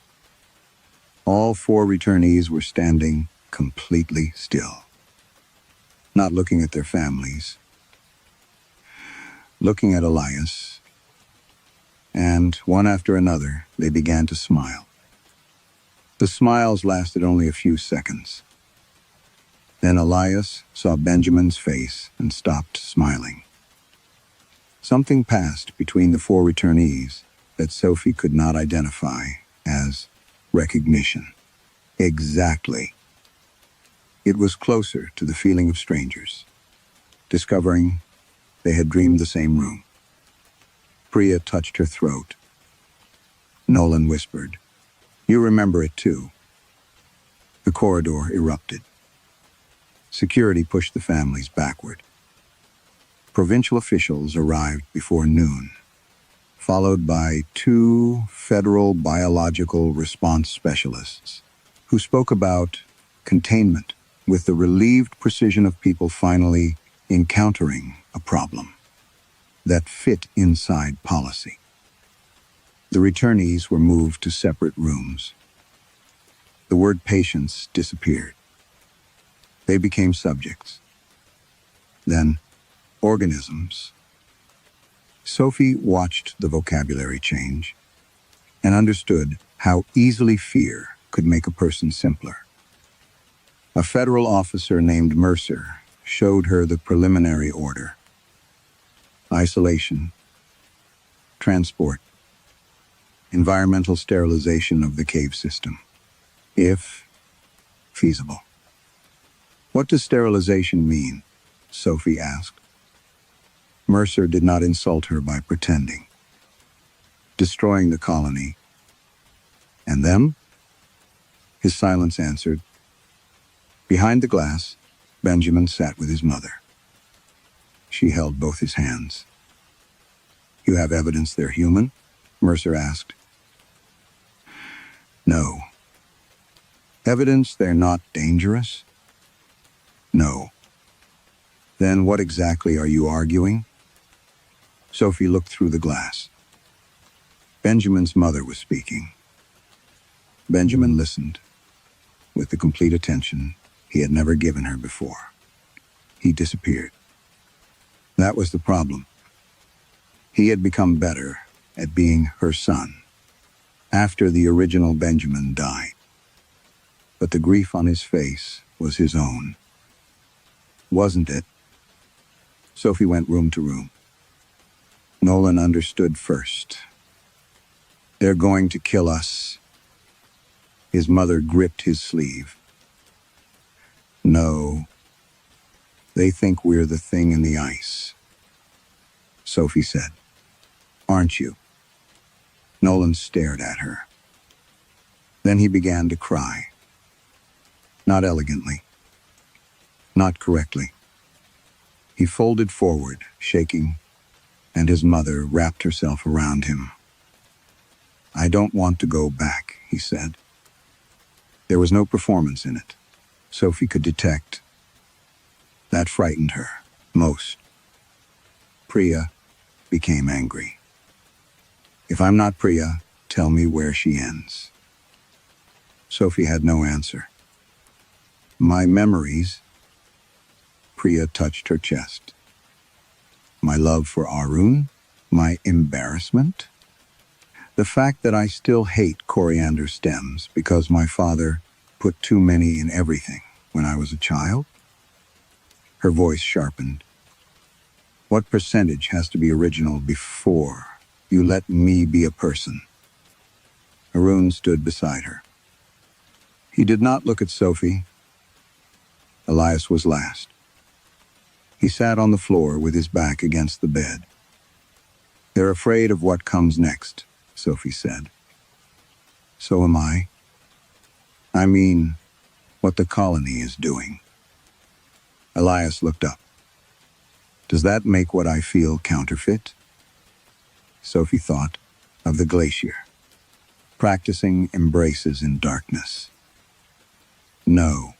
All 4 returnees were standing completely still, not looking at their families, looking at Elias, and one after another, they began to smile. The smiles lasted only a few seconds. Then Elias saw Benjamin's face and stopped smiling. Something passed between the 4 returnees that Sophie could not identify as recognition. Exactly. It was closer to the feeling of strangers, discovering they had dreamed the same room. Priya touched her throat. Nolan whispered, "You remember it too." The corridor erupted. Security pushed the families backward. Provincial officials arrived before noon, followed by 2 federal biological response specialists who spoke about containment with the relieved precision of people finally encountering a problem that fit inside policy. The returnees were moved to separate rooms. The word patients disappeared. They became subjects. Then, organisms. Sophie watched the vocabulary change and understood how easily fear could make a person simpler. A federal officer named Mercer showed her the preliminary order: isolation, transport, environmental sterilization of the cave system, if feasible. "What does sterilization mean?" Sophie asked. Mercer did not insult her by pretending. "Destroying the colony." "And them?" His silence answered. Behind the glass, Benjamin sat with his mother. She held both his hands. "You have evidence they're human?" Mercer asked. "No." "Evidence they're not dangerous?" "No." "Then what exactly are you arguing?" Sophie looked through the glass. Benjamin's mother was speaking. Benjamin listened, with the complete attention he had never given her before. He disappeared. That was the problem. He had become better at being her son after the original Benjamin died. But the grief on his face was his own. Wasn't it? Sophie went room to room. Nolan understood first. "They're going to kill us." His mother gripped his sleeve. "No. They think we're the thing in the ice," Sophie said. "Aren't you?" Nolan stared at her. Then he began to cry. Not elegantly. Not correctly. He folded forward, shaking, and his mother wrapped herself around him. "I don't want to go back," he said. There was no performance in it. Sophie could detect. That frightened her most. Priya became angry. "If I'm not Priya, tell me where she ends." Sophie had no answer. "My memories," Priya touched her chest. "My love for Arun, my embarrassment, the fact that I still hate coriander stems because my father put too many in everything when I was a child." Her voice sharpened. "What percentage has to be original before you let me be a person?" Arun stood beside her. He did not look at Sophie. Elias was last. He sat on the floor with his back against the bed. "They're afraid of what comes next," Sophie said. "So am I. I mean, what the colony is doing." Elias looked up. Does that make what I feel counterfeit? Sophie thought of the glacier, practicing embraces in darkness. No.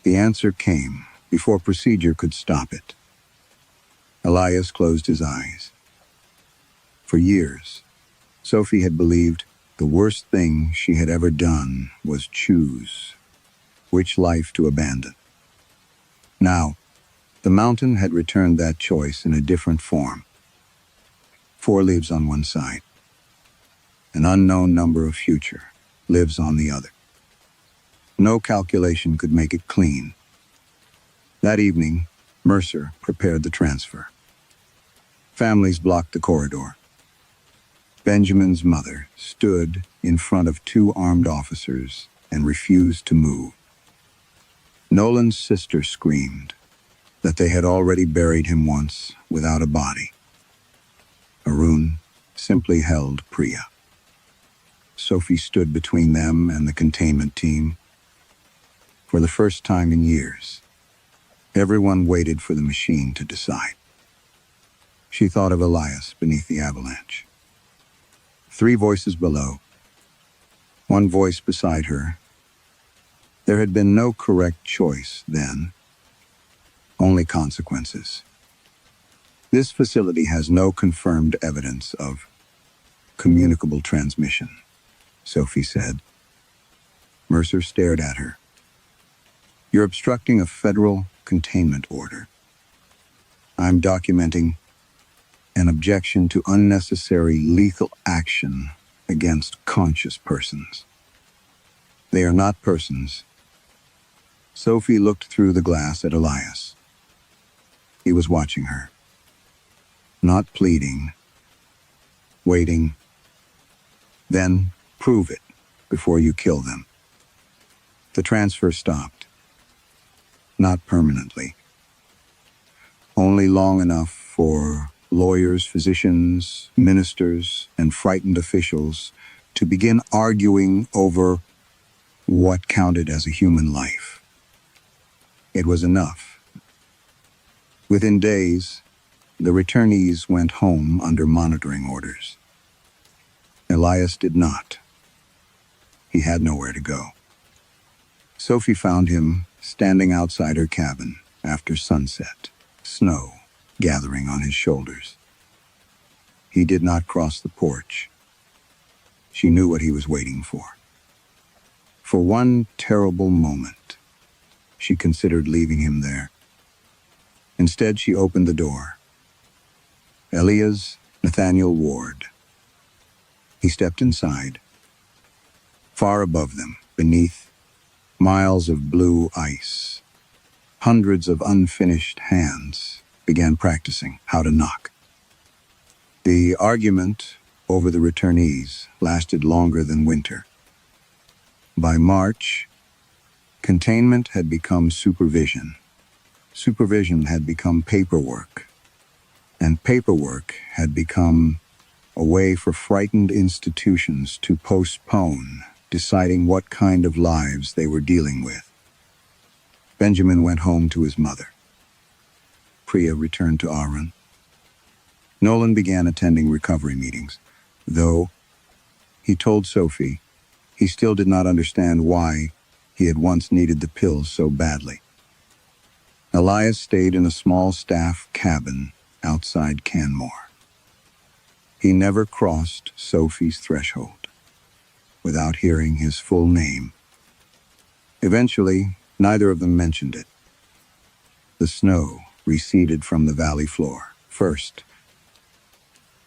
The answer came before procedure could stop it. Elias closed his eyes. For years, Sophie had believed the worst thing she had ever done was choose which life to abandon. Now, the mountain had returned that choice in a different form. 4 leaves on one side. An unknown number of future lives on the other. No calculation could make it clean. That evening, Mercer prepared the transfer. Families blocked the corridor. Benjamin's mother stood in front of 2 armed officers and refused to move. Nolan's sister screamed that they had already buried him once without a body. Arun simply held Priya. Sophie stood between them and the containment team. For the first time in years, everyone waited for the machine to decide. She thought of Elias beneath the avalanche. 3 voices below, 1 voice beside her. There had been no correct choice then, only consequences. This facility has no confirmed evidence of communicable transmission, Sophie said. Mercer stared at her. You're obstructing a federal containment order. I'm documenting an objection to unnecessary lethal action against conscious persons. They are not persons. Sophie looked through the glass at Elias. He was watching her. Not pleading. Waiting. Then prove it before you kill them. The transfer stopped. Not permanently. Only long enough for lawyers, physicians, ministers, and frightened officials to begin arguing over what counted as a human life. It was enough. Within days, the returnees went home under monitoring orders. Elias did not. He had nowhere to go. Sophie found him standing outside her cabin after sunset, snow gathering on his shoulders. He did not cross the porch. She knew what he was waiting for. For one terrible moment, she considered leaving him there. Instead, she opened the door. Elias Nathaniel Ward. He stepped inside. Far above them, beneath, miles of blue ice. Hundreds of unfinished hands began practicing how to knock. The argument over the returnees lasted longer than winter. By March, containment had become supervision. Supervision had become paperwork. And paperwork had become a way for frightened institutions to postpone deciding what kind of lives they were dealing with. Benjamin went home to his mother. Priya returned to Arun. Nolan began attending recovery meetings, though he told Sophie he still did not understand why he had once needed the pills so badly. Elias stayed in a small staff cabin outside Canmore. He never crossed Sophie's threshold without hearing his full name. Eventually, neither of them mentioned it. The snow receded from the valley floor. First,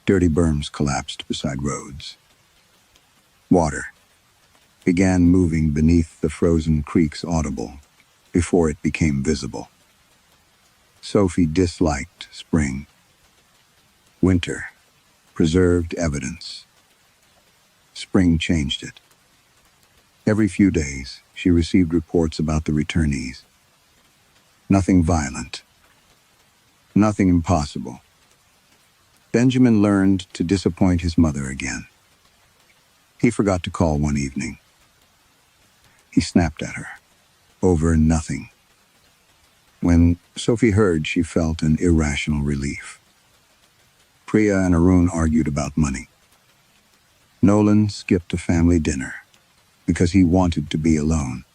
dirty berms collapsed beside roads. Water began moving beneath the frozen creeks audible before it became visible. Sophie disliked spring. Winter preserved evidence. Spring changed it. Every few days, she received reports about the returnees. Nothing violent. Nothing impossible. Benjamin learned to disappoint his mother again. He forgot to call one evening. He snapped at her over nothing. When Sophie heard, she felt an irrational relief. Priya and Arun argued about money. Nolan skipped a family dinner because he wanted to be alone.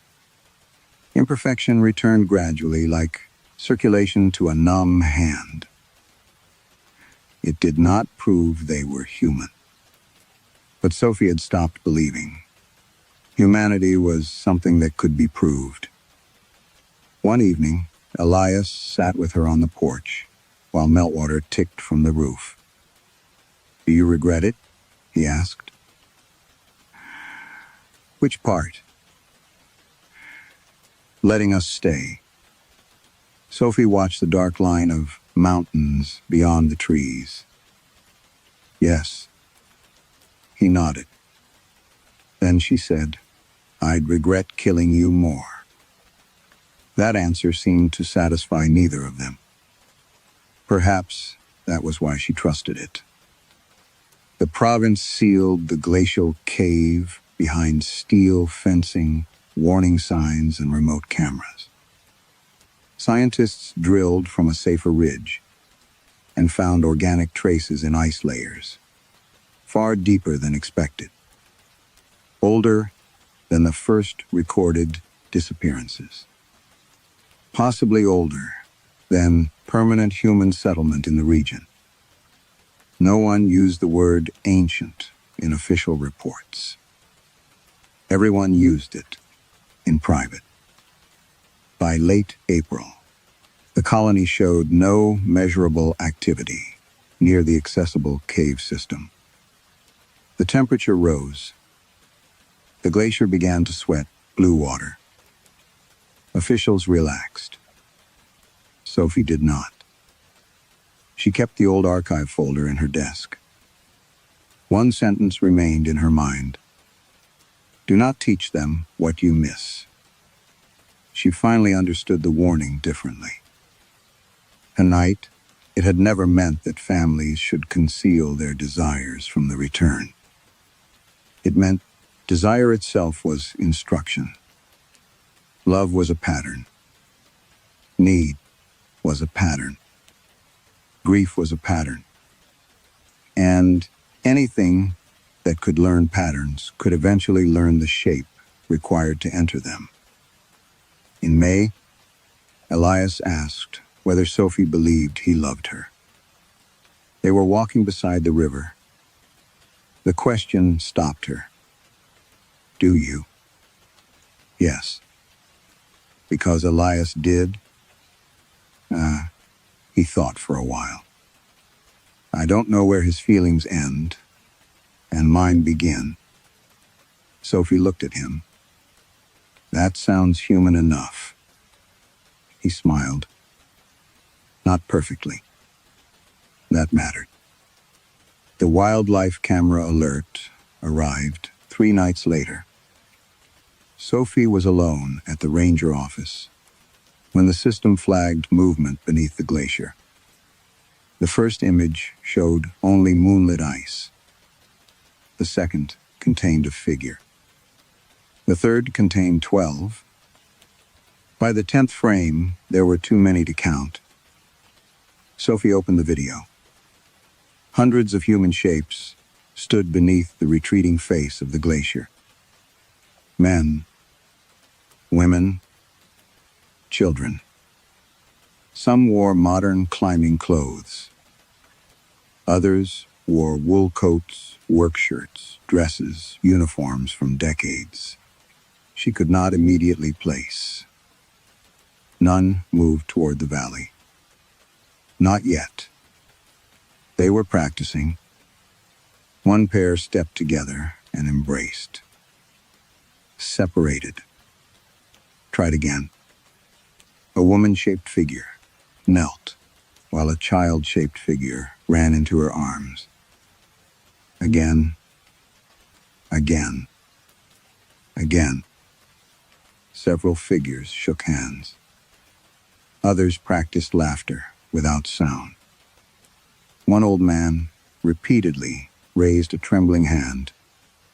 Imperfection returned gradually, like circulation to a numb hand. It did not prove they were human. But Sophie had stopped believing. Humanity was something that could be proved. One evening, Elias sat with her on the porch while meltwater ticked from the roof. "Do you regret it?" he asked. "Which part?" "Letting us stay." Sophie watched the dark line of mountains beyond the trees. "Yes." He nodded. Then she said, "I'd regret killing you more." That answer seemed to satisfy neither of them. Perhaps that was why she trusted it. The province sealed the glacial cave behind steel fencing, warning signs, and remote cameras. Scientists drilled from a safer ridge and found organic traces in ice layers, far deeper than expected, older than the first recorded disappearances, possibly older than permanent human settlement in the region. No one used the word ancient in official reports. Everyone used it in private. By late April, the colony showed no measurable activity near the accessible cave system. The temperature rose. The glacier began to sweat blue water. Officials relaxed. Sophie did not. She kept the old archive folder in her desk. One sentence remained in her mind. "Do not teach them what you miss." She finally understood the warning differently. Tonight, it had never meant that families should conceal their desires from the return. It meant desire itself was instruction. Love was a pattern. Need was a pattern. Grief was a pattern. And anything that could learn patterns could eventually learn the shape required to enter them. In May, Elias asked whether Sophie believed he loved her. They were walking beside the river. The question stopped her. "Do you?" "Yes." Because Elias did? He thought for a while. "I don't know where his feelings end and mine begin." Sophie looked at him. "That sounds human enough." He smiled. Not perfectly. That mattered. The wildlife camera alert arrived 3 nights later. Sophie was alone at the ranger office when the system flagged movement beneath the glacier. The first image showed only moonlit ice. The second contained a figure. The third contained 12. By the 10th frame, there were too many to count. Sophie opened the video. Hundreds of human shapes stood beneath the retreating face of the glacier. Men, women, children. Some wore modern climbing clothes. Others wore wool coats, work shirts, dresses, uniforms from decades she could not immediately place. None moved toward the valley. Not yet. They were practicing. One pair stepped together and embraced. Separated. Tried again. A woman-shaped figure knelt, while a child-shaped figure ran into her arms. Again. Again. Again. Several figures shook hands. Others practiced laughter without sound. One old man repeatedly raised a trembling hand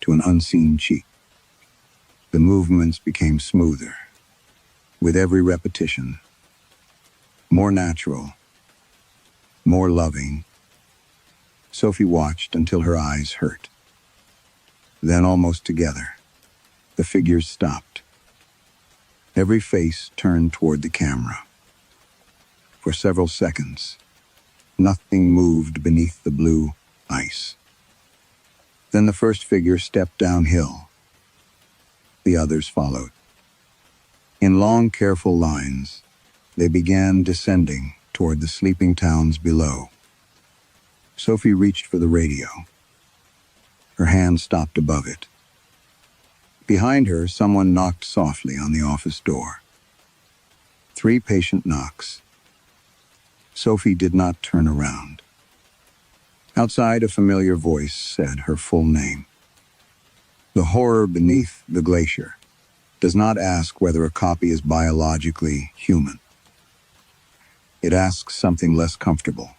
to an unseen cheek. The movements became smoother. With every repetition, more natural, more loving. Sophie watched until her eyes hurt. Then, almost together, the figures stopped. Every face turned toward the camera. For several seconds, nothing moved beneath the blue ice. Then the first figure stepped downhill. The others followed. In long, careful lines, they began descending toward the sleeping towns below. Sophie reached for the radio. Her hand stopped above it. Behind her, someone knocked softly on the office door. 3 patient knocks. Sophie did not turn around. Outside, a familiar voice said her full name. The horror beneath the glacier does not ask whether a copy is biologically human. It asks something less comfortable,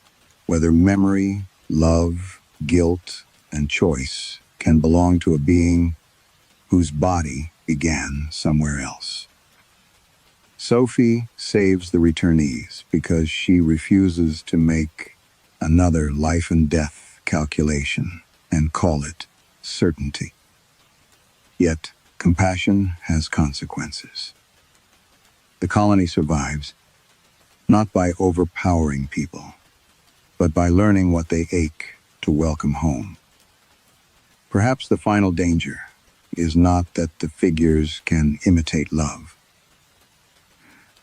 whether memory, love, guilt, and choice can belong to a being whose body began somewhere else. Sophie saves the returnees because she refuses to make another life and death calculation and call it certainty. Yet, compassion has consequences. The colony survives, not by overpowering people, but by learning what they ache to welcome home. Perhaps the final danger is not that the figures can imitate love.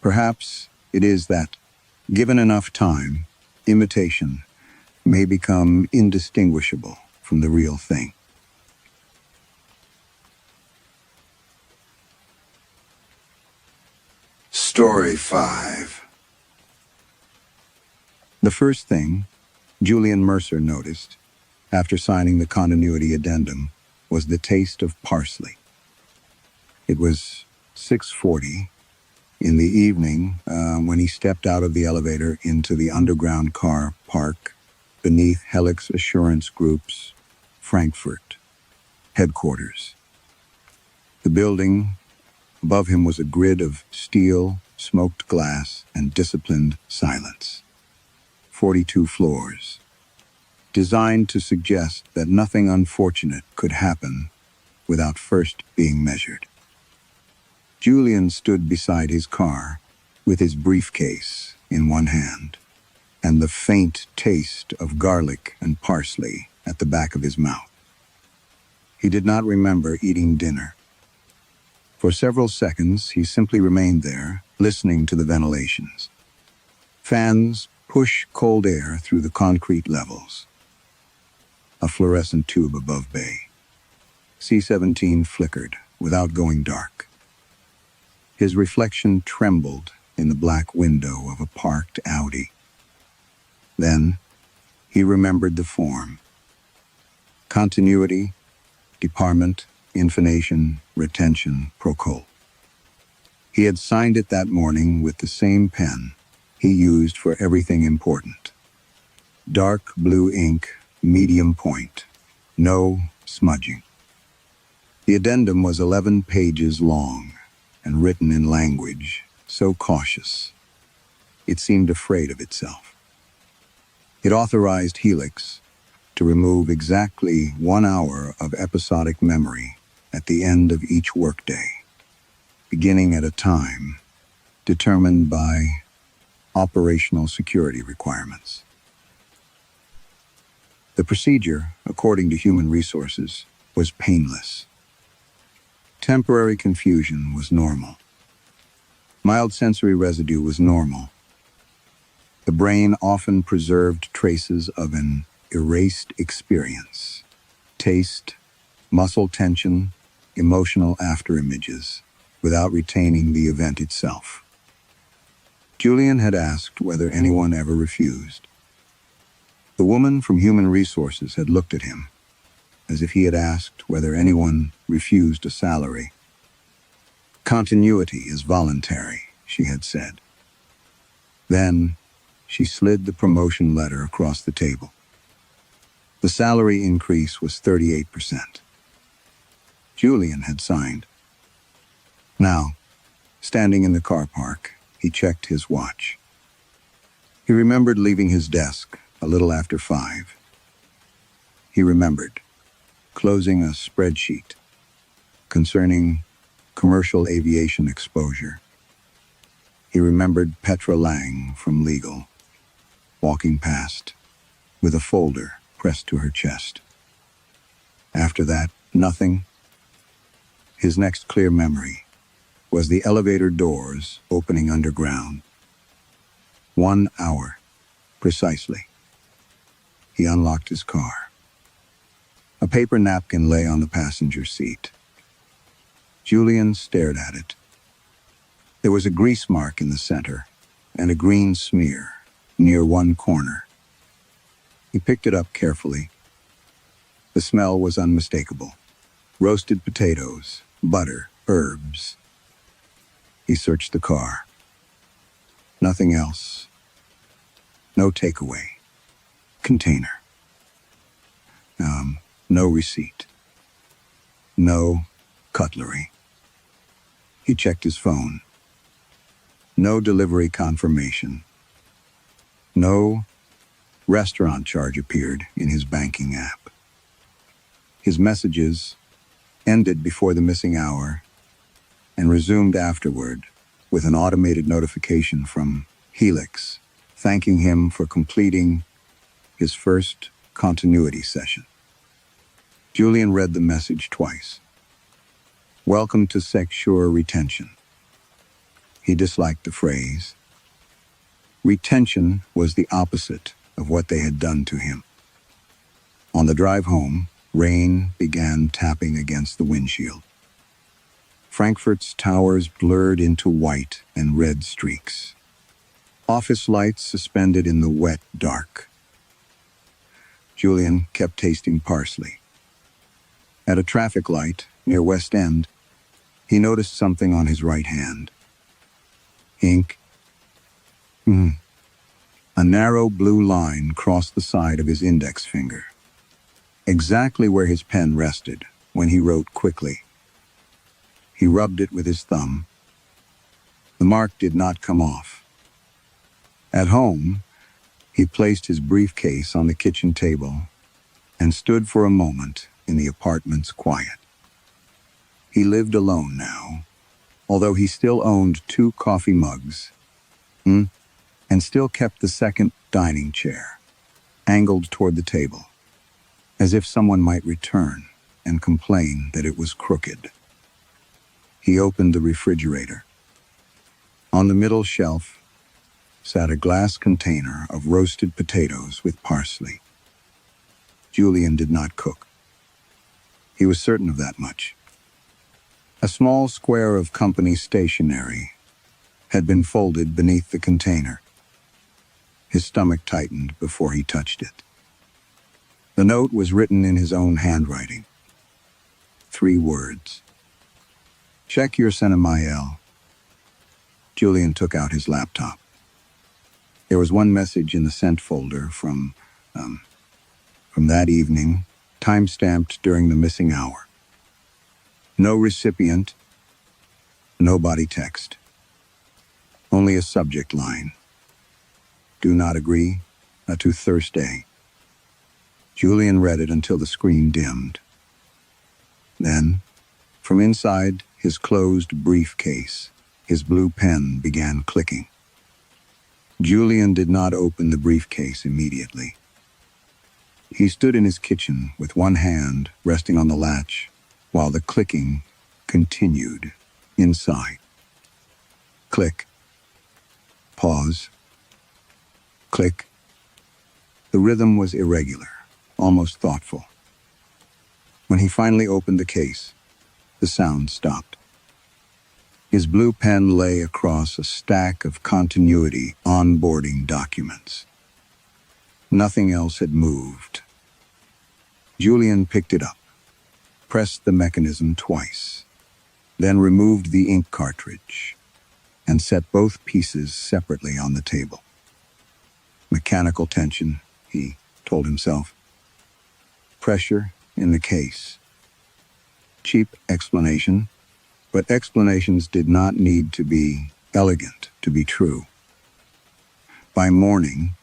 Perhaps it is that, given enough time, imitation may become indistinguishable from the real thing. Story 5. The first thing Julian Mercer noticed after signing the continuity addendum was the taste of parsley. It was 6:40 in the evening when he stepped out of the elevator into the underground car park beneath Helix Assurance Group's Frankfurt headquarters. The building above him was a grid of steel, smoked glass, and disciplined silence. 42 floors, designed to suggest that nothing unfortunate could happen without first being measured. Julian stood beside his car with his briefcase in one hand and the faint taste of garlic and parsley at the back of his mouth. He did not remember eating dinner. For several seconds, he simply remained there, listening to the ventilations. Fans push cold air through the concrete levels. A fluorescent tube above bay. C-17 flickered without going dark. His reflection trembled in the black window of a parked Audi. Then, he remembered the form. Continuity, department, information, retention, Procol. He had signed it that morning with the same pen he used for everything important. Dark blue ink, medium point, no smudging. The addendum was 11 pages long and written in language so cautious, it seemed afraid of itself. It authorized Helix to remove exactly 1 hour of episodic memory at the end of each workday, beginning at a time determined by operational security requirements. The procedure, according to Human Resources, was painless. Temporary confusion was normal. Mild sensory residue was normal. The brain often preserved traces of an erased experience, taste, muscle tension, emotional afterimages, without retaining the event itself. Julian had asked whether anyone ever refused. The woman from Human Resources had looked at him, as if he had asked whether anyone refused a salary. Continuity is voluntary, she had said. Then, she slid the promotion letter across the table. The salary increase was 38%. Julian had signed. Now, standing in the car park, he checked his watch. He remembered leaving his desk a little after 5. He remembered closing a spreadsheet concerning commercial aviation exposure. He remembered Petra Leanh from legal, walking past with a folder pressed to her chest. After that, nothing. His next clear memory was the elevator doors opening underground. 1 hour, precisely. He unlocked his car. A paper napkin lay on the passenger seat. Julian stared at it. There was a grease mark in the center and a green smear near one corner. He picked it up carefully. The smell was unmistakable. Roasted potatoes, butter, herbs. He searched the car. Nothing else. No takeaway. Container. No receipt. No cutlery. He checked his phone. No delivery confirmation. No restaurant charge appeared in his banking app. His messages ended before the missing hour and resumed afterward with an automated notification from Helix, thanking him for completing his first continuity session. Julian read the message twice. Welcome to Secure Retention. He disliked the phrase. Retention was the opposite of what they had done to him. On the drive home, rain began tapping against the windshield. Frankfurt's towers blurred into white and red streaks. Office lights suspended in the wet dark. Julian kept tasting parsley. At a traffic light near West End, he noticed something on his right hand. Ink. A narrow blue line crossed the side of his index finger, exactly where his pen rested when he wrote quickly. He rubbed it with his thumb. The mark did not come off. At home, he placed his briefcase on the kitchen table and stood for a moment in the apartment's quiet. He lived alone now, although he still owned 2 coffee mugs, and still kept the second dining chair, angled toward the table, as if someone might return and complain that it was crooked. He opened the refrigerator. On the middle shelf sat a glass container of roasted potatoes with parsley. Julian did not cook. He was certain of that much. A small square of company stationery had been folded beneath the container. His stomach tightened before he touched it. The note was written in his own handwriting. 3 words. Check your Sennemail. Julian took out his laptop. There was one message in the sent folder from that evening, time-stamped during the missing hour. No recipient, no body text. Only a subject line. Do not agree, to Thursday. Julian read it until the screen dimmed. Then, from inside his closed briefcase, his blue pen began clicking. Julian did not open the briefcase immediately. He stood in his kitchen with one hand resting on the latch, while the clicking continued inside. Click. Pause. Click. The rhythm was irregular, almost thoughtful. When he finally opened the case, the sound stopped. His blue pen lay across a stack of continuity onboarding documents. Nothing else had moved. Julian picked it up, pressed the mechanism twice, then removed the ink cartridge and set both pieces separately on the table. Mechanical tension, he told himself. Pressure in the case. Cheap explanation, but explanations did not need to be elegant to be true. By morning,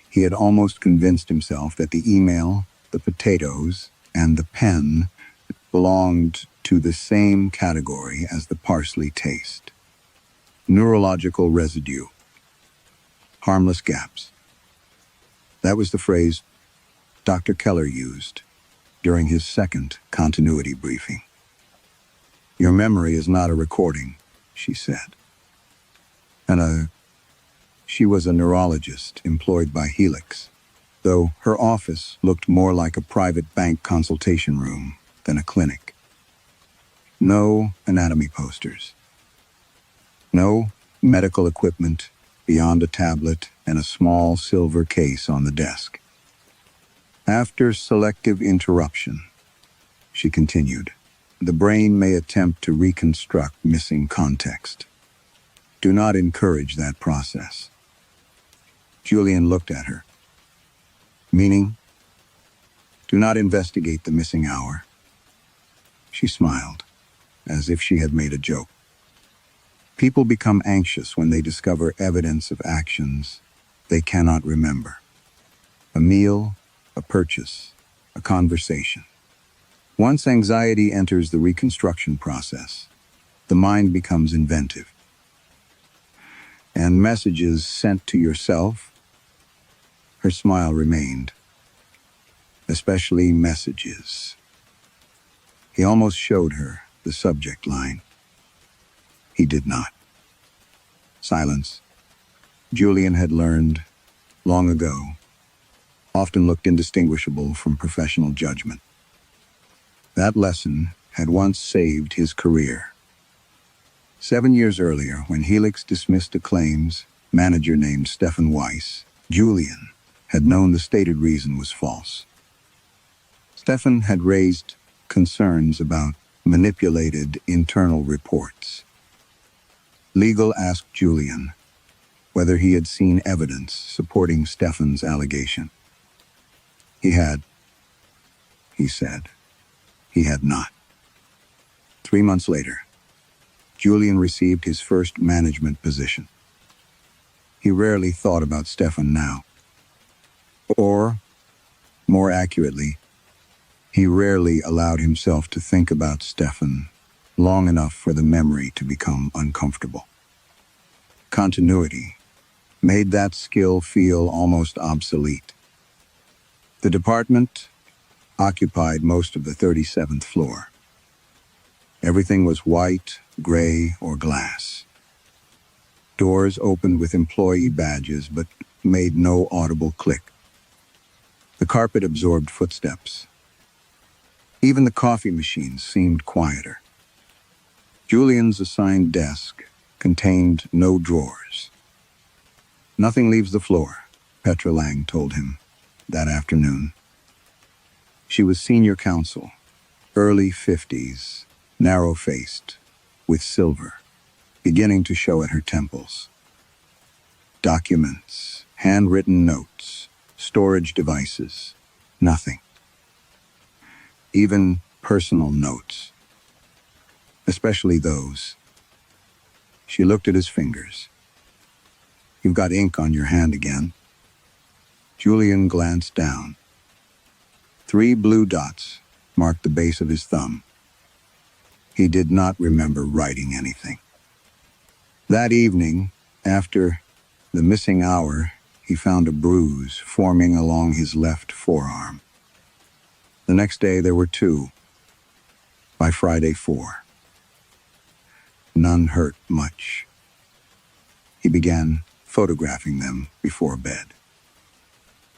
he had almost convinced himself that the email, the potatoes, and the pen belonged to the same category as the parsley taste. Neurological residue. Harmless gaps. That was the phrase Dr. Keller used during his second continuity briefing. "Your memory is not a recording," she said. She was a neurologist employed by Helix, though her office looked more like a private bank consultation room than a clinic. No anatomy posters. No medical equipment beyond a tablet and a small silver case on the desk. "After selective interruption," she continued, "the brain may attempt to reconstruct missing context. Do not encourage that process." Julian looked at her. "Meaning? Do not investigate the missing hour." She smiled, as if she had made a joke. "People become anxious when they discover evidence of actions they cannot remember. A meal, a purchase, a conversation. Once anxiety enters the reconstruction process, the mind becomes inventive. And messages sent to yourself?" Her smile remained. "Especially messages." He almost showed her the subject line. He did not. Silence. Julian had learned, long ago, often looked indistinguishable from professional judgment. That lesson had once saved his career. 7 years earlier, when Helix dismissed a claims manager named Stefan Weiss, Julian had known the stated reason was false. Stefan had raised concerns about manipulated internal reports. Legal asked Julian whether he had seen evidence supporting Stefan's allegation. He had, he said. He had not. 3 months later, Julian received his first management position. He rarely thought about Stefan now. Or, more accurately, he rarely allowed himself to think about Stefan long enough for the memory to become uncomfortable. Continuity made that skill feel almost obsolete. The department occupied most of the 37th floor. Everything was white, gray, or glass. Doors opened with employee badges but made no audible click. The carpet absorbed footsteps. Even the coffee machines seemed quieter. Julian's assigned desk contained no drawers. "Nothing leaves the floor," Petra Leanh told him that afternoon. She was senior counsel, early 50s, narrow-faced, with silver, beginning to show at her temples. Documents, handwritten notes, storage devices, nothing. Even personal notes, especially those. She looked at his fingers. "You've got ink on your hand again." Julian glanced down. 3 blue dots marked the base of his thumb. He did not remember writing anything. That evening, after the missing hour, he found a bruise forming along his left forearm. The next day there were 2. By Friday, 4. None hurt much. He began photographing them before bed.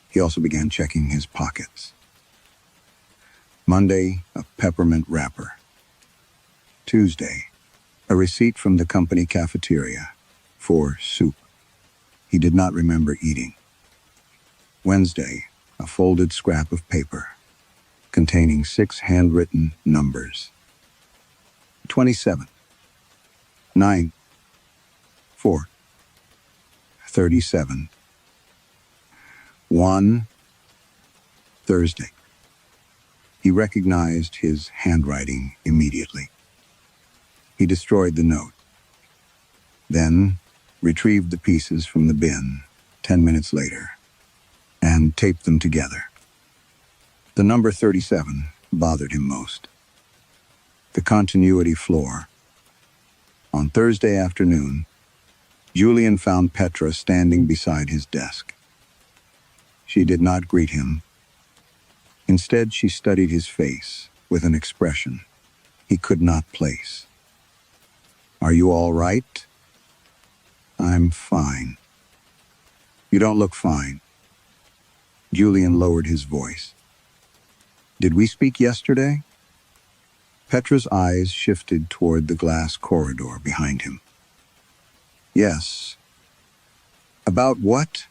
He also began checking his pockets. Monday, a peppermint wrapper. Tuesday, a receipt from the company cafeteria for soup he did not remember eating. Wednesday, a folded scrap of paper containing 6 handwritten numbers. 27, 9, 4, 37, 1, Thursday. He recognized his handwriting immediately. He destroyed the note, then retrieved the pieces from the bin 10 minutes later, and taped them together. The number 37 bothered him most. The continuity floor. On Thursday afternoon, Julian found Petra standing beside his desk. She did not greet him. Instead, she studied his face with an expression he could not place. "Are you all right?" "I'm fine." "You don't look fine." Julian lowered his voice. "Did we speak yesterday?" Petra's eyes shifted toward the glass corridor behind him. "Yes." "About what?"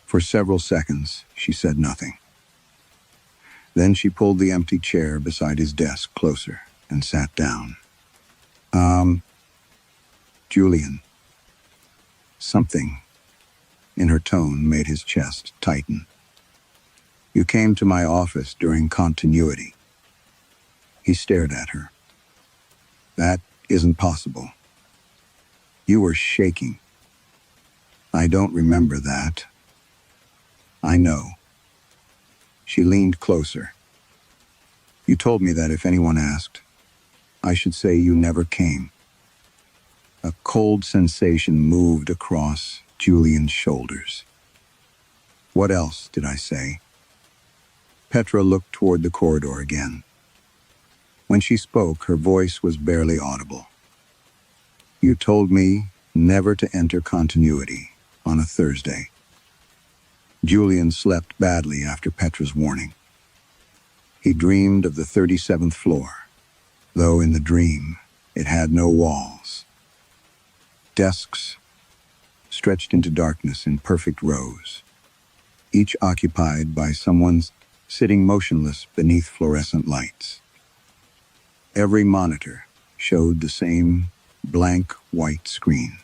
For several seconds, she said nothing. Then she pulled the empty chair beside his desk closer and sat down. Julian. Something in her tone made his chest tighten. "You came to my office during continuity." He stared at her. "That isn't possible." "You were shaking." "I don't remember that." "I know." She leaned closer. "You told me that if anyone asked, I should say you never came." A cold sensation moved across Julian's shoulders. "What else did I say?" Petra looked toward the corridor again. When she spoke, her voice was barely audible. "You told me never to enter continuity on a Thursday." Julian slept badly after Petra's warning. He dreamed of the 37th floor, though in the dream it had no walls. Desks stretched into darkness in perfect rows, each occupied by someone sitting motionless beneath fluorescent lights. Every monitor showed the same blank white screen.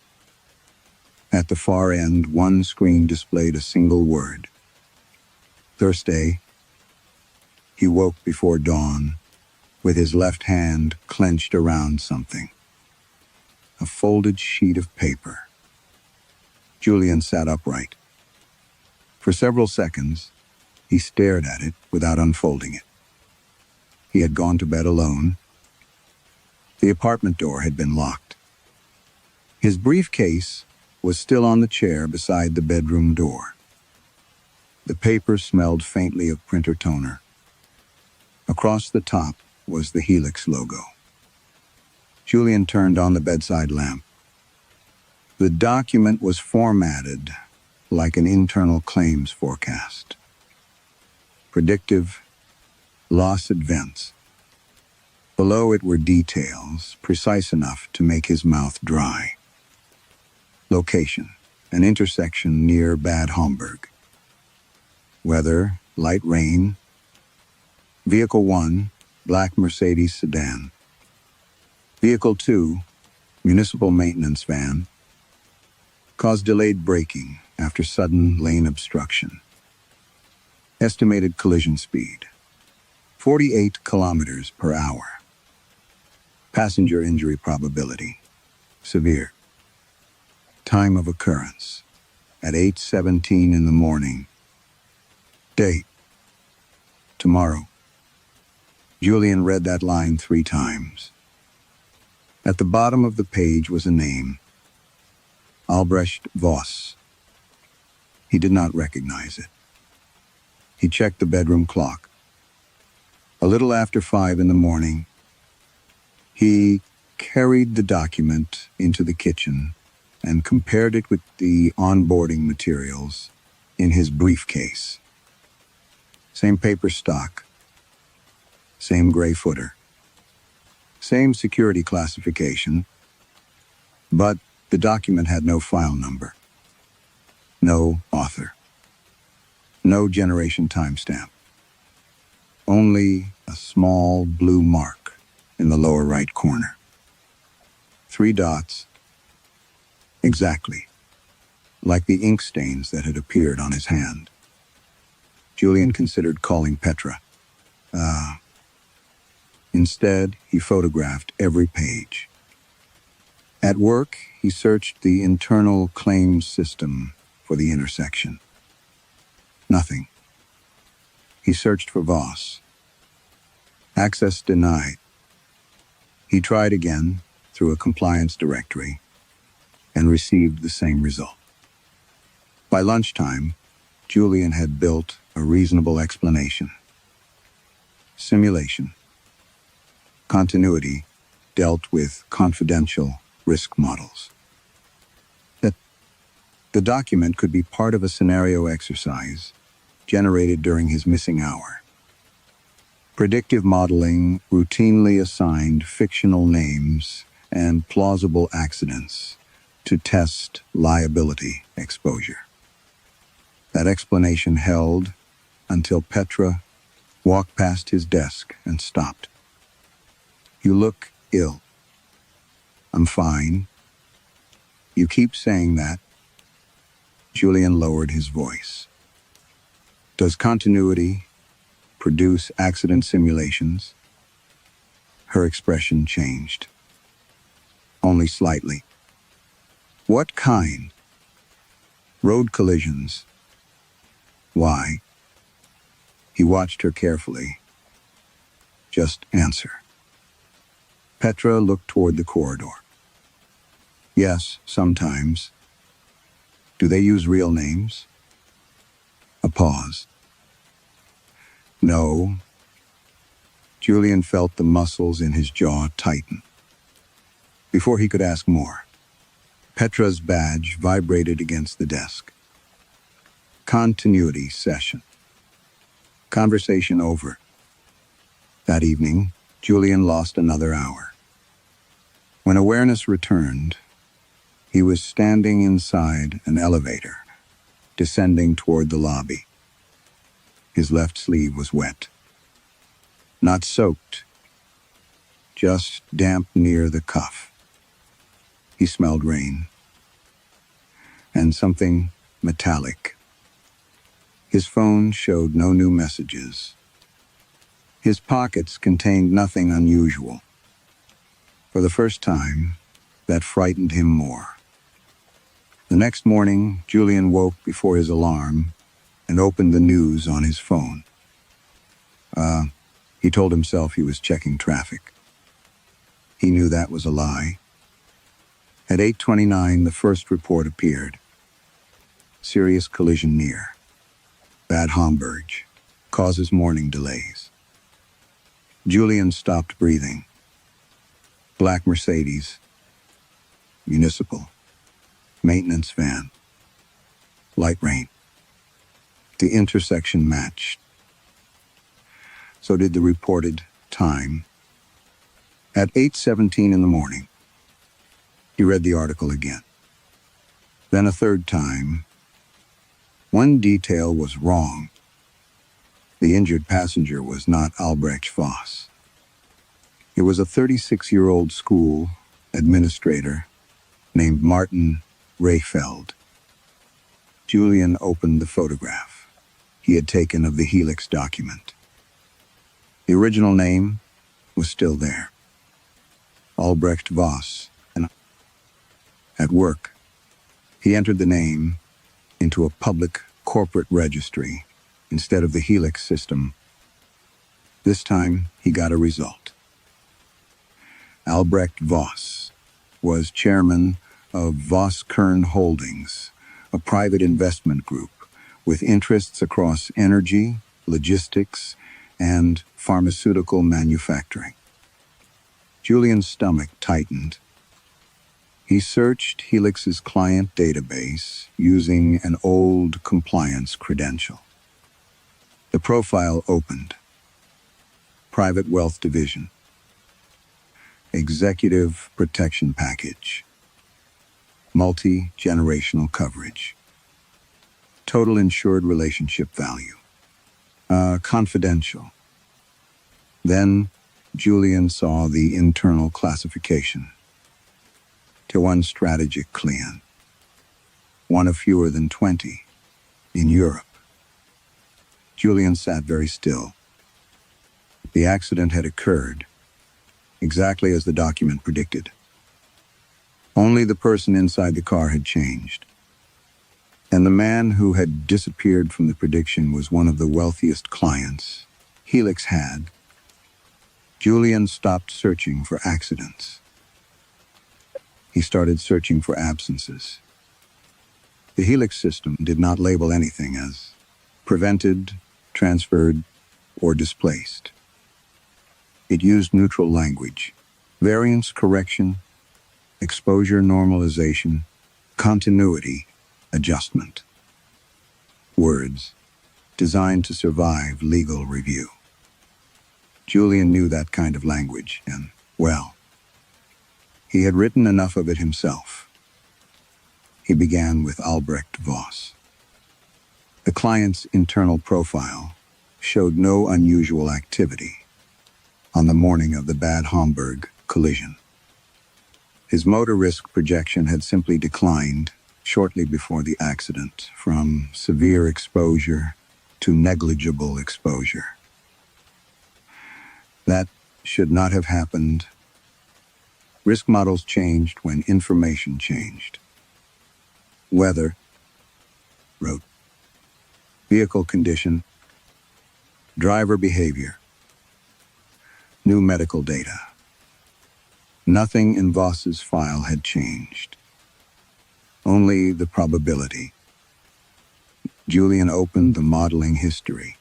At the far end, one screen displayed a single word. Thursday. He woke before dawn, with his left hand clenched around something. A folded sheet of paper. Julian sat upright. For several seconds, he stared at it without unfolding it. He had gone to bed alone. The apartment door had been locked. His briefcase was still on the chair beside the bedroom door. The paper smelled faintly of printer toner. Across the top was the Helix logo. Julian turned on the bedside lamp. The document was formatted like an internal claims forecast. Predictive loss events. Below it were details precise enough to make his mouth dry. Location, an intersection near Bad Homburg. Weather, light rain. Vehicle 1, black Mercedes sedan. Vehicle 2, municipal maintenance van. Caused delayed braking after sudden lane obstruction. Estimated collision speed, 48 kilometers per hour. Passenger injury probability, severe. Time of occurrence, at 8:17 in the morning. Date, tomorrow. Julian read that line 3 times. At the bottom of the page was a name, Albrecht Voss. He did not recognize it. He checked the bedroom clock. A little after 5 in the morning, he carried the document into the kitchen and compared it with the onboarding materials in his briefcase. Same paper stock, same gray footer, same security classification, but the document had no file number, no author, no generation timestamp, only a small blue mark in the lower right corner. 3 dots, exactly like the ink stains that had appeared on his hand. Julian considered calling Petra. Instead, he photographed every page. At work, he searched the internal claims system for the intersection. Nothing. He searched for Voss. Access denied. He tried again through a compliance directory and received the same result. By lunchtime, Julian had built a reasonable explanation. Simulation. Continuity dealt with confidential risk models. That the document could be part of a scenario exercise generated during his missing hour. Predictive modeling routinely assigned fictional names and plausible accidents to test liability exposure. That explanation held until Petra walked past his desk and stopped. "You look ill." "I'm fine." "You keep saying that." Julian lowered his voice. "Does continuity produce accident simulations?" Her expression changed. "Only slightly." "What kind?" "Road collisions." "Why?" He watched her carefully. "Just answer." Petra looked toward the corridor. "Yes, sometimes." "Do they use real names?" A pause. "No." Julian felt the muscles in his jaw tighten. Before he could ask more, Petra's badge vibrated against the desk. Continuity session. Conversation over. That evening, Julian lost another hour. When awareness returned, he was standing inside an elevator, descending toward the lobby. His left sleeve was wet. Not soaked, just damp near the cuff. He smelled rain and something metallic. His phone showed no new messages. His pockets contained nothing unusual. For the first time, that frightened him more. The next morning, Julian woke before his alarm and opened the news on his phone. He told himself he was checking traffic. He knew that was a lie. At 8:29, the first report appeared. Serious collision near. Bad Hamburg. Causes morning delays. Julian stopped breathing. Black Mercedes. Municipal. Maintenance van. Light rain. The intersection matched. So did the reported time. At 8:17 in the morning, he read the article again. Then a third time. One detail was wrong. The injured passenger was not Albrecht Voss. It was a 36-year-old school administrator named Martin Rehfeld. Julian opened the photograph he had taken of the Helix document. The original name was still there. Albrecht Voss. And at work, he entered the name into a public corporate registry instead of the Helix system. This time, he got a result. Albrecht Voss was chairman of Voss Kern Holdings, a private investment group with interests across energy, logistics, and pharmaceutical manufacturing. Julian's stomach tightened. He searched Helix's client database using an old compliance credential. The profile opened. Private Wealth Division. Executive Protection Package. Multi-generational coverage. Total insured relationship value. Confidential. Then Julian saw the internal classification. To one strategic client. One of fewer than 20 in Europe. Julian sat very still. The accident had occurred exactly as the document predicted. Only the person inside the car had changed. And the man who had disappeared from the prediction was one of the wealthiest clients Helix had. Julian stopped searching for accidents. He started searching for absences. The Helix system did not label anything as prevented, transferred, or displaced. It used neutral language, variance correction, exposure normalization, continuity adjustment. Words designed to survive legal review. Julian knew that kind of language, and, well, he had written enough of it himself. He began with Albrecht Voss. The client's internal profile showed no unusual activity on the morning of the Bad Homburg collision. His motor risk projection had simply declined shortly before the accident from severe exposure to negligible exposure. That should not have happened. Risk models changed when information changed. Weather, road, vehicle condition, driver behavior, new medical data. Nothing in Voss's file had changed. Only the probability. Julian opened the modeling history.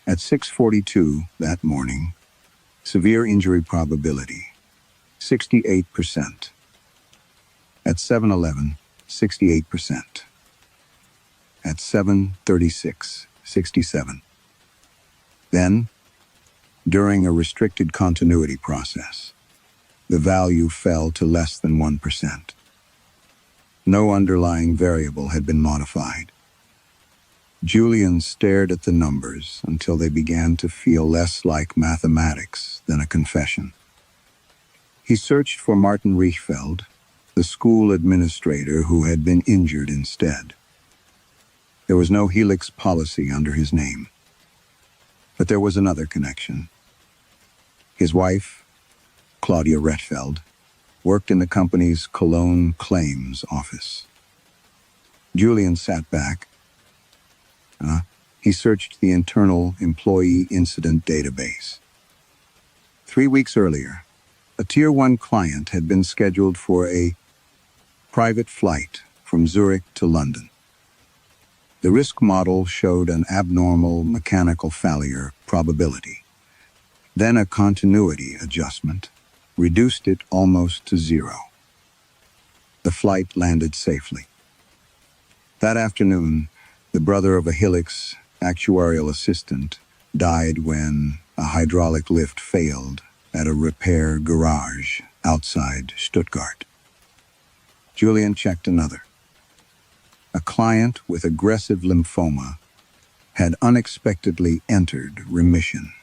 At 6:42 that morning, severe injury probability, 68%. At 7:11, 68%. At 7:36, 67. Then, during a restricted continuity process, the value fell to less than 1%. No underlying variable had been modified. Julian stared at the numbers until they began to feel less like mathematics than a confession. He searched for Martin Riechfeld, the school administrator who had been injured instead. There was no Helix policy under his name. But there was another connection. His wife, Claudia Retfeld, worked in the company's Cologne claims office. Julian sat back. He searched the internal employee incident database. 3 weeks earlier, a Tier 1 client had been scheduled for a private flight from Zurich to London. The risk model showed an abnormal mechanical failure probability. Then a continuity adjustment reduced it almost to zero. The flight landed safely. That afternoon, the brother of a Helix actuarial assistant died when a hydraulic lift failed at a repair garage outside Stuttgart. Julian checked another. A client with aggressive lymphoma had unexpectedly entered remission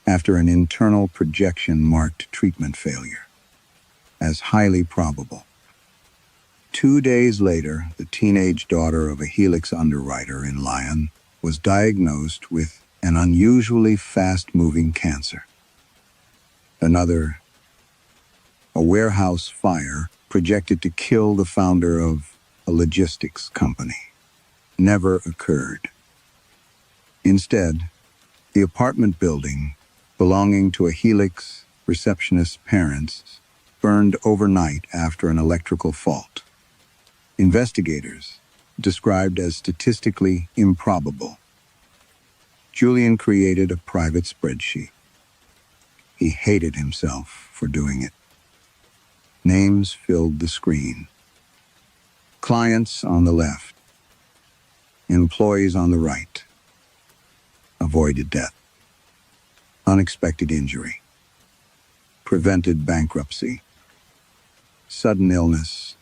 after an internal projection marked treatment failure as highly probable. 2 days later, the teenage daughter of a Helix underwriter in Leanh was diagnosed with an unusually fast-moving cancer. Another, a warehouse fire projected to kill the founder of a logistics company, never occurred. Instead, the apartment building belonging to a Helix receptionist's parents burned overnight after an electrical fault. Investigators described as statistically improbable. Julian created a private spreadsheet. He hated himself for doing it. Names filled the screen. Clients on the left. Employees on the right. Avoided death. Unexpected injury. Prevented bankruptcy. Sudden illness.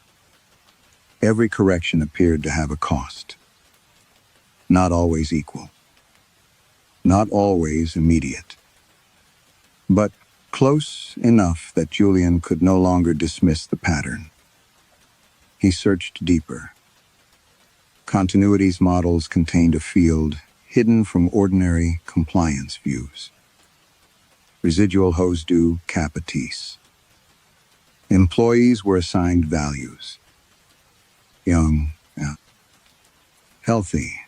Every correction appeared to have a cost. Not always equal. Not always immediate. But close enough that Julian could no longer dismiss the pattern. He searched deeper. Continuity's models contained a field hidden from ordinary compliance views. Residual hose due capitis. Employees were assigned values. Young, Healthy.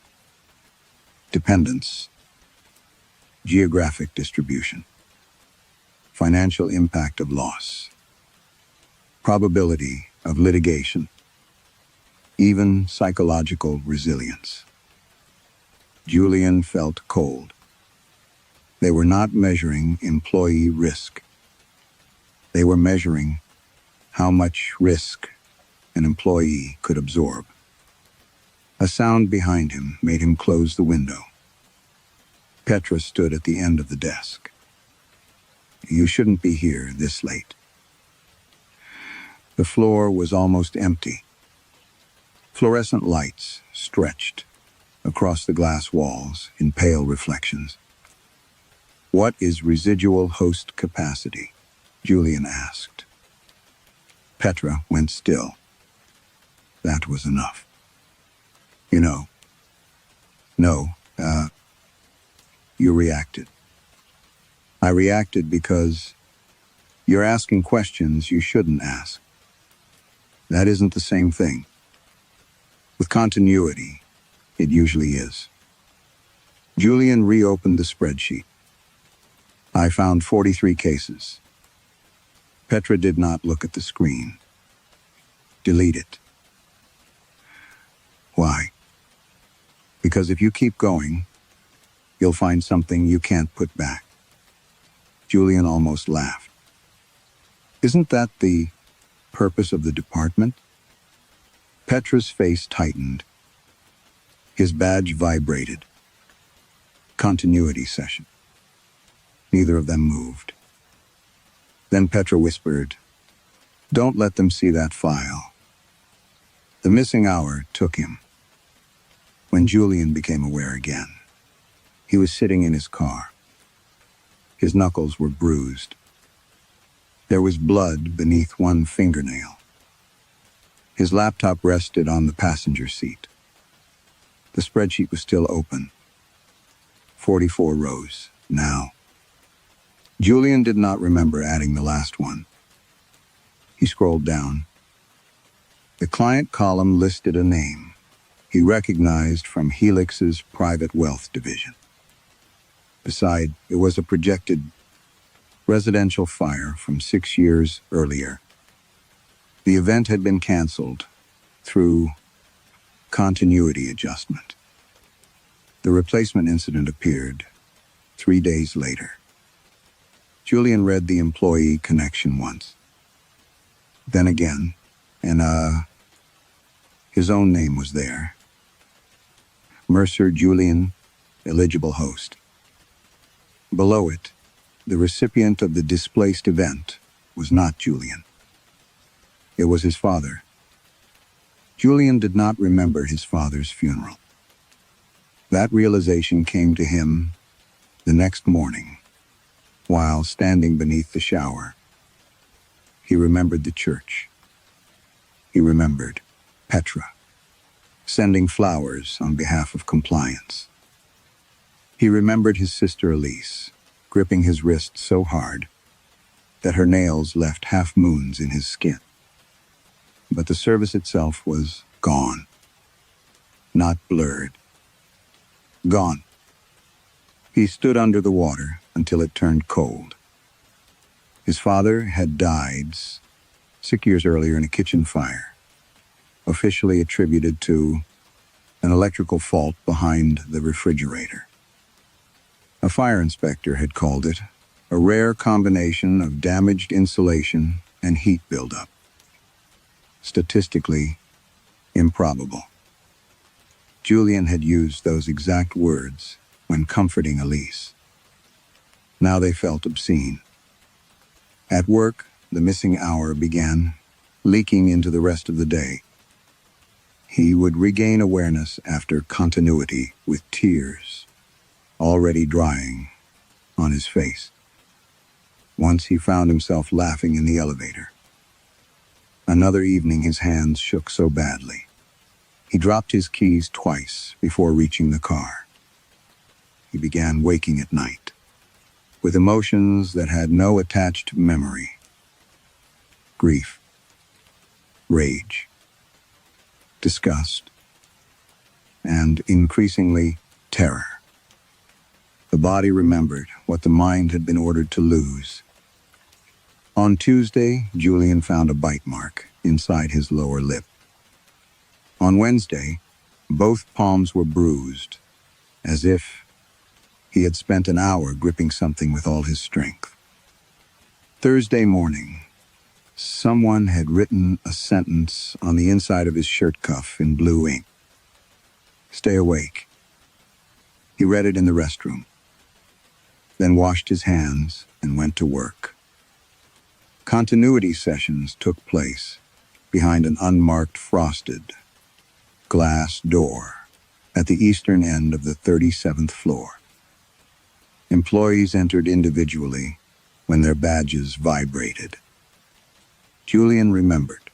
Dependence. Geographic distribution. Financial impact of loss. Probability of litigation. Even psychological resilience. Julian felt cold. They were not measuring employee risk. They were measuring how much risk an employee could absorb. A sound behind him made him close the window. Petra stood at the end of the desk. "You shouldn't be here this late." The floor was almost empty. Fluorescent lights stretched across the glass walls in pale reflections. "What is residual host capacity?" Julian asked. Petra went still. That was enough. No, you reacted. I reacted because you're asking questions you shouldn't ask. That isn't the same thing. With continuity, it usually is. Julian reopened the spreadsheet. I found 43 cases. Petra did not look at the screen. Delete it. Why? Because if you keep going, you'll find something you can't put back. Julian almost laughed. Isn't that the purpose of the department? Petra's face tightened. His badge vibrated. Continuity session. Neither of them moved. Then Petra whispered, "Don't let them see that file." The missing hour took him. When Julian became aware again, he was sitting in his car. His knuckles were bruised. There was blood beneath one fingernail. His laptop rested on the passenger seat. The spreadsheet was still open. 44 rows, now. Julian did not remember adding the last one. He scrolled down. The client column listed a name he recognized from Helix's private wealth division. Beside, it was a projected residential fire from 6 years earlier. The event had been canceled through continuity adjustment. The replacement incident appeared 3 days later. Julian read the employee connection once. Then again, and his own name was there. Mercer Julian, eligible host. Below it, the recipient of the displaced event was not Julian. It was his father. Julian did not remember his father's funeral. That realization came to him the next morning, while standing beneath the shower. He remembered the church. He remembered Petra, sending flowers on behalf of compliance. He remembered his sister Elise, gripping his wrist so hard that her nails left half-moons in his skin. But the service itself was gone. Not blurred. Gone. He stood under the water until it turned cold. His father had died 6 years earlier in a kitchen fire, officially attributed to an electrical fault behind the refrigerator. A fire inspector had called it a rare combination of damaged insulation and heat buildup. Statistically improbable. Julian had used those exact words when comforting Elise. Now they felt obscene. At work, the missing hour began leaking into the rest of the day. He would regain awareness after continuity with tears already drying on his face. Once he found himself laughing in the elevator. Another evening his hands shook so badly. He dropped his keys twice before reaching the car. He began waking at night, with emotions that had no attached memory. Grief, rage, disgust, and, increasingly, terror. The body remembered what the mind had been ordered to lose. On Tuesday, Julian found a bite mark inside his lower lip. On Wednesday, both palms were bruised, as if he had spent an hour gripping something with all his strength. Thursday morning, someone had written a sentence on the inside of his shirt cuff in blue ink. "Stay awake." He read it in the restroom, then washed his hands and went to work. Continuity sessions took place behind an unmarked frosted glass door at the eastern end of the 37th floor. Employees entered individually when their badges vibrated. Julian remembered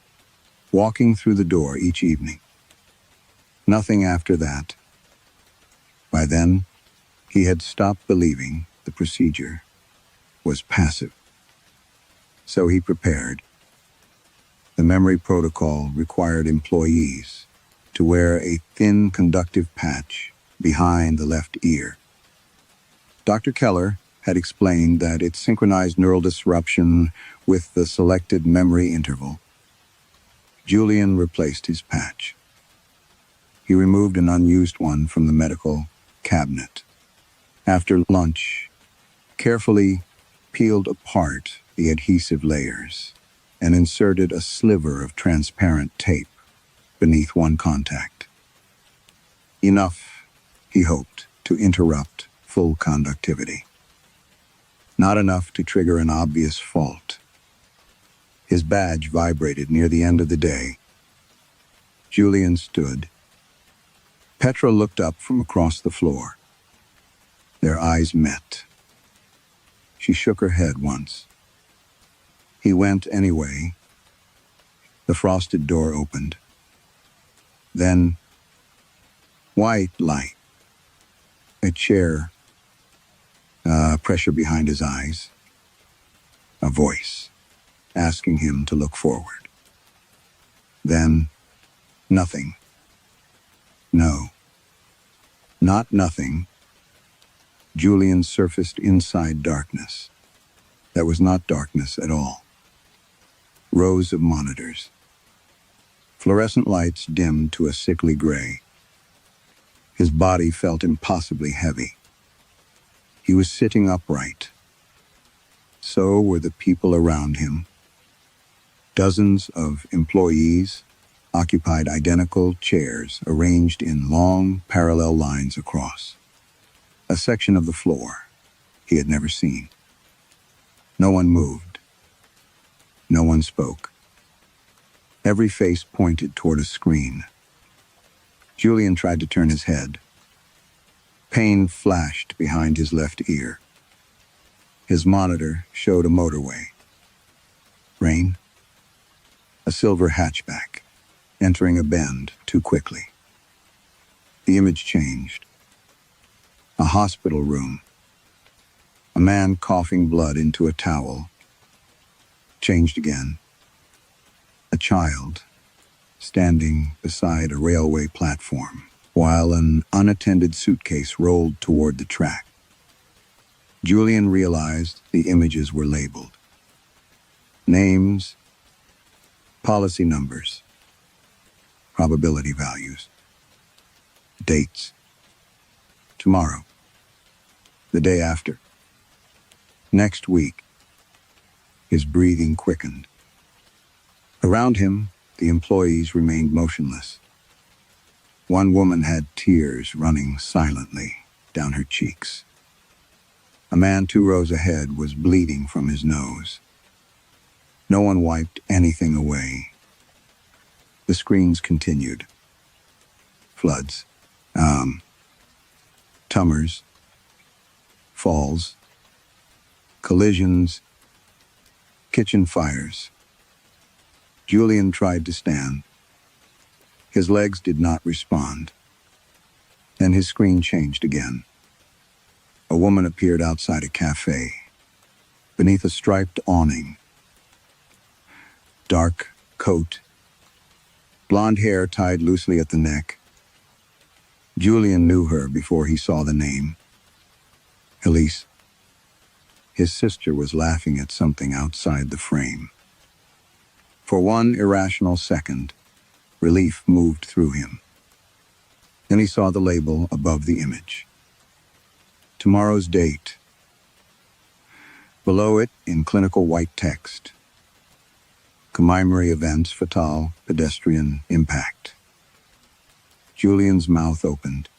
walking through the door each evening. Nothing after that. By then, he had stopped believing the procedure was passive. So he prepared. The memory protocol required employees to wear a thin conductive patch behind the left ear. Dr. Keller had explained that it synchronized neural disruption with the selected memory interval. Julian replaced his patch. He removed an unused one from the medical cabinet. After lunch, carefully peeled apart the adhesive layers and inserted a sliver of transparent tape beneath one contact. Enough, he hoped, to interrupt full conductivity. Not enough to trigger an obvious fault. His badge vibrated near the end of the day. Julian stood. Petra looked up from across the floor. Their eyes met. She shook her head once. He went anyway. The frosted door opened. Then, white light. A chair, pressure behind his eyes. A voice, asking him to look forward. Then, nothing. No, not nothing. Julian surfaced inside darkness. That was not darkness at all. Rows of monitors. Fluorescent lights dimmed to a sickly gray. His body felt impossibly heavy. He was sitting upright. So were the people around him. Dozens of employees occupied identical chairs arranged in long, parallel lines across. A section of the floor he had never seen. No one moved. No one spoke. Every face pointed toward a screen. Julian tried to turn his head. Pain flashed behind his left ear. His monitor showed a motorway. Rain? A silver hatchback, entering a bend too quickly. The image changed. A hospital room. A man coughing blood into a towel. Changed again. A child standing beside a railway platform while an unattended suitcase rolled toward the track. Julian realized the images were labeled. Names, policy numbers, probability values, dates. Tomorrow, the day after, next week. His breathing quickened. Around him, the employees remained motionless. One woman had tears running silently down her cheeks. A man 2 rows ahead was bleeding from his nose. No one wiped anything away. The screens continued. Floods, tumors, falls, collisions, kitchen fires. Julian tried to stand. His legs did not respond. Then his screen changed again. A woman appeared outside a cafe, beneath a striped awning. Dark coat, blonde hair tied loosely at the neck. Julian knew her before he saw the name. Elise. His sister was laughing at something outside the frame. For one irrational second, relief moved through him. Then he saw the label above the image. Tomorrow's date. Below it, in clinical white text, commemorate events fatal pedestrian impact. Julian's mouth opened.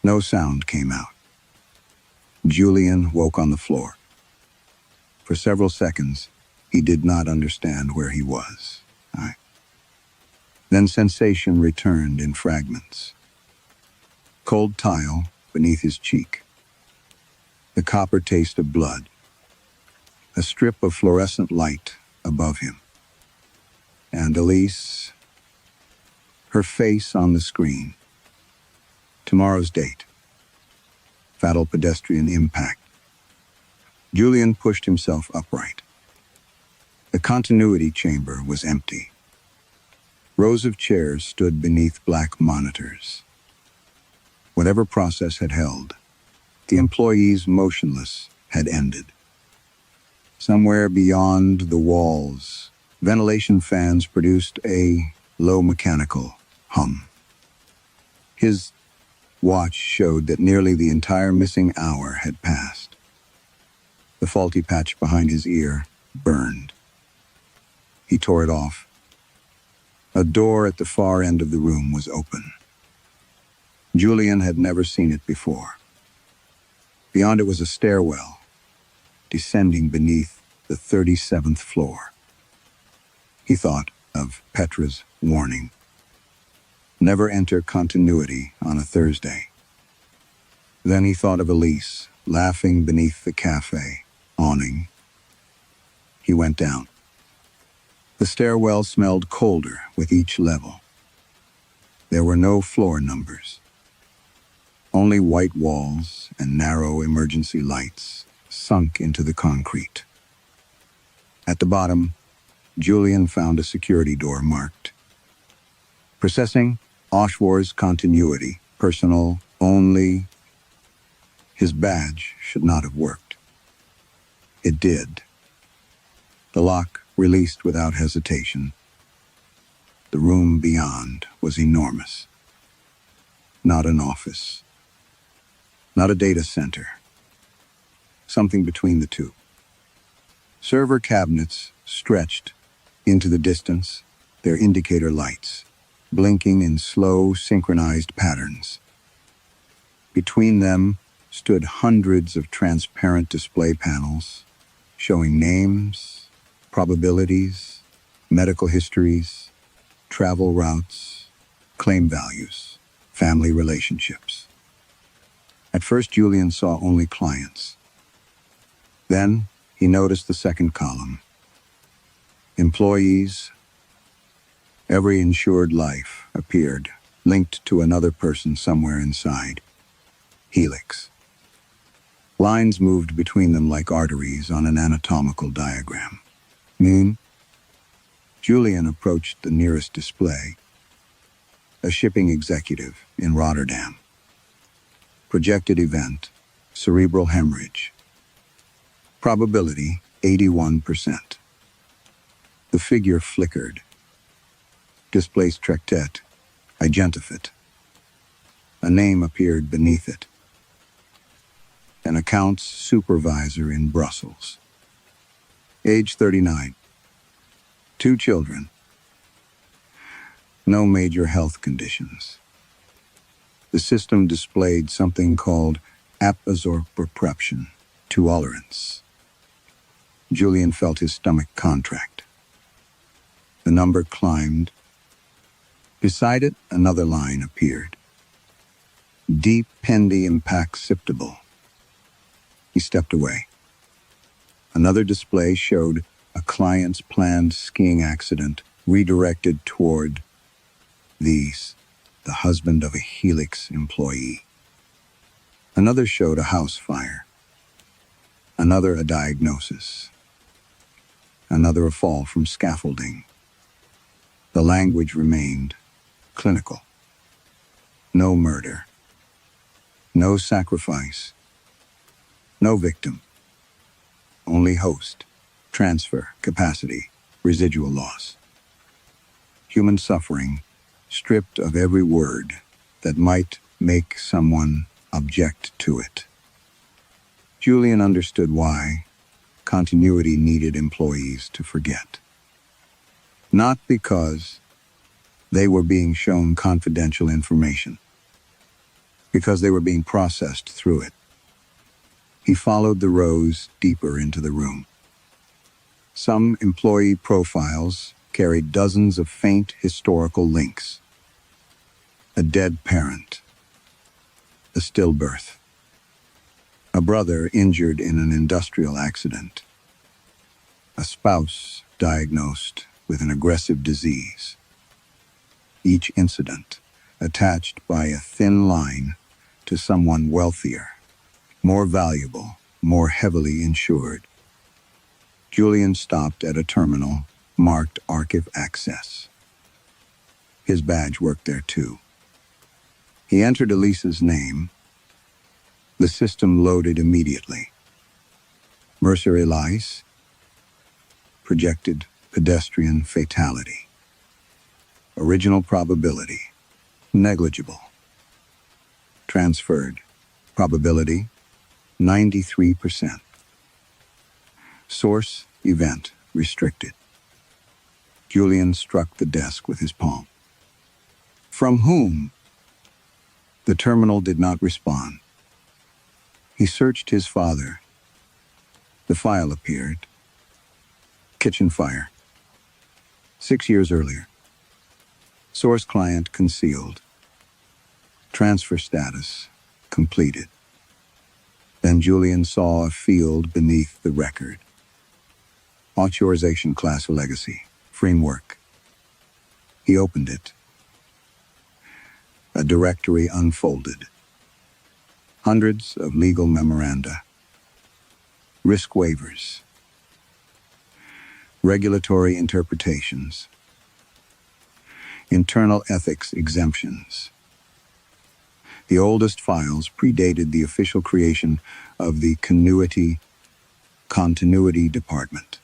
No sound came out. Julian woke on the floor. For several seconds, he did not understand where he was. Then sensation returned in fragments. Cold tile beneath his cheek. The copper taste of blood. A strip of fluorescent light above him. And Elise, her face on the screen. Tomorrow's date. Fatal pedestrian impact. Julian pushed himself upright. The continuity chamber was empty. Rows of chairs stood beneath black monitors. Whatever process had held, the employees motionless had ended. Somewhere beyond the walls, ventilation fans produced a low mechanical hum. His watch showed that nearly the entire missing hour had passed. The faulty patch behind his ear burned. He tore it off. A door at the far end of the room was open. Julian had never seen it before. Beyond it was a stairwell, descending beneath the 37th floor. He thought of Petra's warning. Never enter continuity on a Thursday. Then he thought of Elise, laughing beneath the cafe awning. He went down. The stairwell smelled colder with each level. There were no floor numbers. Only white walls and narrow emergency lights sunk into the concrete. At the bottom, Julian found a security door marked. Processing Oshwar's continuity, personal only. His badge should not have worked. It did. The lock released without hesitation. The room beyond was enormous. Not an office. Not a data center. Something between the two. Server cabinets stretched into the distance, their indicator lights blinking in slow, synchronized patterns. Between them stood hundreds of transparent display panels showing names, probabilities, medical histories, travel routes, claim values, family relationships. At first, Julian saw only clients. Then, he noticed the second column. Employees. Every insured life appeared, linked to another person somewhere inside. Helix. Lines moved between them like arteries on an anatomical diagram. Julian approached the nearest display. A shipping executive in Rotterdam. Projected event, cerebral hemorrhage. Probability, 81%. The figure flickered. Displaced tractet, identifit. A name appeared beneath it. An accounts supervisor in Brussels. Age 39. 2 children. No major health conditions. The system displayed something called absorption, tolerance. Julian felt his stomach contract. The number climbed. Beside it, another line appeared. Deep pendy impact-siptable. He stepped away. Another display showed a client's planned skiing accident redirected toward the husband of a Helix employee. Another showed a house fire. Another a diagnosis. Another a fall from scaffolding. The language remained clinical. No murder. No sacrifice. No victim. Only host, transfer, capacity, residual loss. Human suffering, stripped of every word that might make someone object to it. Julian understood why continuity needed employees to forget. Not because they were being shown confidential information, because they were being processed through it. He followed the rows deeper into the room. Some employee profiles carried dozens of faint historical links. A dead parent, a stillbirth, a brother injured in an industrial accident, a spouse diagnosed with an aggressive disease. Each incident attached by a thin line to someone wealthier, more valuable, more heavily insured. Julian stopped at a terminal marked Archive Access. His badge worked there too. He entered Elisa's name. The system loaded immediately. Mercer Elise, projected pedestrian fatality. Original probability, negligible. Transferred, probability, 93%. Source, event, restricted. Julian struck the desk with his palm. From whom? The terminal did not respond. He searched his father. The file appeared. Kitchen fire. 6 years earlier. Source client concealed. Transfer status completed. Then Julian saw a field beneath the record. Authorization class legacy. Framework. He opened it. A directory unfolded. Hundreds of legal memoranda. Risk waivers. Regulatory interpretations. Internal ethics exemptions. The oldest files predated the official creation of the Continuity Department.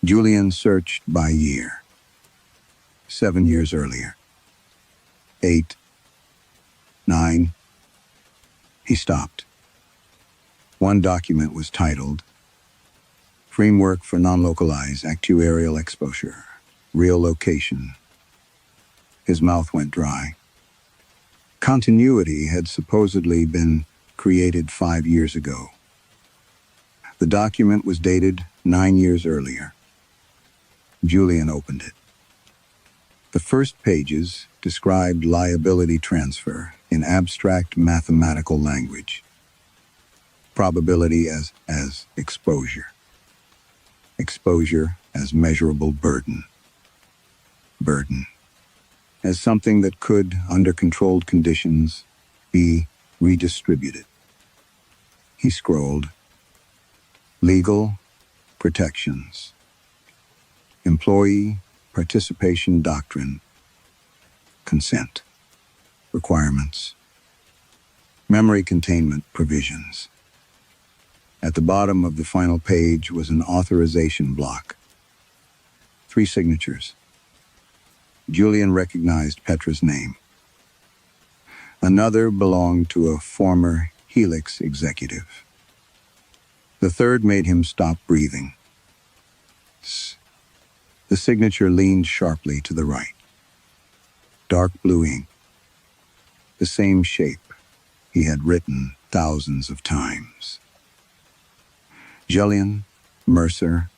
Julian searched by year. 7 years earlier. 8. 9. He stopped. One document was titled, Framework for Non-Localized Actuarial Exposure. Real location. His mouth went dry. Continuity had supposedly been created 5 years ago. The document was dated 9 years earlier. Julian opened it. The first pages described liability transfer in abstract mathematical language. Probability as exposure. Exposure as measurable burden. Burden as something that could, under controlled conditions, be redistributed. He scrolled. Legal protections. Employee participation doctrine. Consent. Requirements. Memory containment provisions. At the bottom of the final page was an authorization block. 3 signatures. Julian recognized Petra's name. Another belonged to a former Helix executive. The third made him stop breathing. The signature leaned sharply to the right. Dark blue ink. The same shape he had written thousands of times. Julian Mercer.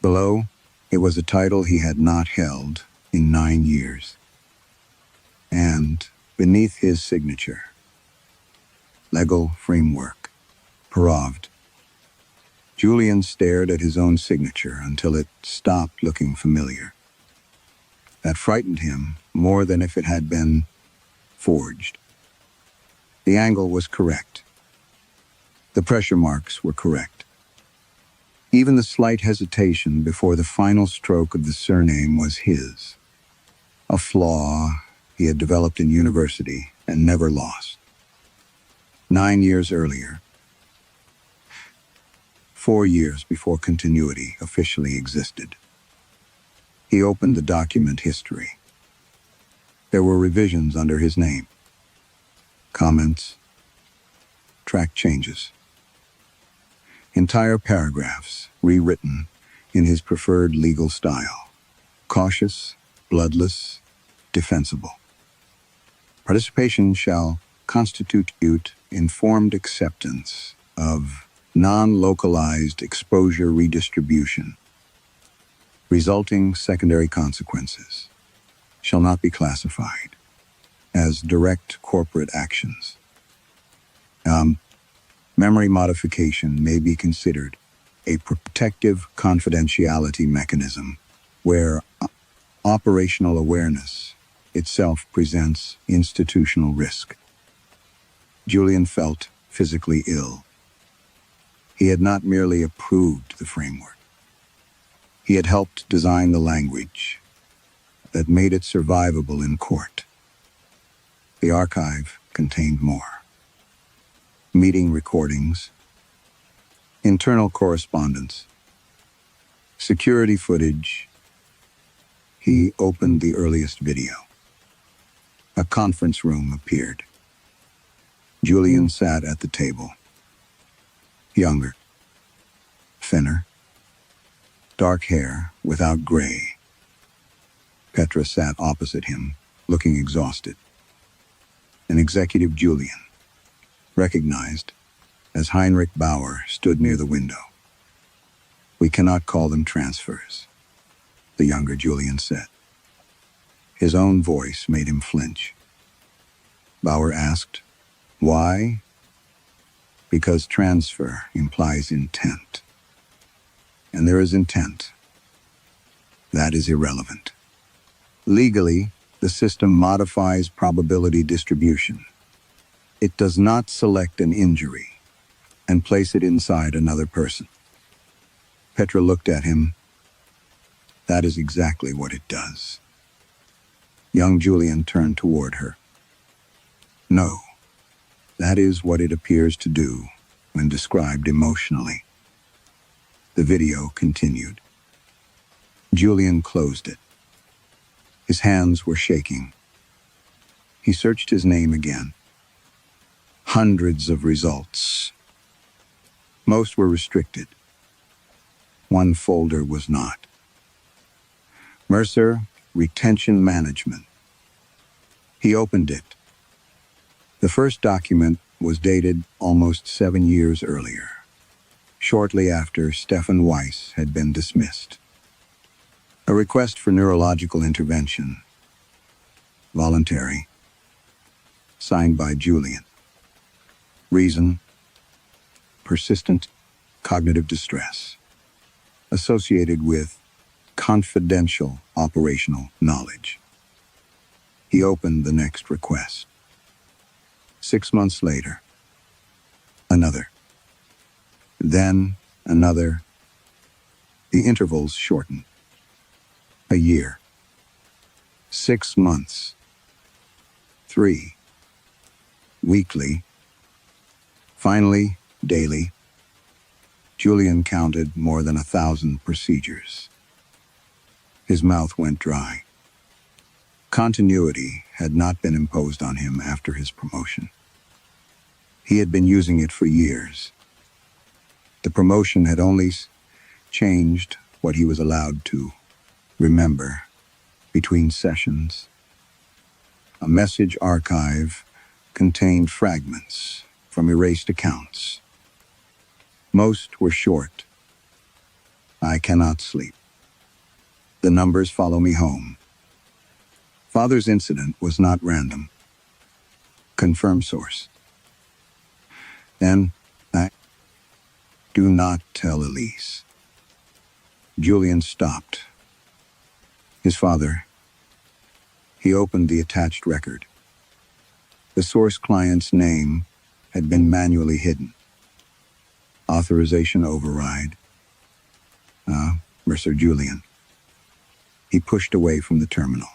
Below, it was a title he had not held in 9 years. And beneath his signature, Legal Framework, Paravd. Julian stared at his own signature until it stopped looking familiar. That frightened him more than if it had been forged. The angle was correct. The pressure marks were correct. Even the slight hesitation before the final stroke of the surname was his. A flaw he had developed in university and never lost. 9 years earlier, 4 years before continuity officially existed, he opened the document history. There were revisions under his name, comments, track changes, entire paragraphs rewritten in his preferred legal style: cautious, bloodless, defensible. Participation shall constitute informed acceptance of non-localized exposure redistribution. Resulting secondary consequences shall not be classified as direct corporate actions. Memory modification may be considered a protective confidentiality mechanism where operational awareness itself presents institutional risk. Julian felt physically ill. He had not merely approved the framework. He had helped design the language that made it survivable in court. The archive contained more: meeting recordings, internal correspondence, security footage. He opened the earliest video. A conference room appeared. Julian sat at the table. Younger, thinner, dark hair without gray. Petra sat opposite him, looking exhausted. An executive Julian, recognized as Heinrich Bauer, stood near the window. "We cannot call them transfers," the younger Julian said. His own voice made him flinch. Bauer asked, "Why?" "Because transfer implies intent. And there is intent. That is irrelevant. Legally, the system modifies probability distribution. It does not select an injury and place it inside another person." Petra looked at him. "That is exactly what it does." Young Julian turned toward her. "No, that is what it appears to do when described emotionally." The video continued. Julian closed it. His hands were shaking. He searched his name again. Hundreds of results. Most were restricted. One folder was not. Mercer Retention Management. He opened it. The first document was dated almost 7 years earlier, shortly after Stefan Weiss had been dismissed. A request for neurological intervention. Voluntary. Signed by Julian. Reason: persistent cognitive distress associated with confidential operational knowledge. He opened the next request. 6 months later, another. Then another. The intervals shortened. A year. 6 months. 3. Weekly. Finally, daily. Julian counted more than 1,000 procedures. His mouth went dry. Continuity had not been imposed on him after his promotion. He had been using it for years. The promotion had only changed what he was allowed to remember between sessions. A message archive contained fragments from erased accounts. Most were short. "I cannot sleep. The numbers follow me home. Father's incident was not random. Confirm source. Then, do not tell Elise." Julian stopped. His father. He opened the attached record. The source client's name had been manually hidden. Authorization override. Mercer Julian. He pushed away from the terminal,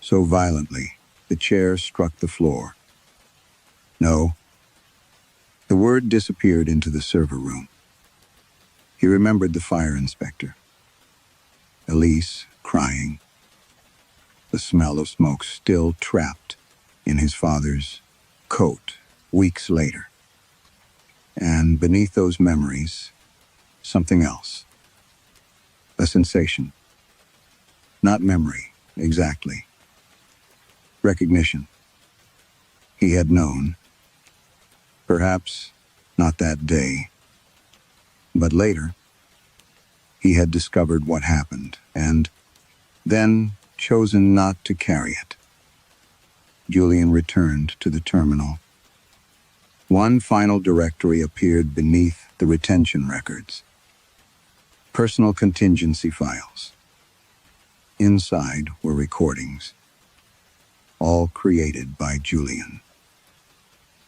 so violently the chair struck the floor. No. The word disappeared into the server room. He remembered the fire inspector. Elise, crying. The smell of smoke still trapped in his father's coat weeks later. And beneath those memories, something else. A sensation. Not memory, exactly. Recognition. He had known. Perhaps not that day, but later, he had discovered what happened, and then chosen not to carry it. Julian returned to the terminal. One final directory appeared beneath the retention records. Personal contingency files. Inside were recordings, all created by Julian,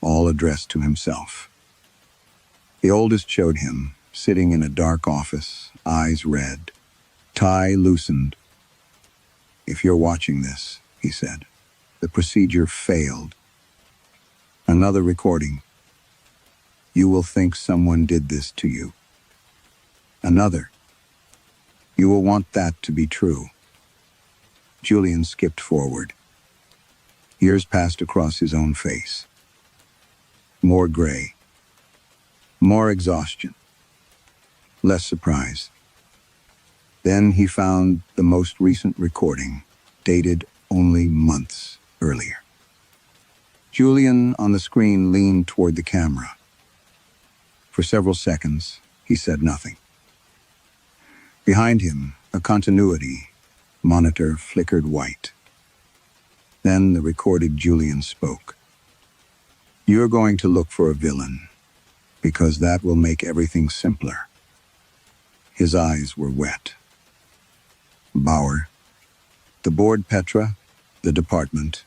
all addressed to himself. The oldest showed him, sitting in a dark office, eyes red, tie loosened. "If you're watching this," he said, "the procedure failed." Another recording. "You will think someone did this to you." Another. "You will want that to be true." Julian skipped forward. Years passed across his own face. More gray. More exhaustion. Less surprise. Then he found the most recent recording, dated only months earlier. Julian, on the screen, leaned toward the camera. For several seconds, he said nothing. Behind him, a continuity monitor flickered white. Then the recorded Julian spoke. "You're going to look for a villain, because that will make everything simpler." His eyes were wet. Bauer, the board, Petra, the department,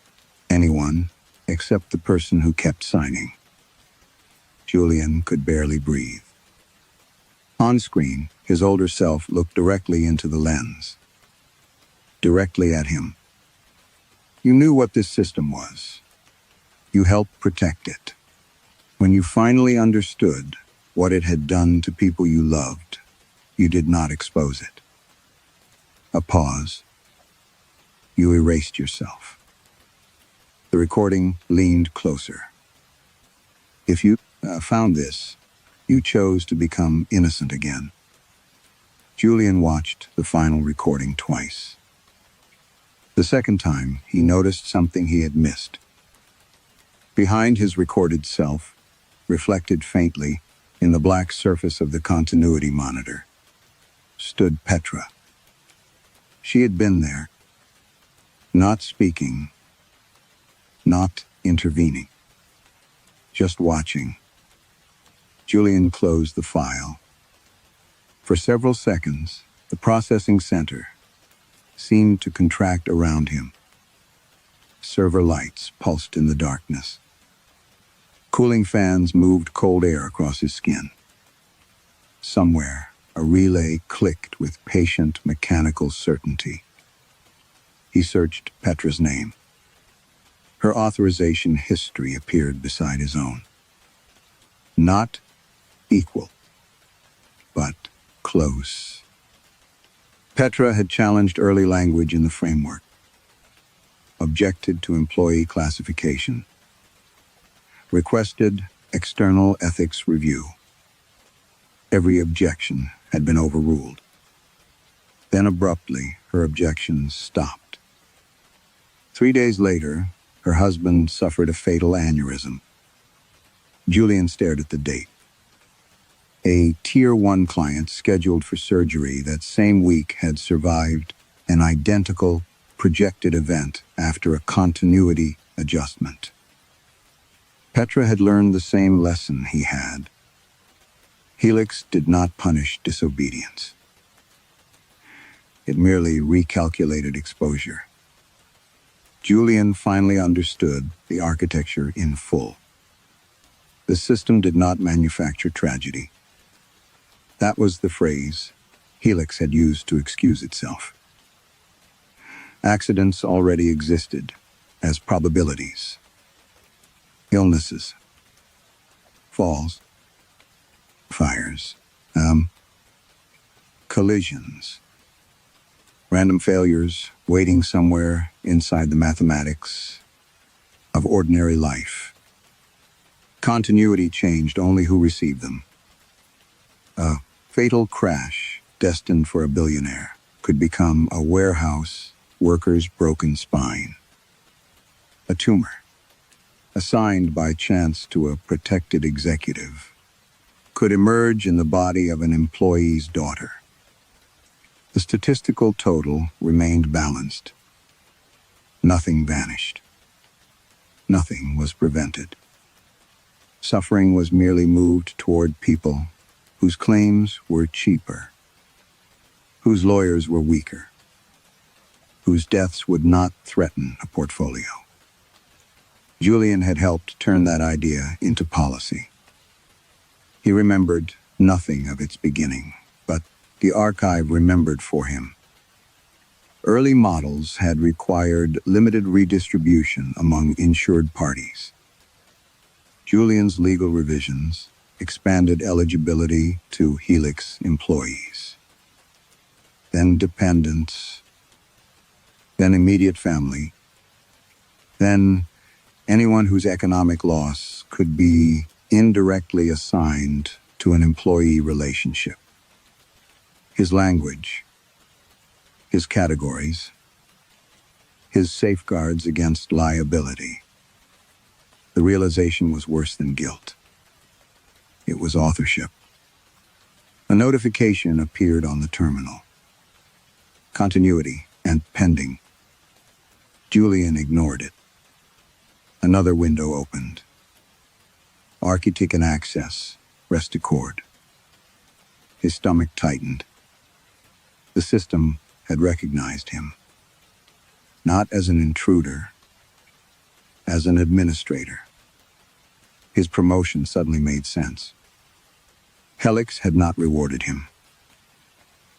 anyone except the person who kept signing. Julian could barely breathe. On screen, his older self looked directly into the lens. Directly at him. "You knew what this system was. You helped protect it. When you finally understood what it had done to people you loved, you did not expose it." A pause. You erased yourself. The recording leaned closer. "If you found this, you chose to become innocent again." Julian watched the final recording twice. The second time, he noticed something he had missed. Behind his recorded self, reflected faintly in the black surface of the continuity monitor, stood Petra. She had been there, not speaking, not intervening, just watching. Julian closed the file. For several seconds, the processing center seemed to contract around him. Server lights pulsed in the darkness. Cooling fans moved cold air across his skin. Somewhere, a relay clicked with patient mechanical certainty. He searched Petra's name. Her authorization history appeared beside his own. Not equal, but close. Petra had challenged early language in the framework, objected to employee classification, requested external ethics review. Every objection had been overruled. Then abruptly, her objections stopped. 3 days later, her husband suffered a fatal aneurysm. Julian stared at the date. A Tier 1 client scheduled for surgery that same week had survived an identical projected event after a continuity adjustment. Petra had learned the same lesson he had. Helix did not punish disobedience. It merely recalculated exposure. Julian finally understood the architecture in full. The system did not manufacture tragedy. That was the phrase Helix had used to excuse itself. Accidents already existed, as probabilities. Illnesses, falls, fires, collisions, random failures waiting somewhere inside the mathematics of ordinary life. Continuity changed only who received them. A fatal crash destined for a billionaire could become a warehouse worker's broken spine. A tumor, assigned by chance to a protected executive, could emerge in the body of an employee's daughter. The statistical total remained balanced. Nothing vanished. Nothing was prevented. Suffering was merely moved toward people whose claims were cheaper, whose lawyers were weaker, whose deaths would not threaten a portfolio. Julian had helped turn that idea into policy. He remembered nothing of its beginning, but the archive remembered for him. Early models had required limited redistribution among insured parties. Julian's legal revisions expanded eligibility to Helix employees, then dependents, then immediate family, then anyone whose economic loss could be indirectly assigned to an employee relationship. His language, his categories, his safeguards against liability. The realization was worse than guilt. It was authorship. A notification appeared on the terminal. Continuity and pending. Julian ignored it. Another window opened. Architect and access, rest accord. His stomach tightened. The system had recognized him. Not as an intruder, as an administrator. His promotion suddenly made sense. Helix had not rewarded him.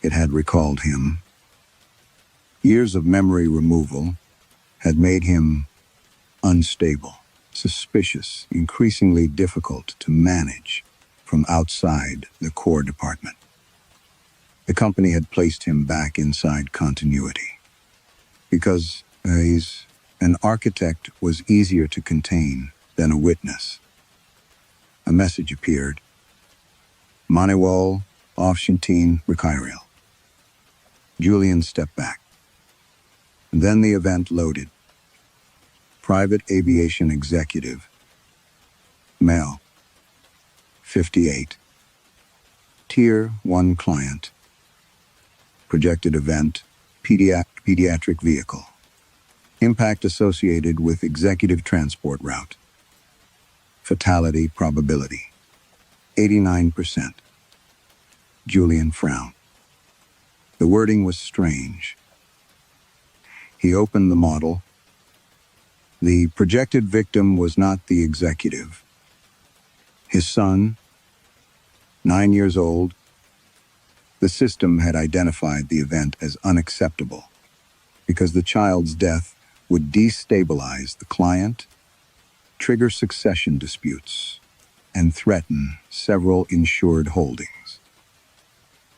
It had recalled him. Years of memory removal had made him unstable, suspicious, increasingly difficult to manage from outside the core department. The company had placed him back inside continuity because an architect was easier to contain than a witness. A message appeared. Manuel Aufschentin Requiril. Julian stepped back. And then the event loaded. Private aviation executive. Male. 58. Tier 1 client. Projected event, pediatric vehicle. Impact associated with executive transport route. Fatality probability, 89%. Julian frowned. The wording was strange. He opened the model. The projected victim was not the executive. His son, 9 years old. The system had identified the event as unacceptable because the child's death would destabilize the client, trigger succession disputes, and threaten several insured holdings.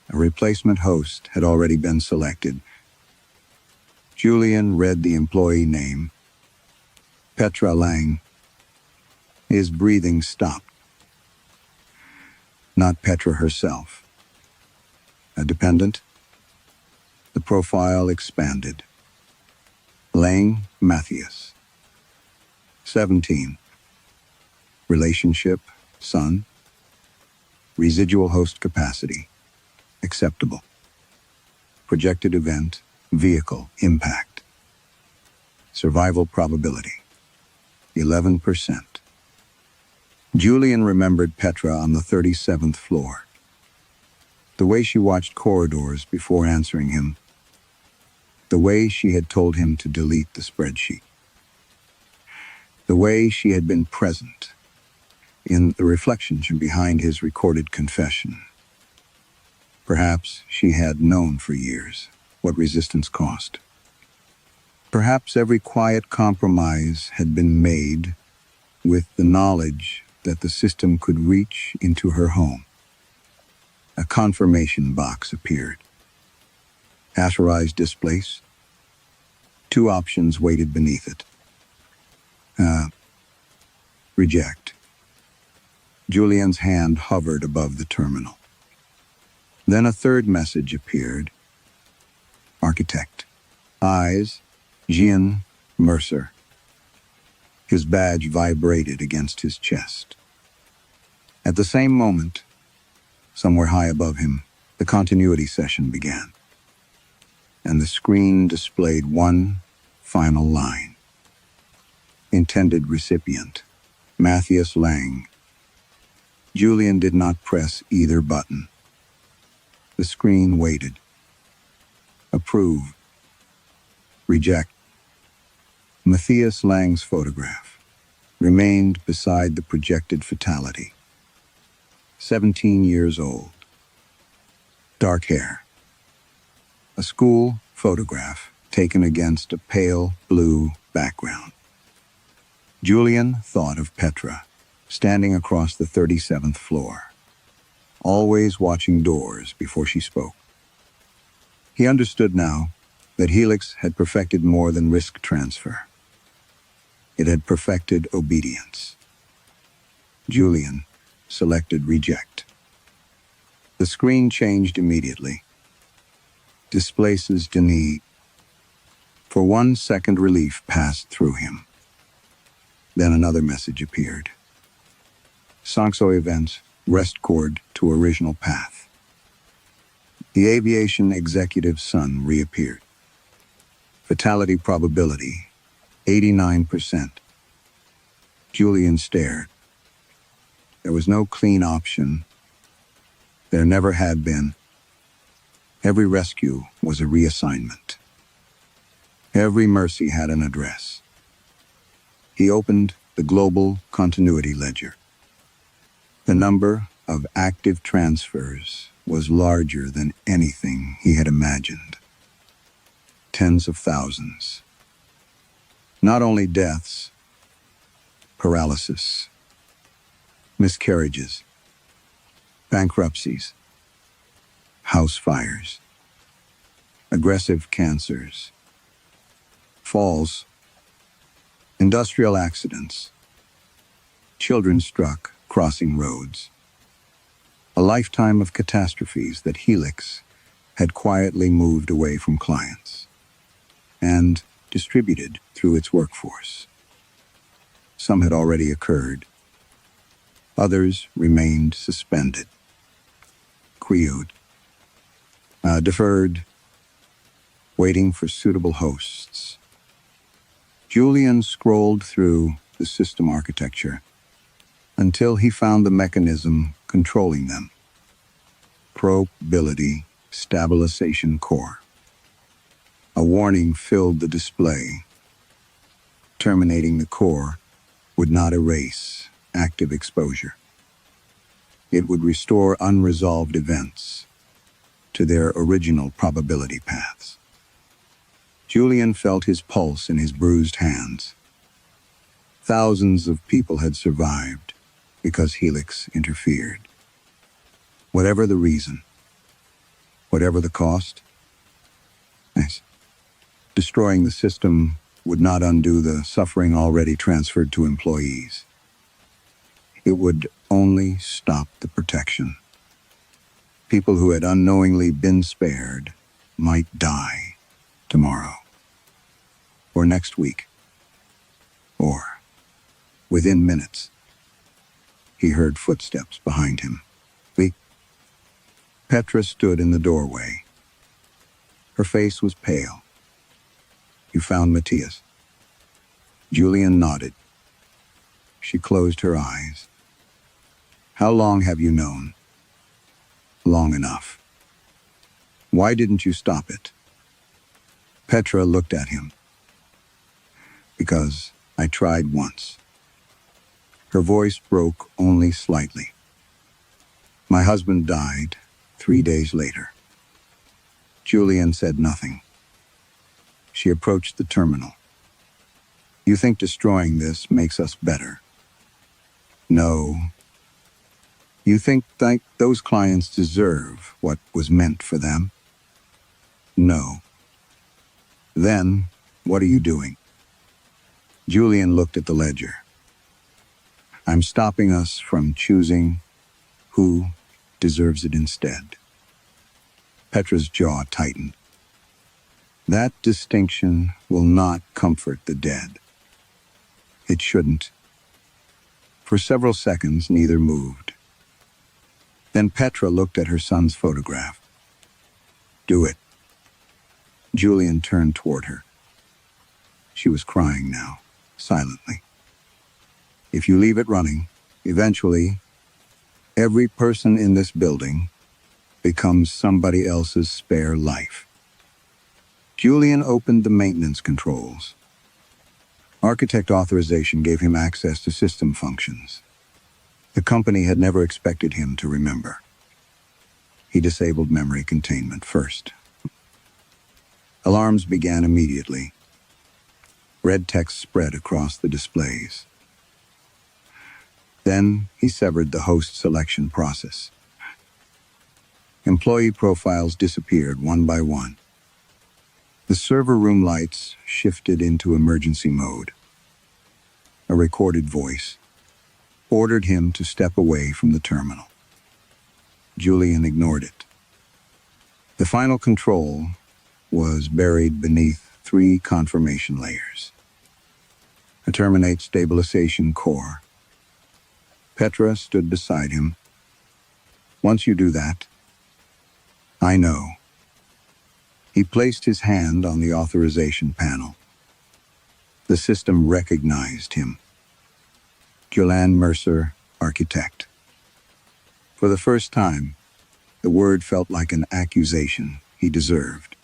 A replacement host had already been selected. Julian read the employee name, Petra Leanh. His breathing stopped. Not Petra herself. A dependent? The profile expanded. Leanh Matthias. 17. Relationship, son. Residual host capacity, acceptable. Projected event, vehicle, impact. Survival probability, 11%. Julian remembered Petra on the 37th floor. The way she watched corridors before answering him. The way she had told him to delete the spreadsheet. The way she had been present in the reflection behind his recorded confession. Perhaps she had known for years what resistance cost. Perhaps every quiet compromise had been made with the knowledge that the system could reach into her home. A confirmation box appeared. Authorize displace. Two options waited beneath it. Reject. Julian's hand hovered above the terminal. Then a third message appeared. Architect. Eyes, Jean Mercer. His badge vibrated against his chest. At the same moment, somewhere high above him, the continuity session began. And the screen displayed one final line. Intended recipient, Matthias Leanh. Julian did not press either button. The screen waited. Approve. Reject. Matthias Leanh's photograph remained beside the projected fatality. 17 years old. Dark hair. A school photograph taken against a pale blue background. Julian thought of Petra, standing across the 37th floor, always watching doors before she spoke. He understood now that Helix had perfected more than risk transfer. It had perfected obedience. Julian selected reject. The screen changed immediately. Displaces Denis. For 1 second, relief passed through him. Then another message appeared. Saxo events, rest cord to original path. The aviation executive's son reappeared. Fatality probability, 89%. Julian stared. There was no clean option. There never had been. Every rescue was a reassignment. Every mercy had an address. He opened the global continuity ledger. The number of active transfers was larger than anything he had imagined. Tens of thousands. Not only deaths, paralysis, miscarriages, bankruptcies, house fires, aggressive cancers, falls, industrial accidents, children struck crossing roads. A lifetime of catastrophes that Helix had quietly moved away from clients and distributed through its workforce. Some had already occurred. Others remained suspended, queued, deferred, waiting for suitable hosts. Julian scrolled through the system architecture until he found the mechanism controlling them. Probability Stabilization Core. A warning filled the display. Terminating the core would not erase active exposure. It would restore unresolved events to their original probability paths. Julian felt his pulse in his bruised hands. Thousands of people had survived because Helix interfered. Whatever the reason, whatever the cost, yes, destroying the system would not undo the suffering already transferred to employees. It would only stop the protection. People who had unknowingly been spared might die tomorrow, or next week, or within minutes. He heard footsteps behind him. Petra stood in the doorway. Her face was pale. You found Matthias? Julian nodded. She closed her eyes. How long have you known? Long enough. Why didn't you stop it? Petra looked at him. Because I tried once. Her voice broke only slightly. My husband died 3 days later. Julian said nothing. She approached the terminal. You think destroying this makes us better? No. You think that those clients deserve what was meant for them? No. Then, what are you doing? Julian looked at the ledger. I'm stopping us from choosing who deserves it instead. Petra's jaw tightened. That distinction will not comfort the dead. It shouldn't. For several seconds, neither moved. Then Petra looked at her son's photograph. Do it. Julian turned toward her. She was crying now, silently. If you leave it running, eventually, every person in this building becomes somebody else's spare life. Julian opened the maintenance controls. Architect authorization gave him access to system functions. The company had never expected him to remember. He disabled memory containment first. Alarms began immediately. Red text spread across the displays. Then he severed the host selection process. Employee profiles disappeared one by one. The server room lights shifted into emergency mode. A recorded voice ordered him to step away from the terminal. Julian ignored it. The final control was buried beneath 3 confirmation layers. A terminate stabilization core. Petra stood beside him. Once you do that, I know. He placed his hand on the authorization panel. The system recognized him. Joanne Mercer, architect. For the first time, the word felt like an accusation he deserved.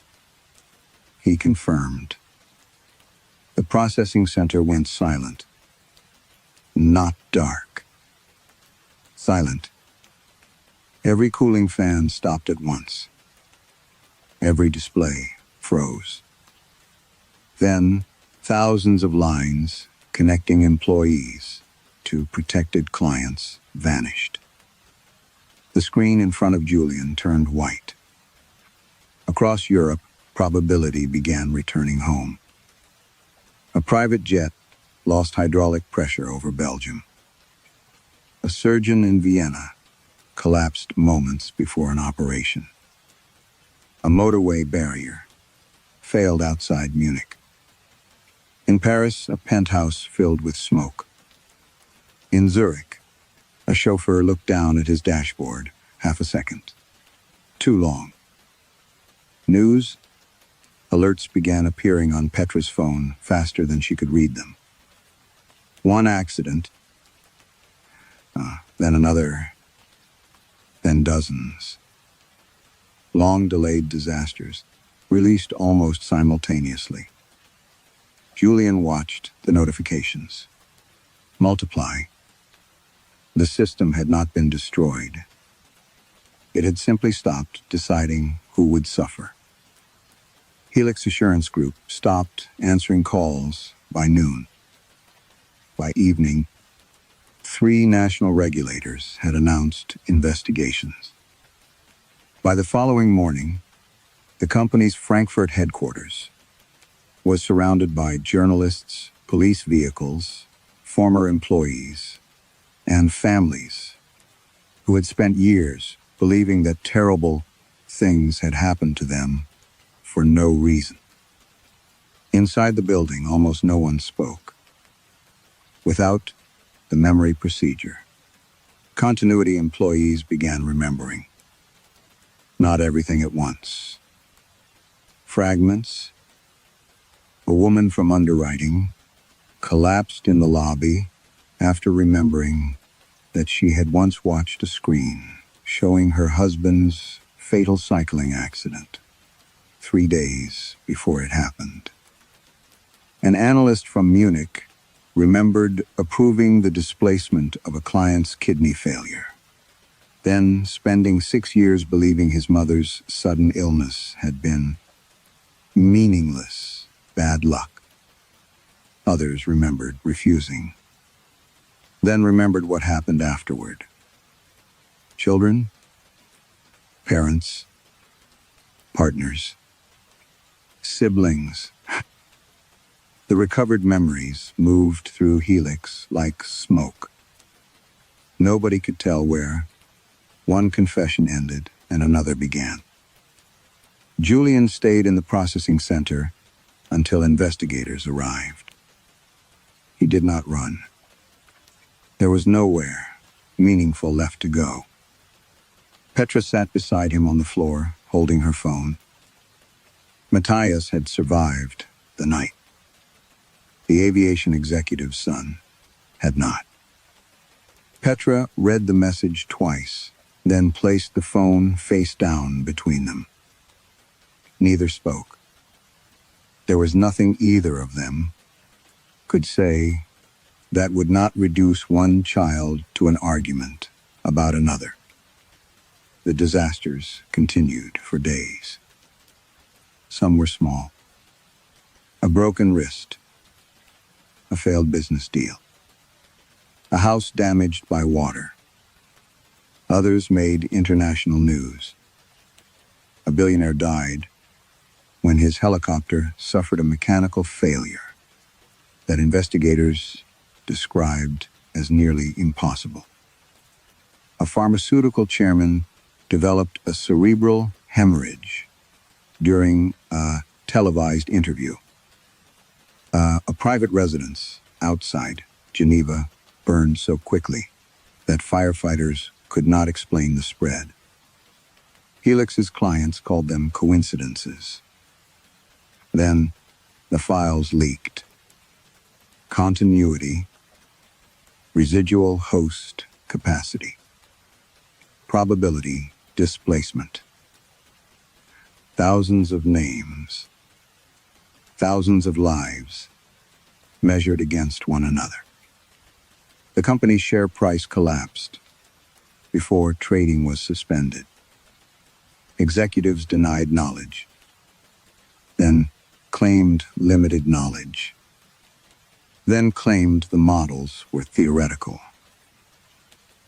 He confirmed. The processing center went silent. Not dark. Silent. Every cooling fan stopped at once. Every display froze. Then, thousands of lines connecting employees to protected clients vanished. The screen in front of Julian turned white. Across Europe, probability began returning home. A private jet lost hydraulic pressure over Belgium. A surgeon in Vienna collapsed moments before an operation. A motorway barrier failed outside Munich. In Paris, a penthouse filled with smoke. In Zurich, a chauffeur looked down at his dashboard half a second. Too long. News? Alerts began appearing on Petra's phone faster than she could read them. One accident, then another, then dozens. Long-delayed disasters, released almost simultaneously. Julian watched the notifications. Multiply. The system had not been destroyed. It had simply stopped deciding who would suffer. Helix Assurance Group stopped answering calls by noon. By evening, 3 national regulators had announced investigations. By the following morning, the company's Frankfurt headquarters was surrounded by journalists, police vehicles, former employees, and families who had spent years believing that terrible things had happened to them for no reason. Inside the building, almost no one spoke. Without the memory procedure, continuity employees began remembering. Not everything at once. Fragments. A woman from underwriting collapsed in the lobby after remembering that she had once watched a screen showing her husband's fatal cycling accident 3 days before it happened. An analyst from Munich remembered approving the displacement of a client's kidney failure, then spending 6 years believing his mother's sudden illness had been meaningless. bad luck. Others remembered refusing, then remembered what happened afterward. Children, parents, partners, siblings. The recovered memories moved through Helix like smoke. Nobody could tell where one confession ended and another began. Julian stayed in the processing center until investigators arrived. He did not run. There was nowhere meaningful left to go. Petra sat beside him on the floor, holding her phone. Matthias had survived the night. The aviation executive's son had not. Petra read the message twice, then placed the phone face down between them. Neither spoke. There was nothing either of them could say that would not reduce one child to an argument about another. The disasters continued for days. Some were small. A broken wrist, a failed business deal, a house damaged by water. Others made international news. A billionaire died when his helicopter suffered a mechanical failure that investigators described as nearly impossible. A pharmaceutical chairman developed a cerebral hemorrhage during a televised interview. A private residence outside Geneva burned so quickly that firefighters could not explain the spread. Helix's clients called them coincidences. Then the files leaked. Continuity, residual host capacity, probability displacement. Thousands of names, thousands of lives measured against one another. The company's share price collapsed before trading was suspended. Executives denied knowledge, then claimed limited knowledge, then claimed the models were theoretical.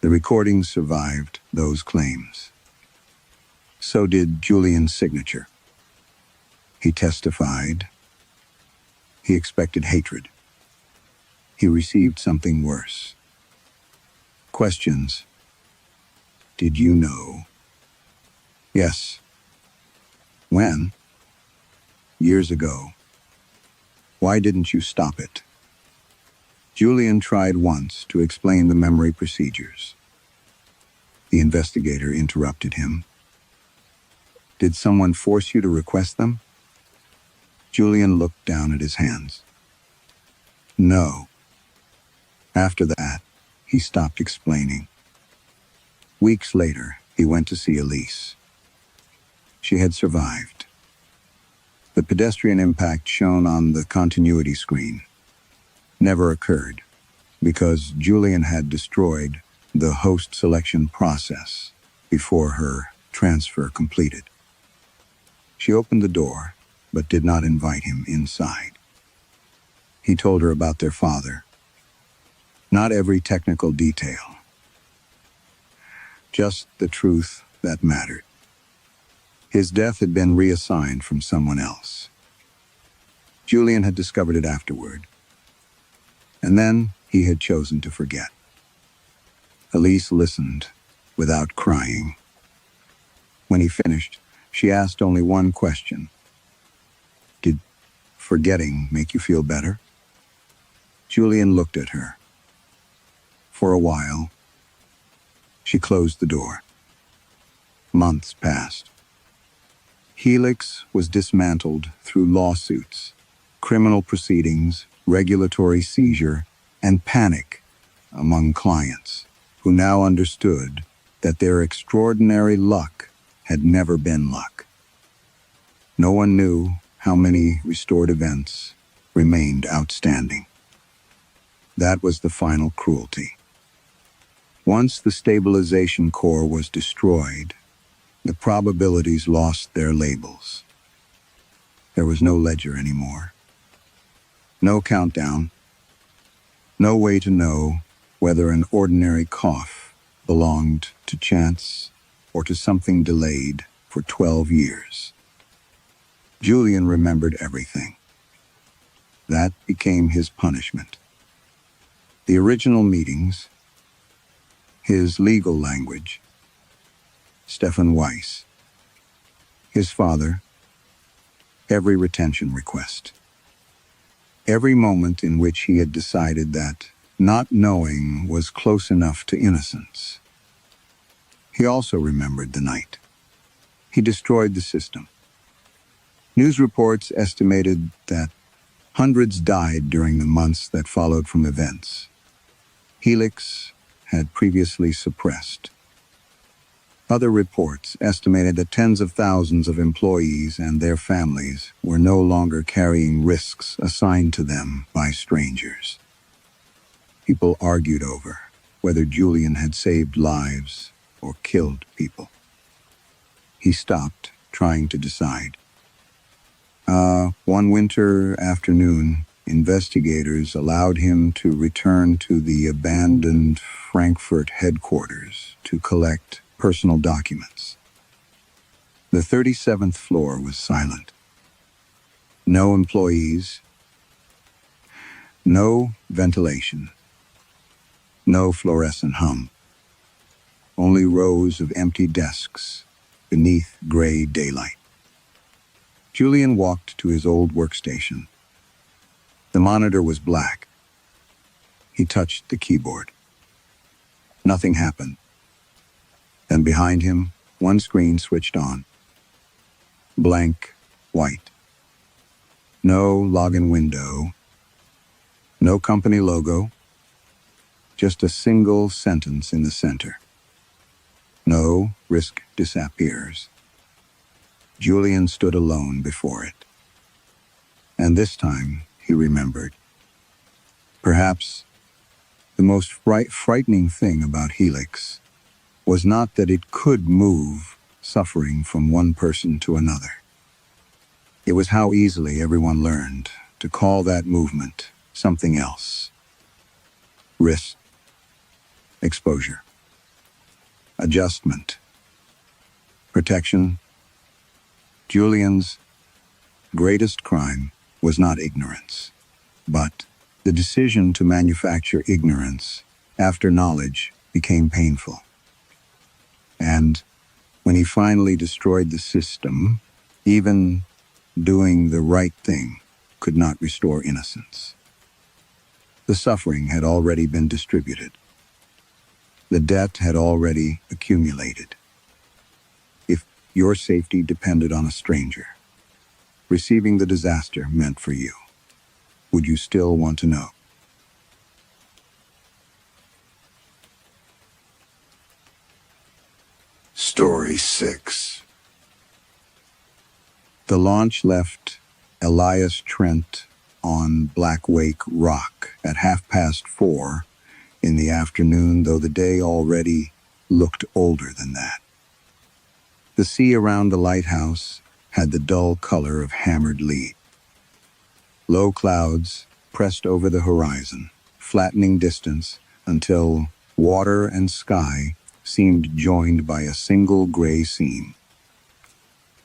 The recordings survived those claims. So did Julian's signature. He testified. He expected hatred. He received something worse. Questions. Did you know? Yes. When? Years ago. Why didn't you stop it? Julian tried once to explain the memory procedures. The investigator interrupted him. Did someone force you to request them? Julian looked down at his hands. No. After that, he stopped explaining. Weeks later, he went to see Elise. She had survived. The pedestrian impact shown on the continuity screen never occurred because Julian had destroyed the host selection process before her transfer completed. She opened the door, but did not invite him inside. He told her about their father. Not every technical detail. Just the truth that mattered. His death had been reassigned from someone else. Julian had discovered it afterward. And then he had chosen to forget. Elise listened without crying. When he finished, she asked only one question. Did forgetting make you feel better? Julian looked at her. For a while, she closed the door. Months passed. Helix was dismantled through lawsuits, criminal proceedings, regulatory seizure, and panic among clients who now understood that their extraordinary luck had never been luck. No one knew how many restored events remained outstanding. That was the final cruelty. Once the stabilization core was destroyed, the probabilities lost their labels. There was no ledger anymore, No countdown, no way to know whether an ordinary cough belonged to chance or to something delayed for 12 years. Julian remembered everything. That became his punishment. The original meetings, his legal language, Stefan Weiss, his father, every retention request. Every moment in which he had decided that not knowing was close enough to innocence. He also remembered the night. He destroyed the system. News reports estimated that hundreds died during the months that followed from events Helix had previously suppressed. Other reports estimated that tens of thousands of employees and their families were no longer carrying risks assigned to them by strangers. People argued over whether Julian had saved lives or killed people. He stopped trying to decide. One winter afternoon, investigators allowed him to return to the abandoned Frankfurt headquarters to collect personal documents. The 37th floor was silent. No employees, no ventilation, no fluorescent hum. Only rows of empty desks beneath gray daylight. Julian walked to his old workstation. The monitor was black. He touched the keyboard. Nothing happened. Then behind him, one screen switched on. Blank, white. No login window. No company logo. Just a single sentence in the center. No risk disappears. Julian stood alone before it. And this time, he remembered. Perhaps the most frightening thing about Helix was not that it could move suffering from one person to another. It was how easily everyone learned to call that movement something else. Risk, exposure, adjustment, protection. Julian's greatest crime was not ignorance, but the decision to manufacture ignorance after knowledge became painful. And when he finally destroyed the system, even doing the right thing could not restore innocence. The suffering had already been distributed. The debt had already accumulated. If your safety depended on a stranger, receiving the disaster meant for you, would you still want to know? Story 6. The launch left Elias Trent on Black Wake Rock at 4:30 in the afternoon, though the day already looked older than that. The sea around the lighthouse had the dull color of hammered lead. Low clouds pressed over the horizon, flattening distance until water and sky seemed joined by a single gray seam.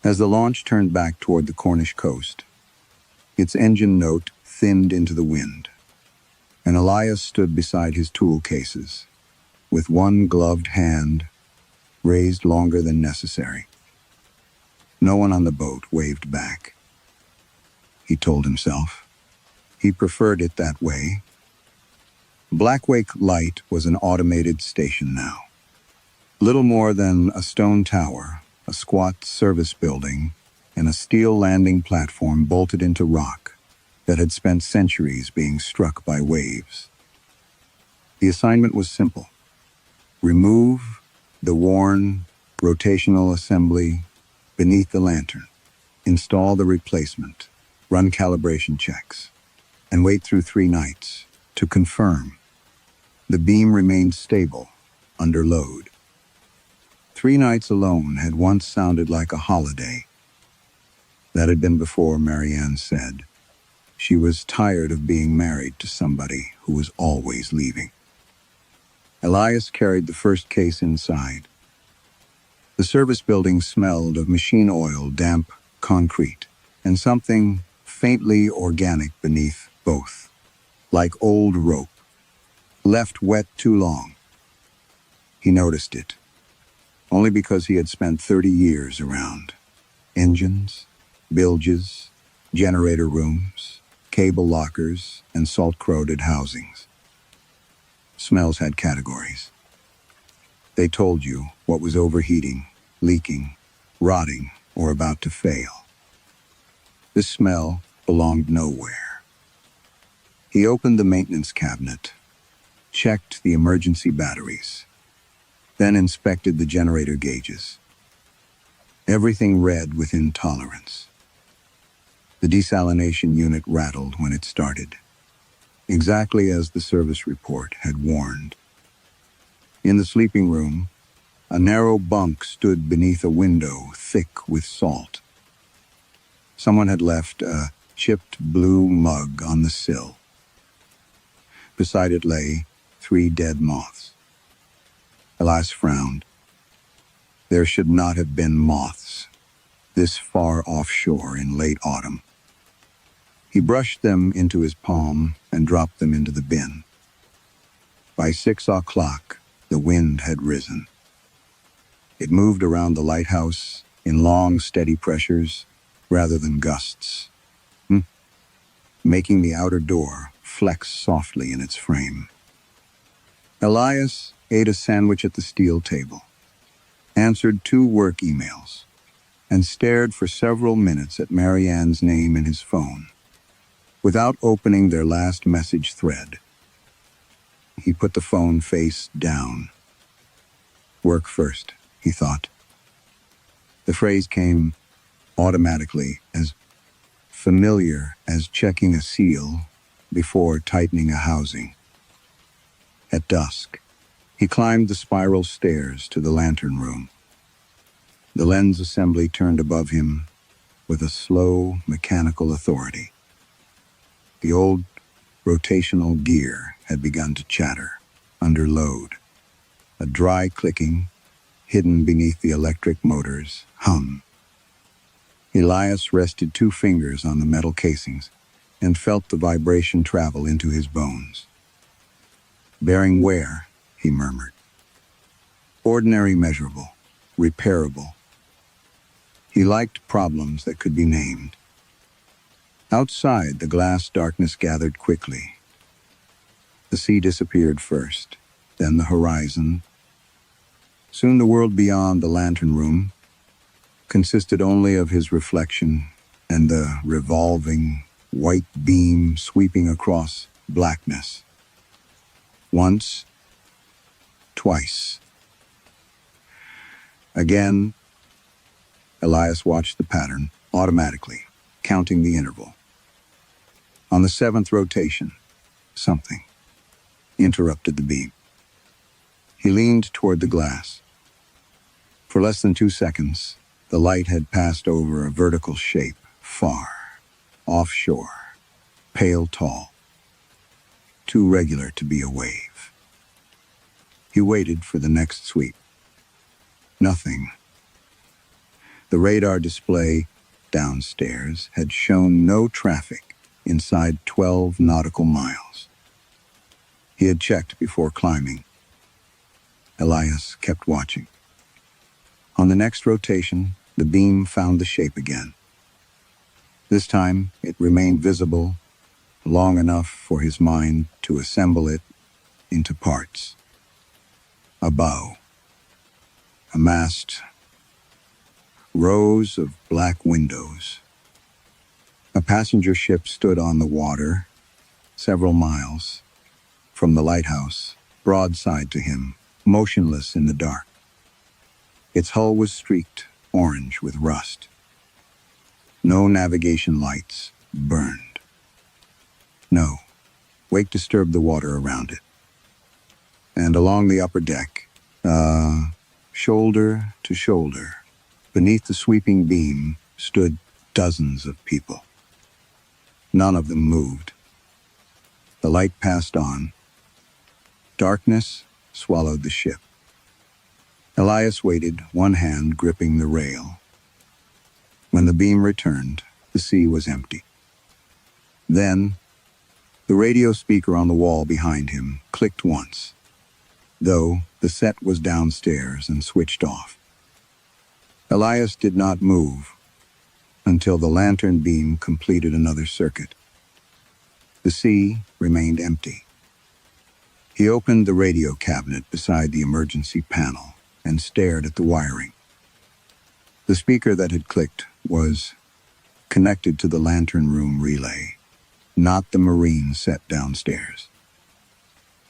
As the launch turned back toward the Cornish coast, its engine note thinned into the wind, and Elias stood beside his tool cases, with one gloved hand raised longer than necessary. No one on the boat waved back. He told himself. He preferred it that way. Blackwake Light was an automated station now. Little more than a stone tower, a squat service building, and a steel landing platform bolted into rock that had spent centuries being struck by waves. The assignment was simple. Remove the worn rotational assembly beneath the lantern, install the replacement, run calibration checks, and wait through 3 nights to confirm the beam remained stable under load. 3 nights alone had once sounded like a holiday. That had been before Marianne said She was tired of being married to somebody who was always leaving. Elias carried the first case inside. The service building smelled of machine oil, damp concrete, and something faintly organic beneath both, like old rope, left wet too long. He noticed it, only because he had spent 30 years around. Engines, bilges, generator rooms, cable lockers, and salt-corroded housings. Smells had categories. They told you what was overheating, leaking, rotting, or about to fail. This smell belonged nowhere. He opened the maintenance cabinet, checked the emergency batteries, then inspected the generator gauges. Everything read within tolerance. The desalination unit rattled when it started, exactly as the service report had warned. In the sleeping room, a narrow bunk stood beneath a window thick with salt. Someone had left a chipped blue mug on the sill. Beside it lay 3 dead moths. Elias frowned. There should not have been moths this far offshore in late autumn. He brushed them into his palm and dropped them into the bin. By 6 o'clock, the wind had risen. It moved around the lighthouse in long, steady pressures rather than gusts, making the outer door flex softly in its frame. Elias ate a sandwich at the steel table, answered 2 work emails, and stared for several minutes at Marianne's name in his phone. Without opening their last message thread, he put the phone face down. Work first, he thought. The phrase came automatically, as familiar as checking a seal before tightening a housing. At dusk, he climbed the spiral stairs to the lantern room. The lens assembly turned above him with a slow, mechanical authority. The old rotational gear had begun to chatter, under load. A dry clicking, hidden beneath the electric motor's hum. Elias rested 2 fingers on the metal casings and felt the vibration travel into his bones. Bearing wear, he murmured. Ordinary measurable, repairable. He liked problems that could be named. Outside, the glass darkness gathered quickly. The sea disappeared first, then the horizon. Soon the world beyond the lantern room consisted only of his reflection and the revolving white beam sweeping across blackness. Once, twice. Again, Elias watched the pattern automatically, counting the interval. On the 7th rotation, something interrupted the beam. He leaned toward the glass. For less than 2 seconds, the light had passed over a vertical shape, far, offshore, pale tall, too regular to be a wave. He waited for the next sweep. Nothing. The radar display downstairs had shown no traffic inside 12 nautical miles. He had checked before climbing. Elias kept watching. On the next rotation, the beam found the shape again. This time, it remained visible long enough for his mind to assemble it into parts. A bow, a mast, rows of black windows. A passenger ship stood on the water, several miles from the lighthouse, broadside to him, motionless in the dark. Its hull was streaked orange with rust. No navigation lights burned. No wake disturbed the water around it. And along the upper deck, shoulder to shoulder, beneath the sweeping beam, stood dozens of people. None of them moved. The light passed on. Darkness swallowed the ship. Elias waited, one hand gripping the rail. When the beam returned, the sea was empty. Then, the radio speaker on the wall behind him clicked once, though the set was downstairs and switched off. Elias did not move until the lantern beam completed another circuit. The sea remained empty. He opened the radio cabinet beside the emergency panel and stared at the wiring. The speaker that had clicked was connected to the lantern room relay, not the marine set downstairs.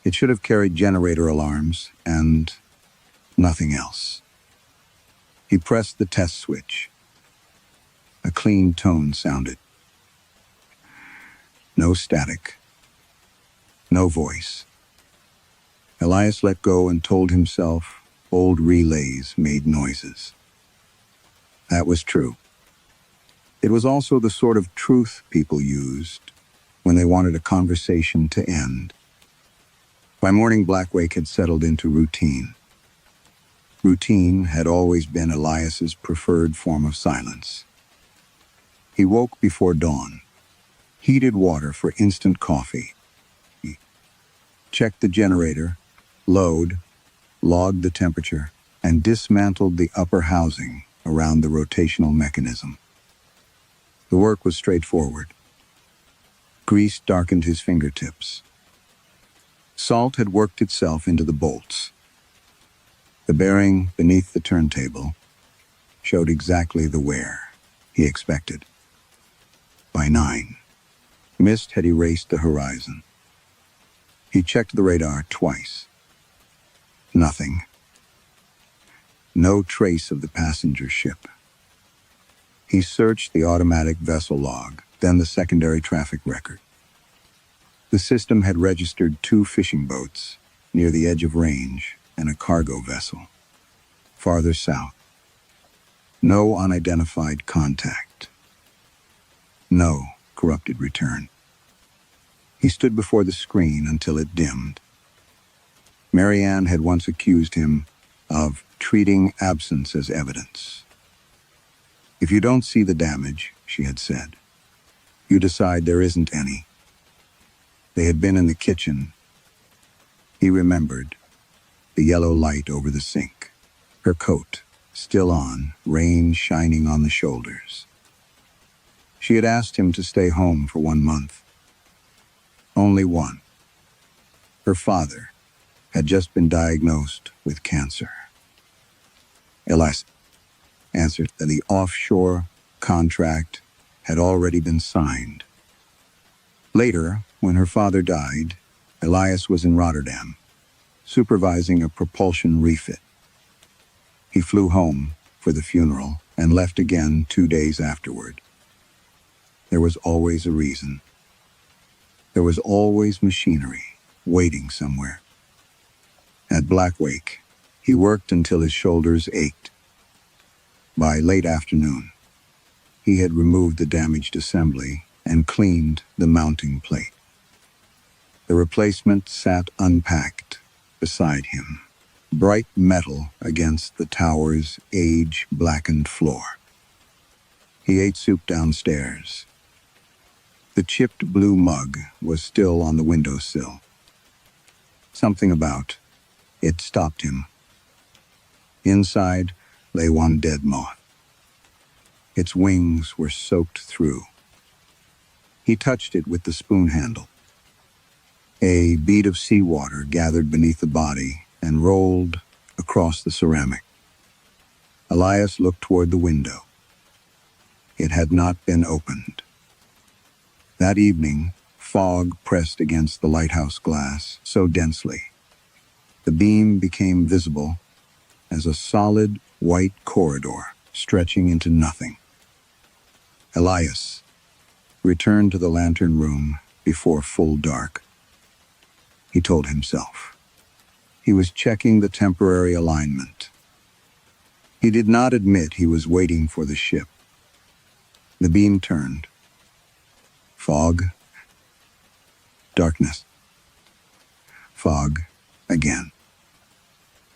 It should have carried generator alarms and nothing else. He pressed the test switch. A clean tone sounded. No static. No voice. Elias let go and told himself old relays made noises. That was true. It was also the sort of truth people used when they wanted a conversation to end. By morning, Blackwake had settled into routine. Routine had always been Elias's preferred form of silence. He woke before dawn, heated water for instant coffee, checked the generator, logged the temperature, and dismantled the upper housing around the rotational mechanism. The work was straightforward. Grease darkened his fingertips. Salt had worked itself into the bolts. The bearing beneath the turntable showed exactly the wear he expected. By 9, mist had erased the horizon. He checked the radar twice. Nothing. No trace of the passenger ship. He searched the automatic vessel log, then the secondary traffic record. The system had registered 2 fishing boats near the edge of range and a cargo vessel farther south. No unidentified contact. No corrupted return. He stood before the screen until it dimmed. Marianne had once accused him of treating absence as evidence. If you don't see the damage, she had said, you decide there isn't any. They had been in the kitchen. He remembered the yellow light over the sink, her coat still on, rain shining on the shoulders. She had asked him to stay home for 1 month. Only one. Her father had just been diagnosed with cancer. Elias answered that the offshore contract had already been signed. Later, when her father died, Elias was in Rotterdam, supervising a propulsion refit. He flew home for the funeral and left again 2 days afterward. There was always a reason. There was always machinery waiting somewhere. At Blackwake, he worked until his shoulders ached. By late afternoon, he had removed the damaged assembly and cleaned the mounting plate. The replacement sat unpacked beside him, bright metal against the tower's age-blackened floor. He ate soup downstairs. The chipped blue mug was still on the windowsill. Something about it stopped him. Inside lay one dead moth. Its wings were soaked through. He touched it with the spoon handle. A bead of seawater gathered beneath the body and rolled across the ceramic. Elias looked toward the window. It had not been opened. That evening, fog pressed against the lighthouse glass so densely. The beam became visible as a solid white corridor stretching into nothing. Elias returned to the lantern room before full dark. He told himself. He was checking the temporary alignment. He did not admit he was waiting for the ship. The beam turned. Fog. Darkness. Fog. Again.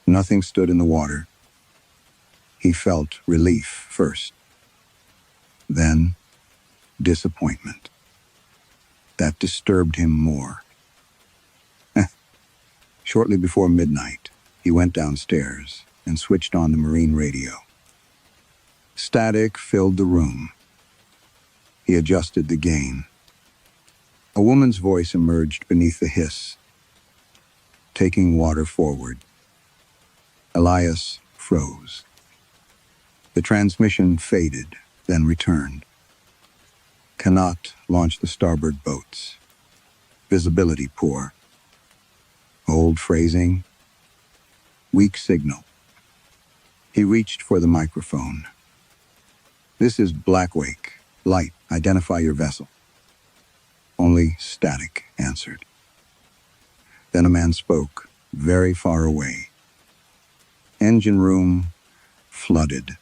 Nothing stood in the water. He felt relief first. Then disappointment. That disturbed him more. Shortly before midnight, he went downstairs and switched on the marine radio. Static filled the room. He adjusted the gain. A woman's voice emerged beneath the hiss, taking water forward. Elias froze. The transmission faded, then returned. Cannot launch the starboard boats. Visibility poor. Old phrasing. Weak signal. He reached for the microphone. This is Blackwake. Light, identify your vessel. Only static answered. Then a man spoke, very far away. Engine room flooded.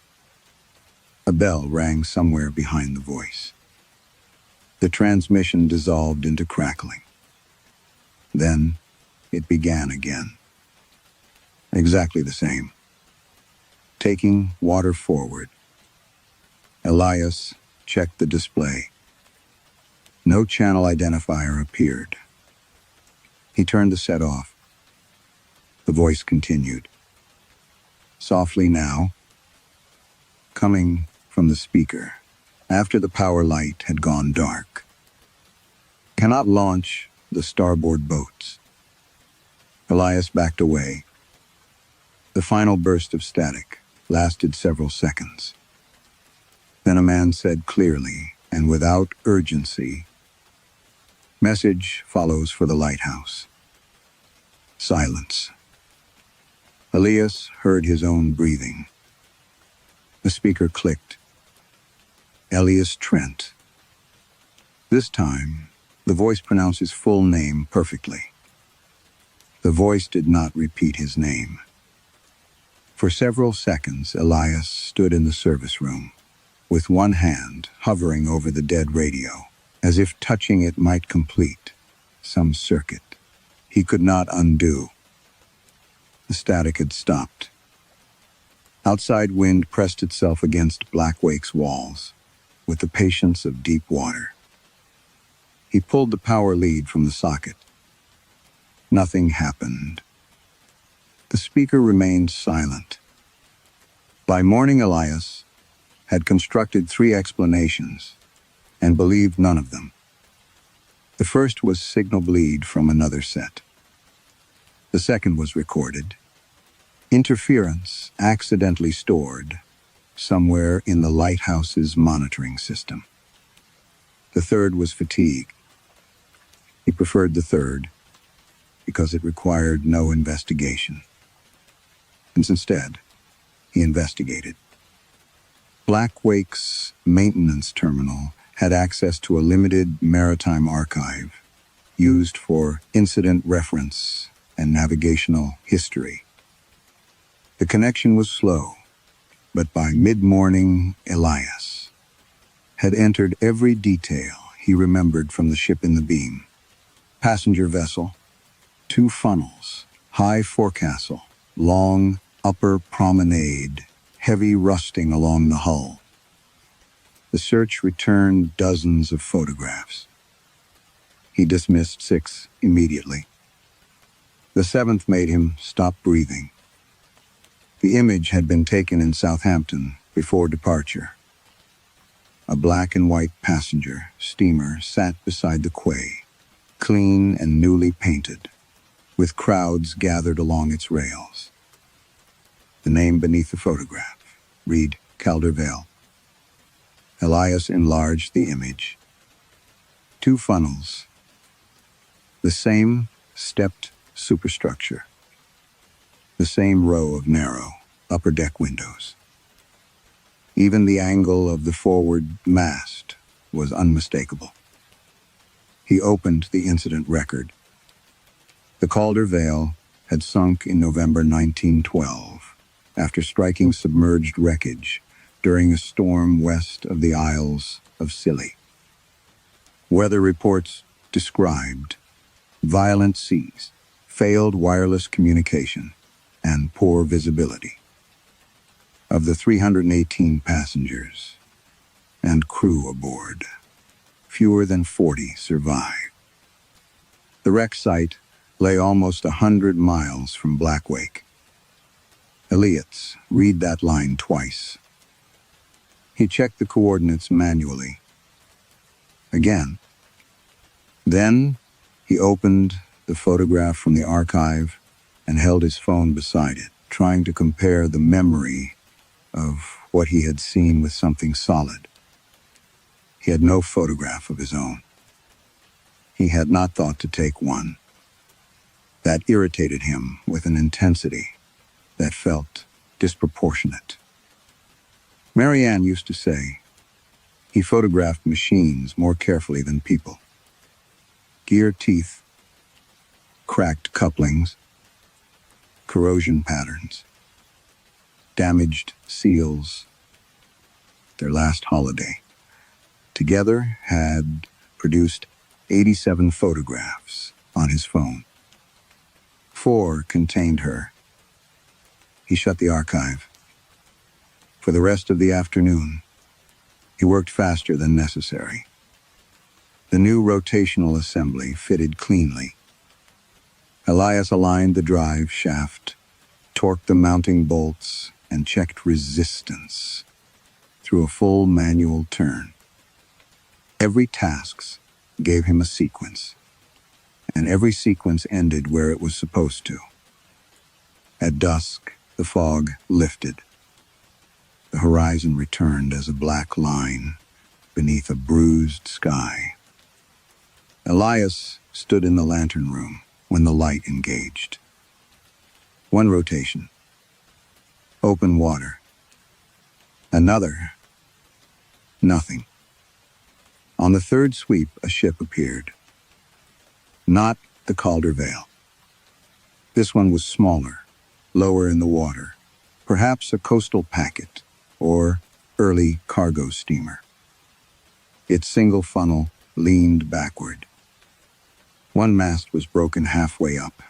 A bell rang somewhere behind the voice. The transmission dissolved into crackling. Then it began again. Exactly the same. Taking water forward. Elias checked the display. No channel identifier appeared. He turned the set off. The voice continued. Softly now, coming from the speaker, after the power light had gone dark. Cannot launch the starboard boats. Elias backed away. The final burst of static lasted several seconds. Then a man said clearly and without urgency, "Message follows for the Lighthouse." Silence. Elias heard his own breathing. The speaker clicked. Elias Trent. This time, the voice pronounced his full name perfectly. The voice did not repeat his name. For several seconds, Elias stood in the service room, with one hand hovering over the dead radio, as if touching it might complete some circuit he could not undo. The static had stopped. Outside wind pressed itself against Blackwake's walls, with the patience of deep water. He pulled the power lead from the socket. Nothing happened. The speaker remained silent. By morning, Elias had constructed 3 explanations and believed none of them. The first was signal bleed from another set. The second was recorded. Interference accidentally stored somewhere in the Lighthouse's monitoring system. The third was fatigue. He preferred the third because it required no investigation. And instead, he investigated. Blackwake's maintenance terminal had access to a limited maritime archive used for incident reference and navigational history. The connection was slow, but by mid-morning, Elias had entered every detail he remembered from the ship in the beam. Passenger vessel, 2 funnels, high forecastle, long upper promenade, heavy rusting along the hull. The search returned dozens of photographs. He dismissed 6 immediately. The 7th made him stop breathing. The image had been taken in Southampton before departure. A black and white passenger steamer sat beside the quay, clean and newly painted, with crowds gathered along its rails. The name beneath the photograph read Caldervale. Elias enlarged the image. 2 funnels. The same stepped superstructure. The same row of narrow upper deck windows. Even the angle of the forward mast was unmistakable. He opened the incident record. The Caldervale had sunk in November 1912 after striking submerged wreckage during a storm west of the Isles of Scilly. Weather reports described violent seas, failed wireless communication, and poor visibility. Of the 318 passengers and crew aboard, fewer than 40 survived. The wreck site lay almost 100 miles from Blackwake. Elias read that line twice. He checked the coordinates manually. Again. Then he opened the photograph from the archive and held his phone beside it, trying to compare the memory of what he had seen with something solid. He had no photograph of his own. He had not thought to take one. That irritated him with an intensity that felt disproportionate. Marianne used to say he photographed machines more carefully than people. Gear teeth, cracked couplings, corrosion patterns, damaged seals. Their last holiday together had produced 87 photographs on his phone. 4 contained her. He shut the archive. For the rest of the afternoon, he worked faster than necessary. The new rotational assembly fitted cleanly. Elias aligned the drive shaft, torqued the mounting bolts, and checked resistance through a full manual turn. Every task gave him a sequence, and every sequence ended where it was supposed to. At dusk, the fog lifted. The horizon returned as a black line beneath a bruised sky. Elias stood in the lantern room when the light engaged. 1 rotation. Open water. Another. Nothing. On the 3rd sweep, a ship appeared. Not the Calder Vale. This one was smaller, lower in the water, perhaps a coastal packet or early cargo steamer. Its single funnel leaned backward. 1 mast was broken halfway up.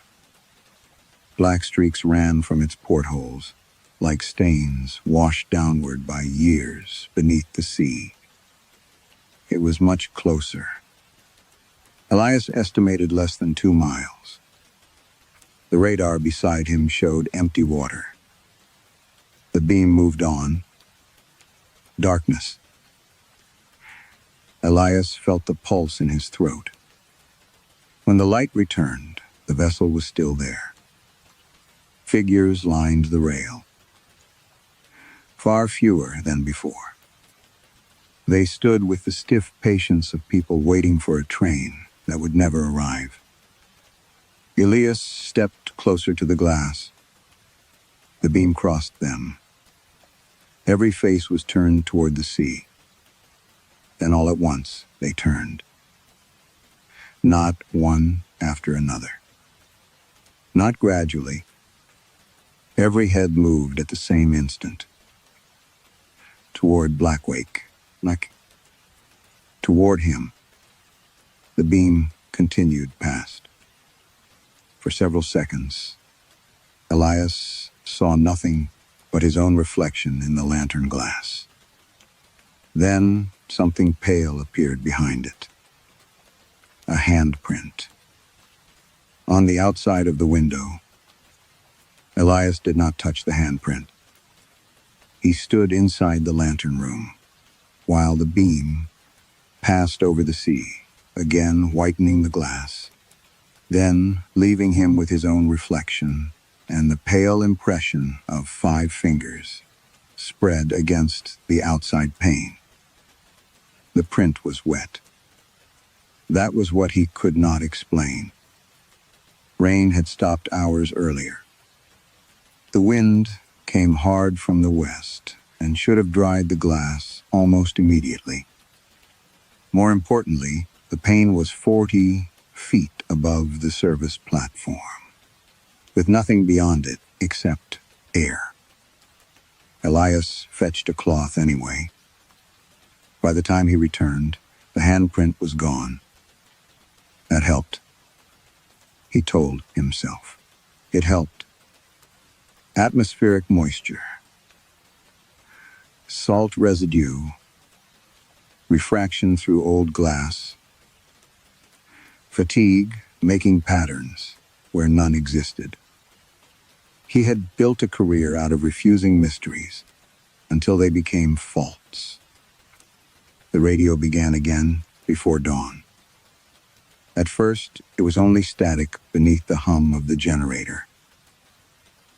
Black streaks ran from its portholes, like stains washed downward by years beneath the sea. It was much closer. Elias estimated less than 2 miles. The radar beside him showed empty water. The beam moved on. Darkness. Elias felt the pulse in his throat. When the light returned, the vessel was still there. Figures lined the rail. Far fewer than before. They stood with the stiff patience of people waiting for a train that would never arrive. Elias stepped closer to the glass. The beam crossed them. Every face was turned toward the sea. Then all at once, they turned. Not one after another. Not gradually. Every head moved at the same instant. Toward Blackwake. Toward him. The beam continued past. For several seconds, Elias saw nothing but his own reflection in the lantern glass. Then something pale appeared behind it. A handprint. On the outside of the window, Elias did not touch the handprint. He stood inside the lantern room, while the beam passed over the sea, again whitening the glass, then leaving him with his own reflection and the pale impression of 5 fingers spread against the outside pane. The print was wet. That was what he could not explain. Rain had stopped hours earlier. The wind came hard from the west and should have dried the glass almost immediately. More importantly, the pane was 40 feet above the service platform, with nothing beyond it except air. Elias fetched a cloth anyway. By the time he returned, The handprint was gone. That helped, he told himself. It helped. Atmospheric moisture, salt residue, refraction through old glass, fatigue making patterns where none existed. He had built a career out of refusing mysteries until they became faults. The radio began again before dawn. At first, it was only static beneath the hum of the generator.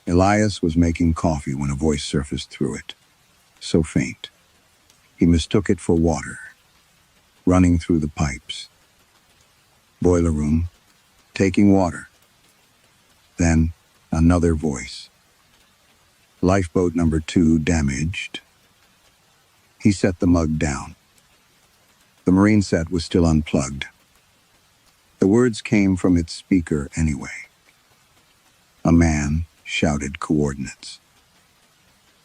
Elias was making coffee when a voice surfaced through it, so faint. He mistook it for water, running through the pipes. Boiler room, taking water. Then, another voice. Lifeboat number 2 damaged. He set the mug down. The marine set was still unplugged. The words came from its speaker anyway. A man shouted coordinates.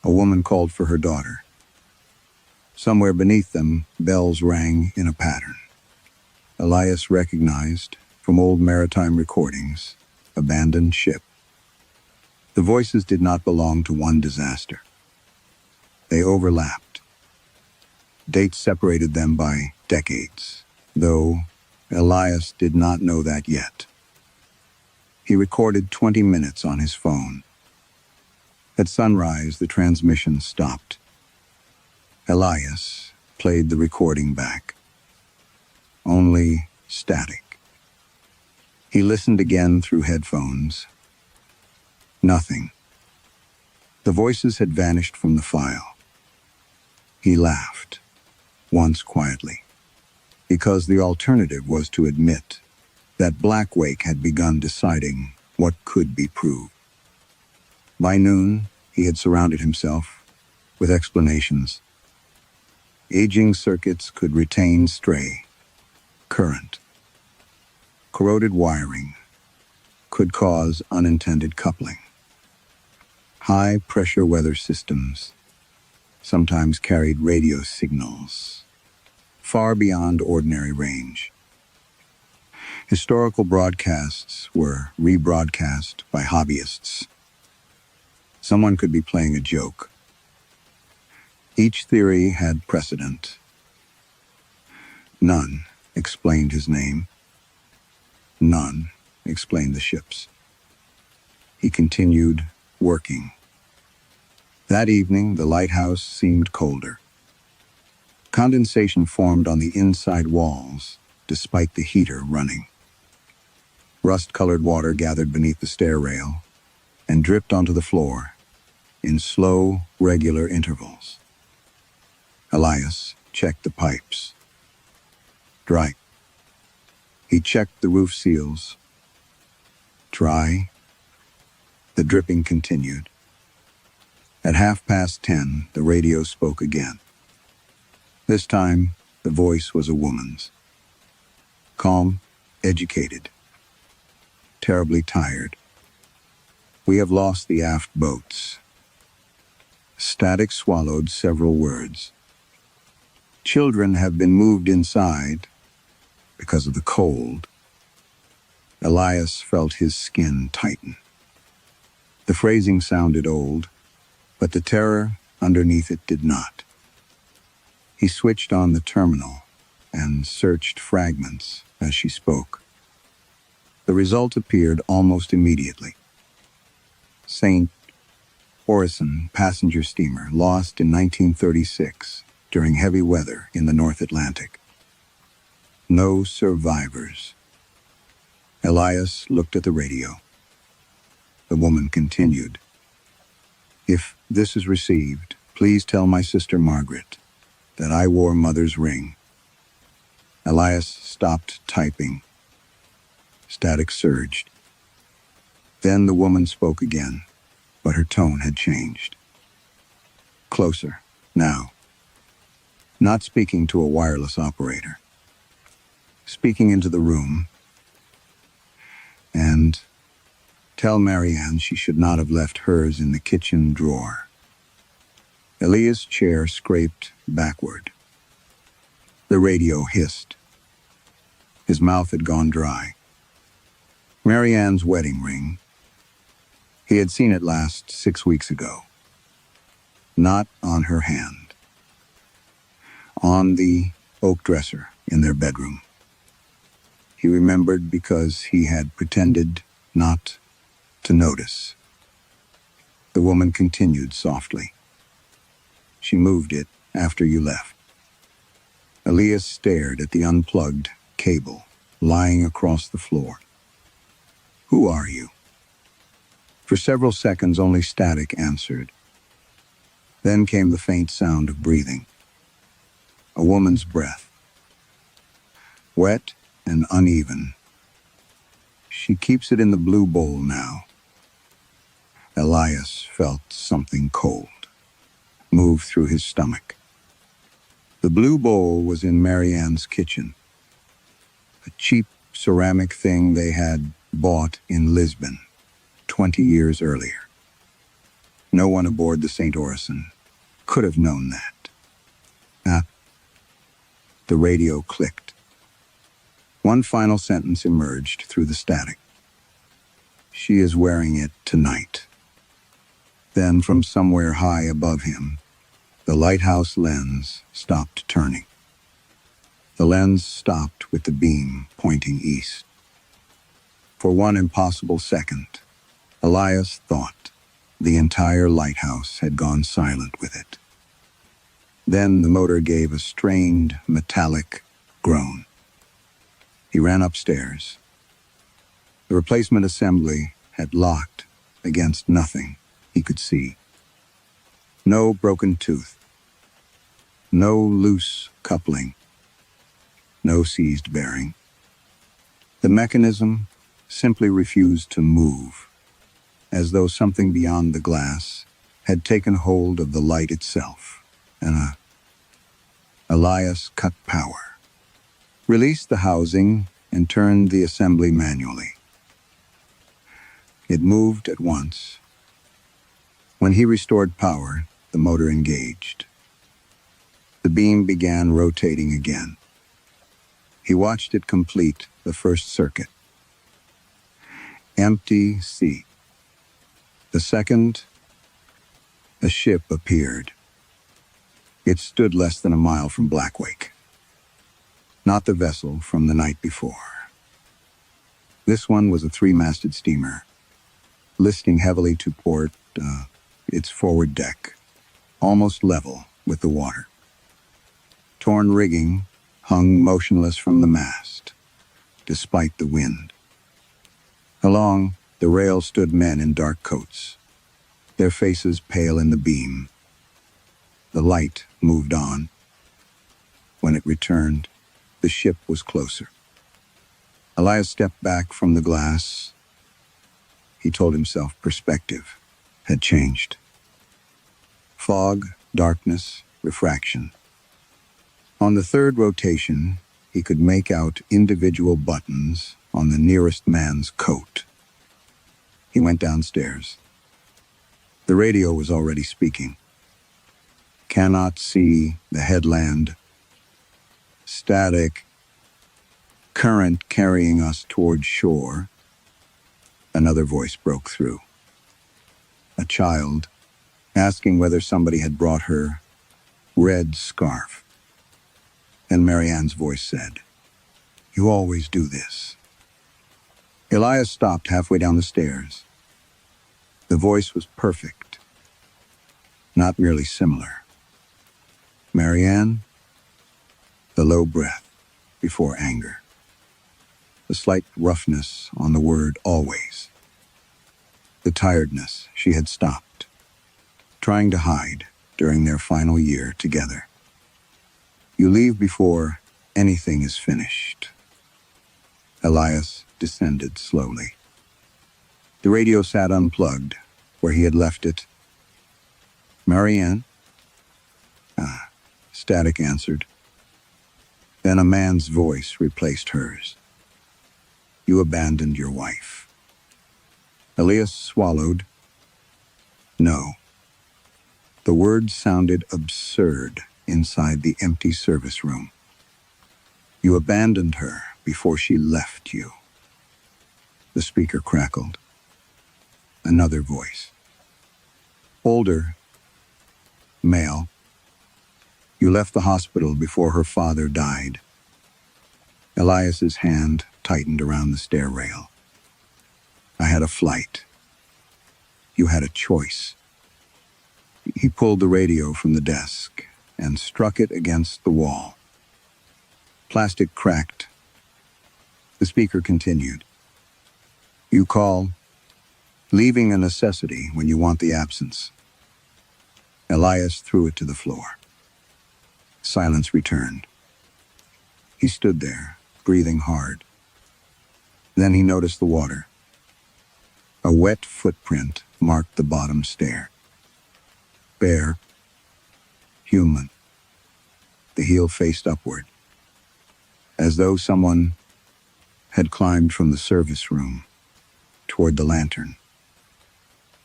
A woman called for her daughter. Somewhere beneath them, bells rang in a pattern. Elias recognized, from old maritime recordings, abandoned ship. The voices did not belong to one disaster. They overlapped. Dates separated them by decades, though Elias did not know that yet. He recorded 20 minutes on his phone. At sunrise, the transmission stopped. Elias played the recording back. Only static. He listened again through headphones. Nothing. The voices had vanished from the file. He laughed, once quietly, because the alternative was to admit that Blackwake had begun deciding what could be proved. By noon, he had surrounded himself with explanations. Aging circuits could retain stray current. Corroded wiring could cause unintended coupling. High-pressure weather systems sometimes carried radio signals far beyond ordinary range. Historical broadcasts were rebroadcast by hobbyists. Someone could be playing a joke. Each theory had precedent. None explained his name. None explained the ships. He continued working. That evening, the lighthouse seemed colder. Condensation formed on the inside walls, despite the heater running. Rust-colored water gathered beneath the stair rail and dripped onto the floor in slow, regular intervals. Elias checked the pipes. Dry. He checked the roof seals. Dry. The dripping continued. At 10:30, the radio spoke again. This time, the voice was a woman's. Calm, educated, terribly tired. We have lost the aft boats. Static swallowed several words. Children have been moved inside because of the cold. Elias felt his skin tighten. The phrasing sounded old, but the terror underneath it did not. He switched on the terminal and searched fragments as she spoke. The result appeared almost immediately. St. Orison passenger steamer lost in 1936 during heavy weather in the North Atlantic. No survivors. Elias looked at the radio. The woman continued. If this is received, please tell my sister Margaret that I wore mother's ring. Elias stopped typing. Static surged. Then the woman spoke again, but her tone had changed. Closer, now. Not speaking to a wireless operator. Speaking into the room. And tell Marianne she should not have left hers in the kitchen drawer. Elias' chair scraped backward. The radio hissed. His mouth had gone dry. Marianne's wedding ring. He had seen it last 6 weeks ago. Not on her hand. On the oak dresser in their bedroom. He remembered because he had pretended not to notice. The woman continued softly. She moved it after you left. Elias stared at the unplugged cable lying across the floor. Who are you? For several seconds, only static answered. Then came the faint sound of breathing. A woman's breath. Wet and uneven. She keeps it in the blue bowl now. Elias felt something cold move through his stomach. The blue bowl was in Marianne's kitchen. A cheap ceramic thing they had bought in Lisbon 20 years earlier. No one aboard the St. Orison could have known that. The radio clicked. One final sentence emerged through the static. She is wearing it tonight. Then from somewhere high above him, the lighthouse lens stopped turning. The lens stopped with the beam pointing east. For one impossible second, Elias thought the entire lighthouse had gone silent with it. Then the motor gave a strained, metallic groan. He ran upstairs. The replacement assembly had locked against nothing he could see. No broken tooth. No loose coupling. No seized bearing. The mechanism simply refused to move, as though something beyond the glass had taken hold of the light itself, and Elias cut power, released the housing, and turned the assembly manually. It moved at once. When he restored power, the motor engaged. The beam began rotating again. He watched it complete the first circuit. Empty sea. The second, a ship appeared. It stood less than a mile from Blackwake. Not the vessel from the night before. This one was a 3-masted steamer, listing heavily to port, its forward deck, almost level with the water. Torn rigging hung motionless from the mast, despite the wind. Along the rail stood men in dark coats, their faces pale in the beam. The light moved on. When it returned, the ship was closer. Elias stepped back from the glass. He told himself perspective had changed. Fog, darkness, refraction. On the third rotation, he could make out individual buttons on the nearest man's coat. He went downstairs. The radio was already speaking. Cannot see the headland. Static. Current carrying us toward shore. Another voice broke through. A child, asking whether somebody had brought her red scarf. Then Marianne's voice said, "You always do this." Elias stopped halfway down the stairs. The voice was perfect, not merely similar. Marianne, the low breath before anger. The slight roughness on the word always. The tiredness she had stopped, trying to hide during their final year together. You leave before anything is finished. Elias descended slowly. The radio sat unplugged where he had left it. "Marianne?" Static answered. Then a man's voice replaced hers. "You abandoned your wife." Elias swallowed. No. The words sounded absurd inside the empty service room. You abandoned her before she left you. The speaker crackled. Another voice. Older, male. You left the hospital before her father died. Elias's hand tightened around the stair rail. I had a flight. You had a choice. He pulled the radio from the desk and struck it against the wall. Plastic cracked. The speaker continued. You call leaving a necessity when you want the absence. Elias threw it to the floor. Silence returned. He stood there, breathing hard. Then he noticed the water. A wet footprint marked the bottom stair. Bare, human. The heel faced upward, as though someone had climbed from the service room toward the lantern.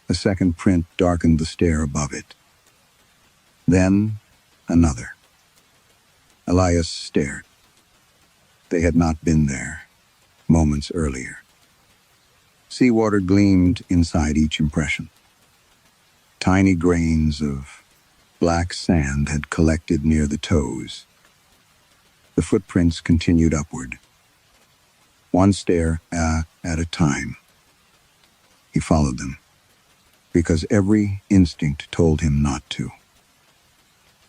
A second print darkened the stair above it. Then another. Elias stared. They had not been there moments earlier. Seawater gleamed inside each impression. Tiny grains of black sand had collected near the toes. The footprints continued upward, one stair at a time. He followed them, because every instinct told him not to.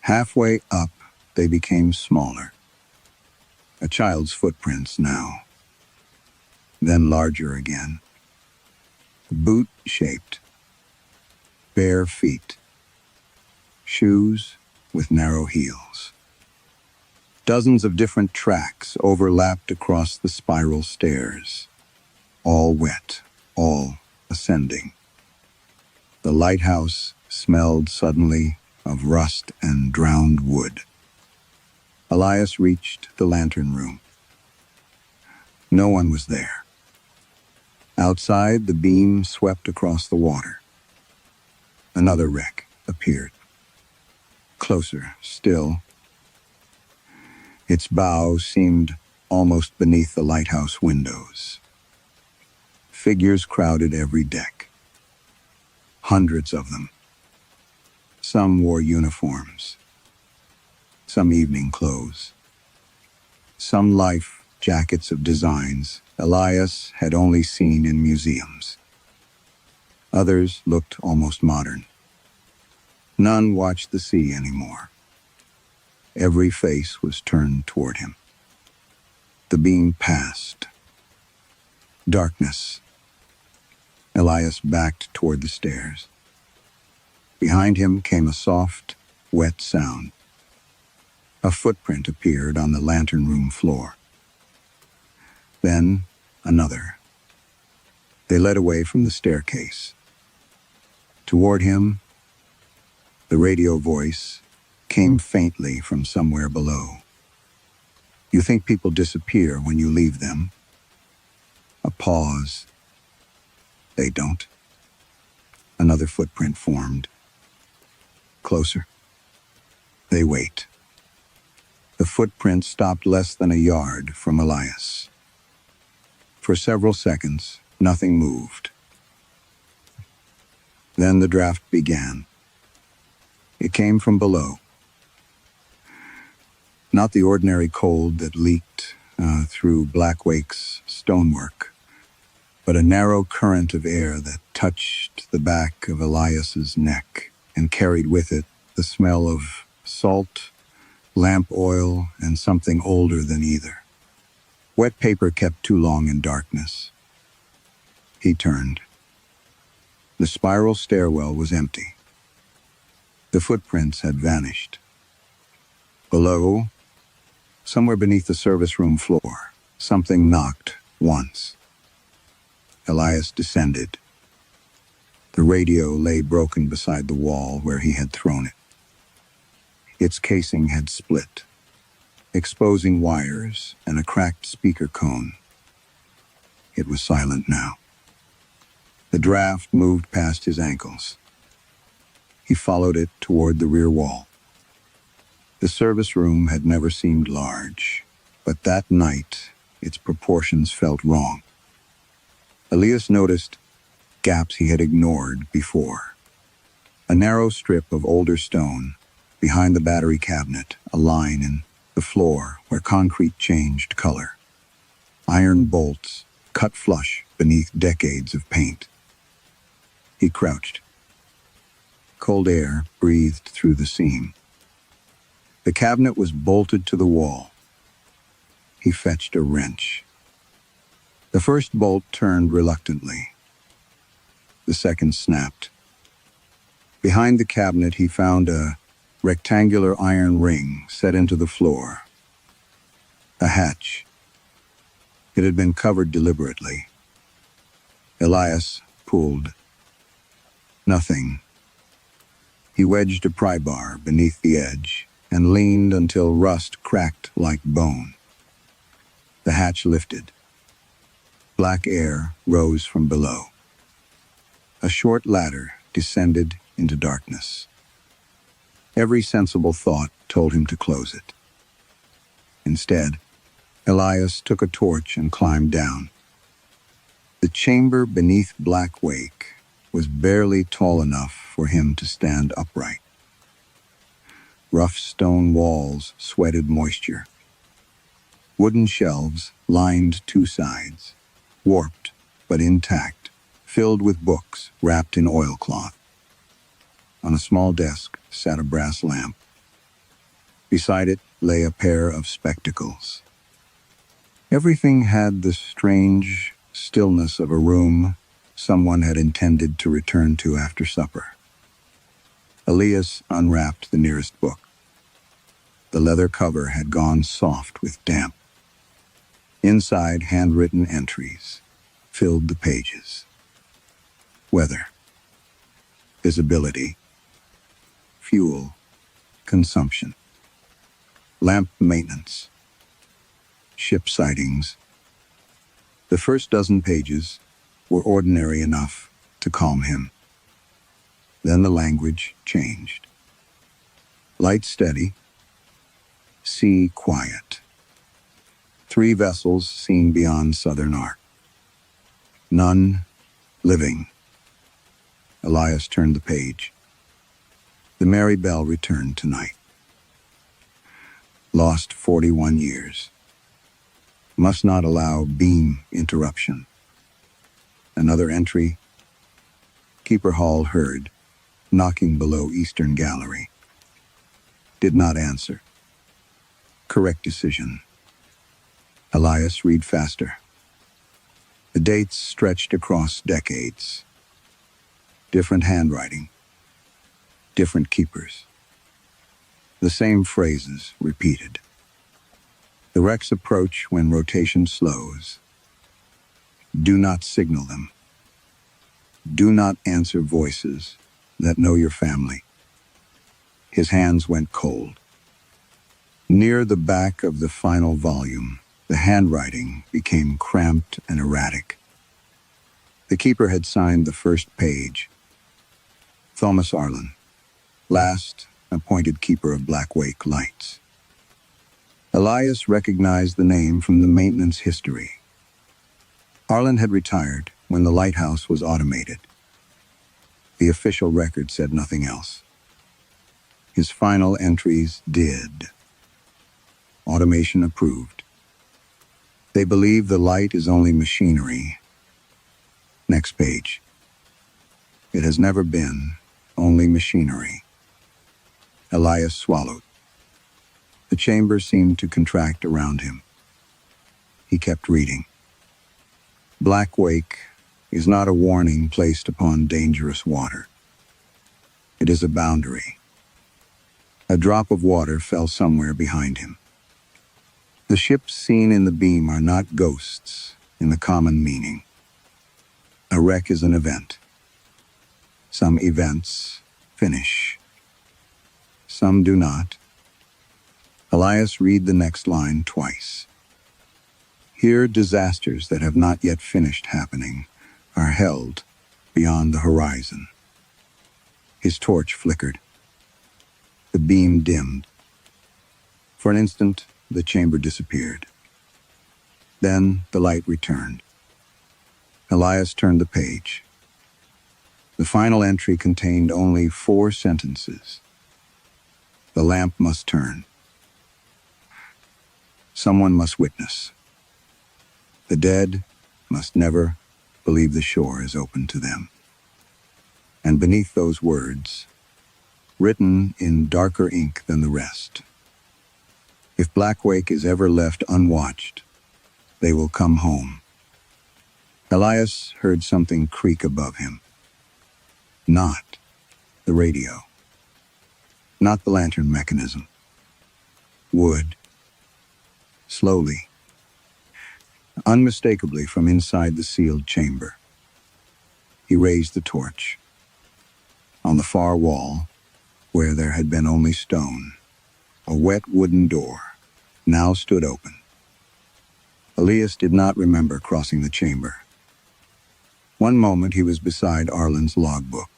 Halfway up, they became smaller. A child's footprints now, then larger again. Boot-shaped, bare feet, shoes with narrow heels. Dozens of different tracks overlapped across the spiral stairs, all wet, all ascending. The lighthouse smelled suddenly of rust and drowned wood. Elias reached the lantern room. No one was there. Outside, the beam swept across the water. Another wreck appeared. Closer still. Its bow seemed almost beneath the lighthouse windows. Figures crowded every deck. Hundreds of them. Some wore uniforms. Some evening clothes. Some life jackets of designs Elias had only seen in museums. Others looked almost modern. None watched the sea anymore. Every face was turned toward him. The beam passed. Darkness. Elias backed toward the stairs. Behind him came a soft, wet sound. A footprint appeared on the lantern room floor. Then another. They led away from the staircase. Toward him, the radio voice came faintly from somewhere below. You think people disappear when you leave them? A pause. They don't. Another footprint formed. Closer. They wait. The footprint stopped less than a yard from Elias. For several seconds, nothing moved. Then the draft began. It came from below. Not the ordinary cold that leaked through Blackwake's stonework, but a narrow current of air that touched the back of Elias's neck and carried with it the smell of salt, lamp oil, and something older than either. Wet paper kept too long in darkness. He turned. The spiral stairwell was empty. The footprints had vanished. Below, somewhere beneath the service room floor, something knocked once. Elias descended. The radio lay broken beside the wall where he had thrown it. Its casing had split, exposing wires and a cracked speaker cone. It was silent now. The draft moved past his ankles. He followed it toward the rear wall. The service room had never seemed large, But that night, its proportions felt wrong. Elias noticed gaps he had ignored before. A narrow strip of older stone behind the battery cabinet, a line in the floor where concrete changed color. Iron bolts cut flush beneath decades of paint. He crouched. Cold air breathed through the seam. The cabinet was bolted to the wall. He fetched a wrench. The first bolt turned reluctantly. The second snapped. Behind the cabinet, he found a rectangular iron ring set into the floor. A hatch. It had been covered deliberately. Elias pulled. Nothing. He wedged a pry bar beneath the edge and leaned until rust cracked like bone. The hatch lifted. Black air rose from below. A short ladder descended into darkness. Every sensible thought told him to close it. Instead, Elias took a torch and climbed down. The chamber beneath Black Wake was barely tall enough for him to stand upright. Rough stone walls sweated moisture. Wooden shelves lined two sides, warped but intact, filled with books wrapped in oilcloth. On a small desk sat a brass lamp. Beside it lay a pair of spectacles. Everything had the strange stillness of a room someone had intended to return to after supper. Elias unwrapped the nearest book. The leather cover had gone soft with damp. Inside, handwritten entries filled the pages. Weather, visibility, fuel, consumption, lamp maintenance, ship sightings. The first dozen pages were ordinary enough to calm him. Then the language changed. Light steady, sea quiet. 3 vessels seen beyond southern arc. None living. Elias turned the page. The Mary Bell returned tonight. Lost 41 years. Must not allow beam interruption. Another entry. Keeper Hall heard, knocking below Eastern Gallery. Did not answer. Correct decision. Elias, read faster. The dates stretched across decades. Different handwriting. Different keepers. The same phrases repeated. The wrecks approach when rotation slows. Do not signal them. Do not answer voices that know your family. His hands went cold. Near the back of the final volume, the handwriting became cramped and erratic. The keeper had signed the first page. Thomas Arlen, last appointed keeper of Black Wake Lights. Elias recognized the name from the maintenance history. Arlen had retired when the lighthouse was automated. The official record said nothing else. His final entries did. Automation approved. They believe the light is only machinery. Next page. It has never been only machinery. Elias swallowed. The chamber seemed to contract around him. He kept reading. Black Wake is not a warning placed upon dangerous water. It is a boundary. A drop of water fell somewhere behind him. The ships seen in the beam are not ghosts in the common meaning. A wreck is an event. Some events finish. Some do not. Elias, read the next line twice. Here, disasters that have not yet finished happening are held beyond the horizon. His torch flickered. The beam dimmed. For an instant, the chamber disappeared. Then the light returned. Elias turned the page. The final entry contained only 4 sentences. The lamp must turn. Someone must witness. The dead must never believe the shore is open to them. And beneath those words, written in darker ink than the rest, if Blackwake is ever left unwatched, they will come home. Elias heard something creak above him. Not the radio. Not the lantern mechanism. Wood. Slowly. Unmistakably from inside the sealed chamber. He raised the torch. On the far wall, where there had been only stone, a wet wooden door now stood open. Elias did not remember crossing the chamber. One moment he was beside Arlen's logbook.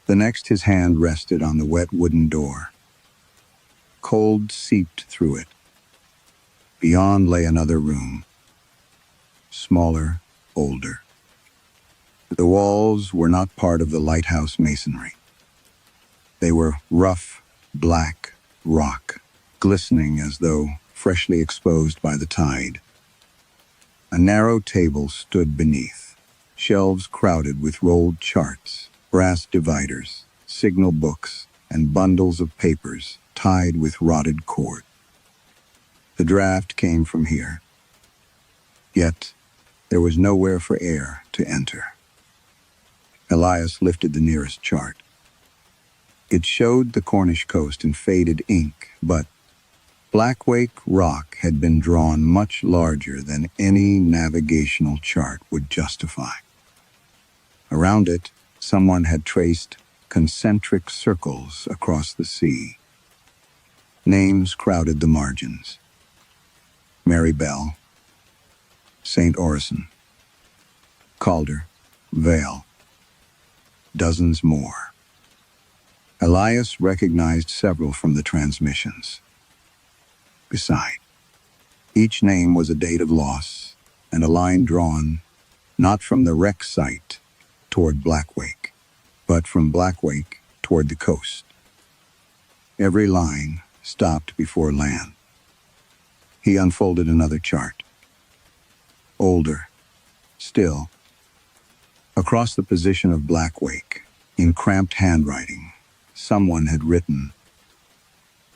The next his hand rested on the wet wooden door. Cold seeped through it. Beyond lay another room. Smaller, older. The walls were not part of the lighthouse masonry. They were rough, black rock, glistening as though freshly exposed by the tide. A narrow table stood beneath, shelves crowded with rolled charts, brass dividers, signal books, and bundles of papers tied with rotted cord. The draft came from here. Yet, there was nowhere for air to enter. Elias lifted the nearest chart. It showed the Cornish coast in faded ink, but Blackwake Rock had been drawn much larger than any navigational chart would justify. Around it, someone had traced concentric circles across the sea. Names crowded the margins. Mary Bell, St. Orison, Calder, Vale. Dozens more. Elias recognized several from the transmissions. Beside, each name was a date of loss and a line drawn not from the wreck site toward Blackwake, but from Blackwake toward the coast. Every line stopped before land. He unfolded another chart. Older, still. Across the position of Blackwake, in cramped handwriting, someone had written,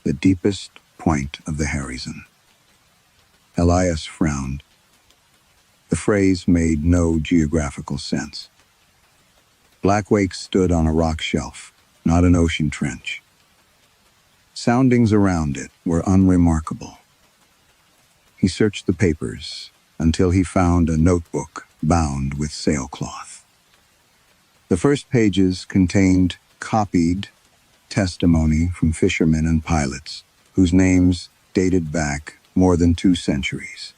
"The deepest point of the Harrison." Elias frowned. The phrase made no geographical sense. Blackwake stood on a rock shelf, not an ocean trench. Soundings around it were unremarkable. He searched the papers until he found a notebook bound with sailcloth. The first pages contained copied testimony from fishermen and pilots, whose names dated back more than 2 centuries.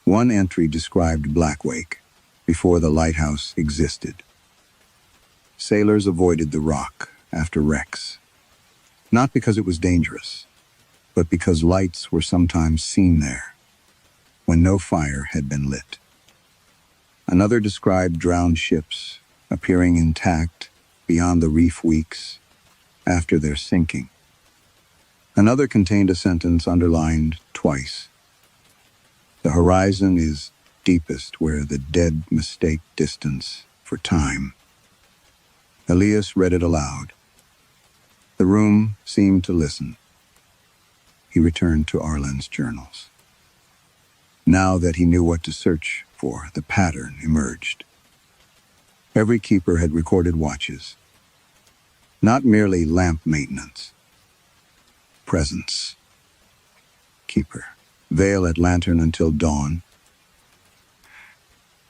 One entry described Blackwake before the lighthouse existed. Sailors avoided the rock after wrecks, not because it was dangerous, but because lights were sometimes seen there, when no fire had been lit. Another described drowned ships appearing intact beyond the reef weeks after their sinking. Another contained a sentence underlined twice. "The horizon is deepest where the dead mistake distance for time." Elias read it aloud. The room seemed to listen. He returned to Arlen's journals. Now that he knew what to search for, the pattern emerged. Every keeper had recorded watches. Not merely lamp maintenance. Presence. Keeper. Vale at lantern until dawn.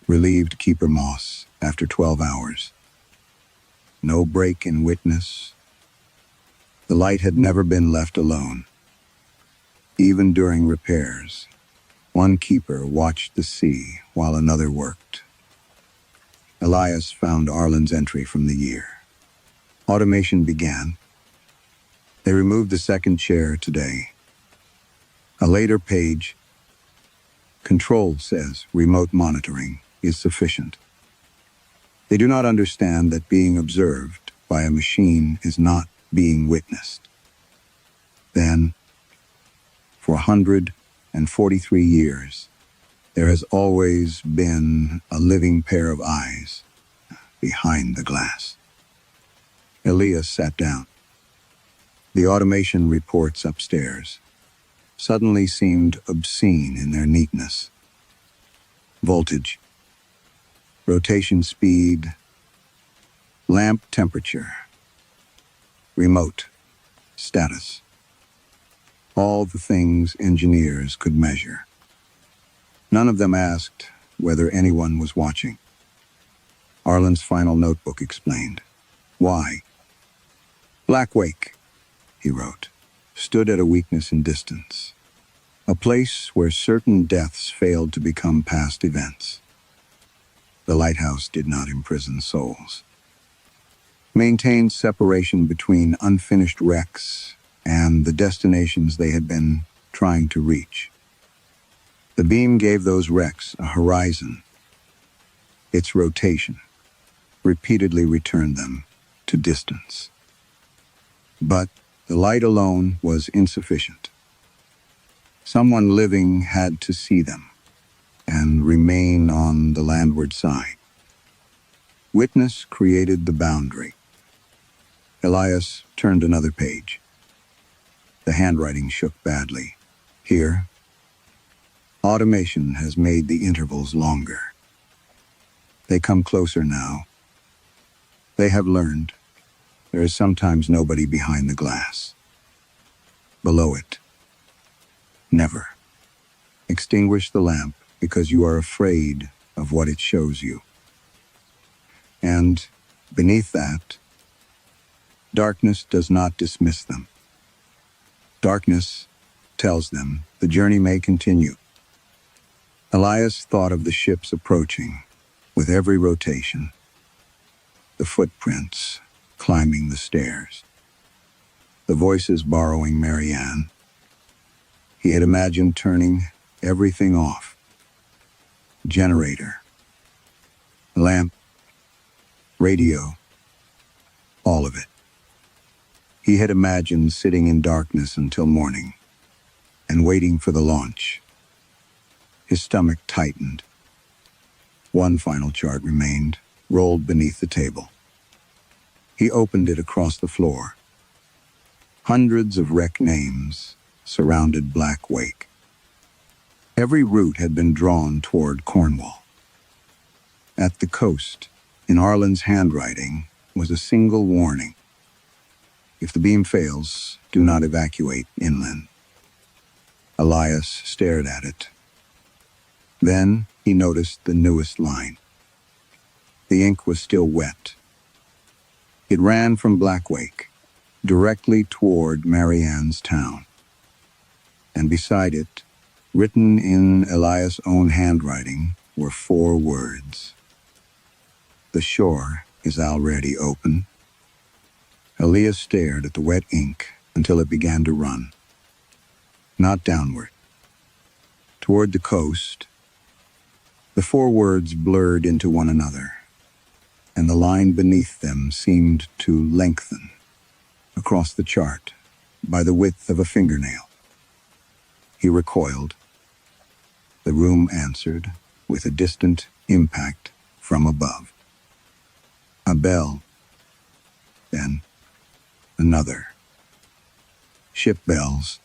Relieved Keeper Moss after 12 hours. No break in witness. The light had never been left alone. Even during repairs, one keeper watched the sea while another worked. Elias found Arlen's entry from the year. Automation began. They removed the second chair today. A later page, Control says remote monitoring is sufficient. They do not understand that being observed by a machine is not being witnessed. Then, for 143 years, there has always been a living pair of eyes behind the glass. Elias sat down. The automation reports upstairs suddenly seemed obscene in their neatness. Voltage, rotation speed, lamp temperature, remote, status. All the things engineers could measure. None of them asked whether anyone was watching. Arlen's final notebook explained. Why? Blackwake, he wrote, stood at a weakness in distance. A place where certain deaths failed to become past events. The lighthouse did not imprison souls. Maintained separation between unfinished wrecks and the destinations they had been trying to reach. The beam gave those wrecks a horizon. Its rotation repeatedly returned them to distance. But the light alone was insufficient. Someone living had to see them and remain on the landward side. Witness created the boundary. Elias turned another page. The handwriting shook badly. Here, automation has made the intervals longer. They come closer now. They have learned there is sometimes nobody behind the glass. Below it, never. Extinguish the lamp because you are afraid of what it shows you. And beneath that, darkness does not dismiss them. Darkness tells them the journey may continue. Elias thought of the ships approaching with every rotation, the footprints climbing the stairs, the voices borrowing Marianne. He had imagined turning everything off. Generator, lamp, radio, all of it. He had imagined sitting in darkness until morning and waiting for the launch. His stomach tightened. One final chart remained, rolled beneath the table. He opened it across the floor. Hundreds of wreck names surrounded Blackwake. Every route had been drawn toward Cornwall. At the coast, in Arlen's handwriting, was a single warning. If the beam fails, do not evacuate inland. Elias stared at it. Then he noticed the newest line. The ink was still wet. It ran from Blackwake, directly toward Marianne's town. And beside it, written in Elias' own handwriting, were 4 words. The shore is already open. Elias stared at the wet ink until it began to run. Not downward. Toward the coast, the 4 words blurred into one another, and the line beneath them seemed to lengthen across the chart by the width of a fingernail. He recoiled. The room answered with a distant impact from above. A bell. Then another. Ship bells.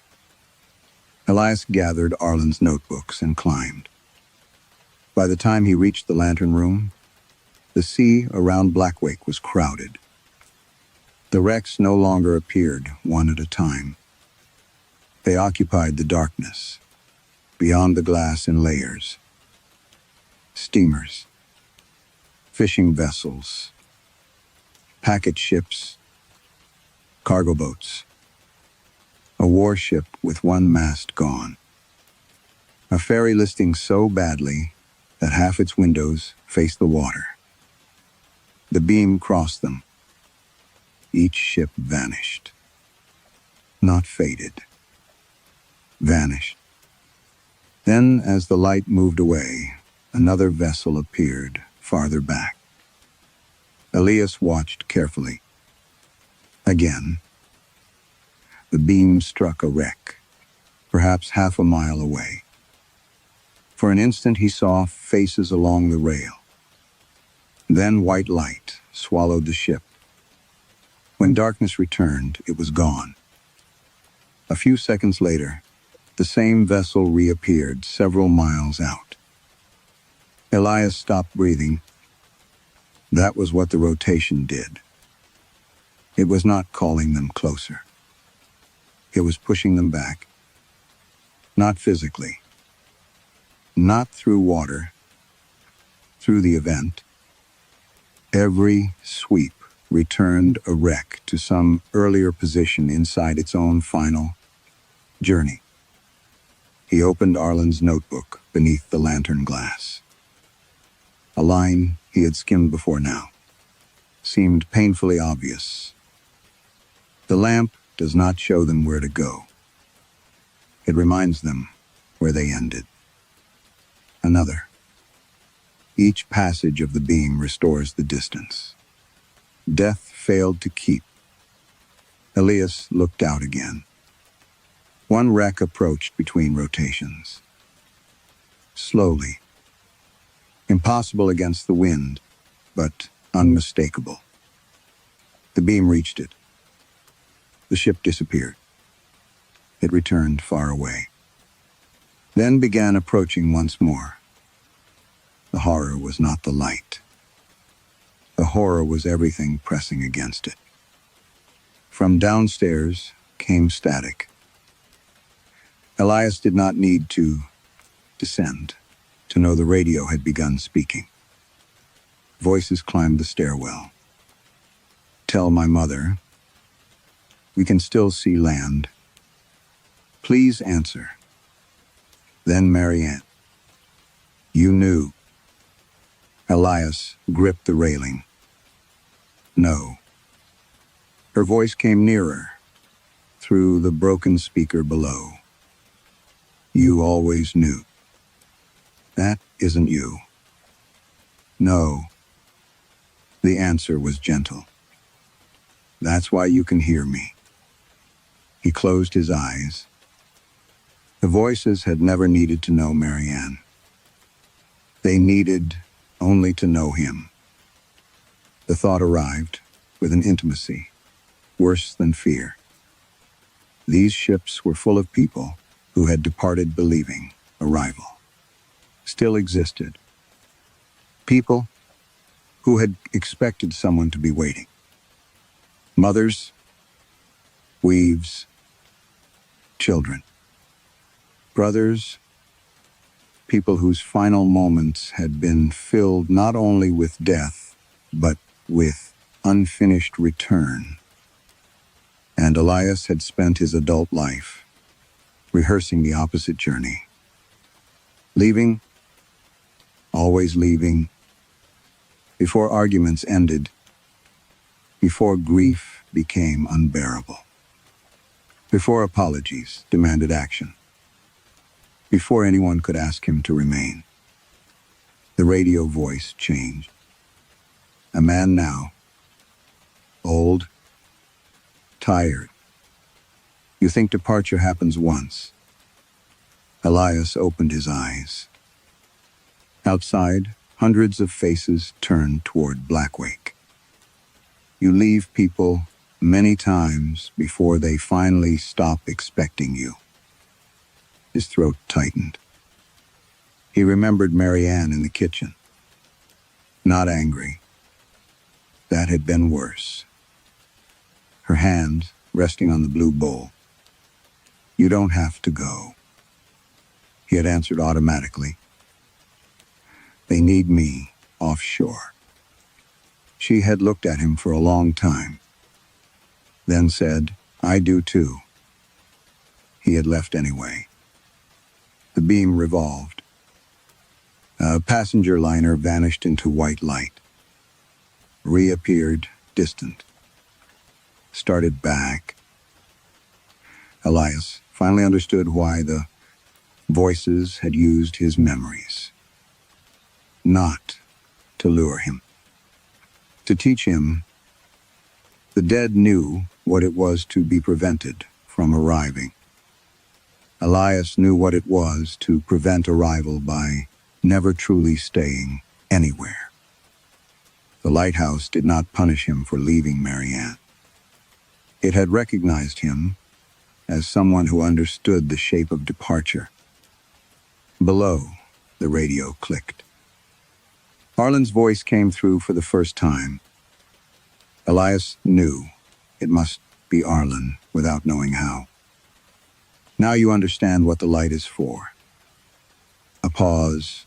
Elias gathered Arlen's notebooks and climbed. By the time he reached the lantern room, the sea around Blackwake was crowded. The wrecks no longer appeared one at a time. They occupied the darkness, beyond the glass in layers. Steamers, fishing vessels, packet ships, cargo boats. A warship with one mast gone. A ferry listing so badly that half its windows faced the water. The beam crossed them. Each ship vanished. Not faded. Vanished. Then, as the light moved away, another vessel appeared farther back. Elias watched carefully. Again, the beam struck a wreck, perhaps half a mile away. For an instant he saw faces along the rail. Then white light swallowed the ship. When darkness returned, it was gone. A few seconds later, the same vessel reappeared several miles out. Elias stopped breathing. That was what the rotation did. It was not calling them closer. It was pushing them back. Not physically. Not through water. Through the event. Every sweep returned a wreck to some earlier position inside its own final journey. He opened Arlen's notebook beneath the lantern glass. A line he had skimmed before now seemed painfully obvious. The lamp does not show them where to go. It reminds them where they ended. Another. Each passage of the beam restores the distance. Death failed to keep. Elias looked out again. One wreck approached between rotations. Slowly. Impossible against the wind, but unmistakable. The beam reached it. The ship disappeared. It returned far away. Then began approaching once more. The horror was not the light. The horror was everything pressing against it. From downstairs came static. Elias did not need to descend to know the radio had begun speaking. Voices climbed the stairwell. Tell my mother. We can still see land. Please answer. Then Marianne. You knew. Elias gripped the railing. No. Her voice came nearer, through the broken speaker below. You always knew. That isn't you. No. The answer was gentle. That's why you can hear me. He closed his eyes. The voices had never needed to know Marianne. They needed only to know him. The thought arrived with an intimacy, worse than fear. These ships were full of people who had departed believing arrival still existed. People who had expected someone to be waiting. Mothers, weaves, children, brothers, people whose final moments had been filled not only with death, but with unfinished return. And Elias had spent his adult life rehearsing the opposite journey. Leaving, always leaving, before arguments ended, before grief became unbearable, before apologies demanded action, before anyone could ask him to remain. The radio voice changed. A man now, old, tired. You think departure happens once. Elias opened his eyes. Outside, hundreds of faces turned toward Blackwake. You leave people many times before they finally stop expecting you. His throat tightened. He remembered Marianne in the kitchen. Not angry. That had been worse. Her hand resting on the blue bowl. You don't have to go. He had answered automatically. They need me offshore. She had looked at him for a long time, then said, I do too. He had left anyway. The beam revolved. A passenger liner vanished into white light. Reappeared, distant. Started back. Elias finally understood why the Voices had used his memories, not to lure him, to teach him. The dead knew what it was to be prevented from arriving. Elias knew what it was to prevent arrival by never truly staying anywhere. The lighthouse did not punish him for leaving Marianne. It had recognized him as someone who understood the shape of departure. Below, the radio clicked. Arlen's voice came through for the first time. Elias knew it must be Arlen without knowing how. Now you understand what the light is for. A pause.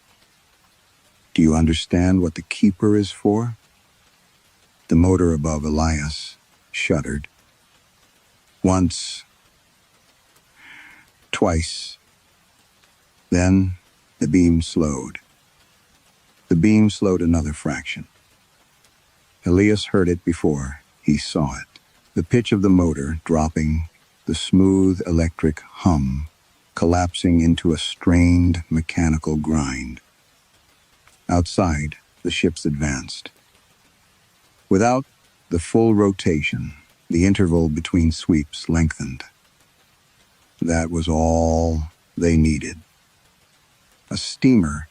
Do you understand what the keeper is for? The motor above Elias shuddered. Once, twice. Then the beam slowed. The beam slowed another fraction. Elias heard it before he saw it. The pitch of the motor dropping, the smooth electric hum collapsing into a strained mechanical grind. Outside, the ships advanced. Without the full rotation, the interval between sweeps lengthened. That was all they needed. A steamer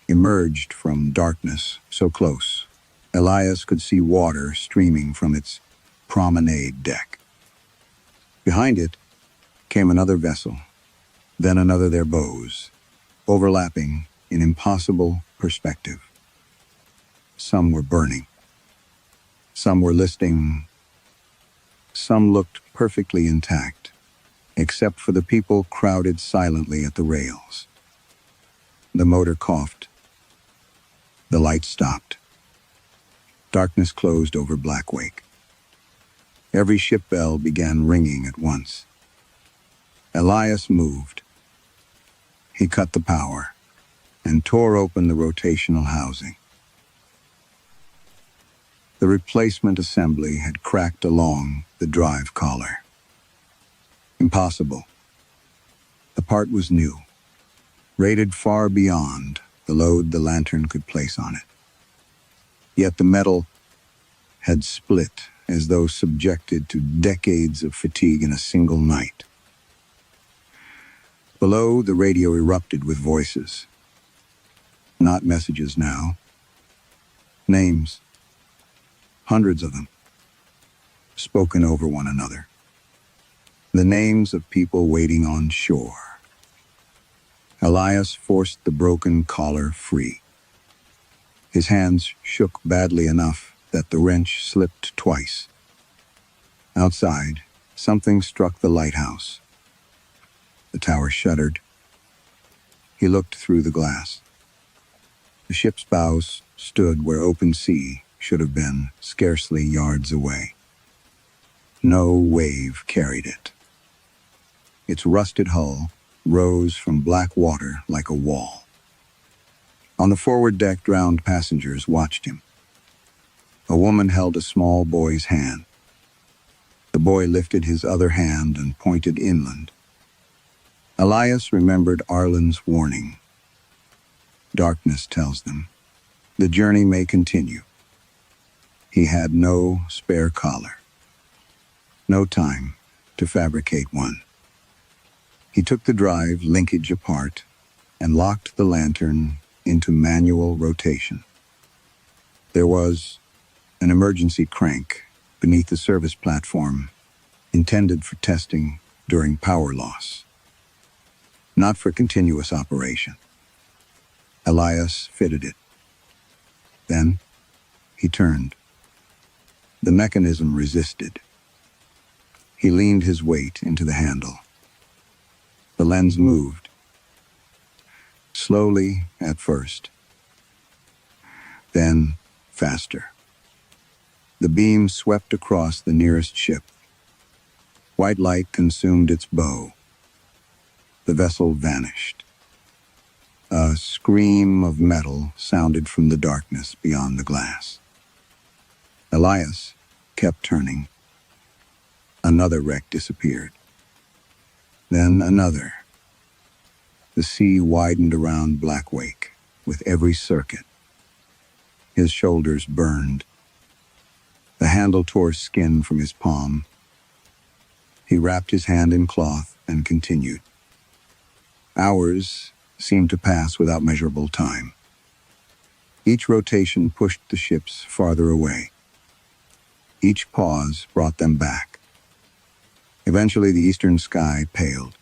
emerged from darkness so close, Elias could see water streaming from its promenade deck. Behind it came another vessel, then another, their bows, overlapping in impossible perspective. Some were burning. Some were listing. Some looked perfectly intact, except for the people crowded silently at the rails. The motor coughed. The light stopped. Darkness closed over Blackwake. Every ship bell began ringing at once. Elias moved. He cut the power and tore open the rotational housing. The replacement assembly had cracked along the drive collar. Impossible. The part was new, rated far beyond the load the lantern could place on it. Yet the metal had split as though subjected to decades of fatigue in a single night. Below, the radio erupted with voices. Not messages now. Names. Hundreds of them. Spoken over one another. The names of people waiting on shore. Elias forced the broken collar free. His hands shook badly enough that the wrench slipped twice. Outside, something struck the lighthouse. The tower shuddered. He looked through the glass. The ship's bows stood where open sea should have been, scarcely yards away. No wave carried it. Its rusted hull rose from black water like a wall. On the forward deck, drowned passengers watched him. A woman held a small boy's hand. The boy lifted his other hand and pointed inland. Elias remembered Arlen's warning. Darkness tells them the journey may continue. He had no spare collar. No time to fabricate one. He took the drive linkage apart and locked the lantern into manual rotation. There was an emergency crank beneath the service platform, intended for testing during power loss, not for continuous operation. Elias fitted it. Then he turned. The mechanism resisted. He leaned his weight into the handle. The lens moved. Slowly at first. Then faster. The beam swept across the nearest ship. White light consumed its bow. The vessel vanished. A scream of metal sounded from the darkness beyond the glass. Elias kept turning. Another wreck disappeared. Then another. The sea widened around Blackwake with every circuit. His shoulders burned. The handle tore skin from his palm. He wrapped his hand in cloth and continued. Hours seemed to pass without measurable time. Each rotation pushed the ships farther away. Each pause brought them back. Eventually, the eastern sky paled.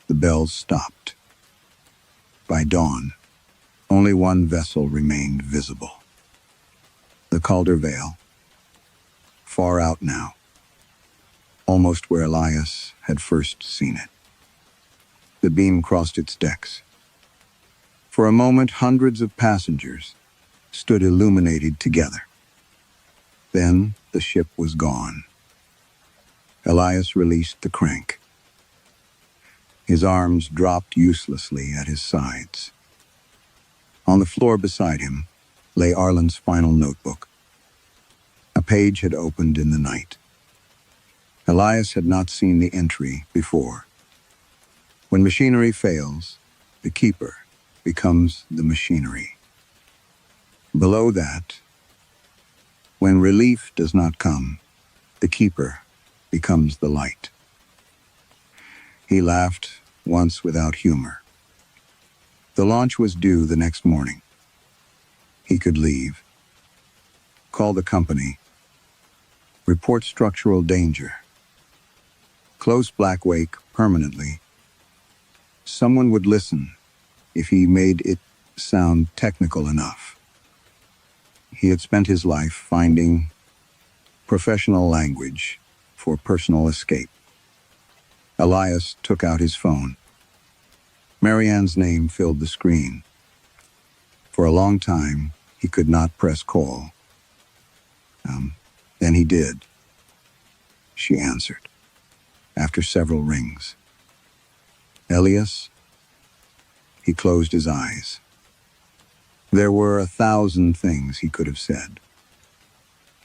The bells stopped. By dawn, only one vessel remained visible. The Calder Vale, far out now, almost where Elias had first seen it. The beam crossed its decks. For a moment, hundreds of passengers stood illuminated together. Then the ship was gone. Elias released the crank. His arms dropped uselessly at his sides. On the floor beside him lay Arlen's final notebook. A page had opened in the night. Elias had not seen the entry before. When machinery fails, the keeper becomes the machinery. Below that, when relief does not come, the keeper becomes the light. He laughed once without humor. The launch was due the next morning. He could leave, call the company, report structural danger, close Blackwake permanently. Someone would listen if he made it sound technical enough. He had spent his life finding professional language for personal escape. Elias took out his phone. Marianne's name filled the screen. For a long time, he could not press call. Then he did. She answered, after several rings. Elias? He closed his eyes. There were 1,000 things he could have said.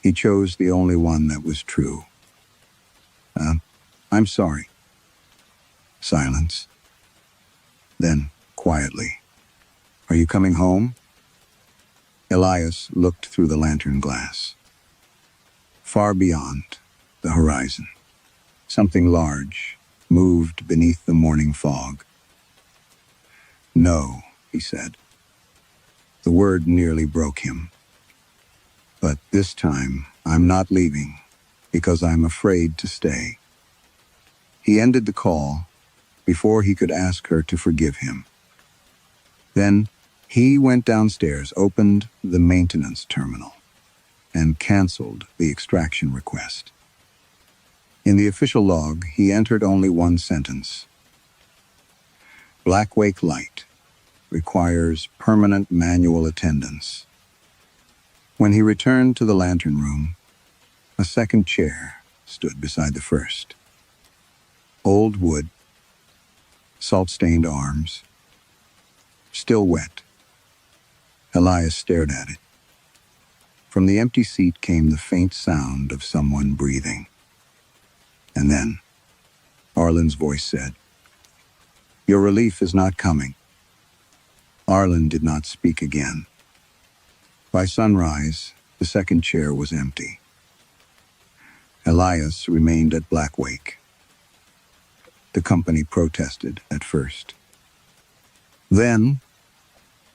He chose the only one that was true. I'm sorry. Silence. Then, quietly, are you coming home? Elias looked through the lantern glass. Far beyond the horizon, something large moved beneath the morning fog. No, he said. The word nearly broke him. But this time, I'm not leaving, because I'm afraid to stay. He ended the call before he could ask her to forgive him. Then he went downstairs, opened the maintenance terminal, and canceled the extraction request. In the official log, he entered only one sentence. Blackwake Light requires permanent manual attendance. When he returned to the lantern room, a second chair stood beside the first. Old wood, salt-stained arms, still wet. Elias stared at it. From the empty seat came the faint sound of someone breathing. And then, Arlen's voice said, "Your relief is not coming." Arlen did not speak again. By sunrise, the second chair was empty. Elias remained at Blackwake. The company protested at first. Then,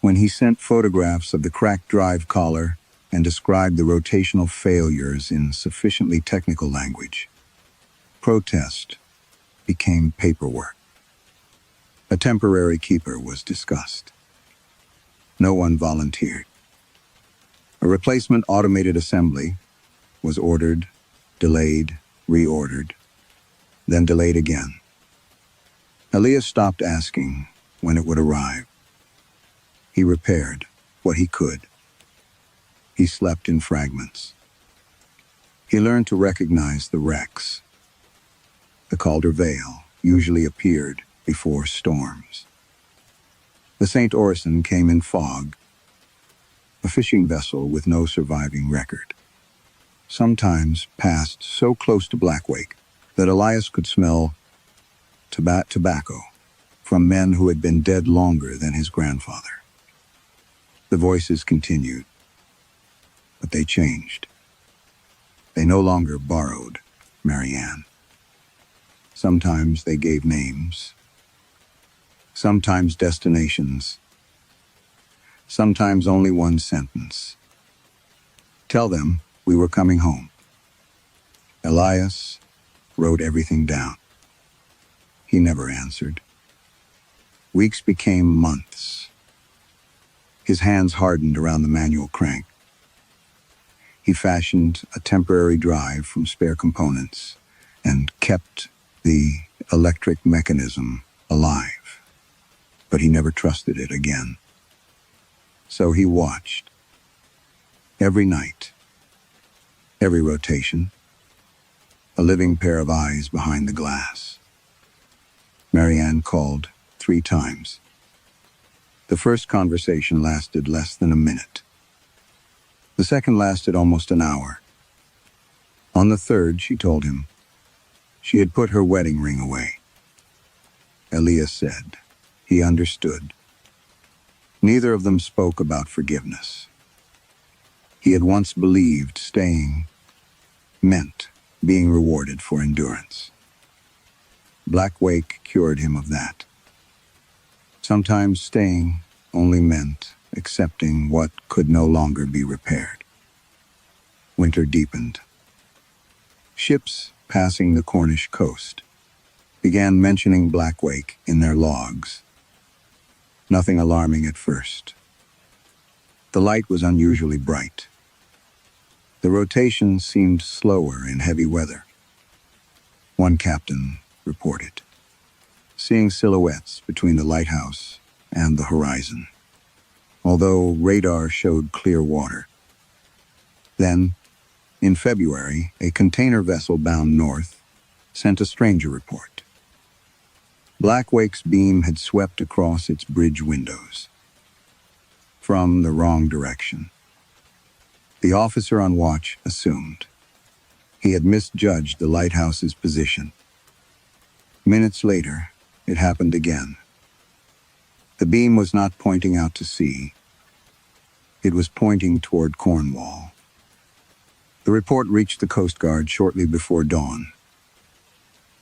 when he sent photographs of the cracked drive collar and described the rotational failures in sufficiently technical language, protest became paperwork. A temporary keeper was discussed. No one volunteered. A replacement automated assembly was ordered, delayed, reordered, then delayed again. Elias stopped asking when it would arrive. He repaired what he could. He slept in fragments. He learned to recognize the wrecks. The Calder Vale usually appeared before storms. The St. Orson came in fog, a fishing vessel with no surviving record. Sometimes passed so close to Blackwake that Elias could smell tobacco from men who had been dead longer than his grandfather. The voices continued, but they changed. They no longer borrowed Marianne. Sometimes they gave names, sometimes destinations, sometimes only one sentence. Tell them we were coming home. Elias wrote everything down. He never answered. Weeks became months. His hands hardened around the manual crank. He fashioned a temporary drive from spare components and kept the electric mechanism alive. But he never trusted it again. So he watched. Every night, every rotation, a living pair of eyes behind the glass. Marianne called 3 times. The first conversation lasted less than a minute. The second lasted almost an hour. On the third, she told him she had put her wedding ring away. Elias said he understood. Neither of them spoke about forgiveness. He had once believed staying meant being rewarded for endurance. Black Wake cured him of that. Sometimes staying only meant accepting what could no longer be repaired. Winter deepened. Ships passing the Cornish coast began mentioning Black Wake in their logs. Nothing alarming at first. The light was unusually bright. The rotation seemed slower in heavy weather. One captain reported seeing silhouettes between the lighthouse and the horizon, although radar showed clear water. Then, in February, a container vessel bound north sent a stranger report. Black Wake's beam had swept across its bridge windows from the wrong direction. The officer on watch assumed he had misjudged the lighthouse's position. Minutes later, it happened again. The beam was not pointing out to sea. It was pointing toward Cornwall. The report reached the Coast Guard shortly before dawn.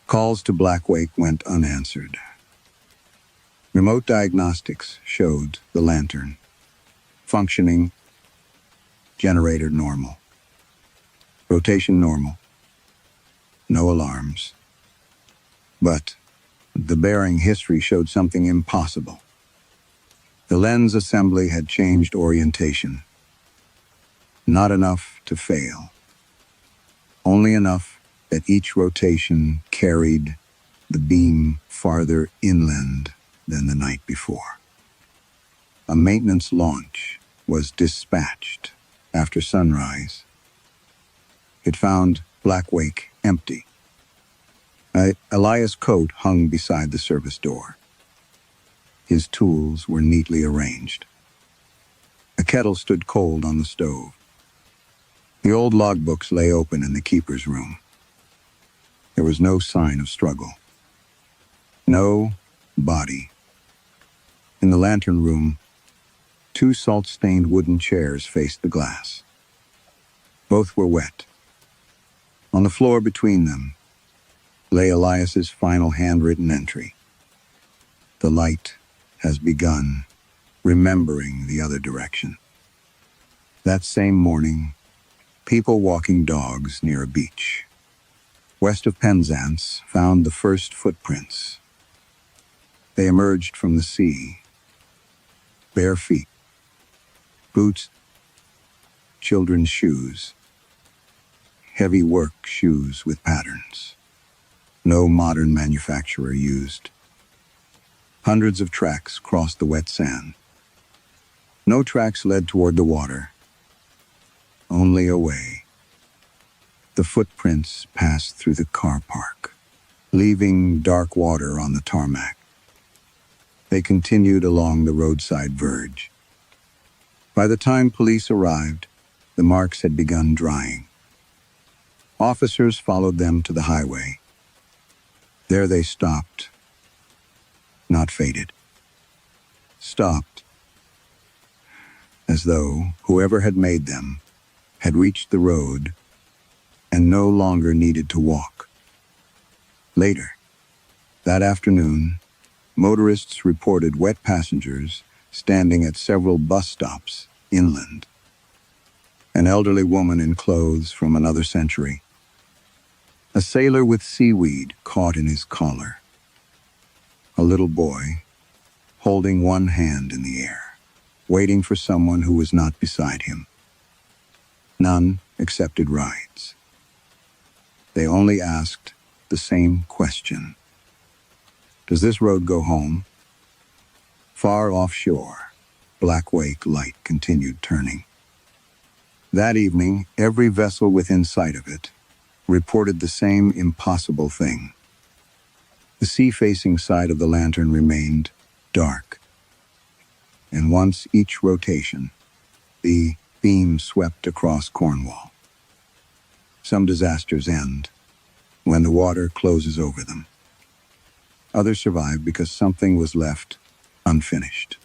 Calls to Black Wake went unanswered. Remote diagnostics showed the lantern functioning, generator normal, rotation normal, no alarms. But the bearing history showed something impossible. The lens assembly had changed orientation. Not enough to fail. Only enough that each rotation carried the beam farther inland than the night before. A maintenance launch was dispatched after sunrise. It found Black Wake empty. Elias' coat hung beside the service door. His tools were neatly arranged. A kettle stood cold on the stove. The old logbooks lay open in the keeper's room. There was no sign of struggle. No body. In the lantern room, 2 salt-stained wooden chairs faced the glass. Both were wet. On the floor between them lay Elias's final handwritten entry. The light has begun, remembering the other direction. That same morning, people walking dogs near a beach west of Penzance found the first footprints. They emerged from the sea. Bare feet, boots, children's shoes, heavy work shoes with patterns. No modern manufacturer used. Hundreds of tracks crossed the wet sand. No tracks led toward the water, only away. The footprints passed through the car park, leaving dark water on the tarmac. They continued along the roadside verge. By the time police arrived, the marks had begun drying. Officers followed them to the highway. There they stopped, not faded. Stopped, as though whoever had made them had reached the road and no longer needed to walk. Later, that afternoon, motorists reported wet passengers standing at several bus stops inland. An elderly woman in clothes from another century. A sailor with seaweed caught in his collar. A little boy holding one hand in the air, waiting for someone who was not beside him. None accepted rides. They only asked the same question. Does this road go home? Far offshore, Black Wake light continued turning. That evening, every vessel within sight of it reported the same impossible thing. The sea-facing side of the lantern remained dark, and once each rotation, the beam swept across Cornwall. Some disasters end when the water closes over them. Others survive because something was left unfinished.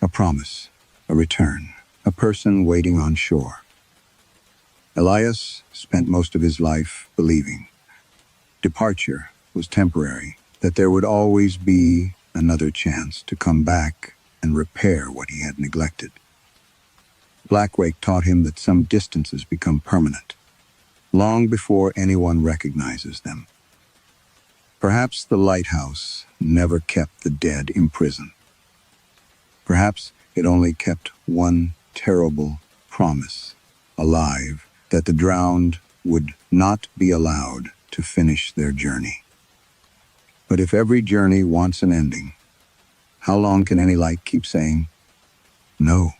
A promise, a return, a person waiting on shore. Elias spent most of his life believing departure was temporary, that there would always be another chance to come back and repair what he had neglected. Blackwake taught him that some distances become permanent, long before anyone recognizes them. Perhaps the lighthouse never kept the dead in prison. Perhaps it only kept one terrible promise alive, that the drowned would not be allowed to finish their journey. But if every journey wants an ending, how long can any light keep saying, no?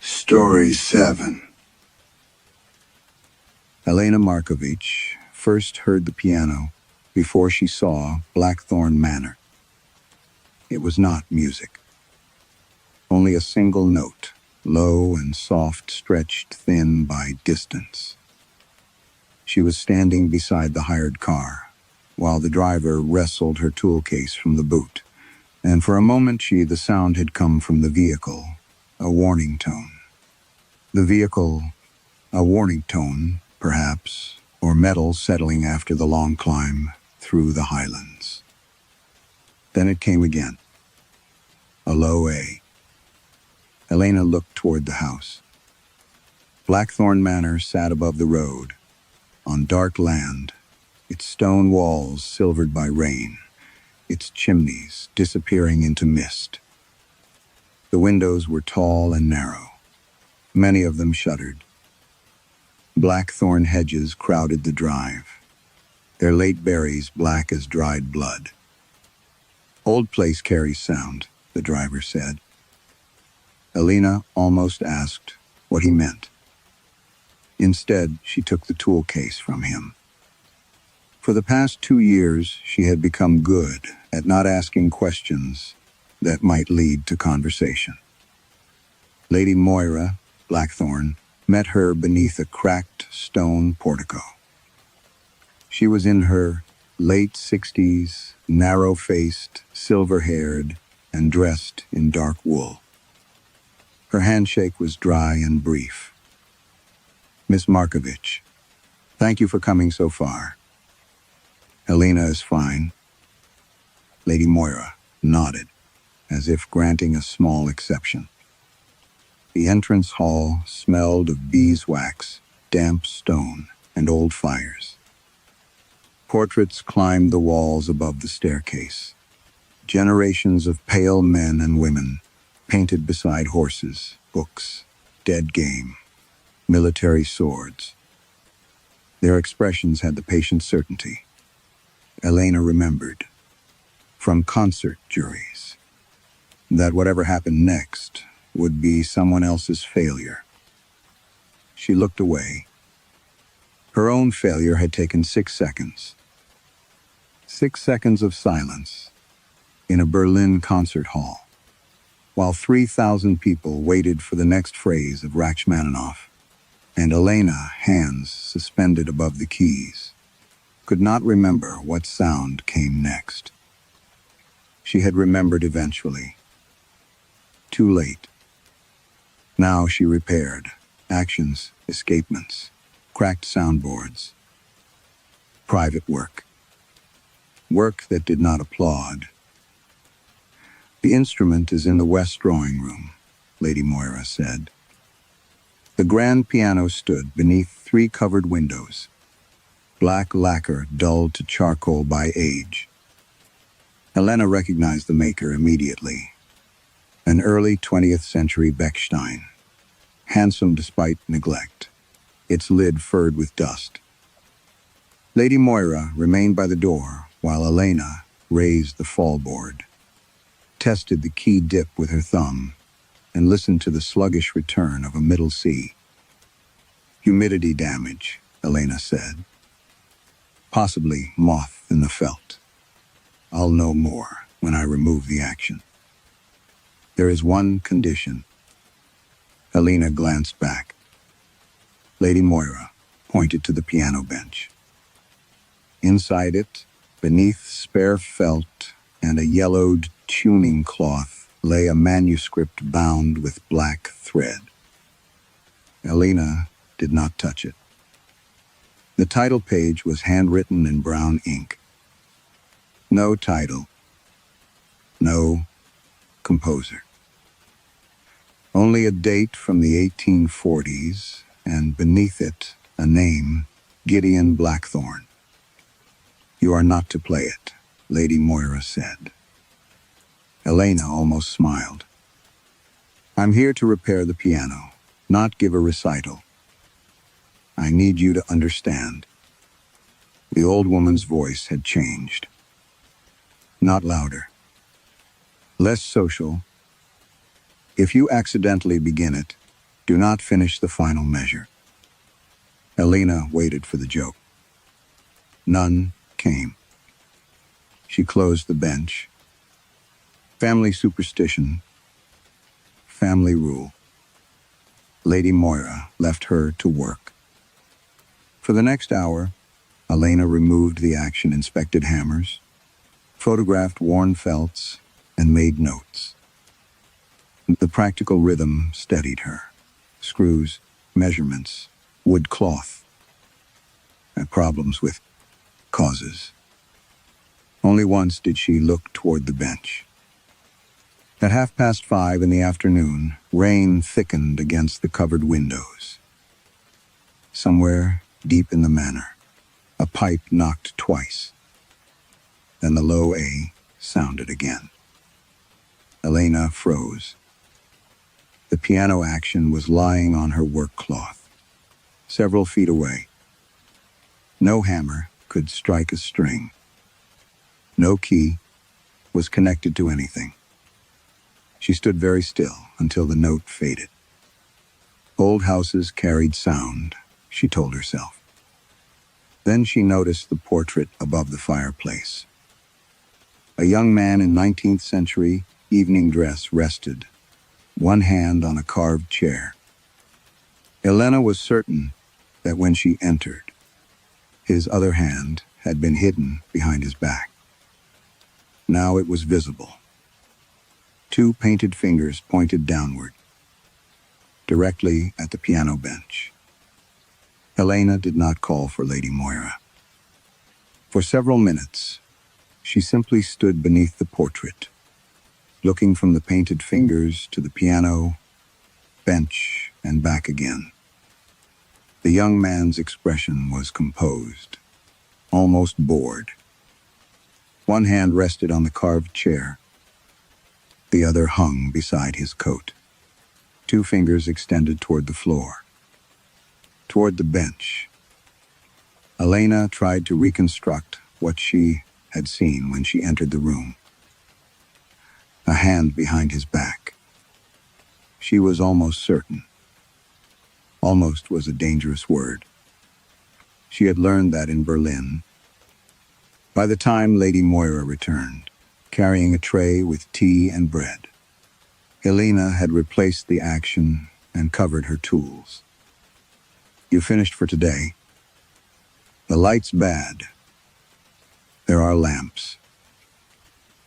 Story 7. Elena Markovich first heard the piano before she saw Blackthorn Manor. It was not music. Only a single note, low and soft, stretched thin by distance. She was standing beside the hired car, while the driver wrestled her tool case from the boot, and for a moment the sound had come from the vehicle, a warning tone. The vehicle, a warning tone, perhaps, or metal settling after the long climb through the highlands. Then it came again, a low A. Elena looked toward the house. Blackthorn Manor sat above the road, on dark land, its stone walls silvered by rain, its chimneys disappearing into mist. The windows were tall and narrow, many of them shuttered. Blackthorn hedges crowded the drive, their late berries black as dried blood. Old place carries sound, the driver said. Elena almost asked what he meant. Instead, she took the tool case from him. For the past 2 years, she had become good at not asking questions that might lead to conversation. Lady Moira Blackthorn met her beneath a cracked stone portico. She was in her late 60s, narrow-faced, silver-haired, and dressed in dark wool. Her handshake was dry and brief. Miss Markovich, thank you for coming so far. Elena is fine. Lady Moira nodded, as if granting a small exception. The entrance hall smelled of beeswax, damp stone, and old fires. Portraits climbed the walls above the staircase. Generations of pale men and women, painted beside horses, books, dead game, military swords. Their expressions had the patient certainty, Elena remembered, from concert juries, that whatever happened next would be someone else's failure. She looked away. Her own failure had taken 6 seconds. 6 seconds of silence in a Berlin concert hall, while 3,000 people waited for the next phrase of Rachmaninoff. and Elena, hands suspended above the keys, could not remember what sound came next. She had remembered eventually. Too late. Now she repaired actions, escapements, cracked soundboards. Private work. Work that did not applaud. "The instrument is in the west drawing room," Lady Moira said. The grand piano stood beneath 3 covered windows, black lacquer dulled to charcoal by age. Helena recognized the maker immediately. An early 20th century Bechstein, handsome despite neglect, its lid furred with dust. Lady Moira remained by the door while Elena raised the fallboard, tested the key dip with her thumb, and listened to the sluggish return of a middle C. "Humidity damage," Elena said. "Possibly moth in the felt. I'll know more when I remove the action. There is one condition." Helena glanced back. Lady Moira pointed to the piano bench. Inside it, beneath spare felt and a yellowed tuning cloth, lay a manuscript bound with black thread. Helena did not touch it. The title page was handwritten in brown ink. No title. No composer. Only a date from the 1840s, and beneath it, a name, Gideon Blackthorn. "You are not to play it," Lady Moira said. Elena almost smiled. "I'm here to repair the piano, not give a recital. I need you to understand." The old woman's voice had changed. Not louder. Less social. "If you accidentally begin it, do not finish the final measure." Elena waited for the joke. None came. She closed the bench. Family superstition. Family rule. Lady Moira left her to work. For the next hour, Elena removed the action, inspected hammers, photographed worn felts, and made notes. The practical rhythm steadied her. Screws, measurements, wood cloth. Had problems with causes. Only once did she look toward the bench. At 5:30 in the afternoon, rain thickened against the covered windows. Somewhere deep in the manor, a pipe knocked twice. Then the low A sounded again. Elena froze. The piano action was lying on her work cloth, several feet away. No hammer could strike a string. No key was connected to anything. She stood very still until the note faded. Old houses carried sound, she told herself. Then she noticed the portrait above the fireplace. A young man in 19th century evening dress rested, one hand on a carved chair. Elena was certain that when she entered, his other hand had been hidden behind his back. Now it was visible. 2 painted fingers pointed downward, directly at the piano bench. Elena did not call for Lady Moira. For several minutes, she simply stood beneath the portrait, looking from the painted fingers to the piano, bench, and back again. The young man's expression was composed, almost bored. One hand rested on the carved chair. The other hung beside his coat. 2 fingers extended toward the floor, toward the bench. Elena tried to reconstruct what she had seen when she entered the room. A hand behind his back. She was almost certain. Almost was a dangerous word. She had learned that in Berlin. By the time Lady Moira returned, carrying a tray with tea and bread, Elena had replaced the action and covered her tools. You finished for today. The light's bad. There are lamps.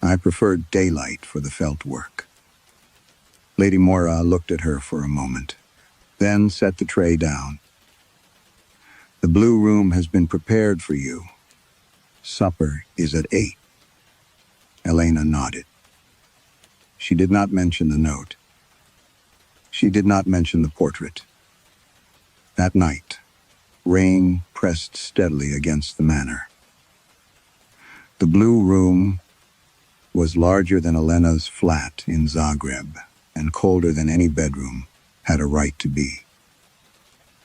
I preferred daylight for the felt work. Lady Moira looked at her for a moment, then set the tray down. The blue room has been prepared for you. Supper is at 8. Elena nodded. She did not mention the note. She did not mention the portrait. That night, rain pressed steadily against the manor. The blue room was larger than Elena's flat in Zagreb and colder than any bedroom had a right to be.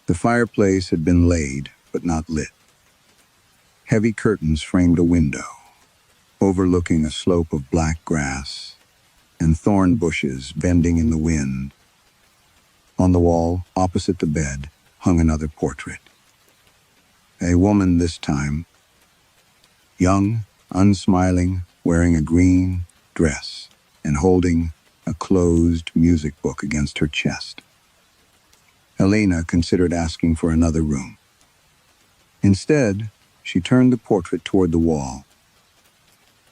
The fireplace had been laid, but not lit. Heavy curtains framed a window, overlooking a slope of black grass and thorn bushes bending in the wind. On the wall, opposite the bed, hung another portrait. A woman this time, young, unsmiling, wearing a green dress and holding a closed music book against her chest. Elena considered asking for another room. Instead, she turned the portrait toward the wall.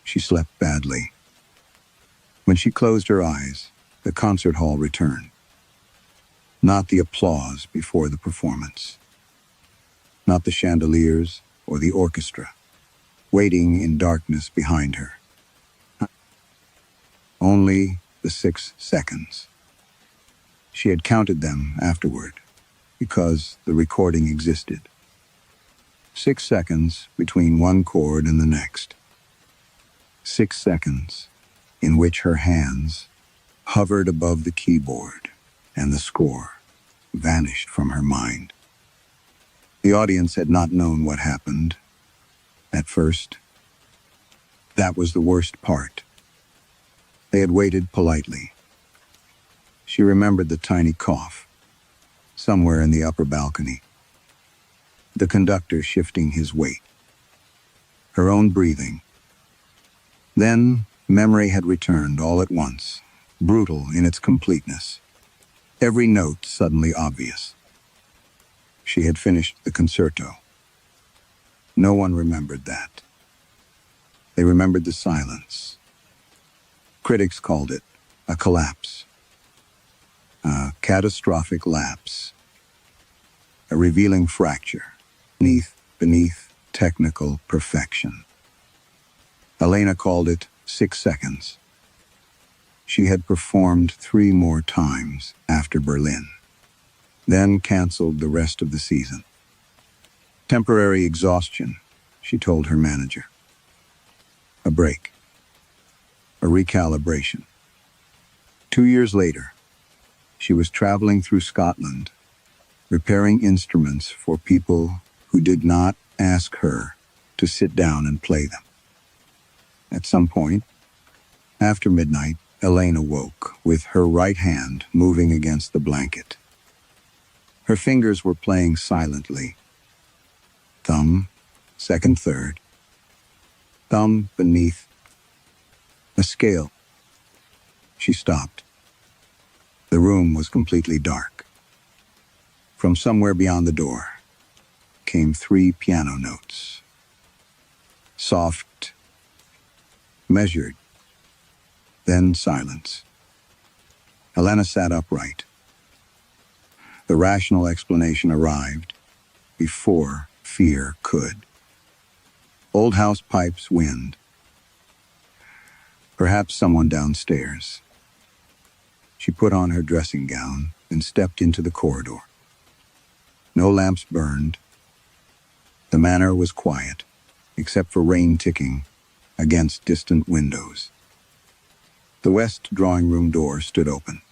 She slept badly. When she closed her eyes, the concert hall returned. Not the applause before the performance. Not the chandeliers or the orchestra, waiting in darkness behind her. Only the 6 seconds. She had counted them afterward, because the recording existed. 6 seconds between one chord and the next. 6 seconds in which her hands hovered above the keyboard and the score vanished from her mind. The audience had not known what happened at first. That was the worst part. They had waited politely. She remembered the tiny cough, somewhere in the upper balcony. The conductor shifting his weight. Her own breathing. Then, memory had returned all at once, brutal in its completeness. Every note suddenly obvious. She had finished the concerto. No one remembered that. They remembered the silence. Critics called it a collapse. A catastrophic lapse. A revealing fracture beneath technical perfection. Elena called it 6 seconds. She had performed 3 more times after Berlin, then canceled the rest of the season. Temporary exhaustion, she told her manager. A break. A recalibration. 2 years later, she was traveling through Scotland, repairing instruments for people who did not ask her to sit down and play them. At some point, after midnight, Elena woke with her right hand moving against the blanket. Her fingers were playing silently. Thumb, second, third. Thumb beneath a scale. She stopped. The room was completely dark. From somewhere beyond the door came 3 piano notes. Soft, measured, then silence. Elena sat upright. The rational explanation arrived before fear could. Old house pipes wind. Perhaps someone downstairs. She put on her dressing gown and stepped into the corridor. No lamps burned. The manor was quiet, except for rain ticking against distant windows. The west drawing room door stood open.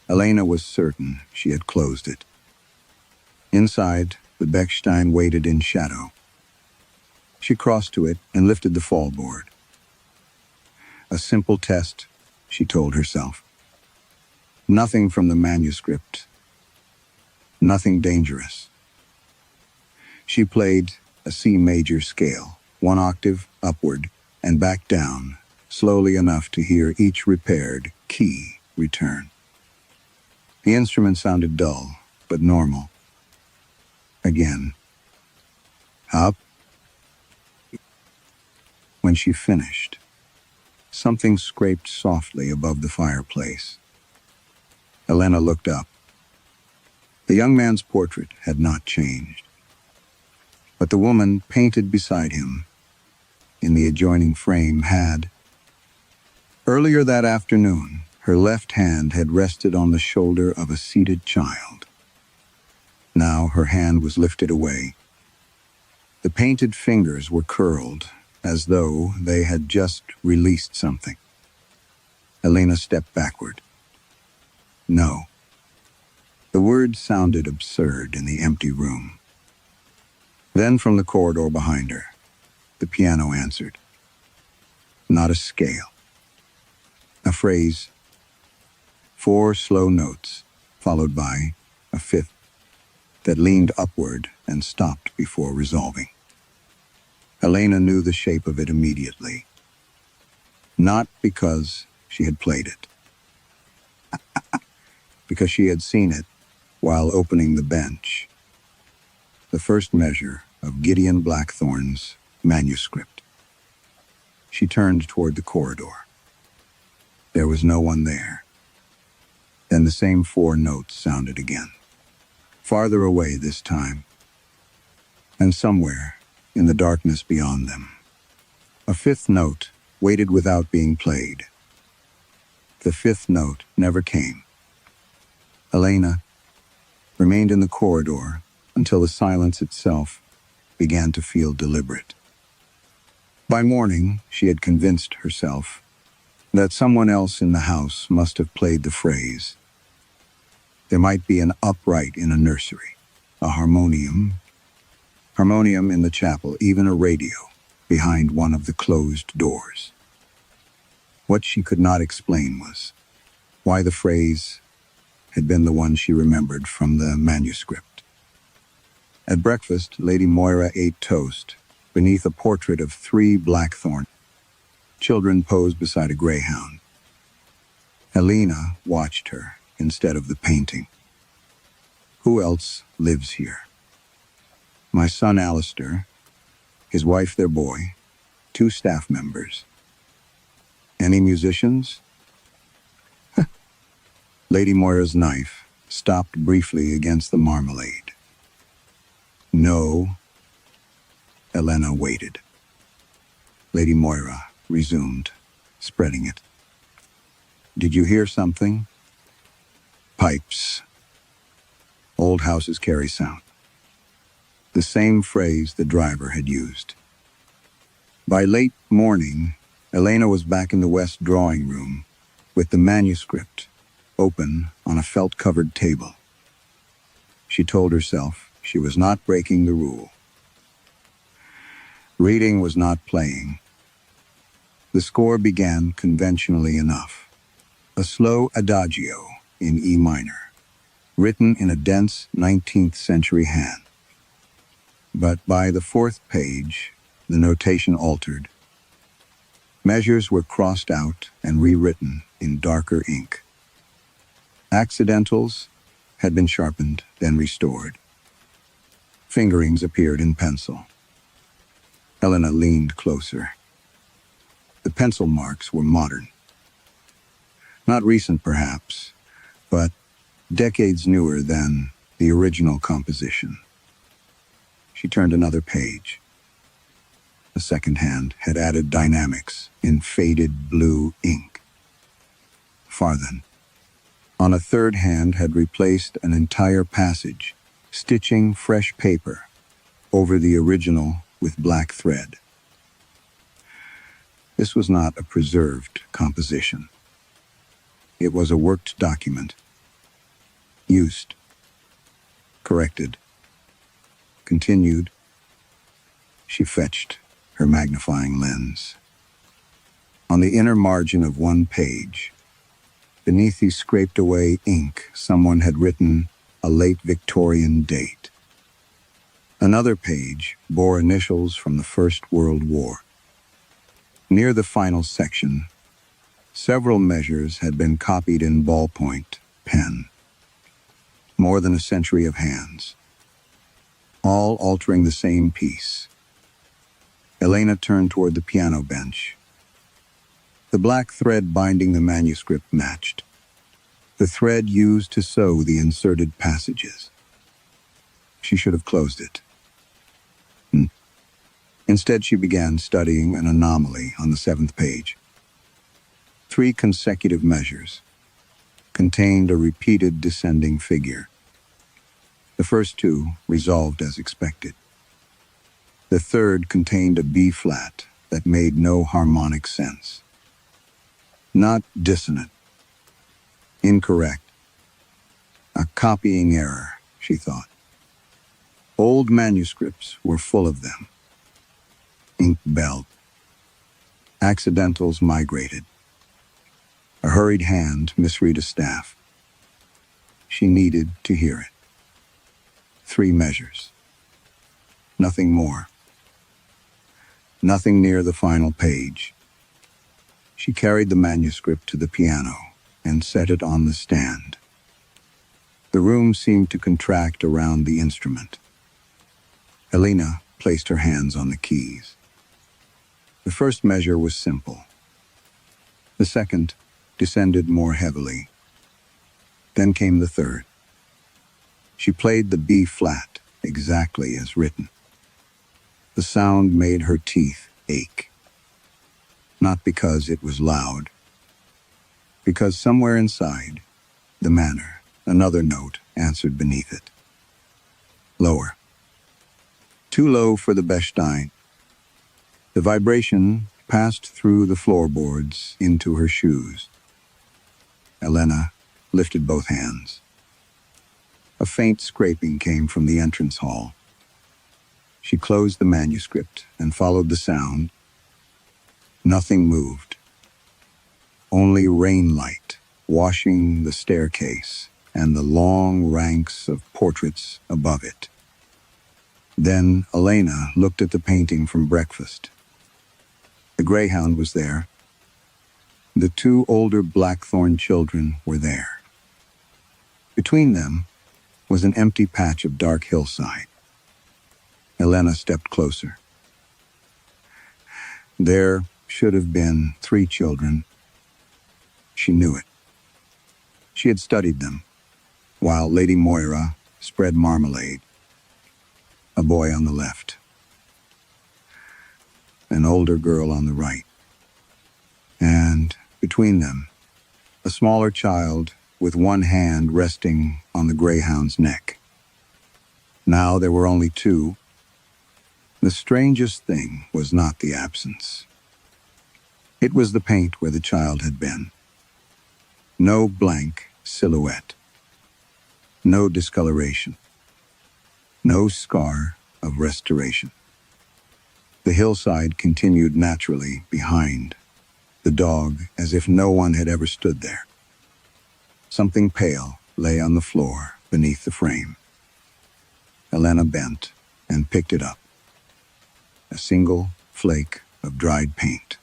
Elena was certain she had closed it. Inside, the Bechstein waited in shadow. She crossed to it and lifted the fallboard. A simple test, she told herself. Nothing from the manuscript. Nothing dangerous. She played a C major scale, 1 octave upward and back down, slowly enough to hear each repaired key return. The instrument sounded dull, but normal. Again. Up. When she finished, something scraped softly above the fireplace. Elena looked up. The young man's portrait had not changed, but the woman painted beside him in the adjoining frame had. Earlier that afternoon, her left hand had rested on the shoulder of a seated child. Now her hand was lifted away. The painted fingers were curled, as though they had just released something. Elena stepped backward. No. The words sounded absurd in the empty room. Then from the corridor behind her, the piano answered. Not a scale. A phrase. 4 slow notes, followed by a 5th that leaned upward and stopped before resolving. Elena knew the shape of it immediately. Not because she had played it. Because she had seen it while opening the bench. The first measure of Gideon Blackthorn's manuscript. She turned toward the corridor. There was no one there. Then the same 4 notes sounded again. Farther away this time. And somewhere in the darkness beyond them, a 5th note waited without being played. The 5th note never came. Elena remained in the corridor until the silence itself began to feel deliberate. By morning, she had convinced herself that someone else in the house must have played the phrase. There might be an upright in a nursery, a harmonium in the chapel, even a radio behind one of the closed doors. What she could not explain was why the phrase had been the one she remembered from the manuscript. At breakfast, Lady Moira ate toast beneath a portrait of 3 Blackthorn children posed beside a greyhound. Elena watched her instead of the painting. Who else lives here? My son Alistair, his wife, their boy, 2 staff members. Any musicians? Lady Moira's knife stopped briefly against the marmalade. No. Elena waited. Lady Moira resumed, spreading it. Did you hear something? Pipes. Old houses carry sound. The same phrase the driver had used. By late morning, Elena was back in the west drawing room with the manuscript open on a felt-covered table. She told herself she was not breaking the rule. Reading was not playing. The score began conventionally enough. A slow adagio in E minor, written in a dense 19th century hand. But by the 4th page, the notation altered. Measures were crossed out and rewritten in darker ink. Accidentals had been sharpened, then restored. Fingerings appeared in pencil. Elena leaned closer. The pencil marks were modern. Not recent, perhaps, but decades newer than the original composition. She turned another page. The second hand had added dynamics in faded blue ink. Farthen. On a third hand had replaced an entire passage, stitching fresh paper over the original with black thread. This was not a preserved composition. It was a worked document. Used. Corrected. Continued. She fetched her magnifying lens. On the inner margin of one page, beneath the scraped-away ink, someone had written a late Victorian date. Another page bore initials from the First World War. Near the final section, several measures had been copied in ballpoint pen. More than a century of hands. all altering the same piece. Elena turned toward the piano bench. The black thread binding the manuscript matched, the thread used to sew the inserted passages. She should have closed it. Instead, she began studying an anomaly on the 7th page. 3 consecutive measures contained a repeated descending figure. The first 2 resolved as expected. The third contained a B-flat that made no harmonic sense. Not dissonant. Incorrect. A copying error, she thought. Old manuscripts were full of them. Ink belt. Accidentals migrated. A hurried hand misread a staff. She needed to hear it. 3 measures. Nothing more. Nothing near the final page. She carried the manuscript to the piano and set it on the stand. The room seemed to contract around the instrument. Elena placed her hands on the keys. The first measure was simple. The second descended more heavily. Then came the third. She played the B-flat exactly as written. The sound made her teeth ache. Not because it was loud, because somewhere inside the manor, another note answered beneath it. Lower. Too low for the Bechstein. The vibration passed through the floorboards into her shoes. Elena lifted both hands. A faint scraping came from the entrance hall. She closed the manuscript and followed the sound. Nothing moved. Only rain light washing the staircase and the long ranks of portraits above it. Then Elena looked at the painting from breakfast. The greyhound was there. The 2 older Blackthorn children were there. Between them was an empty patch of dark hillside. Elena stepped closer. There should have been 3 children. She knew it. She had studied them, while Lady Moira spread marmalade. A boy on the left. An older girl on the right. And between them, a smaller child with one hand resting on the greyhound's neck. Now there were only 2. The strangest thing was not the absence. It was the paint where the child had been. No blank silhouette. No discoloration. No scar of restoration. The hillside continued naturally behind the dog, as if no one had ever stood there. Something pale lay on the floor beneath the frame. Elena bent and picked it up. A single flake of dried paint.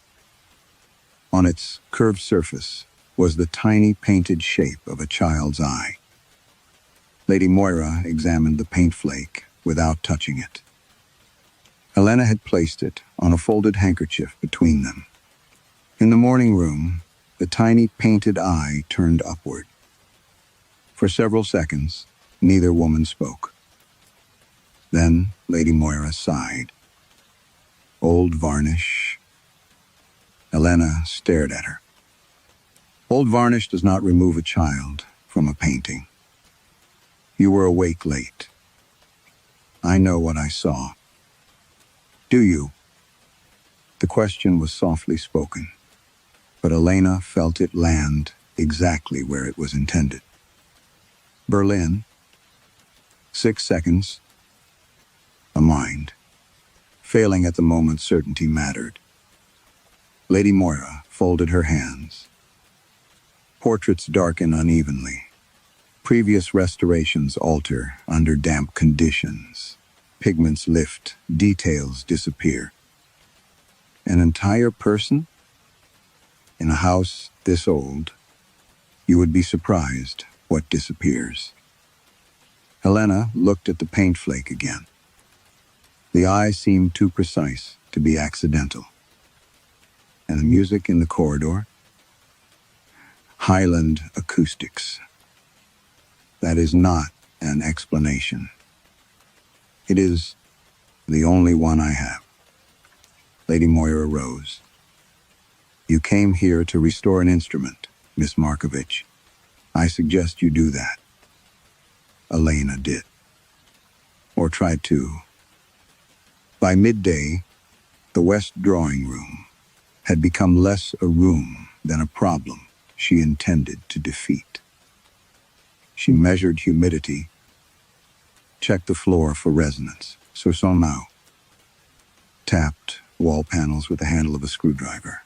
On its curved surface was the tiny painted shape of a child's eye. Lady Moira examined the paint flake without touching it. Elena had placed it on a folded handkerchief between them. In the morning room, the tiny painted eye turned upward. For several seconds, neither woman spoke. Then Lady Moira sighed. Old varnish. Elena stared at her. Old varnish does not remove a child from a painting. You were awake late. I know what I saw. Do you? The question was softly spoken, but Elena felt it land exactly where it was intended. Berlin. 6 seconds. A mind. Failing at the moment certainty mattered. Lady Moira folded her hands. Portraits darken unevenly. Previous restorations alter under damp conditions. Pigments lift, details disappear. An entire person? In a house this old, you would be surprised what disappears. Helena looked at the paint flake again. The eye seemed too precise to be accidental. And the music in the corridor? Highland acoustics. That is not an explanation. It is the only one I have. Lady Moira rose. You came here to restore an instrument, Miss Markovich. I suggest you do that. Elena did. Or tried to. By midday, the west drawing room had become less a room than a problem she intended to defeat. She measured humidity, checked the floor for resonance, tapped wall panels with the handle of a screwdriver,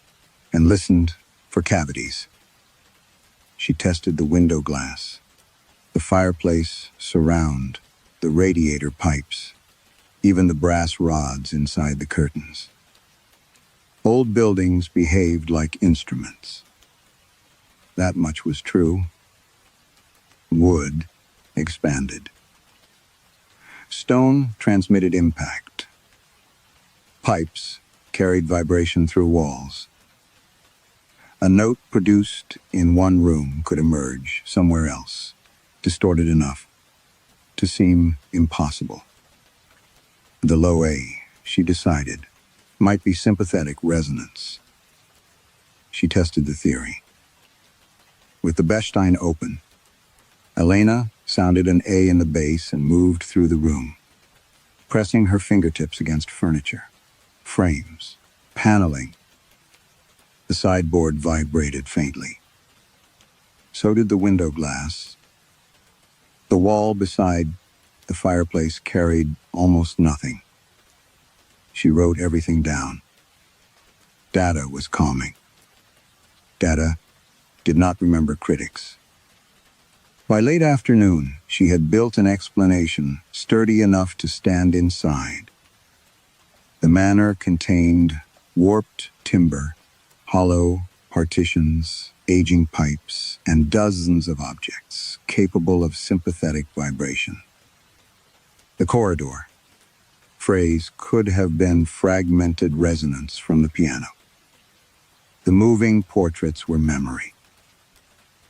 and listened for cavities. She tested the window glass, the fireplace surround, the radiator pipes, even the brass rods inside the curtains. Old buildings behaved like instruments. That much was true. Wood expanded. Stone transmitted impact. Pipes carried vibration through walls. A note produced in one room could emerge somewhere else, distorted enough to seem impossible. The low A, she decided, might be sympathetic resonance. She tested the theory. With the Bechstein open, Elena sounded an A in the bass and moved through the room, pressing her fingertips against furniture, frames, paneling. The sideboard vibrated faintly. So did the window glass. The wall beside the fireplace carried almost nothing. She wrote everything down. Data was calming. Data did not remember critics. By late afternoon, she had built an explanation sturdy enough to stand inside. The manor contained warped timber, hollow partitions, aging pipes, and dozens of objects capable of sympathetic vibration. The corridor phrase could have been fragmented resonance from the piano. The moving portraits were memory.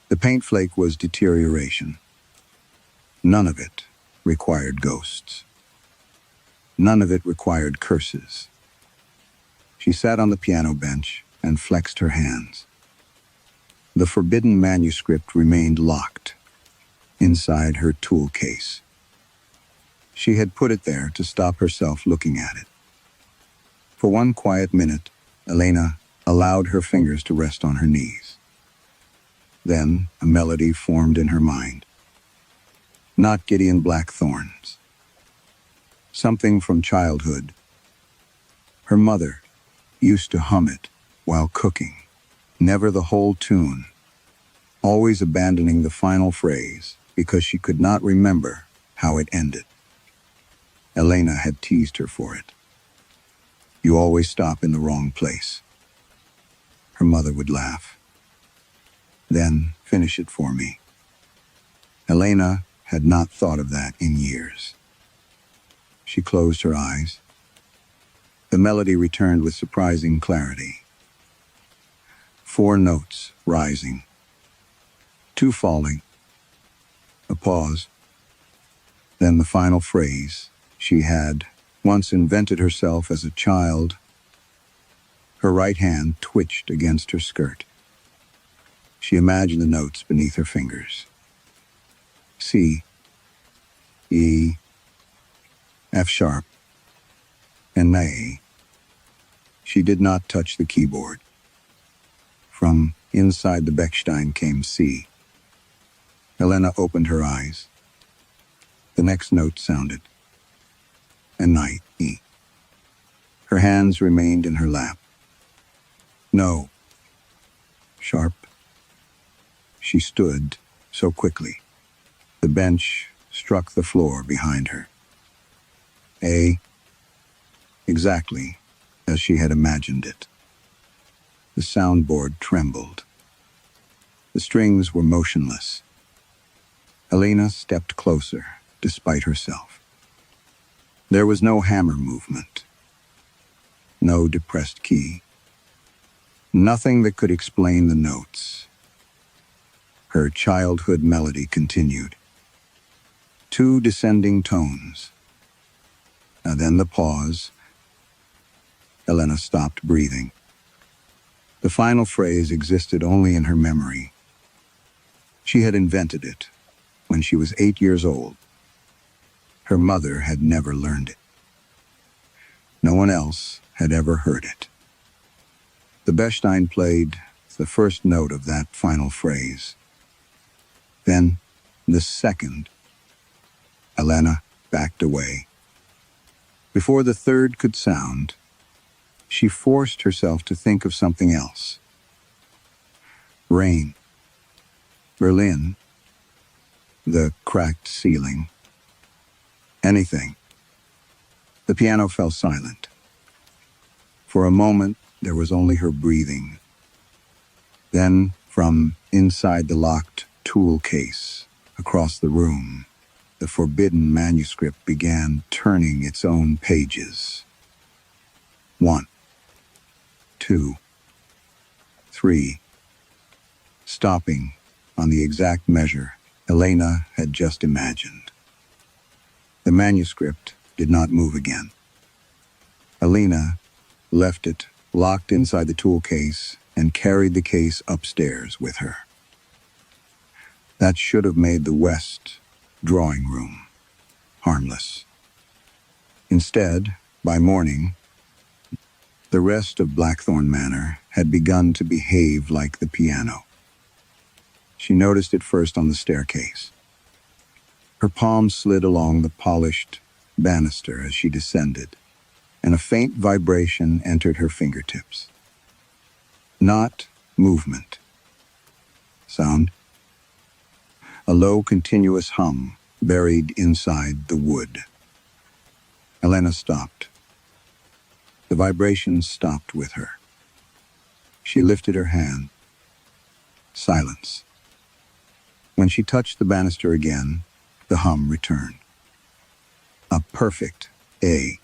The paint flake was deterioration. None of it required ghosts. None of it required curses. She sat on the piano bench and flexed her hands. The forbidden manuscript remained locked inside her tool case. She had put it there to stop herself looking at it. For one quiet minute, Elena allowed her fingers to rest on her knees. Then a melody formed in her mind. Not Gideon Blackthorn's. Something from childhood. Her mother used to hum it while cooking, never the whole tune, always abandoning the final phrase because she could not remember how it ended. Elena had teased her for it. You always stop in the wrong place. Her mother would laugh. Then finish it for me. Elena had not thought of that in years. She closed her eyes. The melody returned with surprising clarity. 4 notes rising, 2 falling, a pause, then the final phrase she had once invented herself as a child. Her right hand twitched against her skirt. She imagined the notes beneath her fingers. C, E, F sharp, and A. She did not touch the keyboard. From inside the Bechstein came C. Elena opened her eyes. The next note sounded. A night, E. Her hands remained in her lap. No. Sharp. She stood so quickly. The bench struck the floor behind her. A. Exactly as she had imagined it. The soundboard trembled. The strings were motionless. Elena stepped closer, despite herself. There was no hammer movement, no depressed key, nothing that could explain the notes. Her childhood melody continued. 2 descending tones. And then the pause. Elena stopped breathing. The final phrase existed only in her memory. She had invented it when she was 8 years old. Her mother had never learned it. No one else had ever heard it. The Bechstein played the first note of that final phrase. Then, the second. Elena backed away. Before the third could sound, she forced herself to think of something else. Rain. Berlin. The cracked ceiling. Anything. The piano fell silent. For a moment, there was only her breathing. Then, from inside the locked tool case, across the room, the forbidden manuscript began turning its own pages. 1, 2, 3. Stopping on the exact measure Elena had just imagined. The manuscript did not move again. Elena left it locked inside the tool case and carried the case upstairs with her. That should have made the West drawing room harmless. Instead, by morning, the rest of Blackthorn Manor had begun to behave like the piano. She noticed it first on the staircase. Her palm slid along the polished banister as she descended, and a faint vibration entered her fingertips. Not movement. Sound. A low, continuous hum buried inside the wood. Elena stopped. The vibration stopped with her. She lifted her hand. Silence. When she touched the banister again, the hum returned. A perfect A.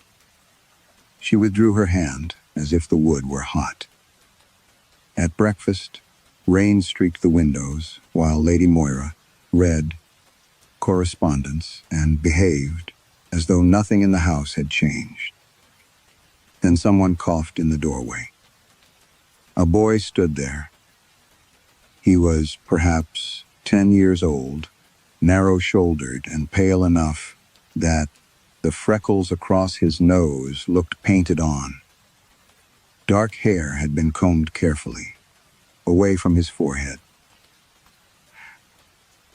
She withdrew her hand as if the wood were hot. At breakfast, rain streaked the windows while Lady Moira read correspondence and behaved as though nothing in the house had changed. Then someone coughed in the doorway. A boy stood there. He was perhaps 10 years old, narrow-shouldered and pale enough that the freckles across his nose looked painted on. Dark hair had been combed carefully, away from his forehead.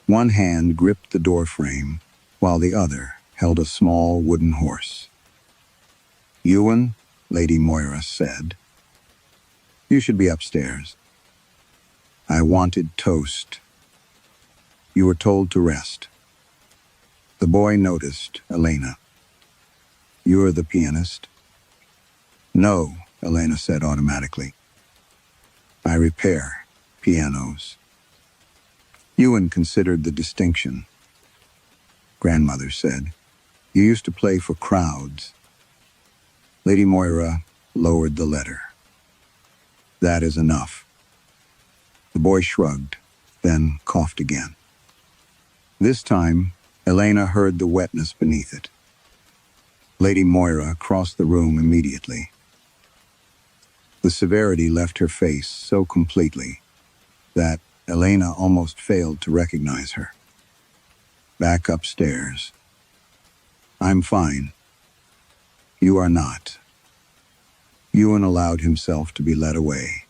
One hand gripped the doorframe, while the other held a small wooden horse. "Ewan," Lady Moira said, "you should be upstairs. I wanted toast. You were told to rest." The boy noticed Elena. "You're the pianist?" "No," Elena said automatically. "I repair pianos." Ewan considered the distinction. "Grandmother said, you used to play for crowds." Lady Moira lowered the letter. "That is enough." The boy shrugged, then coughed again. This time, Elena heard the wetness beneath it. Lady Moira crossed the room immediately. The severity left her face so completely that Elena almost failed to recognize her. "Back upstairs." "I'm fine." "You are not." Ewan allowed himself to be led away.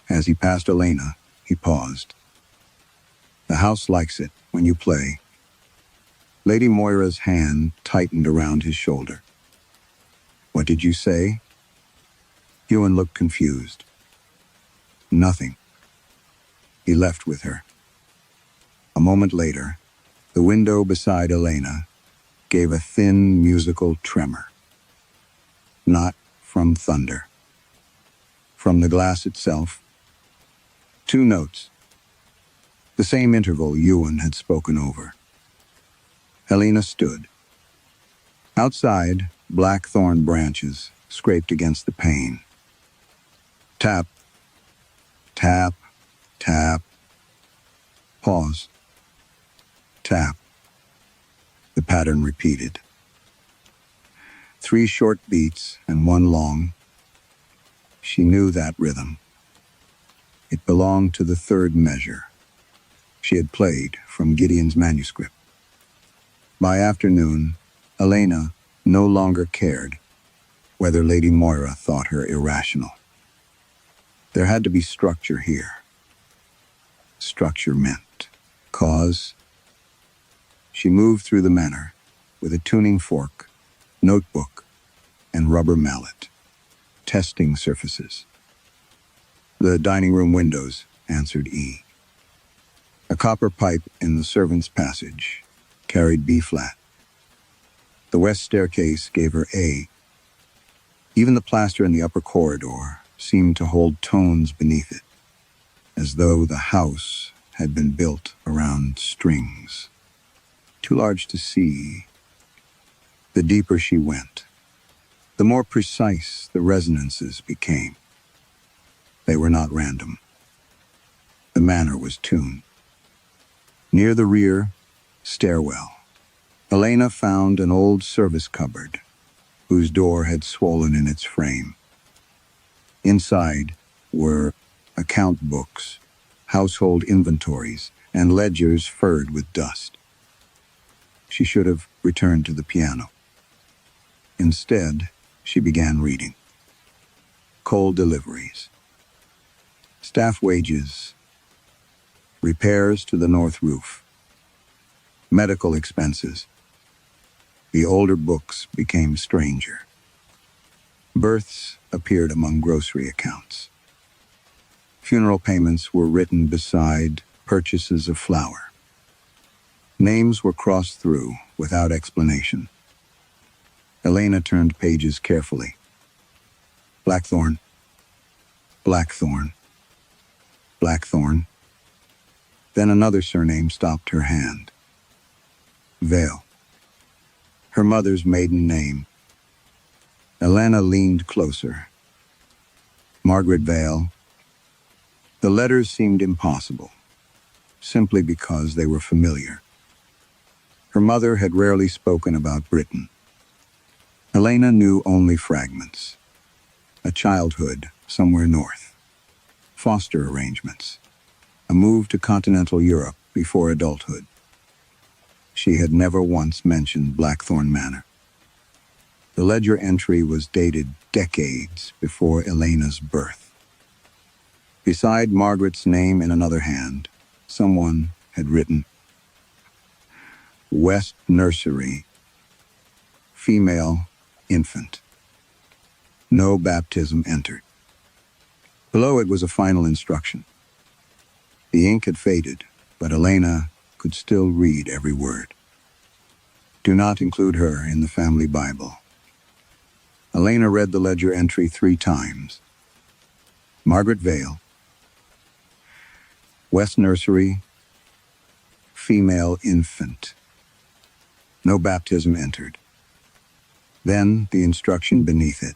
As he passed Elena, he paused. "The house likes it when you play." Lady Moira's hand tightened around his shoulder. "What did you say?" Ewan looked confused. "Nothing." He left with her. A moment later, the window beside Elena gave a thin musical tremor. Not from thunder. From the glass itself. 2 notes. The same interval Ewan had spoken over. Elena stood. Outside, blackthorn branches scraped against the pane. Tap, tap, tap. Pause. Tap. The pattern repeated. 3 short beats and 1 long. She knew that rhythm. It belonged to the 3rd measure. She had played from Gideon's manuscript. By afternoon, Elena no longer cared whether Lady Moira thought her irrational. There had to be structure here. Structure meant cause. She moved through the manor with a tuning fork, notebook, and rubber mallet, testing surfaces. The dining room windows, answered E. A copper pipe in the servants' passage carried B-flat. The west staircase gave her A. Even the plaster in the upper corridor seemed to hold tones beneath it, as though the house had been built around strings. Too large to see. The deeper she went, the more precise the resonances became. They were not random. The manor was tuned. Near the rear stairwell, Elena found an old service cupboard, whose door had swollen in its frame. Inside were account books, household inventories, and ledgers furred with dust. She should have returned to the piano. Instead, she began reading. Coal deliveries, staff wages, repairs to the north roof, medical expenses. The older books became stranger. Births appeared among grocery accounts. Funeral payments were written beside purchases of flour. Names were crossed through without explanation. Elena turned pages carefully. Blackthorn, Blackthorn, Blackthorn. Then another surname stopped her hand. Vale. Her mother's maiden name. Elena leaned closer. Margaret Vale. The letters seemed impossible, simply because they were familiar. Her mother had rarely spoken about Britain. Elena knew only fragments. A childhood somewhere north. Foster arrangements. A move to continental Europe before adulthood. She had never once mentioned Blackthorn Manor. The ledger entry was dated decades before Elena's birth. Beside Margaret's name in another hand, someone had written, West Nursery, female, infant. No baptism entered. Below it was a final instruction. The ink had faded, but Elena could still read every word. Do not include her in the family Bible. Elena read the ledger entry 3 times. Margaret Vale, West Nursery, female infant. No baptism entered. Then the instruction beneath it.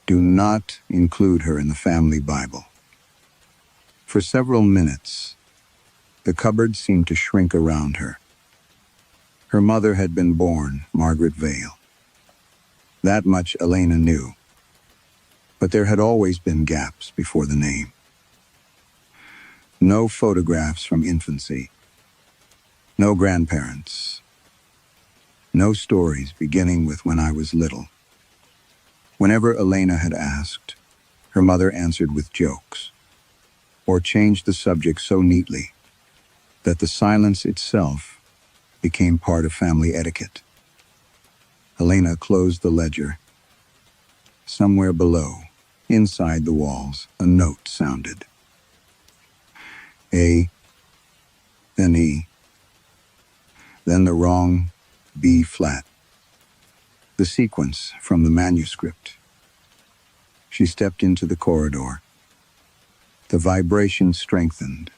Do not include her in the family Bible. For several minutes, the cupboard seemed to shrink around her. Her mother had been born Margaret Vale. That much Elena knew. But there had always been gaps before the name. No photographs from infancy. No grandparents. No stories beginning with when I was little. Whenever Elena had asked, her mother answered with jokes, or changed the subject so neatly that the silence itself became part of family etiquette. Elena closed the ledger. Somewhere below, inside the walls, a note sounded. A, then E, then the wrong B flat. The sequence from the manuscript. She stepped into the corridor. The vibration strengthened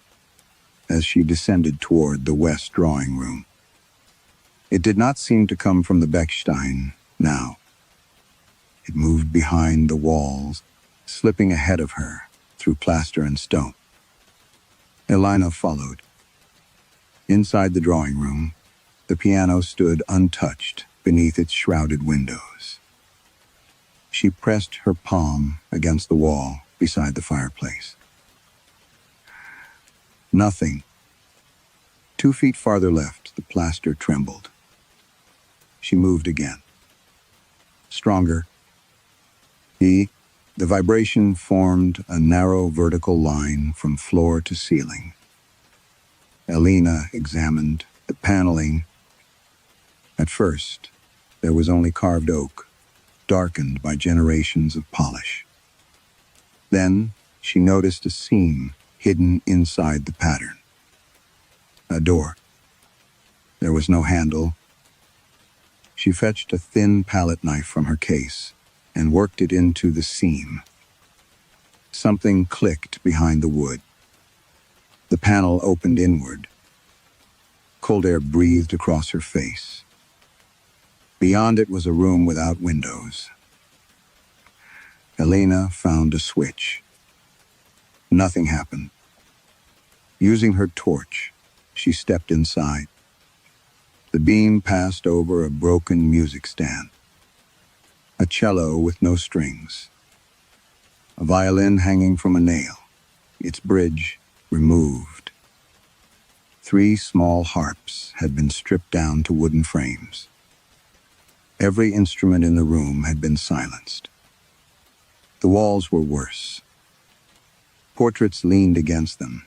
as she descended toward the west drawing room. It did not seem to come from the Bechstein now. It moved behind the walls, slipping ahead of her through plaster and stone. Leanh followed. Inside the drawing room, the piano stood untouched beneath its shrouded windows. She pressed her palm against the wall beside the fireplace. Nothing. 2 feet farther left, the plaster trembled. She moved again. Stronger. The vibration formed a narrow vertical line from floor to ceiling. Leanh examined the paneling. At first, there was only carved oak, darkened by generations of polish. Then, she noticed a seam hidden inside the pattern. A door. There was no handle. She fetched a thin palette knife from her case and worked it into the seam. Something clicked behind the wood. The panel opened inward. Cold air breathed across her face. Beyond it was a room without windows. Leanh found a switch. Nothing happened. Using her torch, she stepped inside. The beam passed over a broken music stand. A cello with no strings. A violin hanging from a nail, its bridge removed. 3 small harps had been stripped down to wooden frames. Every instrument in the room had been silenced. The walls were worse. Portraits leaned against them,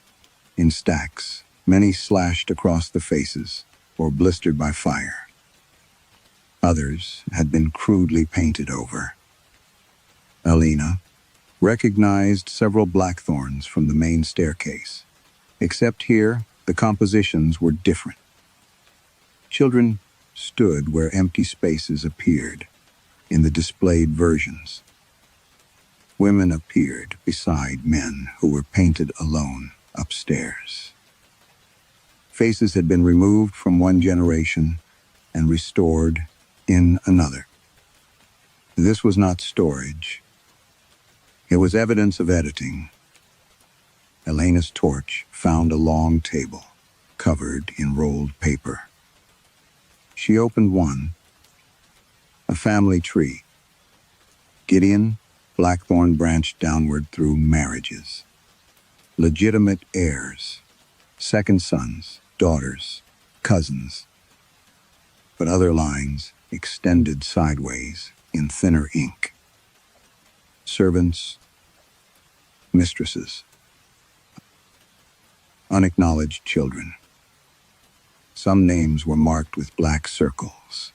in stacks, many slashed across the faces or blistered by fire. Others had been crudely painted over. Leanh recognized several blackthorns from the main staircase, except here the compositions were different. Children stood where empty spaces appeared in the displayed versions. Women appeared beside men who were painted alone upstairs. Faces had been removed from one generation and restored in another. This was not storage. It was evidence of editing. Leahn's torch found a long table, covered in rolled paper. She opened one. A family tree. Gideon, Blackthorn branched downward through marriages. Legitimate heirs, second sons, daughters, cousins. But other lines extended sideways in thinner ink. Servants, mistresses, unacknowledged children. Some names were marked with black circles,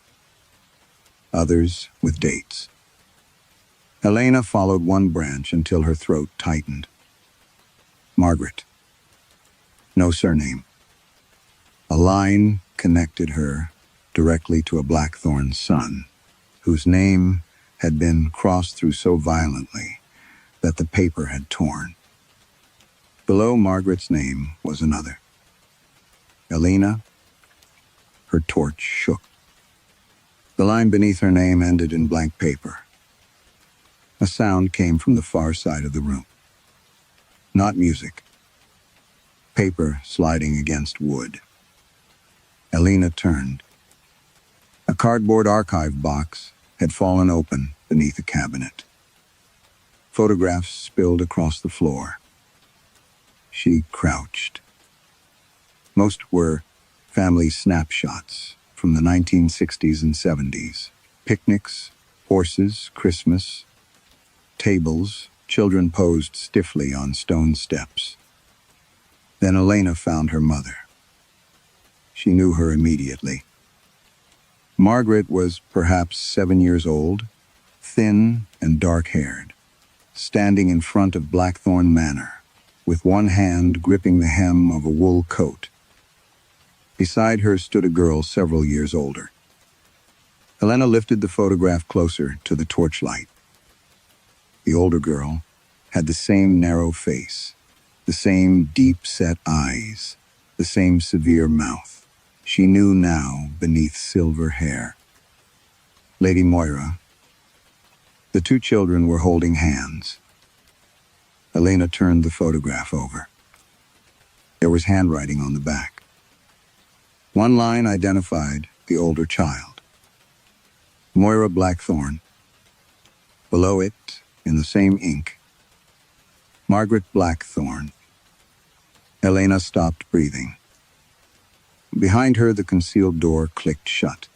others with dates. Leanh followed one branch until her throat tightened. Margaret. No surname. A line connected her directly to a Blackthorn son, whose name had been crossed through so violently that the paper had torn. Below Margaret's name was another. Leanh. Her torch shook. The line beneath her name ended in blank paper. A sound came from the far side of the room. Not music. Paper sliding against wood. Leanh turned. A cardboard archive box had fallen open beneath a cabinet. Photographs spilled across the floor. She crouched. Most were family snapshots from the 1960s and 70s. Picnics, horses, Christmas, tables, children posed stiffly on stone steps. Then Leanh found her mother. She knew her immediately. Margaret was perhaps 7 years old, thin and dark-haired, standing in front of Blackthorn Manor, with one hand gripping the hem of a wool coat. Beside her stood a girl several years older. Leanh lifted the photograph closer to the torchlight. The older girl had the same narrow face, the same deep-set eyes, the same severe mouth. She knew now beneath silver hair. Lady Moira. The two children were holding hands. Elena turned the photograph over. There was handwriting on the back. One line identified the older child. Moira Blackthorn. Below it, in the same ink, Margaret Blackthorn. Elena stopped breathing. Behind her, the concealed door clicked shut.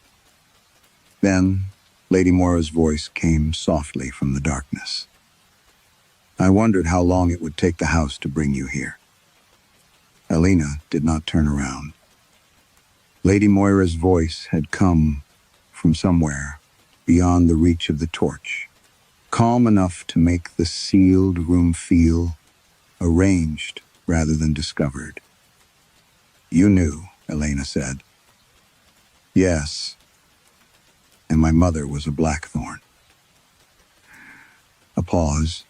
Then, Lady Moira's voice came softly from the darkness. I wondered how long it would take the house to bring you here. Elena did not turn around. Lady Moira's voice had come from somewhere beyond the reach of the torch, calm enough to make the sealed room feel arranged rather than discovered. You knew, Elena said. Yes. And my mother was a Blackthorn. A pause.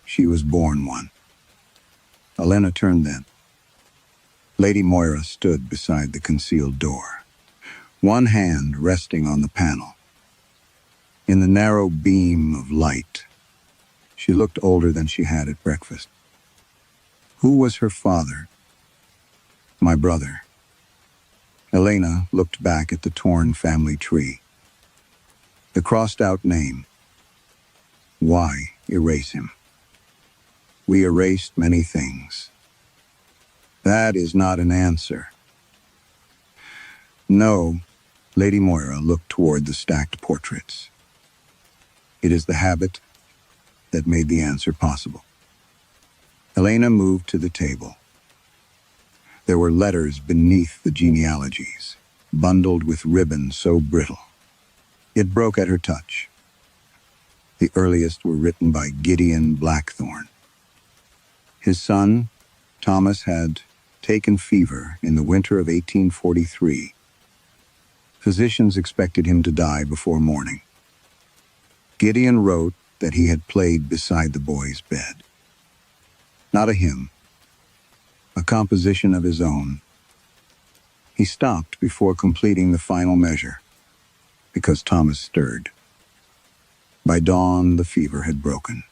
She was born one. Elena turned then. Lady Moira stood beside the concealed door, one hand resting on the panel. In the narrow beam of light, she looked older than she had at breakfast. Who was her father? My brother. Elena looked back at the torn family tree. The crossed-out name. Why erase him? We erased many things. That is not an answer. No, Lady Moira looked toward the stacked portraits. It is the habit that made the answer possible. Elena moved to the table. There were letters beneath the genealogies, bundled with ribbon so brittle. It broke at her touch. The earliest were written by Gideon Blackthorn. His son, Thomas, had taken fever in the winter of 1843. Physicians expected him to die before morning. Gideon wrote that he had played beside the boy's bed. Not a hymn, a composition of his own. He stopped before completing the final measure, because Thomas stirred. By dawn, the fever had broken.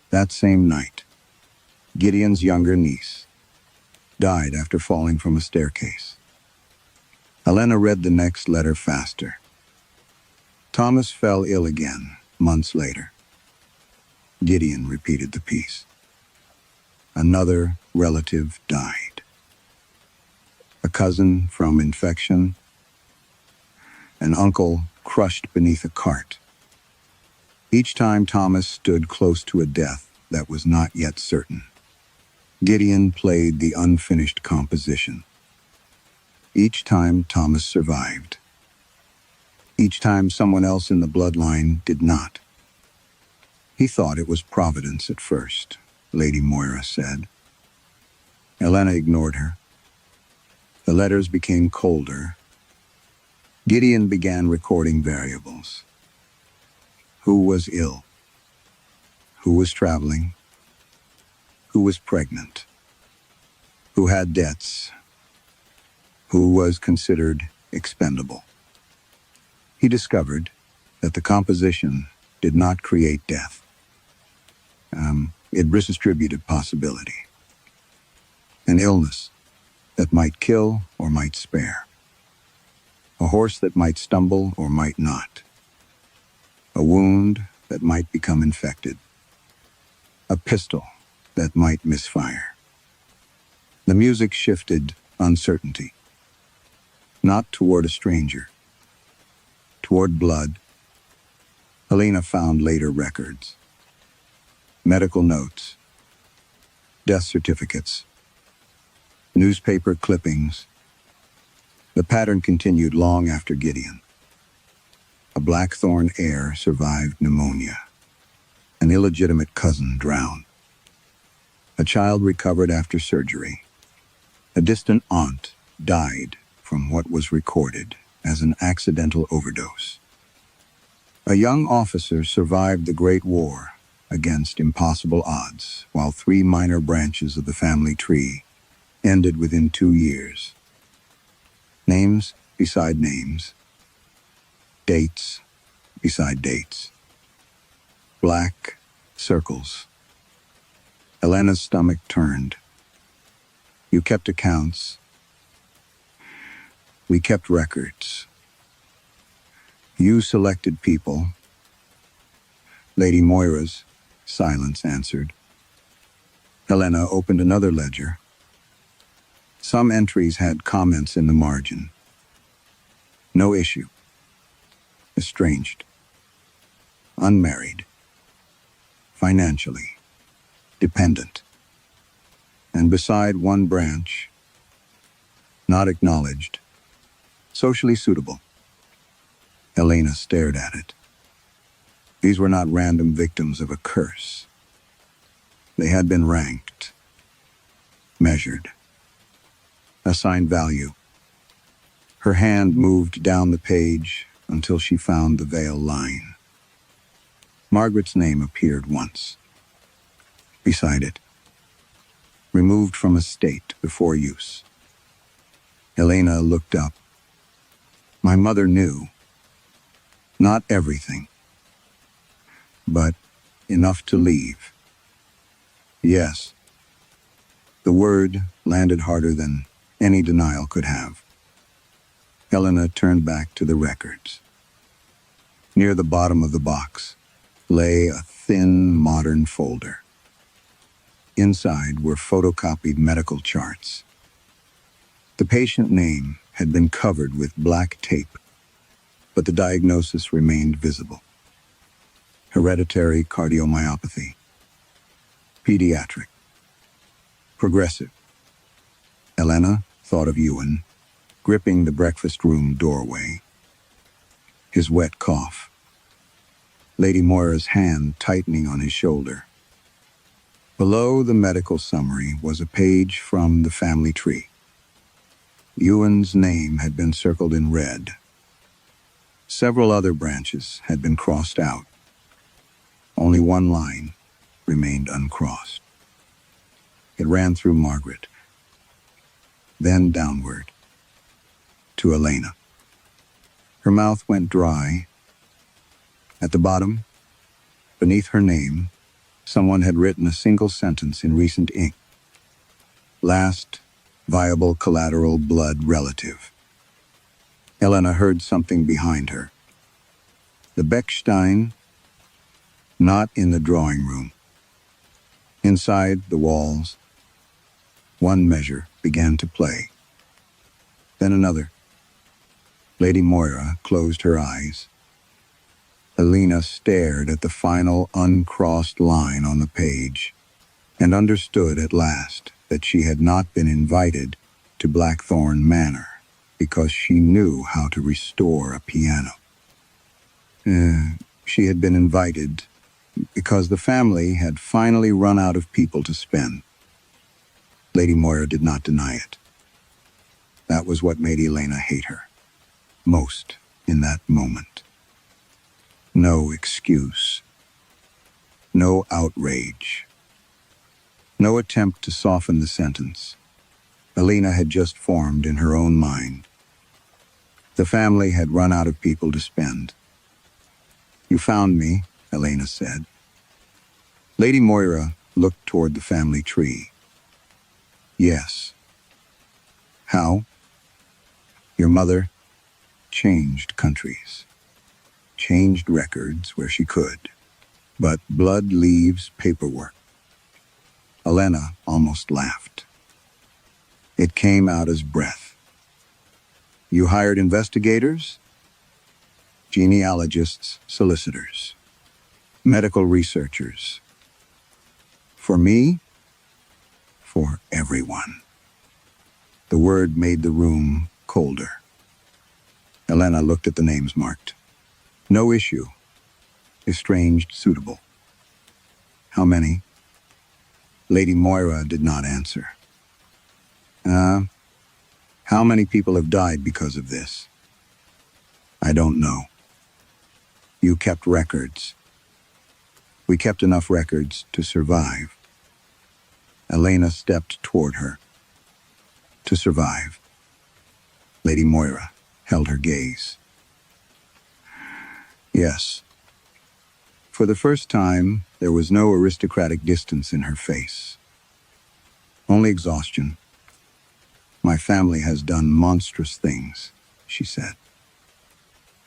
That same night, Gideon's younger niece died after falling from a staircase. Elena read the next letter faster. Thomas fell ill again, months later. Gideon repeated the piece. Another relative died. A cousin from infection. An uncle crushed beneath a cart. Each time Thomas stood close to a death that was not yet certain. Gideon played the unfinished composition. Each time Thomas survived. Each time someone else in the bloodline did not. He thought it was Providence at first, Lady Moira said. Elena ignored her. The letters became colder. Gideon began recording variables. Who was ill? Who was traveling? Who was pregnant? Who had debts? Who was considered expendable? He discovered that the composition did not create death. It redistributed possibility. An illness that might kill or might spare. A horse that might stumble or might not. A wound that might become infected. A pistol that might misfire. The music shifted uncertainty. Not toward a stranger. Toward blood. Elena found later records. Medical notes. Death certificates. Newspaper clippings. The pattern continued long after Gideon. A Blackthorn heir survived pneumonia. An illegitimate cousin drowned. A child recovered after surgery. A distant aunt died from what was recorded as an accidental overdose. A young officer survived the Great War against impossible odds, while 3 minor branches of the family tree ended within 2 years. Names beside names. Dates beside dates. Black circles. Elena's stomach turned. You kept accounts. We kept records. You selected people. Lady Moira's silence answered. Helena opened another ledger. Some entries had comments in the margin. No issue. Estranged. Unmarried. Financially. Dependent. And beside one branch, not acknowledged. Socially suitable. Helena stared at it. These were not random victims of a curse. They had been ranked, measured, assigned value. Her hand moved down the page until she found the veil line. Margaret's name appeared once. Beside it, removed from estate before use. Helena looked up. My mother knew. Not everything, but enough to leave. Yes. The word landed harder than any denial could have. Helena turned back to the records. Near the bottom of the box lay a thin, modern folder. Inside were photocopied medical charts. The patient name had been covered with black tape, but the diagnosis remained visible. Hereditary cardiomyopathy. Pediatric. Progressive. Helena thought of Ewan, gripping the breakfast room doorway. His wet cough. Lady Moira's hand tightening on his shoulder. Below the medical summary was a page from the family tree. Ewan's name had been circled in red. Several other branches had been crossed out. Only one line remained uncrossed. It ran through Margaret, then downward to Elena. Her mouth went dry. At the bottom, beneath her name, someone had written a single sentence in recent ink. Last viable collateral blood relative. Helena heard something behind her. The Beckstein, not in the drawing room. Inside the walls, one measure began to play. Then another. Lady Moira closed her eyes. Helena stared at the final uncrossed line on the page and understood at last that she had not been invited to Blackthorn Manor because she knew how to restore a piano. She had been invited because the family had finally run out of people to spend. Lady Moira did not deny it. That was what made Helena hate her most in that moment. No excuse. No outrage. No attempt to soften the sentence. Helena had just formed in her own mind. The family had run out of people to spend. You found me, Helena said. Lady Moira looked toward the family tree. Yes. How? Your mother changed countries. Changed records where she could. But blood leaves paperwork. Helena almost laughed. It came out as breath. You hired investigators, genealogists, solicitors, medical researchers. For me, for everyone. The word made the room colder. Helena looked at the names marked. No issue. Estranged suitable. How many? Lady Moira did not answer. How many people have died because of this? I don't know. You kept records. We kept enough records to survive. Helena stepped toward her. To survive. Lady Moira held her gaze. Yes. For the first time, there was no aristocratic distance in her face. Only exhaustion. My family has done monstrous things, she said.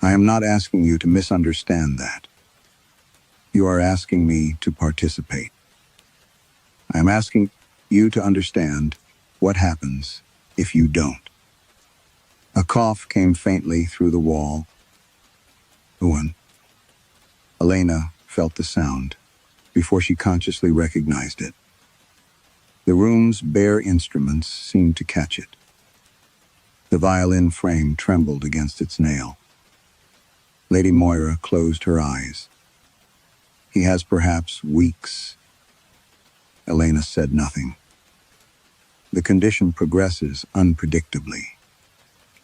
I am not asking you to misunderstand that. You are asking me to participate. I am asking you to understand what happens if you don't. A cough came faintly through the wall. Owen. Elena felt the sound before she consciously recognized it. The room's bare instruments seemed to catch it. The violin frame trembled against its nail. Lady Moira closed her eyes. He has perhaps weeks. Elena said nothing. The condition progresses unpredictably.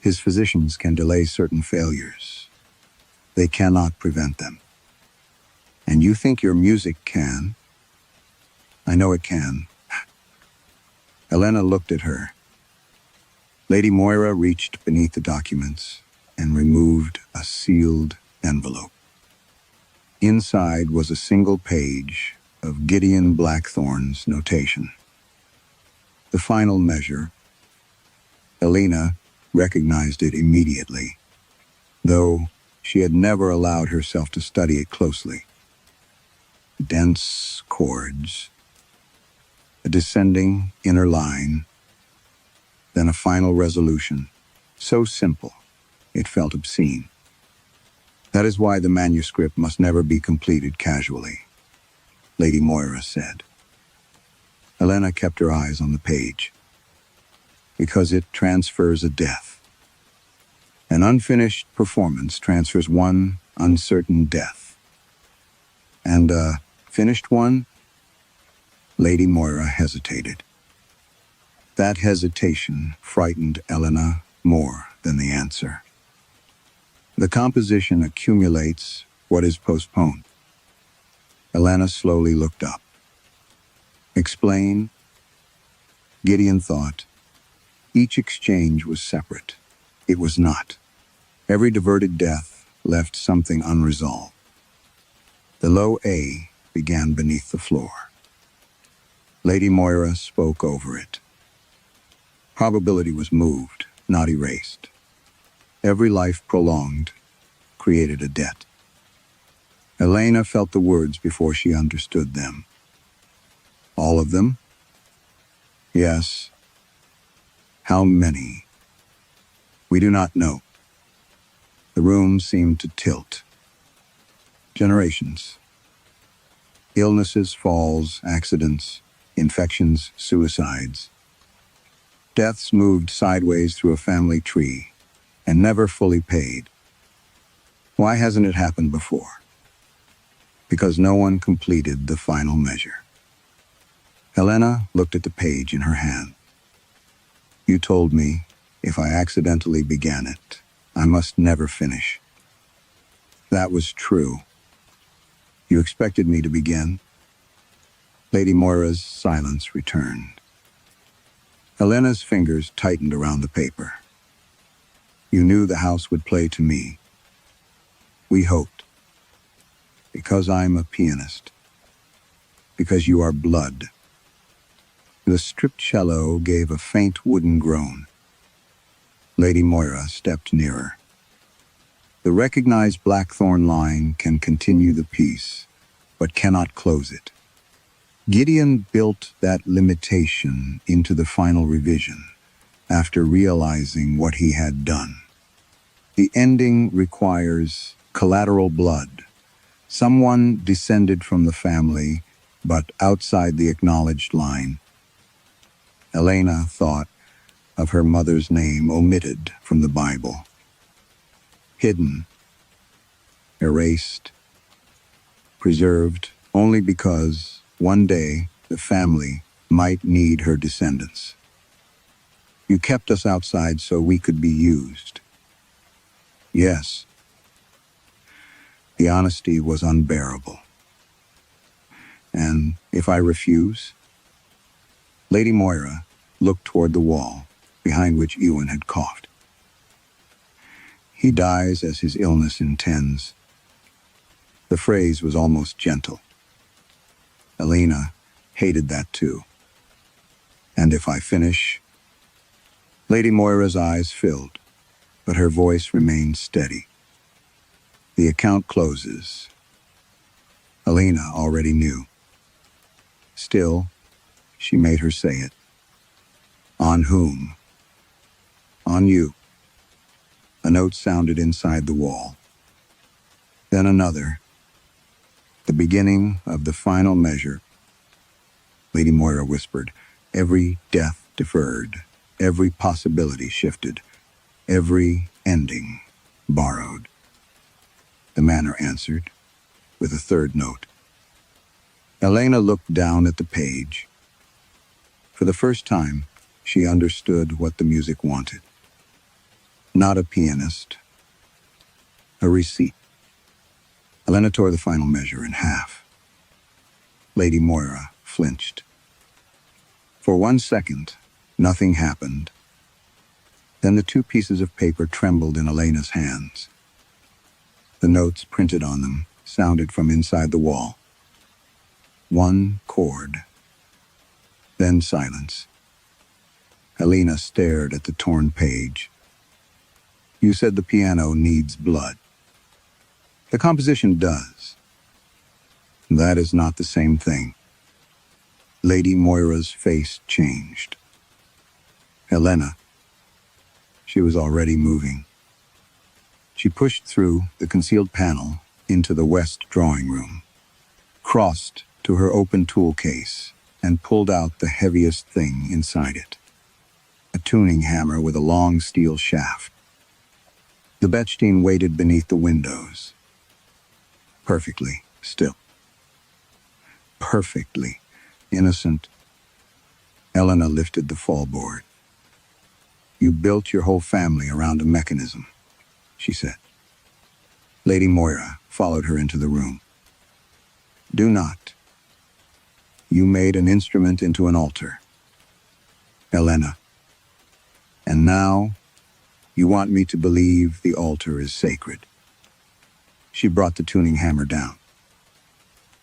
His physicians can delay certain failures. They cannot prevent them. And you think your music can? I know it can. Elena looked at her. Lady Moira reached beneath the documents and removed a sealed envelope. Inside was a single page of Gideon Blackthorn's notation. The final measure. Elena recognized it immediately, though she had never allowed herself to study it closely. Dense chords, a descending inner line, then a final resolution, so simple it felt obscene. That is why the manuscript must never be completed casually, Lady Moira said. Elena kept her eyes on the page. Because it transfers a death. An unfinished performance transfers one uncertain death. And a finished one? Lady Moira hesitated. That hesitation frightened Elena more than the answer. The composition accumulates what is postponed. Elena slowly looked up. Explain? Gideon thought. Each exchange was separate. It was not. Every diverted death left something unresolved. The low A began beneath the floor. Lady Moira spoke over it. Probability was moved, not erased. Every life prolonged created a debt. Elena felt the words before she understood them. All of them? Yes. How many? We do not know. The room seemed to tilt. Generations. Illnesses, falls, accidents, infections, suicides. Deaths moved sideways through a family tree and never fully paid. Why hasn't it happened before? Because no one completed the final measure. Elena looked at the page in her hand. You told me, if I accidentally began it, I must never finish. That was true. You expected me to begin? Lady Moira's silence returned. Elena's fingers tightened around the paper. You knew the house would play to me. We hoped. Because I'm a pianist. Because you are blood. The stripped cello gave a faint wooden groan. Lady Moira stepped nearer. The recognized Blackthorn line can continue the piece, but cannot close it. Gideon built that limitation into the final revision after realizing what he had done. The ending requires collateral blood, someone descended from the family, but outside the acknowledged line. Elena thought of her mother's name omitted from the Bible. Hidden, erased, preserved only because one day the family might need her descendants. You kept us outside so we could be used. Yes. The honesty was unbearable. And if I refuse? Lady Moira looked toward the wall, behind which Ewan had coughed. He dies as his illness intends. The phrase was almost gentle. Elena hated that too. And if I finish? Lady Moira's eyes filled, but her voice remained steady. The account closes. Elena already knew. Still, she made her say it. On whom? On you. A note sounded inside the wall. Then another. The beginning of the final measure. Lady Moira whispered, every death deferred, every possibility shifted, every ending borrowed. The manor answered, with a third note. Elena looked down at the page. For the first time, she understood what the music wanted. Not a pianist, a receipt. Elena tore the final measure in half. Lady Moira flinched. For 1 second, nothing happened. Then the 2 pieces of paper trembled in Elena's hands. The notes printed on them sounded from inside the wall. 1 chord. Then silence. Elena stared at the torn page. You said the piano needs blood. The composition does. That is not the same thing. Lady Moira's face changed. Elena. She was already moving. She pushed through the concealed panel into the west drawing room, crossed to her open tool case, and pulled out the heaviest thing inside it. A tuning hammer with a long steel shaft. The Bechstein waited beneath the windows. Perfectly still. Perfectly innocent. Elena lifted the fallboard. You built your whole family around a mechanism, she said. Lady Moira followed her into the room. Do not. You made an instrument into an altar. Elena. And now, you want me to believe the altar is sacred. She brought the tuning hammer down.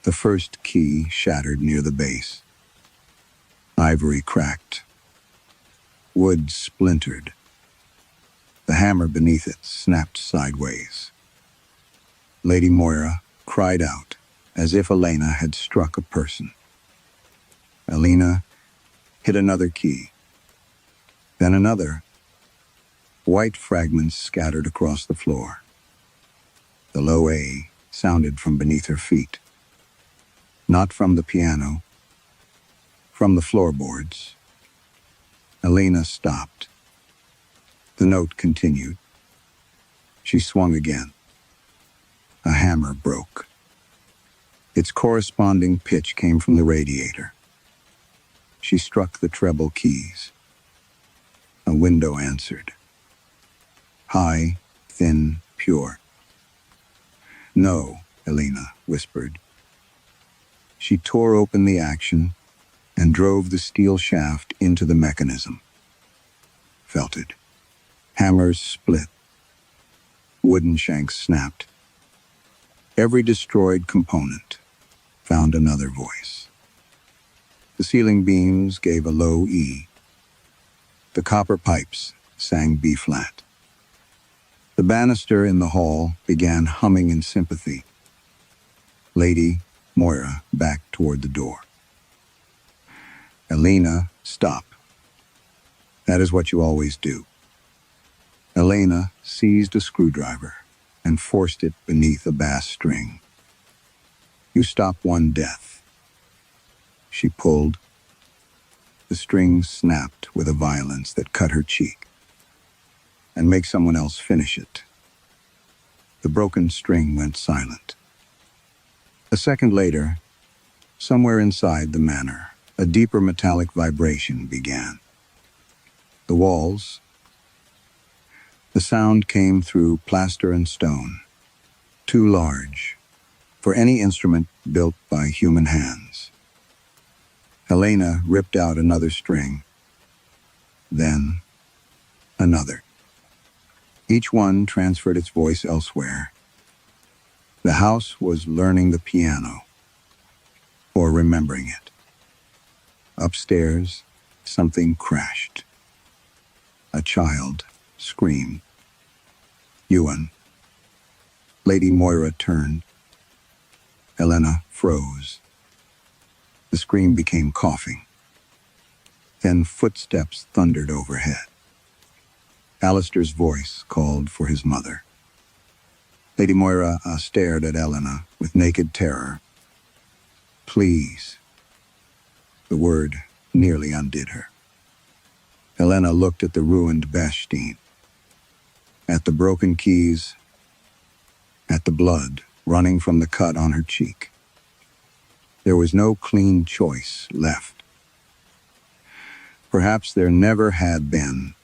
The first key shattered near the base. Ivory cracked. Wood splintered. The hammer beneath it snapped sideways. Lady Moira cried out as if Elena had struck a person. Elena hit another key. Then another. White fragments scattered across the floor. The low A sounded from beneath her feet. Not from the piano. From the floorboards. Elena stopped. The note continued. She swung again. A hammer broke. Its corresponding pitch came from the radiator. She struck the treble keys. A window answered. High, thin, pure. No, Elena whispered. She tore open the action and drove the steel shaft into the mechanism. Felt it. Hammers split. Wooden shanks snapped. Every destroyed component found another voice. The ceiling beams gave a low E. The copper pipes sang B-flat. The banister in the hall began humming in sympathy. Lady Moira backed toward the door. Elena, stop. That is what you always do. Elena seized a screwdriver and forced it beneath a bass string. You stop one death. She pulled. The string snapped with a violence that cut her cheek. And make someone else finish it. The broken string went silent. A second later, somewhere inside the manor, a deeper metallic vibration began. The walls. The sound came through plaster and stone, too large for any instrument built by human hands. Elena ripped out another string, then another. Each one transferred its voice elsewhere. The house was learning the piano, or remembering it. Upstairs, something crashed. A child screamed. Ewan. Lady Moira turned. Elena froze. The scream became coughing. Then footsteps thundered overhead. Alistair's voice called for his mother. Lady Moira stared at Elena with naked terror. Please. The word nearly undid her. Elena looked at the ruined Bastine, at the broken keys, at the blood running from the cut on her cheek. There was no clean choice left. Perhaps there never had been.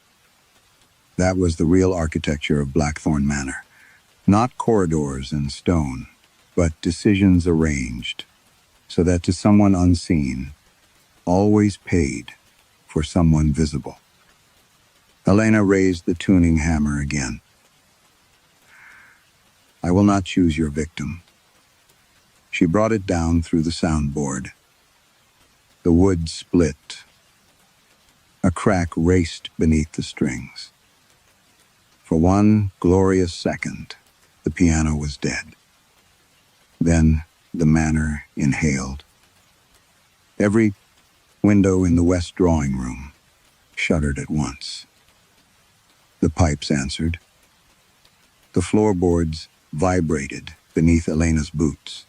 That was the real architecture of Blackthorn Manor. Not corridors and stone, but decisions arranged, so that to someone unseen, always paid for someone visible. Elena raised the tuning hammer again. I will not choose your victim. She brought it down through the soundboard. The wood split. A crack raced beneath the strings. For one glorious second, the piano was dead. Then the manor inhaled. Every window in the west drawing room shuddered at once. The pipes answered. The floorboards vibrated beneath Elena's boots.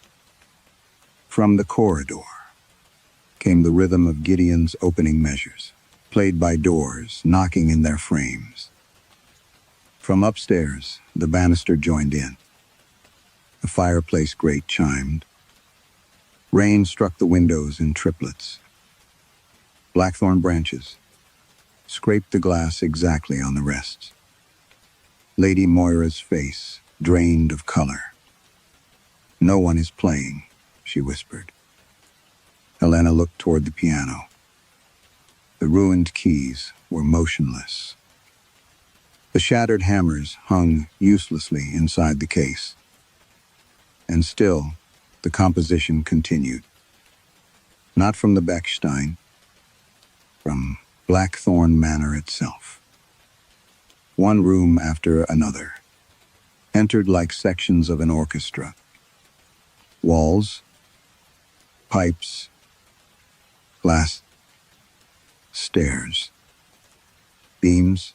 From the corridor came the rhythm of Gideon's opening measures, played by doors knocking in their frames. From upstairs, the banister joined in. The fireplace grate chimed. Rain struck the windows in triplets. Blackthorn branches scraped the glass exactly on the rests. Lady Moira's face drained of color. No one is playing, she whispered. Elena looked toward the piano. The ruined keys were motionless. The shattered hammers hung uselessly inside the case. And still, the composition continued. Not from the Bechstein, from Blackthorn Manor itself. One room after another entered like sections of an orchestra. Walls, pipes, glass, stairs, beams,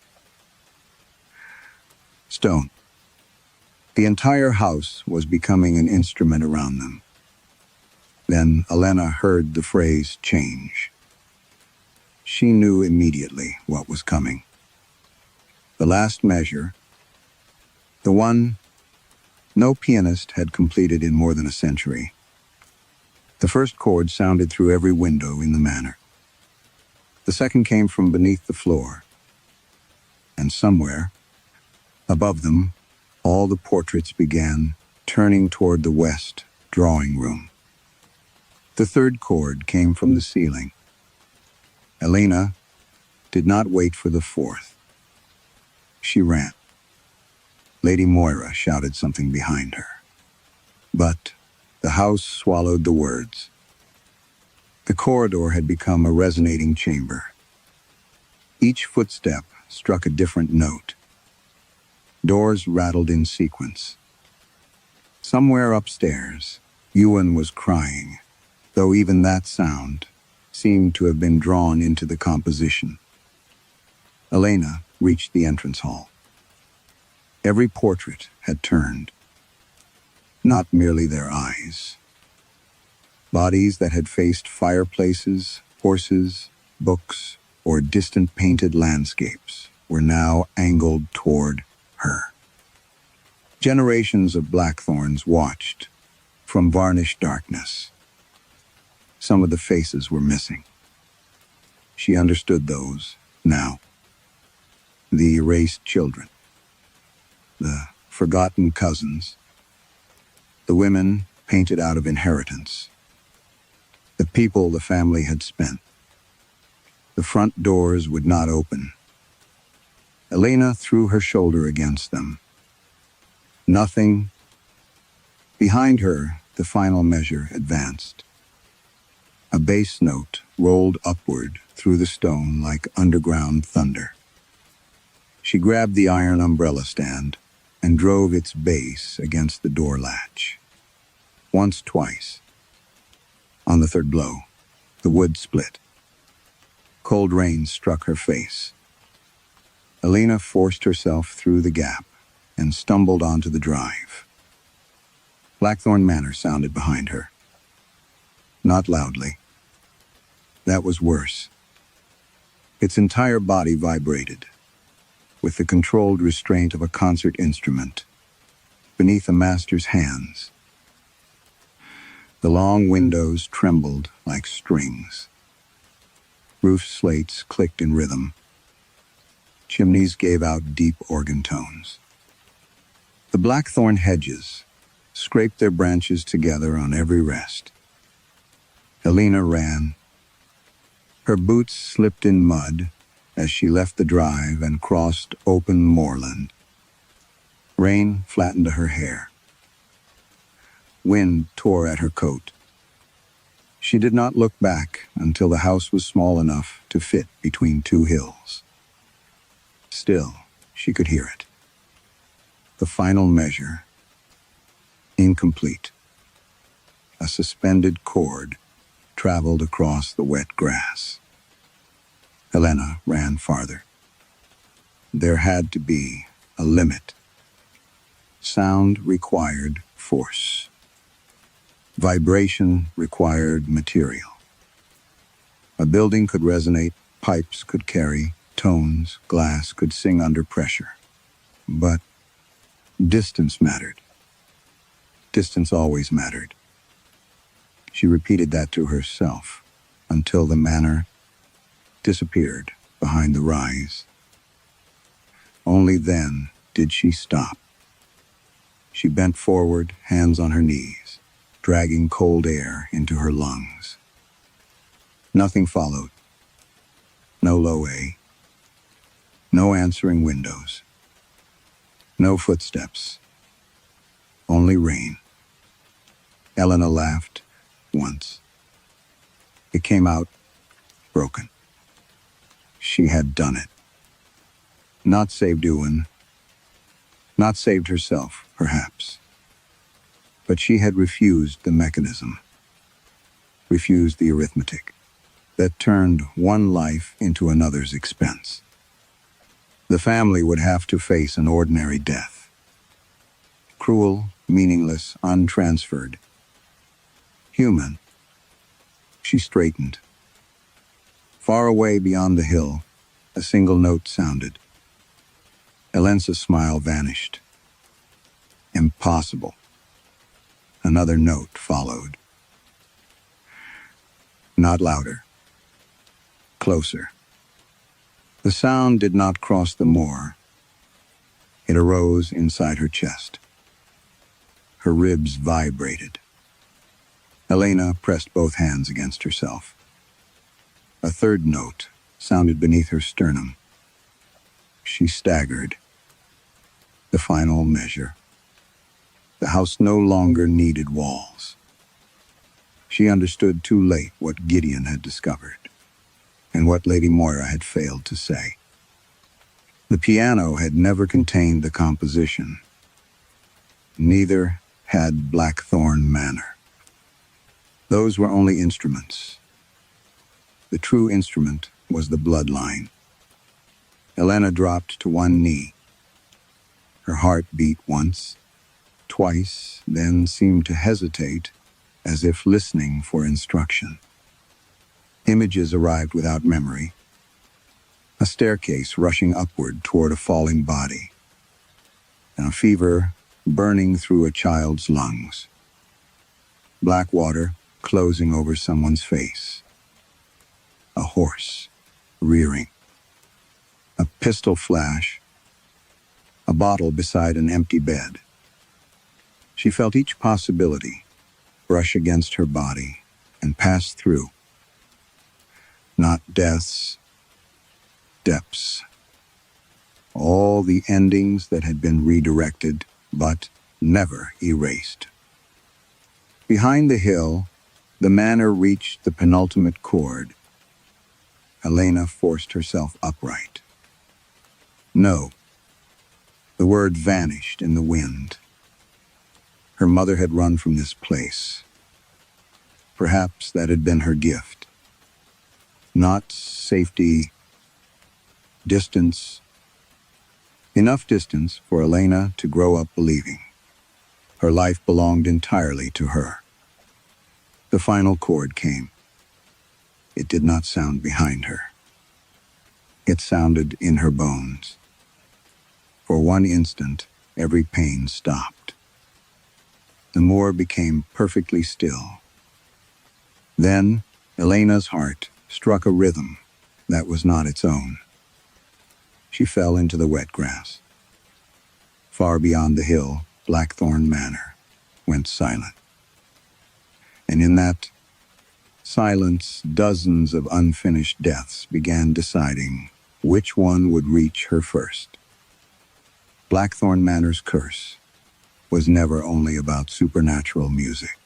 stone. The entire house was becoming an instrument around them. Then Elena heard the phrase change. She knew immediately what was coming. The last measure, the one no pianist had completed in more than a century. The first chord sounded through every window in the manor. The second came from beneath the floor. And somewhere, above them, all the portraits began turning toward the west drawing room. The third chord came from the ceiling. Elena did not wait for the fourth. She ran. Lady Moira shouted something behind her. But the house swallowed the words. The corridor had become a resonating chamber. Each footstep struck a different note. Doors rattled in sequence. Somewhere upstairs, Ewan was crying, though even that sound seemed to have been drawn into the composition. Elena reached the entrance hall. Every portrait had turned. Not merely their eyes. Bodies that had faced fireplaces, horses, books, or distant painted landscapes were now angled toward her. Generations of Blackthorns watched from varnished darkness. Some of the faces were missing. She understood those now. The erased children. The forgotten cousins. The women painted out of inheritance. The people the family had spent. The front doors would not open. Elena threw her shoulder against them. Nothing. Behind her, the final measure advanced. A bass note rolled upward through the stone like underground thunder. She grabbed the iron umbrella stand and drove its base against the door latch. Once, twice. On the third blow, the wood split. Cold rain struck her face. Elena forced herself through the gap and stumbled onto the drive. Blackthorn Manor sounded behind her. Not loudly. That was worse. Its entire body vibrated, with the controlled restraint of a concert instrument, beneath a master's hands. The long windows trembled like strings. Roof slates clicked in rhythm. Chimneys gave out deep organ tones. The blackthorn hedges scraped their branches together on every rest. Elena ran. Her boots slipped in mud as she left the drive and crossed open moorland. Rain flattened her hair. Wind tore at her coat. She did not look back until the house was small enough to fit between two hills. Still, she could hear it. The final measure. Incomplete. A suspended cord traveled across the wet grass. Elena ran farther. There had to be a limit. Sound required force. Vibration required material. A building could resonate, pipes could carry, tones, glass could sing under pressure. But distance mattered. Distance always mattered. She repeated that to herself until the manor disappeared behind the rise. Only then did she stop. She bent forward, hands on her knees, dragging cold air into her lungs. Nothing followed. No low A. No answering windows. No footsteps. Only rain. Elena laughed once. It came out broken. She had done it. Not saved Ewan. Not saved herself, perhaps. But she had refused the mechanism. Refused the arithmetic that turned one life into another's expense. The family would have to face an ordinary death. Cruel, meaningless, untransferred. Human. She straightened. Far away beyond the hill, a single note sounded. Elena's smile vanished. Impossible. Another note followed. Not louder. Closer. The sound did not cross the moor. It arose inside her chest. Her ribs vibrated. Elena pressed both hands against herself. A third note sounded beneath her sternum. She staggered. The final measure. The house no longer needed walls. She understood too late what Gideon had discovered, and what Lady Moira had failed to say. The piano had never contained the composition. Neither had Blackthorn Manor. Those were only instruments. The true instrument was the bloodline. Elena dropped to one knee. Her heart beat once, twice, then seemed to hesitate, as if listening for instruction. Images arrived without memory. A staircase rushing upward toward a falling body, and a fever burning through a child's lungs. Black water closing over someone's face. A horse rearing. A pistol flash. A bottle beside an empty bed. She felt each possibility brush against her body and pass through. Not deaths, depths. all the endings that had been redirected, but never erased. Behind the hill, the manor reached the penultimate chord. Helena forced herself upright. No. The word vanished in the wind. Her mother had run from this place. Perhaps that had been her gift. Not safety, distance. Enough distance for Elena to grow up believing. Her life belonged entirely to her. The final chord came. It did not sound behind her. It sounded in her bones. For one instant, every pain stopped. The moor became perfectly still. Then, Elena's heart struck a rhythm that was not its own. She fell into the wet grass. Far beyond the hill, Blackthorn Manor went silent. And in that silence, dozens of unfinished deaths began deciding which one would reach her first. Blackthorn Manor's curse was never only about supernatural music.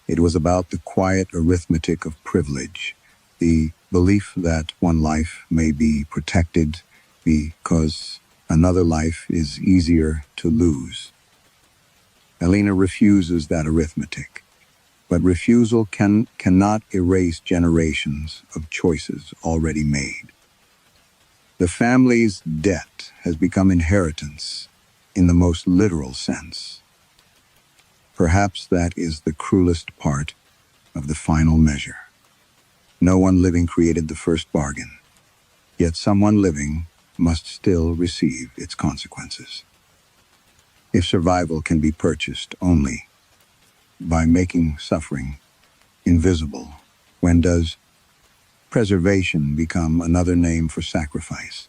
It was about the quiet arithmetic of privilege, the belief that one life may be protected because another life is easier to lose. Elena refuses that arithmetic, but refusal cannot erase generations of choices already made. The family's debt has become inheritance in the most literal sense. Perhaps that is the cruelest part of the final measure. No one living created the first bargain, yet someone living must still receive its consequences. If survival can be purchased only by making suffering invisible, when does preservation become another name for sacrifice?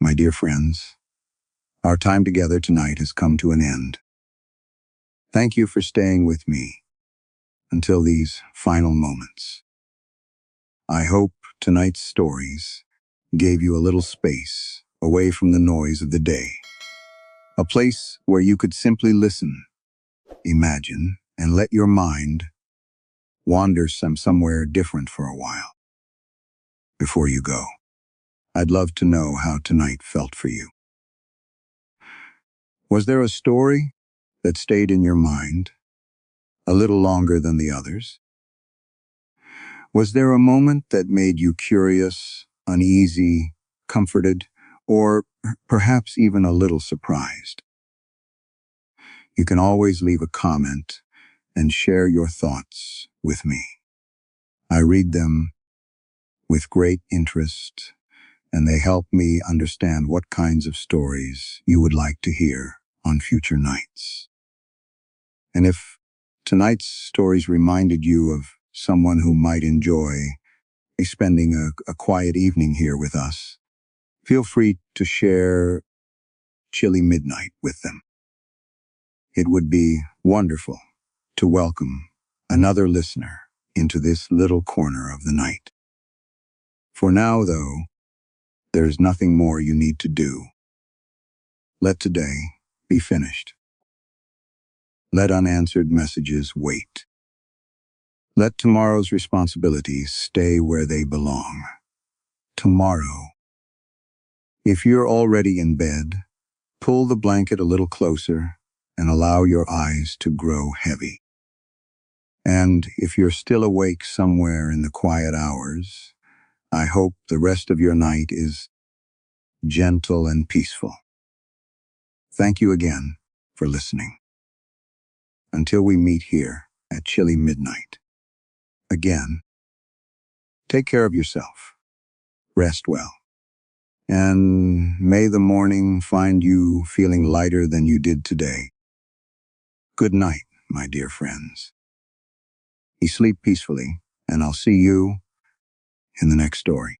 My dear friends, our time together tonight has come to an end. Thank you for staying with me until these final moments. I hope tonight's stories gave you a little space away from the noise of the day. A place where you could simply listen, imagine, and let your mind wander somewhere different for a while. Before you go, I'd love to know how tonight felt for you. Was there a story that stayed in your mind a little longer than the others? Was there a moment that made you curious, uneasy, comforted, or perhaps even a little surprised? You can always leave a comment and share your thoughts with me. I read them with great interest, and they help me understand what kinds of stories you would like to hear on future nights. And if tonight's stories reminded you of someone who might enjoy spending a quiet evening here with us, feel free to share Chilly Midnight with them. It would be wonderful to welcome another listener into this little corner of the night. For now, though, there's nothing more you need to do. Let today be finished. Let unanswered messages wait. Let tomorrow's responsibilities stay where they belong. Tomorrow. If you're already in bed, pull the blanket a little closer and allow your eyes to grow heavy. And if you're still awake somewhere in the quiet hours, I hope the rest of your night is gentle and peaceful. Thank you again for listening. Until we meet here at Chilly Midnight. Again, take care of yourself. Rest well. And may the morning find you feeling lighter than you did today. Good night, my dear friends. You sleep peacefully, and I'll see you in the next story.